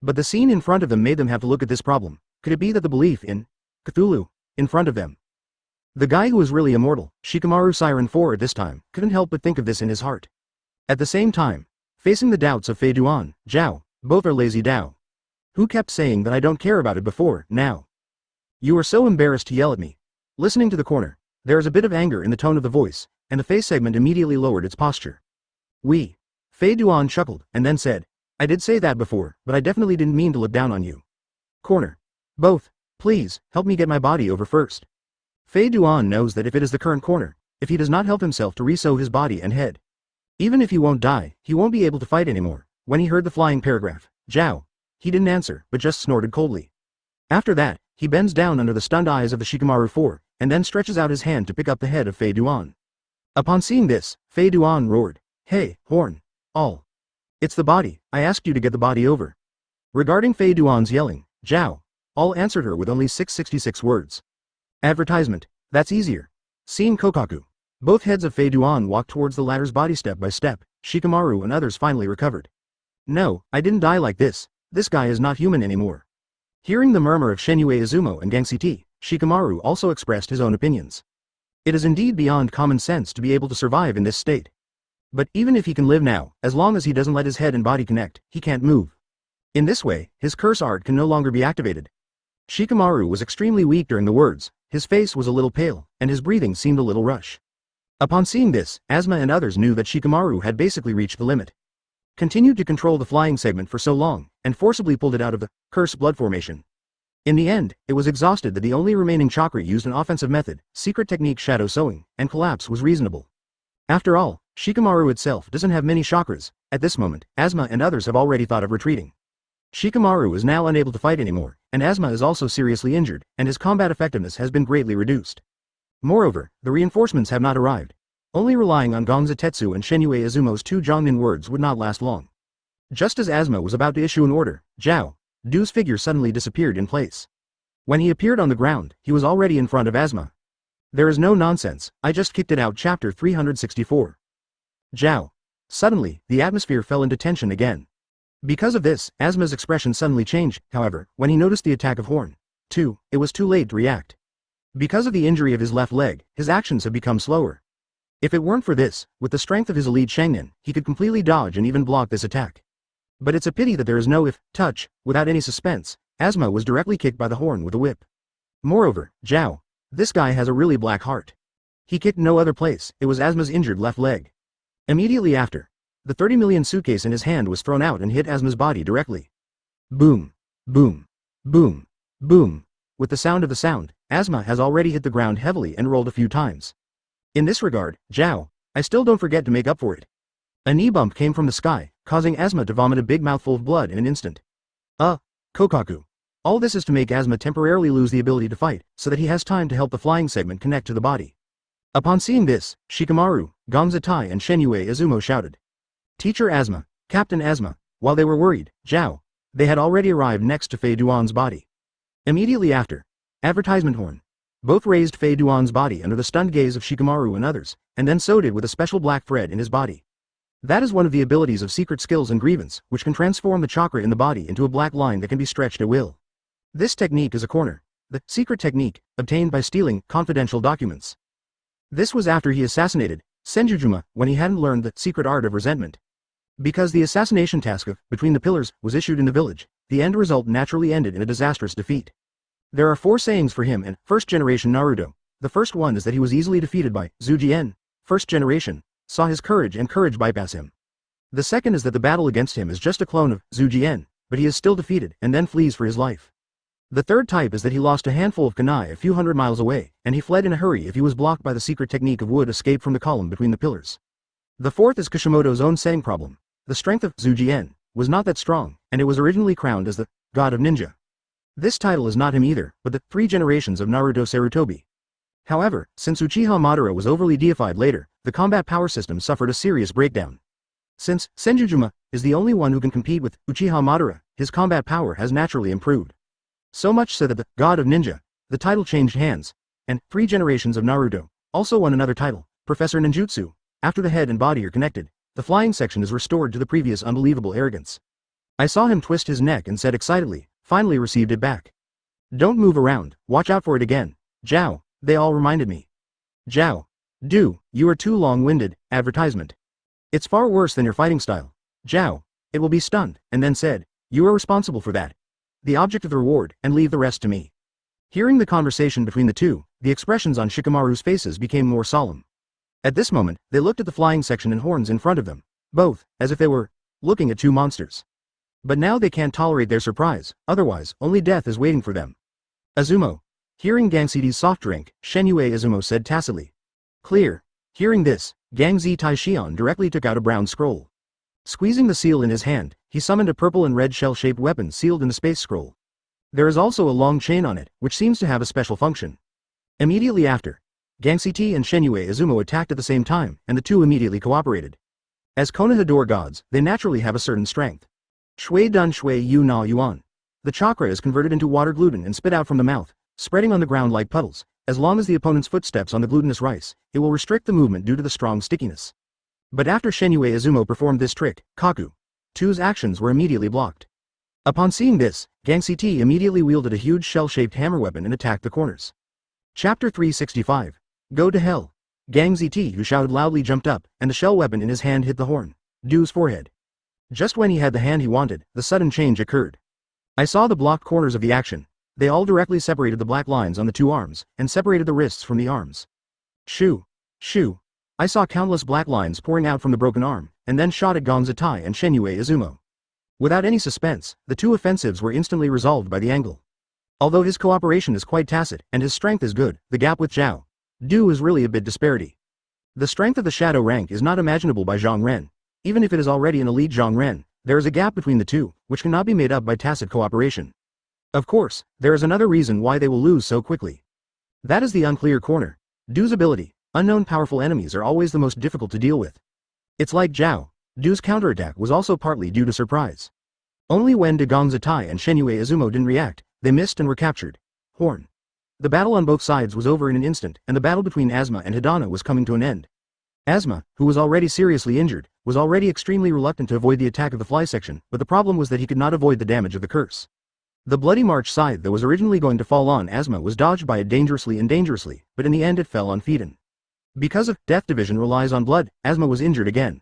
But the scene in front of them made them have to look at this problem. Could it be that the belief in Cthulhu in front of them? The guy who was really immortal, Shikamaru Siren 4 at this time, couldn't help but think of this in his heart. At the same time, facing the doubts of Fei Duan, Zhao, both are lazy Dao. Who kept saying that I don't care about it before, now? You are so embarrassed to yell at me. Listening to the corner, there is a bit of anger in the tone of the voice, and the face segment immediately lowered its posture. Fei Duan chuckled, and then said, I did say that before, but I definitely didn't mean to look down on you. Corner. Both, please, help me get my body over first. Fei Duan knows that if it is the current corner, if he does not help himself to resew his body and head, even if he won't die, he won't be able to fight anymore. When he heard the flying paragraph, Zhao, he didn't answer, but just snorted coldly. After that, he bends down under the stunned eyes of the Shikamaru 4, and then stretches out his hand to pick up the head of Fei Duan. Upon seeing this, Fei Duan roared, Hey, Horn. All. It's the body, I asked you to get the body over. Regarding Fei Duan's yelling, Zhao, all answered her with only 666 words. Advertisement, that's easier. Seeing Kokaku. Both heads of Fei Duan walked towards the latter's body step by step. Shikamaru and others finally recovered. No, I didn't die like this. This guy is not human anymore. Hearing the murmur of Shenyue Izumo and Gangxi, Shikamaru also expressed his own opinions. It is indeed beyond common sense to be able to survive in this state. But even if he can live now, as long as he doesn't let his head and body connect, he can't move. In this way, his curse art can no longer be activated. Shikamaru was extremely weak during the words, his face was a little pale, and his breathing seemed a little rush. Upon seeing this, Asma and others knew that Shikamaru had basically reached the limit. Continued to control the flying segment for so long, and forcibly pulled it out of the curse blood formation. In the end, it was exhausted that the only remaining chakra used an offensive method, secret technique shadow sewing, and collapse was reasonable. After all, Shikamaru itself doesn't have many chakras. At this moment, Asma and others have already thought of retreating. Shikamaru is now unable to fight anymore, and Asma is also seriously injured, and his combat effectiveness has been greatly reduced. Moreover, the reinforcements have not arrived. Only relying on Gongza Tetsu and Shenyue Izumo's 2 Jongnin words would not last long. Just as Asma was about to issue an order, Zhao Du's figure suddenly disappeared in place. When he appeared on the ground, he was already in front of Asma. There is no nonsense, I just kicked it out. Chapter 364. Zhao. Suddenly, the atmosphere fell into tension again. Because of this, Asma's expression suddenly changed, however, when he noticed the attack of Horn. 2, it was too late to react. Because of the injury of his left leg, his actions have become slower. If it weren't for this, with the strength of his elite Shangnin, he could completely dodge and even block this attack. But it's a pity that there is no touch, without any suspense. Asma was directly kicked by the Horn with a whip. Moreover, Zhao, this guy has a really black heart. He kicked no other place, it was Asma's injured left leg. Immediately after, the 30 million suitcase in his hand was thrown out and hit Asma's body directly. Boom. Boom. Boom. Boom. With the sound of the sound, Asma has already hit the ground heavily and rolled a few times. In this regard, Zhao, I still don't forget to make up for it. A knee bump came from the sky, causing Asma to vomit a big mouthful of blood in an instant. Kokaku. All this is to make Asma temporarily lose the ability to fight, so that he has time to help the flying segment connect to the body. Upon seeing this, Shikamaru, Gongza Tai and Shenyue Izumo shouted. Teacher Asma, Captain Asma. While they were worried, Zhao, they had already arrived next to Fei Duan's body. Immediately after, advertisement Horn. Both raised Fei Duan's body under the stunned gaze of Shikamaru and others, and then sewed it with a special black thread in his body. That is one of the abilities of secret skills and grievance, which can transform the chakra in the body into a black line that can be stretched at will. This technique is a corner. The secret technique, obtained by stealing confidential documents. This was after he assassinated Senjujuma, when he hadn't learned the secret art of resentment. Because the assassination task of Between the Pillars was issued in the village, the end result naturally ended in a disastrous defeat. There are 4 sayings for him in first generation Naruto. The first one is that he was easily defeated by Zujien, first generation, saw his courage and courage bypass him. The second is that the battle against him is just a clone of Zujien, but he is still defeated and then flees for his life. The third type is that he lost a handful of kunai a few hundred miles away, and he fled in a hurry if he was blocked by the secret technique of wood escape from the column between the pillars. The fourth is Kishimoto's own saying problem. The strength of Zujien was not that strong, and it was originally crowned as the God of Ninja. This title is not him either, but the 3 generations of Naruto Sarutobi. However, since Uchiha Madara was overly deified later, the combat power system suffered a serious breakdown. Since Senjujuma is the only one who can compete with Uchiha Madara. His combat power has naturally improved. So much so that the God of Ninja, the title changed hands, and 3 generations of Naruto also won another title, Professor Ninjutsu. After the head and body are connected, the flying section is restored to the previous unbelievable arrogance. I saw him twist his neck and said excitedly, finally received it back. Don't move around, watch out for it again. Zhao, they all reminded me. Zhao. Do, you are too long-winded, advertisement. It's far worse than your fighting style. Zhao. It will be stunned, and then said, you are responsible for that. The object of the reward, and leave the rest to me. Hearing the conversation between the two, the expressions on Shikamaru's faces became more solemn. At this moment, they looked at the flying section and horns in front of them, both, as if they were looking at 2 monsters. But now they can't tolerate their surprise, otherwise, only death is waiting for them. Azumo. Hearing Gangxidi's soft drink, Shenyue Azumo said tacitly. Clear. Hearing this, Gangzi Taishion directly took out a brown scroll. Squeezing the seal in his hand, he summoned a purple and red shell-shaped weapon sealed in the space scroll. There is also a long chain on it, which seems to have a special function. Immediately after, Gangxi and Shenyue Azumo attacked at the same time, and the two immediately cooperated. As Konohador gods, they naturally have a certain strength. Shui Dun Shui Yu Na Yuan. The chakra is converted into water gluten and spit out from the mouth, spreading on the ground like puddles. As long as the opponent's footsteps on the glutinous rice, it will restrict the movement due to the strong stickiness. But after Shenyue Azumo performed this trick, Kaku 2's actions were immediately blocked. Upon seeing this, Gangxi immediately wielded a huge shell-shaped hammer weapon and attacked the corners. Chapter 365. Go to hell. Gangxi, who shouted loudly, jumped up, and the shell weapon in his hand hit the horn Du's forehead. Just when he had the hand he wanted, the sudden change occurred. I saw the blocked corners of the action. They all directly separated the black lines on the 2 arms, and separated the wrists from the arms. Shoo! Shoo! I saw countless black lines pouring out from the broken arm, and then shot at Gangxi and Shenyue Azumo. Without any suspense, the 2 offensives were instantly resolved by the angle. Although his cooperation is quite tacit, and his strength is good, the gap with Zhao Du is really a bit disparity. The strength of the shadow rank is not imaginable by Zhang Ren. Even if it is already an elite Zhang Ren, there is a gap between the two, which cannot be made up by tacit cooperation. Of course, there is another reason why they will lose so quickly. That is the unclear corner. Du's ability. Unknown powerful enemies are always the most difficult to deal with. It's like Zhao Du's counterattack was also partly due to surprise. Only when Gangxi and Shenyue Azumo didn't react, they missed and were captured. Horn. The battle on both sides was over in an instant, and the battle between Asma and Hidana was coming to an end. Asma, who was already seriously injured, was already extremely reluctant to avoid the attack of the fly section, but the problem was that he could not avoid the damage of the curse. The Bloody March scythe that was originally going to fall on Asma was dodged by it dangerously, but in the end it fell on Phaeton. Because of Death Division relies on blood, Asma was injured again.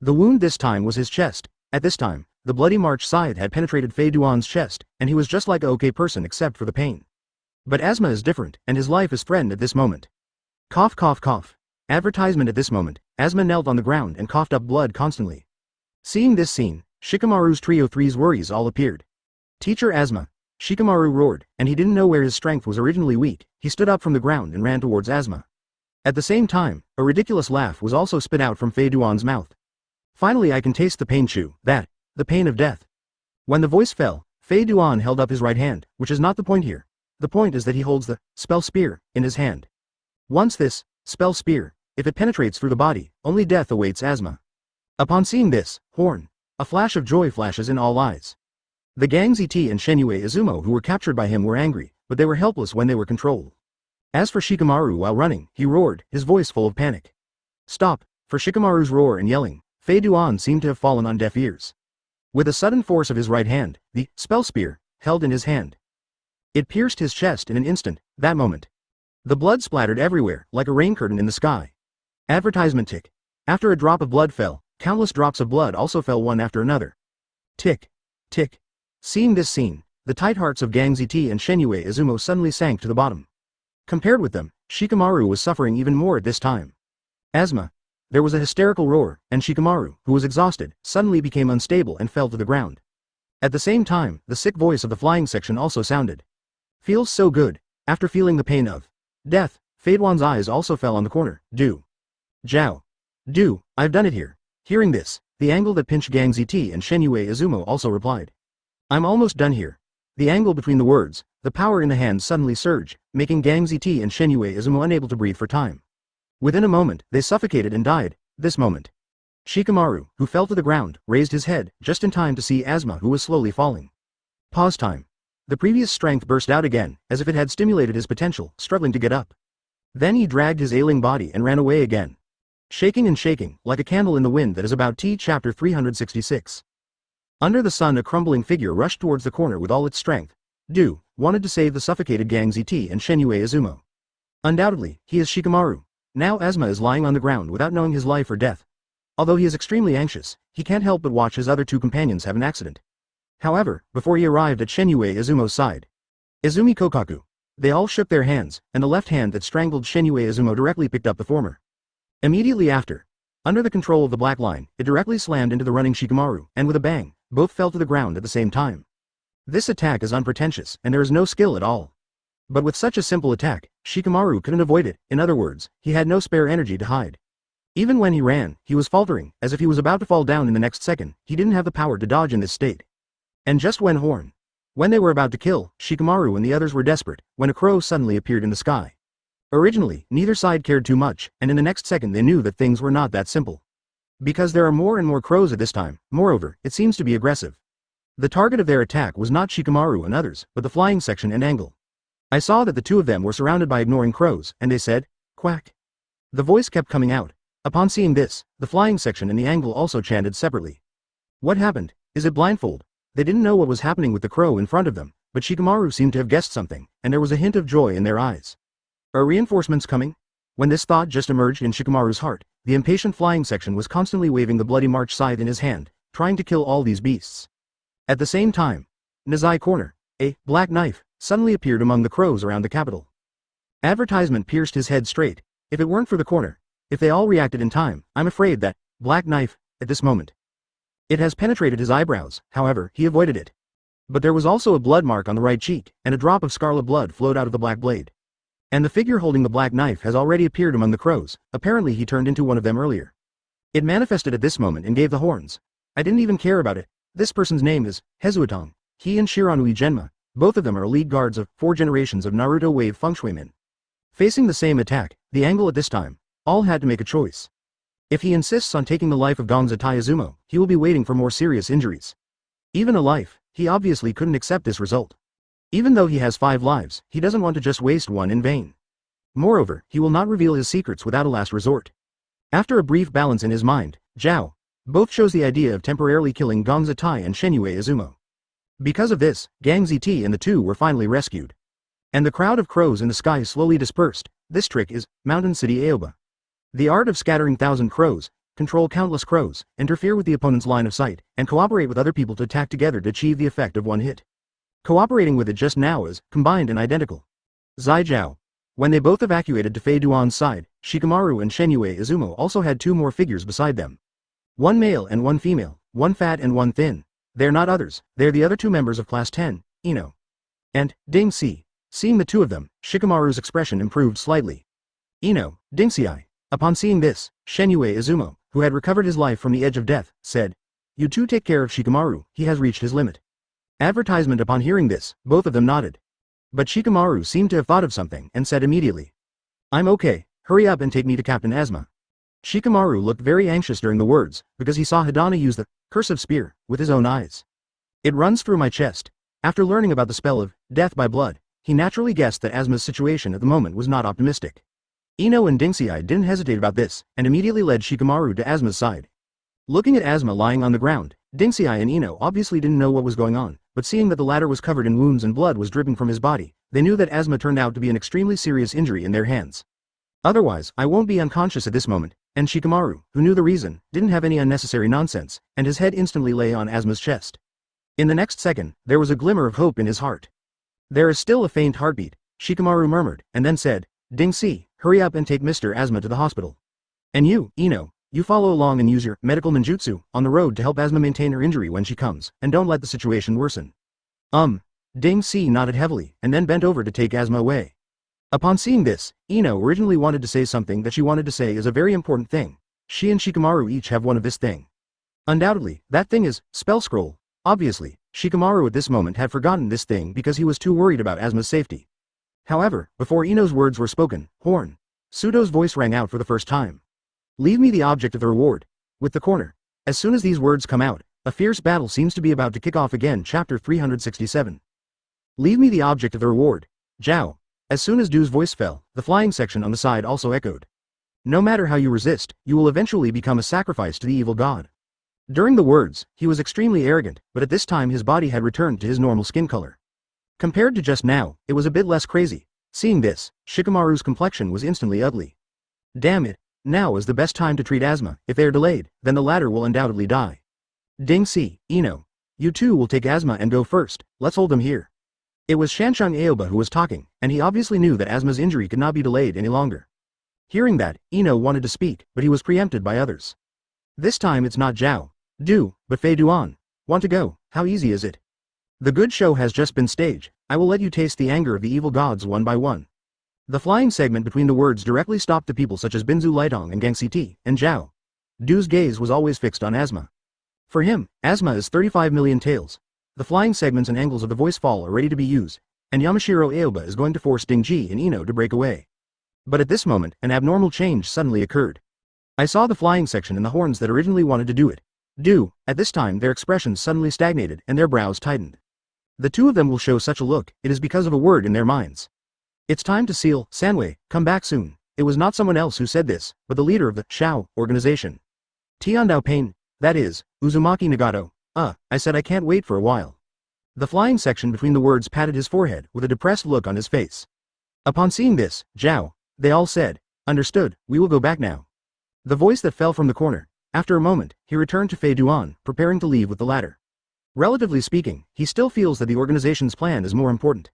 The wound this time was his chest. At this time, the Bloody March scythe had penetrated Fei Duan's chest, and he was just like a okay person except for the pain. But Asma is different, and his life is threatened at this moment. Cough cough cough. Advertisement. At this moment, Asma knelt on the ground and coughed up blood constantly. Seeing this scene, Shikamaru's Trio 3's worries all appeared. Teacher Asma. Shikamaru roared, and he didn't know where his strength was originally weak. He stood up from the ground and ran towards Asma. At the same time, a ridiculous laugh was also spit out from Fei Duan's mouth. Finally I can taste the pain, Chu, that, the pain of death. When the voice fell, Fei Duan held up his right hand, which is not the point here. The point is that he holds the spell spear in his hand. Once this spell spear, if it penetrates through the body, only death awaits Asma. Upon seeing this, horn, a flash of joy flashes in all eyes. The Gangxi and Shenyue Azumo who were captured by him were angry, but they were helpless when they were controlled. As for Shikamaru while running, he roared, his voice full of panic. Stop! For Shikamaru's roar and yelling, Fei Duan seemed to have fallen on deaf ears. With a sudden force of his right hand, the spell spear, held in his hand. It pierced his chest in an instant, that moment. The blood splattered everywhere, like a rain curtain in the sky. Advertisement tick. After a drop of blood fell, countless drops of blood also fell one after another. Tick. Tick. Seeing this scene, the tight hearts of Gangxi and Shenyue Azumo suddenly sank to the bottom. Compared with them, Shikamaru was suffering even more at this time. Asma. There was a hysterical roar, and Shikamaru, who was exhausted, suddenly became unstable and fell to the ground. At the same time, the sick voice of the flying section also sounded. Feels so good. After feeling the pain of death, Fei Duan's eyes also fell on the corner. Du. Zhao. Du, I've done it here. Hearing this, the angle that pinched Gangxi and Shenyue Azumo also replied. I'm almost done here. The angle between the words, the power in the hands suddenly surged, making Gangxi and Shenyue Azumo unable to breathe for time. Within a moment, they suffocated and died. This moment. Shikamaru, who fell to the ground, raised his head, just in time to see Asuma, who was slowly falling. Pause time. The previous strength burst out again, as if it had stimulated his potential, struggling to get up. Then he dragged his ailing body and ran away again. Shaking and shaking, like a candle in the wind that is about T. Chapter 366. Under the sun, a crumbling figure rushed towards the corner with all its strength. Wanted to save the suffocated Gang ZT and Shenue Izumo. Undoubtedly, he is Shikamaru. Now Asuma is lying on the ground without knowing his life or death. Although he is extremely anxious, he can't help but watch his other two companions have an accident. However, before he arrived at Shenue Izumo's side, Izumi Kokaku, they all shook their hands, and the left hand that strangled Shenue Izumo directly picked up the former. Immediately after, under the control of the black line, it directly slammed into the running Shikamaru, and with a bang, both fell to the ground at the same time. This attack is unpretentious, and there is no skill at all. But with such a simple attack, Shikamaru couldn't avoid it. In other words, he had no spare energy to hide. Even when he ran, he was faltering, as if he was about to fall down in the next second. He didn't have the power to dodge in this state. And just when they were about to kill, Shikamaru and the others were desperate, when a crow suddenly appeared in the sky. Originally, neither side cared too much, and in the next second they knew that things were not that simple. Because there are more and more crows at this time, moreover, it seems to be aggressive. The target of their attack was not Shikamaru and others, but the flying section and angle. I saw that the two of them were surrounded by ignoring crows, and they said, "Quack." The voice kept coming out. Upon seeing this, the flying section and the angle also chanted separately. What happened? Is it blindfold? They didn't know what was happening with the crow in front of them, but Shikamaru seemed to have guessed something, and there was a hint of joy in their eyes. Are reinforcements coming? When this thought just emerged in Shikamaru's heart, the impatient flying section was constantly waving the bloody march scythe in his hand, trying to kill all these beasts. At the same time, Nizai Corner, a black knife, suddenly appeared among the crows around the capital. Advertisement pierced his head straight. If it weren't for the corner, if they all reacted in time, I'm afraid that, black knife, at this moment. It has penetrated his eyebrows, however, he avoided it. But there was also a blood mark on the right cheek, and a drop of scarlet blood flowed out of the black blade. And the figure holding the black knife has already appeared among the crows. Apparently he turned into one of them earlier. It manifested at this moment and gave the horns. I didn't even care about it. This person's name is Hezuatong. He and Shiranui Genma, both of them are elite guards of 4 generations of Naruto Wave Feng Shuimen. Facing the same attack, the angle at this time, all had to make a choice. If he insists on taking the life of Gongza Taizumo, he will be waiting for more serious injuries. Even a life, he obviously couldn't accept this result. Even though he has 5 lives, he doesn't want to just waste one in vain. Moreover, he will not reveal his secrets without a last resort. After a brief balance in his mind, Zhao both chose the idea of temporarily killing Gongza Tai and Shenue Izumo. Because of this, Gang ZT and the two were finally rescued. And the crowd of crows in the sky slowly dispersed. This trick is Mountain City Aoba. The art of scattering 1,000 crows, control countless crows, interfere with the opponent's line of sight, and cooperate with other people to attack together to achieve the effect of one hit. Cooperating with it just now is combined and identical. Zai Zhao. When they both evacuated to Fei Duan's side, Shikamaru and Shenue Izumo also had 2 more figures beside them. One male and one female, one fat and one thin. They're not others, they're the other 2 members of Class 10, Ino and Ding Si. Seeing the 2 of them, Shikamaru's expression improved slightly. Ino, Dingsi. Upon seeing this, Shenue Izumo, who had recovered his life from the edge of death, said, "You two take care of Shikamaru, he has reached his limit." Advertisement. Upon hearing this, both of them nodded. But Shikamaru seemed to have thought of something and said immediately, "I'm okay, hurry up and take me to Captain Asuma." Shikamaru looked very anxious during the words, because he saw Hidana use the cursive spear with his own eyes. It runs through my chest. After learning about the spell of death by blood, he naturally guessed that Asuma's situation at the moment was not optimistic. Ino and Dingsi didn't hesitate about this, and immediately led Shikamaru to Asuma's side. Looking at Asuma lying on the ground, Dingsi and Ino obviously didn't know what was going on, but seeing that the latter was covered in wounds and blood was dripping from his body, they knew that Asuma turned out to be an extremely serious injury in their hands. Otherwise, I won't be unconscious at this moment, and Shikamaru, who knew the reason, didn't have any unnecessary nonsense, and his head instantly lay on Asuma's chest. In the next second, there was a glimmer of hope in his heart. "There is still a faint heartbeat," Shikamaru murmured, and then said, "Dingsi, hurry up and take Mr. Asuma to the hospital. And you, Ino, you follow along and use your medical ninjutsu on the road to help Asuma maintain her injury when she comes, and don't let the situation worsen." Ding-si nodded heavily, and then bent over to take Asuma away. Upon seeing this, Ino originally wanted to say something that she wanted to say is a very important thing. She and Shikamaru each have one of this thing. Undoubtedly, that thing is spell scroll. Obviously, Shikamaru at this moment had forgotten this thing because he was too worried about Asuma's safety. However, before Ino's words were spoken, Horn Sudo's voice rang out for the first time. "Leave me the object of the reward." with the corner. As soon as these words come out, a fierce battle seems to be about to kick off again. Chapter 367. Leave me the object of the reward. Zhao. As soon as Du's voice fell, the flying section on the side also echoed. No matter how you resist, you will eventually become a sacrifice to the evil god. During the words, he was extremely arrogant, but at this time his body had returned to his normal skin color. Compared to just now, it was a bit less crazy. Seeing this, Shikamaru's complexion was instantly ugly. Damn it, now is the best time to treat asthma. If they are delayed, then the latter will undoubtedly die. Ding Si, Ino. You two will take asthma and go first, let's hold them here. It was Shanshang Aoba who was talking, and he obviously knew that asthma's injury could not be delayed any longer. Hearing that, Ino wanted to speak, but he was preempted by others. This time it's not Zhao, Du, but Fei Duan. Want to go? How easy is it? The good show has just been staged. I will let you taste the anger of the evil gods one by one. The flying segment between the words directly stopped the people such as Binzu Lietong and Gangxi Ti, and Zhao. Du's gaze was always fixed on asthma. For him, asthma is 35 million taels. The flying segments and angles of the voice fall are ready to be used, and Yamashiro Aoba is going to force Ding Ji and Ino to break away. But at this moment, an abnormal change suddenly occurred. I saw the flying section and the horns that originally wanted to do it. At this time their expressions suddenly stagnated and their brows tightened. The two of them will show such a look, it is because of a word in their minds. It's time to seal, Sanwei, come back soon. It was not someone else who said this, but the leader of the Shao organization. Tiandao Pain, that is, Uzumaki Nagato. I said I can't wait for a while. The flying section between the words patted his forehead with a depressed look on his face. Upon seeing this, Zhao, they all said, understood, we will go back now. The voice that fell from the corner. After a moment, he returned to Fei Duan, preparing to leave with the latter. Relatively speaking, he still feels that the organization's plan is more important.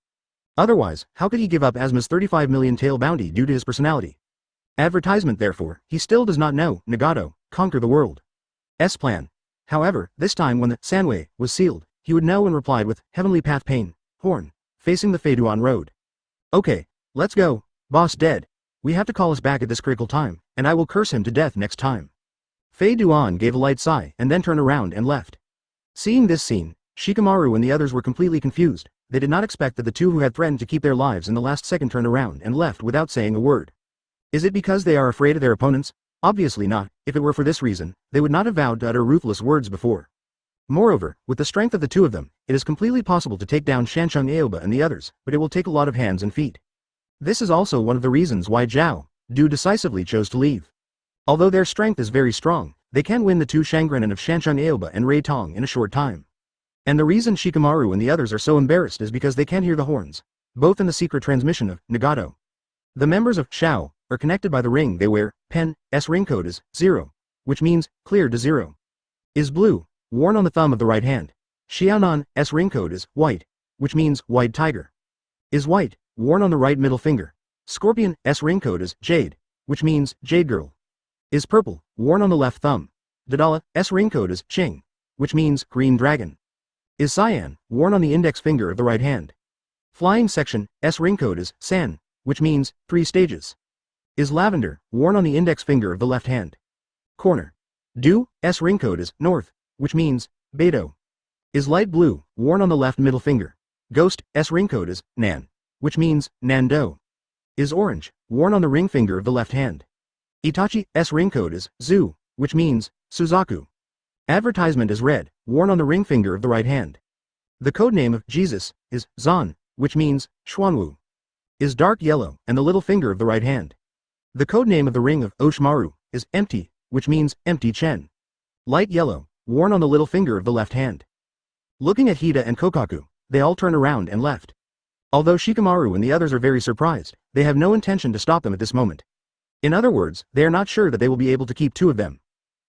Otherwise, how could he give up Asma's 35 million tael bounty due to his personality? Advertisement therefore, he still does not know, Nagato, conquer the world. S plan. However, this time when the Sanwei was sealed, he would know and replied with, Heavenly Path Pain, Horn, facing the Fei Duan road. Okay, let's go, boss dead. We have to call us back at this critical time, and I will curse him to death next time. Fei Duan gave a light sigh and then turned around and left. Seeing this scene, Shikamaru and the others were completely confused. They did not expect that the two who had threatened to keep their lives in the last second turned around and left without saying a word. Is it because they are afraid of their opponents? Obviously not. If it were for this reason, they would not have vowed to utter ruthless words before. Moreover, with the strength of the two of them, it is completely possible to take down Shanshang Aoba and the others, but it will take a lot of hands and feet. This is also one of the reasons why Zhao, Du decisively chose to leave. Although their strength is very strong, they can win the two Shangrenan of Shanshang Aoba and Rei Tong in a short time. And the reason Shikamaru and the others are so embarrassed is because they can hear the horns, both in the secret transmission of Nagato. The members of Shao are connected by the ring they wear. Pen, S ring code is 0, which means clear to 0. Is blue, worn on the thumb of the right hand. Xiaonan, S ring code is white, which means white tiger. Is white, worn on the right middle finger. Scorpion, S ring code is jade, which means jade girl. Is purple, worn on the left thumb. Dadala, S ring code is Qing, which means green dragon. Is cyan, worn on the index finger of the right hand. Flying section, S ring code is San, which means 3 stages. Is lavender, worn on the index finger of the left hand. Corner. Du, S ring code is North, which means Beidou. Is light blue, worn on the left middle finger. Ghost, S ring code is Nan, which means Nando. Is orange, worn on the ring finger of the left hand. Itachi, S ring code is Zu, which means Suzaku. Advertisement is red, worn on the ring finger of the right hand. The codename of Jesus is Zan, which means Xuanwu. Is dark yellow, and the little finger of the right hand. The codename of the ring of Oshmaru is empty, which means empty Chen. Light yellow, worn on the little finger of the left hand. Looking at Hida and Kokaku, they all turn around and left. Although Shikamaru and the others are very surprised, they have no intention to stop them at this moment. In other words, they are not sure that they will be able to keep two of them.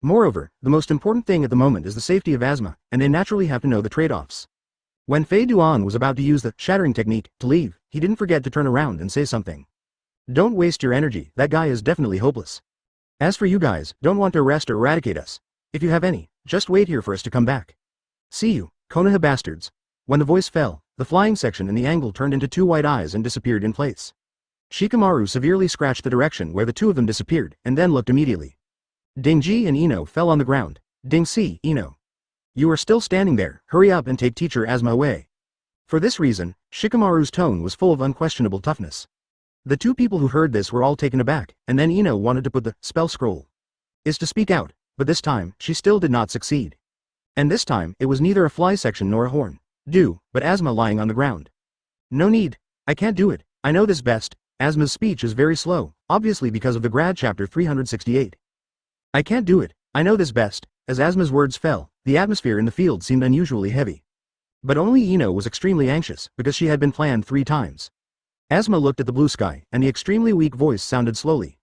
Moreover, the most important thing at the moment is the safety of Asma, and they naturally have to know the trade-offs. When Fei Duan was about to use the shattering technique to leave, he didn't forget to turn around and say something. Don't waste your energy, that guy is definitely hopeless. As for you guys, don't want to arrest or eradicate us. If you have any, just wait here for us to come back. See you, Konoha bastards. When the voice fell, the flying section and the angle turned into 2 white eyes and disappeared in place. Shikamaru severely scratched the direction where the two of them disappeared, and then looked immediately. Dingji and Ino fell on the ground. Dingsi, Ino. You are still standing there, hurry up and take teacher Asma away. For this reason, Shikamaru's tone was full of unquestionable toughness. The two people who heard this were all taken aback, and then Ino wanted to put the spell scroll. Is to speak out, but this time, she still did not succeed. And this time, it was neither a fly section nor a horn. But Asma lying on the ground. No need. I can't do it. I know this best. Asma's speech is very slow, obviously because of the grad chapter 368. I can't do it. I know this best. As Asma's words fell, the atmosphere in the field seemed unusually heavy. But only Ino was extremely anxious, because she had been planned 3 times. Asma looked at the blue sky, and the extremely weak voice sounded slowly.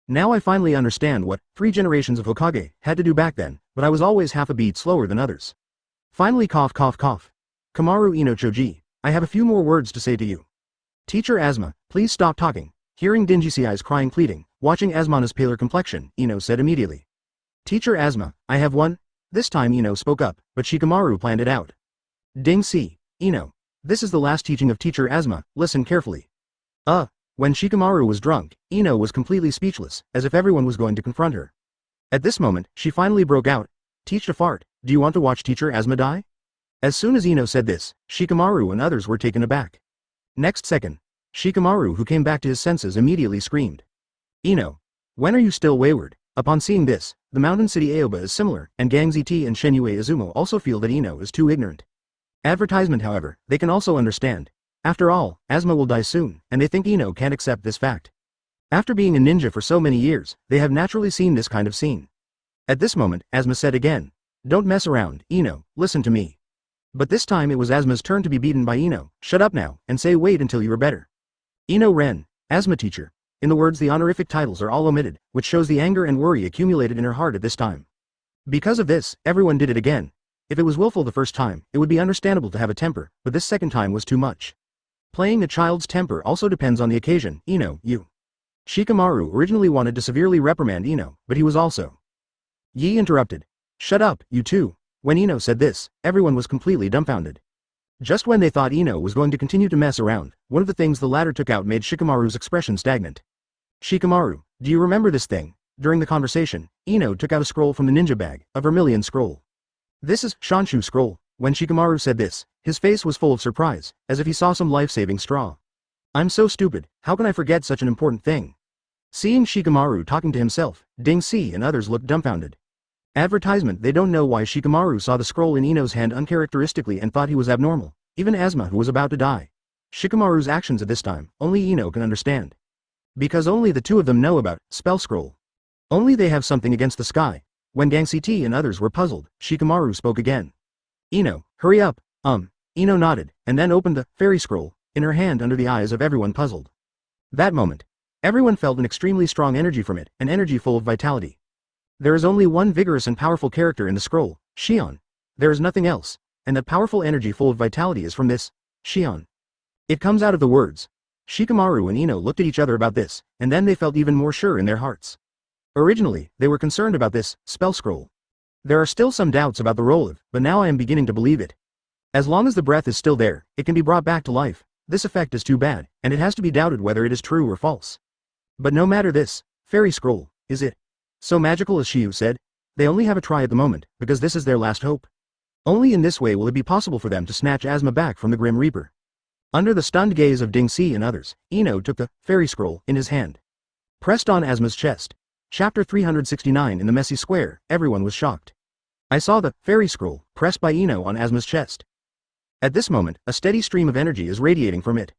Now I finally understand what 3 generations of Hokage had to do back then, but I was always half a beat slower than others. Finally cough cough cough. Kamaru Ino Choji, I have a few more words to say to you. Teacher Asma, please stop talking. Hearing Dingi's eyes crying pleading, watching Asmana's paler complexion, Ino said immediately. Teacher Asma, I have one. This time Ino spoke up, but Shikamaru planned it out. Ding-si, Ino. This is the last teaching of Teacher Asma, listen carefully. When Shikamaru was drunk, Ino was completely speechless, as if everyone was going to confront her. At this moment, she finally broke out. Teach a fart, do you want to watch Teacher Asma die? As soon as Ino said this, Shikamaru and others were taken aback. Next second, Shikamaru, who came back to his senses, immediately screamed. Ino. When are you still wayward? Upon seeing this, the mountain city Aoba is similar, and Gangzi T and Shenyue Izumo also feel that Ino is too ignorant. Advertisement, however, they can also understand. After all, Asma will die soon, and they think Ino can't accept this fact. After being a ninja for so many years, they have naturally seen this kind of scene. At this moment, Asma said again, don't mess around, Ino, listen to me. But this time it was Asma's turn to be beaten by Ino. Shut up now, and say wait until you are better. Ino Ren, Asma teacher. In the words, the honorific titles are all omitted, which shows the anger and worry accumulated in her heart at this time. Because of this, everyone did it again. If it was willful the first time, it would be understandable to have a temper, but this second time was too much. Playing a child's temper also depends on the occasion, Ino, you. Shikamaru originally wanted to severely reprimand Ino, but he was also. Yi interrupted. Shut up, you two. When Ino said this, everyone was completely dumbfounded. Just when they thought Ino was going to continue to mess around, one of the things the latter took out made Shikamaru's expression stagnant. Shikamaru, do you remember this thing? During the conversation, Ino took out a scroll from the ninja bag, a vermilion scroll. This is Shanshu scroll. When Shikamaru said this, his face was full of surprise, as if he saw some life-saving straw. I'm so stupid, how can I forget such an important thing? Seeing Shikamaru talking to himself, Ding-si and others looked dumbfounded. Advertisement, they don't know why Shikamaru saw the scroll in Ino's hand uncharacteristically and thought he was abnormal, even Asma who was about to die. Shikamaru's actions at this time, only Ino can understand. Because only the two of them know about spell scroll. Only they have something against the sky. When Gangsi T and others were puzzled, Shikamaru spoke again. Ino, hurry up. Ino nodded, and then opened the fairy scroll in her hand under the eyes of everyone puzzled. That moment, everyone felt an extremely strong energy from it, an energy full of vitality. There is only one vigorous and powerful character in the scroll, Shion. There is nothing else, and that powerful energy full of vitality is from this, Shion. It comes out of the words. Shikamaru and Ino looked at each other about this, and then they felt even more sure in their hearts. Originally, they were concerned about this spell scroll. There are still some doubts about the role of, but now I am beginning to believe it. As long as the breath is still there, it can be brought back to life. This effect is too bad, and it has to be doubted whether it is true or false. But no matter this, fairy scroll, is it so magical as Shiyu said? They only have a try at the moment, because this is their last hope. Only in this way will it be possible for them to snatch Asma back from the Grim Reaper. Under the stunned gaze of Ding-si and others, Ino took the fairy scroll in his hand. Pressed on Asma's chest. Chapter 369 in the messy square, everyone was shocked. I saw the fairy scroll pressed by Ino on Asma's chest. At this moment, a steady stream of energy is radiating from it.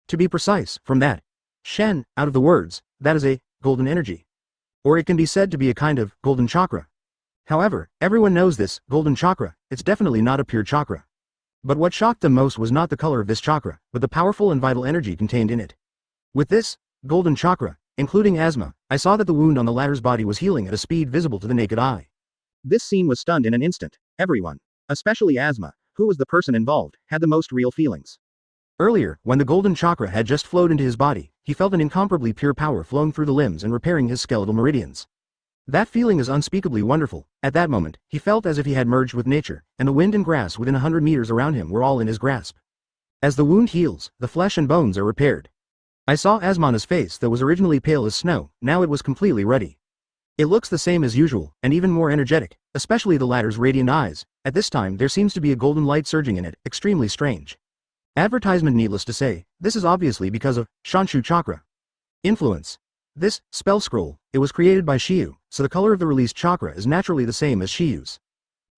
To be precise, from that Shen, out of the words, that is a golden energy. Or it can be said to be a kind of golden chakra. However, everyone knows this golden chakra, it's definitely not a pure chakra. But what shocked them most was not the color of this chakra, but the powerful and vital energy contained in it. With this golden chakra, including Asma, I saw that the wound on the latter's body was healing at a speed visible to the naked eye. This scene was stunned in an instant. Everyone, especially Asma, who was the person involved, had the most real feelings. Earlier, when the golden chakra had just flowed into his body, he felt an incomparably pure power flowing through the limbs and repairing his skeletal meridians. That feeling is unspeakably wonderful. At that moment, he felt as if he had merged with nature, and the wind and grass within 100 meters around him were all in his grasp. As the wound heals, the flesh and bones are repaired. I saw Asmana's face that was originally pale as snow, now it was completely ruddy. It looks the same as usual, and even more energetic, especially the latter's radiant eyes. At this time there seems to be a golden light surging in it, extremely strange. Advertisement, needless to say, this is obviously because of Shanshu Chakra. Influence. This spell scroll, it was created by Shiyu, so the color of the released chakra is naturally the same as Shiyu's.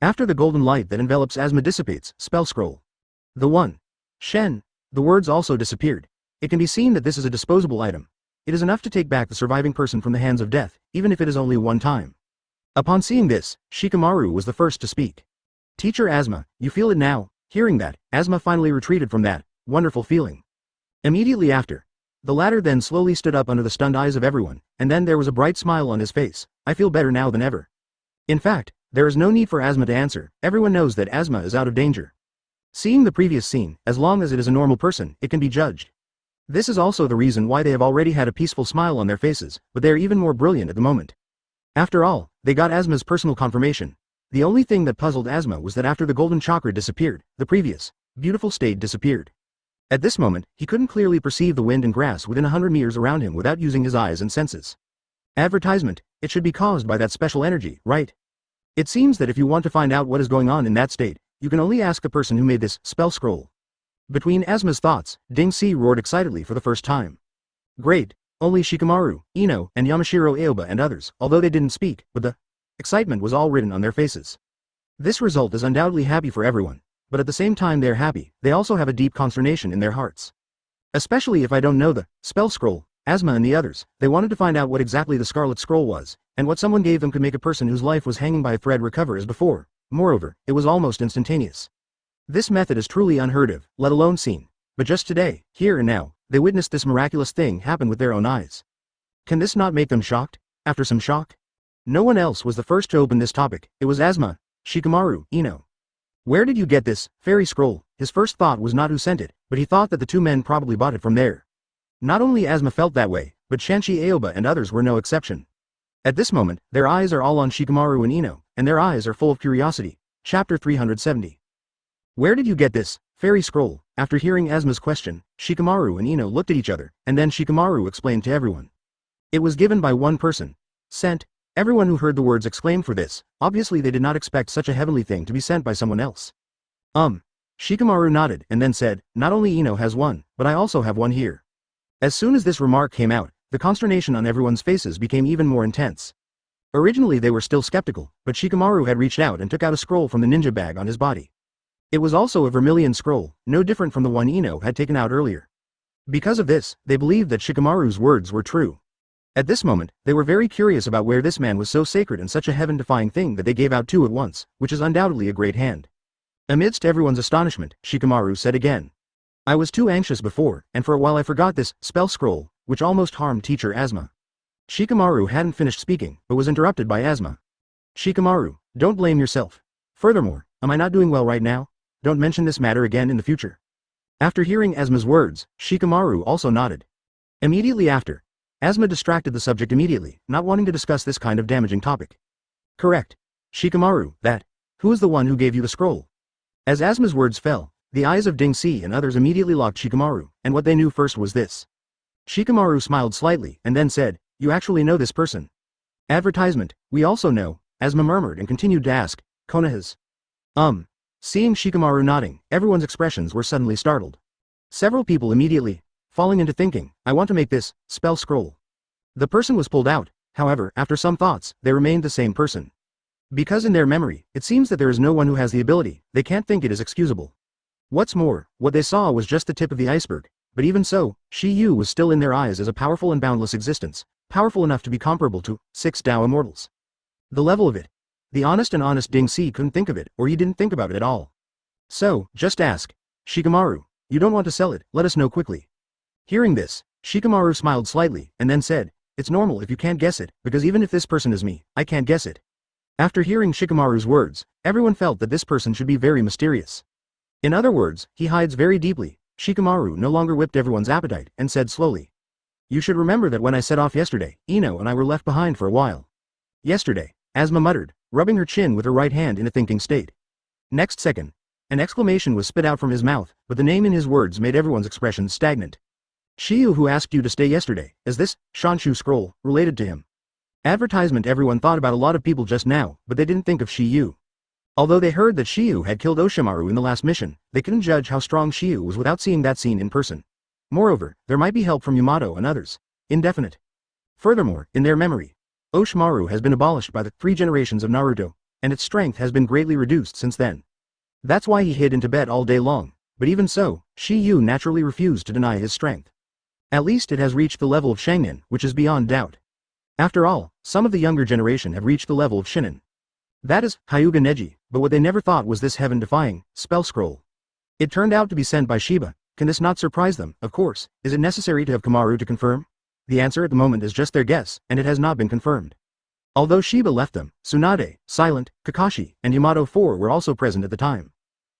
After the golden light that envelops Asma dissipates, spell scroll. The one. Shen. The words also disappeared. It can be seen that this is a disposable item. It is enough to take back the surviving person from the hands of death, even if it is only one time. Upon seeing this, Shikamaru was the first to speak. Teacher Asma, you feel it now? Hearing that, Asma finally retreated from that wonderful feeling. Immediately after, the latter then slowly stood up under the stunned eyes of everyone, and then there was a bright smile on his face. I feel better now than ever. In fact, there is no need for Asma to answer, everyone knows that Asma is out of danger. Seeing the previous scene, as long as it is a normal person, it can be judged. This is also the reason why they have already had a peaceful smile on their faces, but they are even more brilliant at the moment. After all, they got Asma's personal confirmation. The only thing that puzzled Asma was that after the golden chakra disappeared, the previous, beautiful state disappeared. At this moment, he couldn't clearly perceive the wind and grass within 100 meters around him without using his eyes and senses. Advertisement, it should be caused by that special energy, right? It seems that if you want to find out what is going on in that state, you can only ask the person who made this spell scroll. Between Asma's thoughts, Ding Si roared excitedly for the first time. Great, only Shikamaru, Ino, and Yamashiro Aoba and others, although they didn't speak, but the excitement was all written on their faces. This result is undoubtedly happy for everyone, but at the same time they are happy, they also have a deep consternation in their hearts. Especially if I don't know the spell scroll, Asma and the others, they wanted to find out what exactly the Scarlet Scroll was, and what someone gave them could make a person whose life was hanging by a thread recover as before. Moreover, it was almost instantaneous. This method is truly unheard of, let alone seen. But just today, here and now, they witnessed this miraculous thing happen with their own eyes. Can this not make them shocked? After some shock? No one else was the first to open this topic, it was Asma, Shikamaru, Ino. Where did you get this fairy scroll? His first thought was not who sent it, but he thought that the two men probably bought it from there. Not only Asma felt that way, but Shanshi Aoba and others were no exception. At this moment, their eyes are all on Shikamaru and Ino, and their eyes are full of curiosity. Chapter 370. Where did you get this fairy scroll? After hearing Asma's question, Shikamaru and Ino looked at each other, and then Shikamaru explained to everyone. It was given by one person. Sent. Everyone who heard the words exclaimed for this. Obviously they did not expect such a heavenly thing to be sent by someone else. Shikamaru nodded and then said, not only Ino has one, but I also have one here. As soon as this remark came out, the consternation on everyone's faces became even more intense. Originally they were still skeptical, but Shikamaru had reached out and took out a scroll from the ninja bag on his body. It was also a vermilion scroll, no different from the one Ino had taken out earlier. Because of this, they believed that Shikamaru's words were true. At this moment, they were very curious about where this man was so sacred and such a heaven-defying thing that they gave out two at once, which is undoubtedly a great hand. Amidst everyone's astonishment, Shikamaru said again. I was too anxious before, and for a while I forgot this spell scroll, which almost harmed teacher Asma. Shikamaru hadn't finished speaking, but was interrupted by Asma. Shikamaru, don't blame yourself. Furthermore, am I not doing well right now? Don't mention this matter again in the future. After hearing Asma's words, Shikamaru also nodded. Immediately after, Asma distracted the subject immediately, not wanting to discuss this kind of damaging topic. Correct. Shikamaru, that. Who is the one who gave you the scroll? As Asma's words fell, the eyes of Ding Si and others immediately locked Shikamaru, and what they knew first was this. Shikamaru smiled slightly and then said, you actually know this person. Advertisement, we also know, Asma murmured and continued to ask, Konoha's. Seeing Shikamaru nodding, everyone's expressions were suddenly startled. Several people immediately, falling into thinking, I want to make this spell scroll. The person was pulled out, however, after some thoughts, they remained the same person. Because in their memory, it seems that there is no one who has the ability, they can't think it is excusable. What's more, what they saw was just the tip of the iceberg, but even so, Shi-Yu was still in their eyes as a powerful and boundless existence, powerful enough to be comparable to 6 Tao immortals. The level of it. The honest Ding Si couldn't think of it, or he didn't think about it at all. So, just ask. Shikamaru, you don't want to sell it, let us know quickly. Hearing this, Shikamaru smiled slightly, and then said, it's normal if you can't guess it, because even if this person is me, I can't guess it. After hearing Shikamaru's words, everyone felt that this person should be very mysterious. In other words, he hides very deeply. Shikamaru no longer whipped everyone's appetite, and said slowly. You should remember that when I set off yesterday, Ino and I were left behind for a while. Yesterday, Asma muttered, rubbing her chin with her right hand in a thinking state. Next second, an exclamation was spit out from his mouth, but the name in his words made everyone's expressions stagnant. Shiyu who asked you to stay yesterday, is this Shanshu scroll related to him? Advertisement everyone thought about a lot of people just now, but they didn't think of Shiyu. Although they heard that Shiyu had killed Oshimaru in the last mission, they couldn't judge how strong Shiyu was without seeing that scene in person. Moreover, there might be help from Yamato and others. Indefinite. Furthermore, in their memory, Oshimaru has been abolished by the 3 generations of Naruto, and its strength has been greatly reduced since then. That's why he hid in Tibet all day long, but even so, Shiyu naturally refused to deny his strength. At least it has reached the level of Shangnin, which is beyond doubt. After all, some of the younger generation have reached the level of Shinin. That is, Hyuga Neji, but what they never thought was this heaven-defying spell scroll. It turned out to be sent by Shiba. Can this not surprise them? Of course. Is it necessary to have Kamaru to confirm? The answer at the moment is just their guess, and it has not been confirmed. Although Shiba left them, Tsunade, Silent, Kakashi, and Yamato 4 were also present at the time.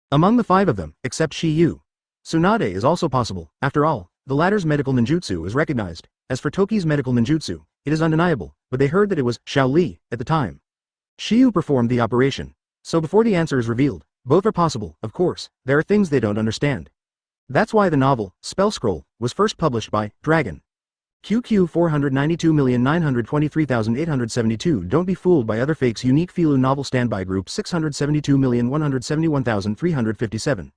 Among the 5 of them, except Shiyu, Tsunade is also possible. After all, the latter's medical ninjutsu is recognized. As for Toki's medical ninjutsu, it is undeniable, but they heard that it was Xiao Li at the time. Shiyu performed the operation. So before the answer is revealed, both are possible. Of course, there are things they don't understand. That's why the novel, Spell Scroll, was first published by Dragon. QQ 492,923,872. Don't be fooled by other fakes. Unique Filu novel standby group 672,171,357.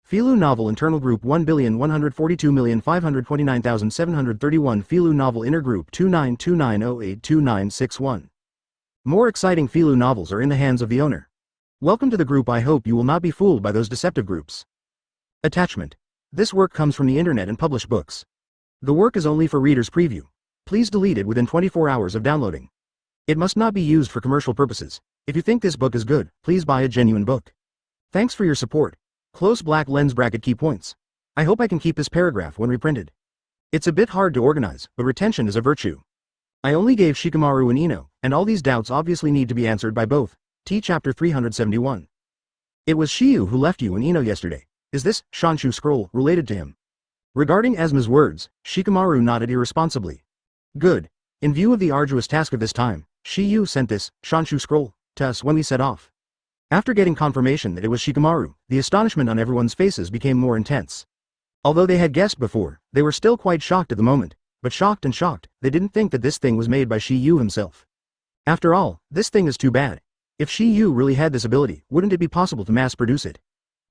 Filu novel internal group 1,142,529,731. Filu novel inner group 2929082961. More exciting Filu novels are in the hands of the owner. Welcome to the group. I hope you will not be fooled by those deceptive groups. Attachment. This work comes from the internet and published books. The work is only for readers' preview. Please delete it within 24 hours of downloading. It must not be used for commercial purposes. If you think this book is good, please buy a genuine book. Thanks for your support. Close black lens bracket key points. I hope I can keep this paragraph when reprinted. It's a bit hard to organize, but retention is a virtue. I only gave Shikamaru and Ino, and all these doubts obviously need to be answered by both. T chapter 371. It was Shiyu who left you and Ino yesterday. Is this Shanshu scroll related to him? Regarding Asma's words, Shikamaru nodded irresponsibly. Good. In view of the arduous task of this time, Shiyu sent this Shanshu scroll to us when we set off. After getting confirmation that it was Shikamaru, the astonishment on everyone's faces became more intense. Although they had guessed before, they were still quite shocked at the moment, but shocked and shocked, they didn't think that this thing was made by Shiyu himself. After all, this thing is too bad. If Shiyu really had this ability, wouldn't it be possible to mass produce it?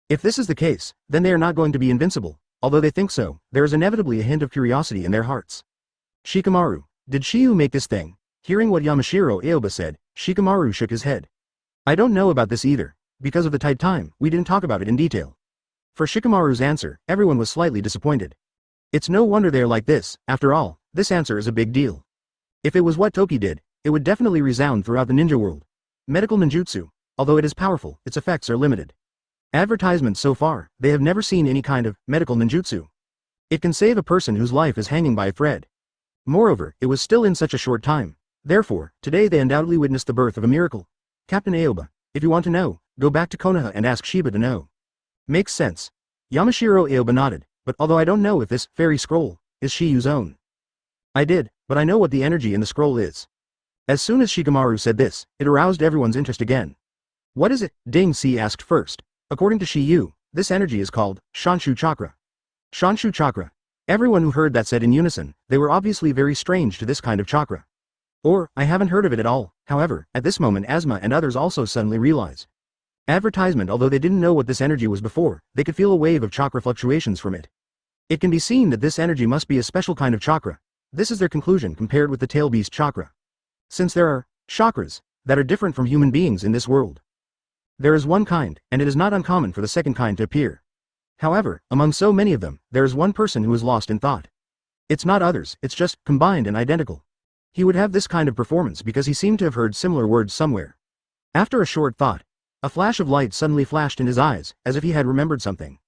If this is the case, then they are not going to be invincible. Although they think so, there is inevitably a hint of curiosity in their hearts. Shikamaru, did Shiyu make this thing? Hearing what Yamashiro Aoba said, Shikamaru shook his head. I don't know about this either. Because of the tight time, we didn't talk about it in detail. For Shikamaru's answer, everyone was slightly disappointed. It's no wonder they're like this. After all, this answer is a big deal. If it was what Toki did, it would definitely resound throughout the ninja world. Medical ninjutsu, although it is powerful, its effects are limited. Advertisements so far, they have never seen any kind of medical ninjutsu. It can save a person whose life is hanging by a thread. Moreover, it was still in such a short time. Therefore, today they undoubtedly witnessed the birth of a miracle. Captain Aoba, if you want to know, go back to Konoha and ask Shiba to know. Makes sense. Yamashiro Aoba nodded, but although I don't know if this fairy scroll is Shiyu's own. I did, but I know what the energy in the scroll is. As soon as Shikamaru said this, it aroused everyone's interest again. What is it? Ding Si asked first. According to Shiyu, this energy is called Shanshu Chakra. Shanshu Chakra. Everyone who heard that said in unison, they were obviously very strange to this kind of chakra. Or, I haven't heard of it at all. However, at this moment Asma and others also suddenly realized. Advertisement. Although they didn't know what this energy was before, they could feel a wave of chakra fluctuations from it. It can be seen that this energy must be a special kind of chakra. This is their conclusion compared with the tail beast chakra. Since there are chakras that are different from human beings in this world. There is one kind, and it is not uncommon for the second kind to appear. However, among so many of them, there is one person who is lost in thought. It's not others, it's just combined and identical. He would have this kind of performance because he seemed to have heard similar words somewhere. After a short thought, a flash of light suddenly flashed in his eyes, as if he had remembered something.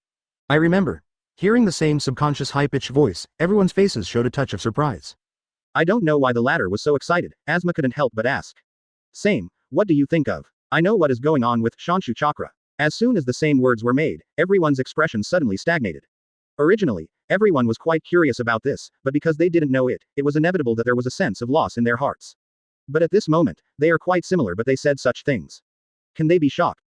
I remember. Hearing the same subconscious high-pitched voice, everyone's faces showed a touch of surprise. I don't know why the latter was so excited. Asma couldn't help but ask. Same, what do you think of? I know what is going on with Shanshu Chakra. As soon as the same words were made, everyone's expression suddenly stagnated. Originally, everyone was quite curious about this, but because they didn't know it, it was inevitable that there was a sense of loss in their hearts. But at this moment, they are quite similar but they said such things. Can they be shocked?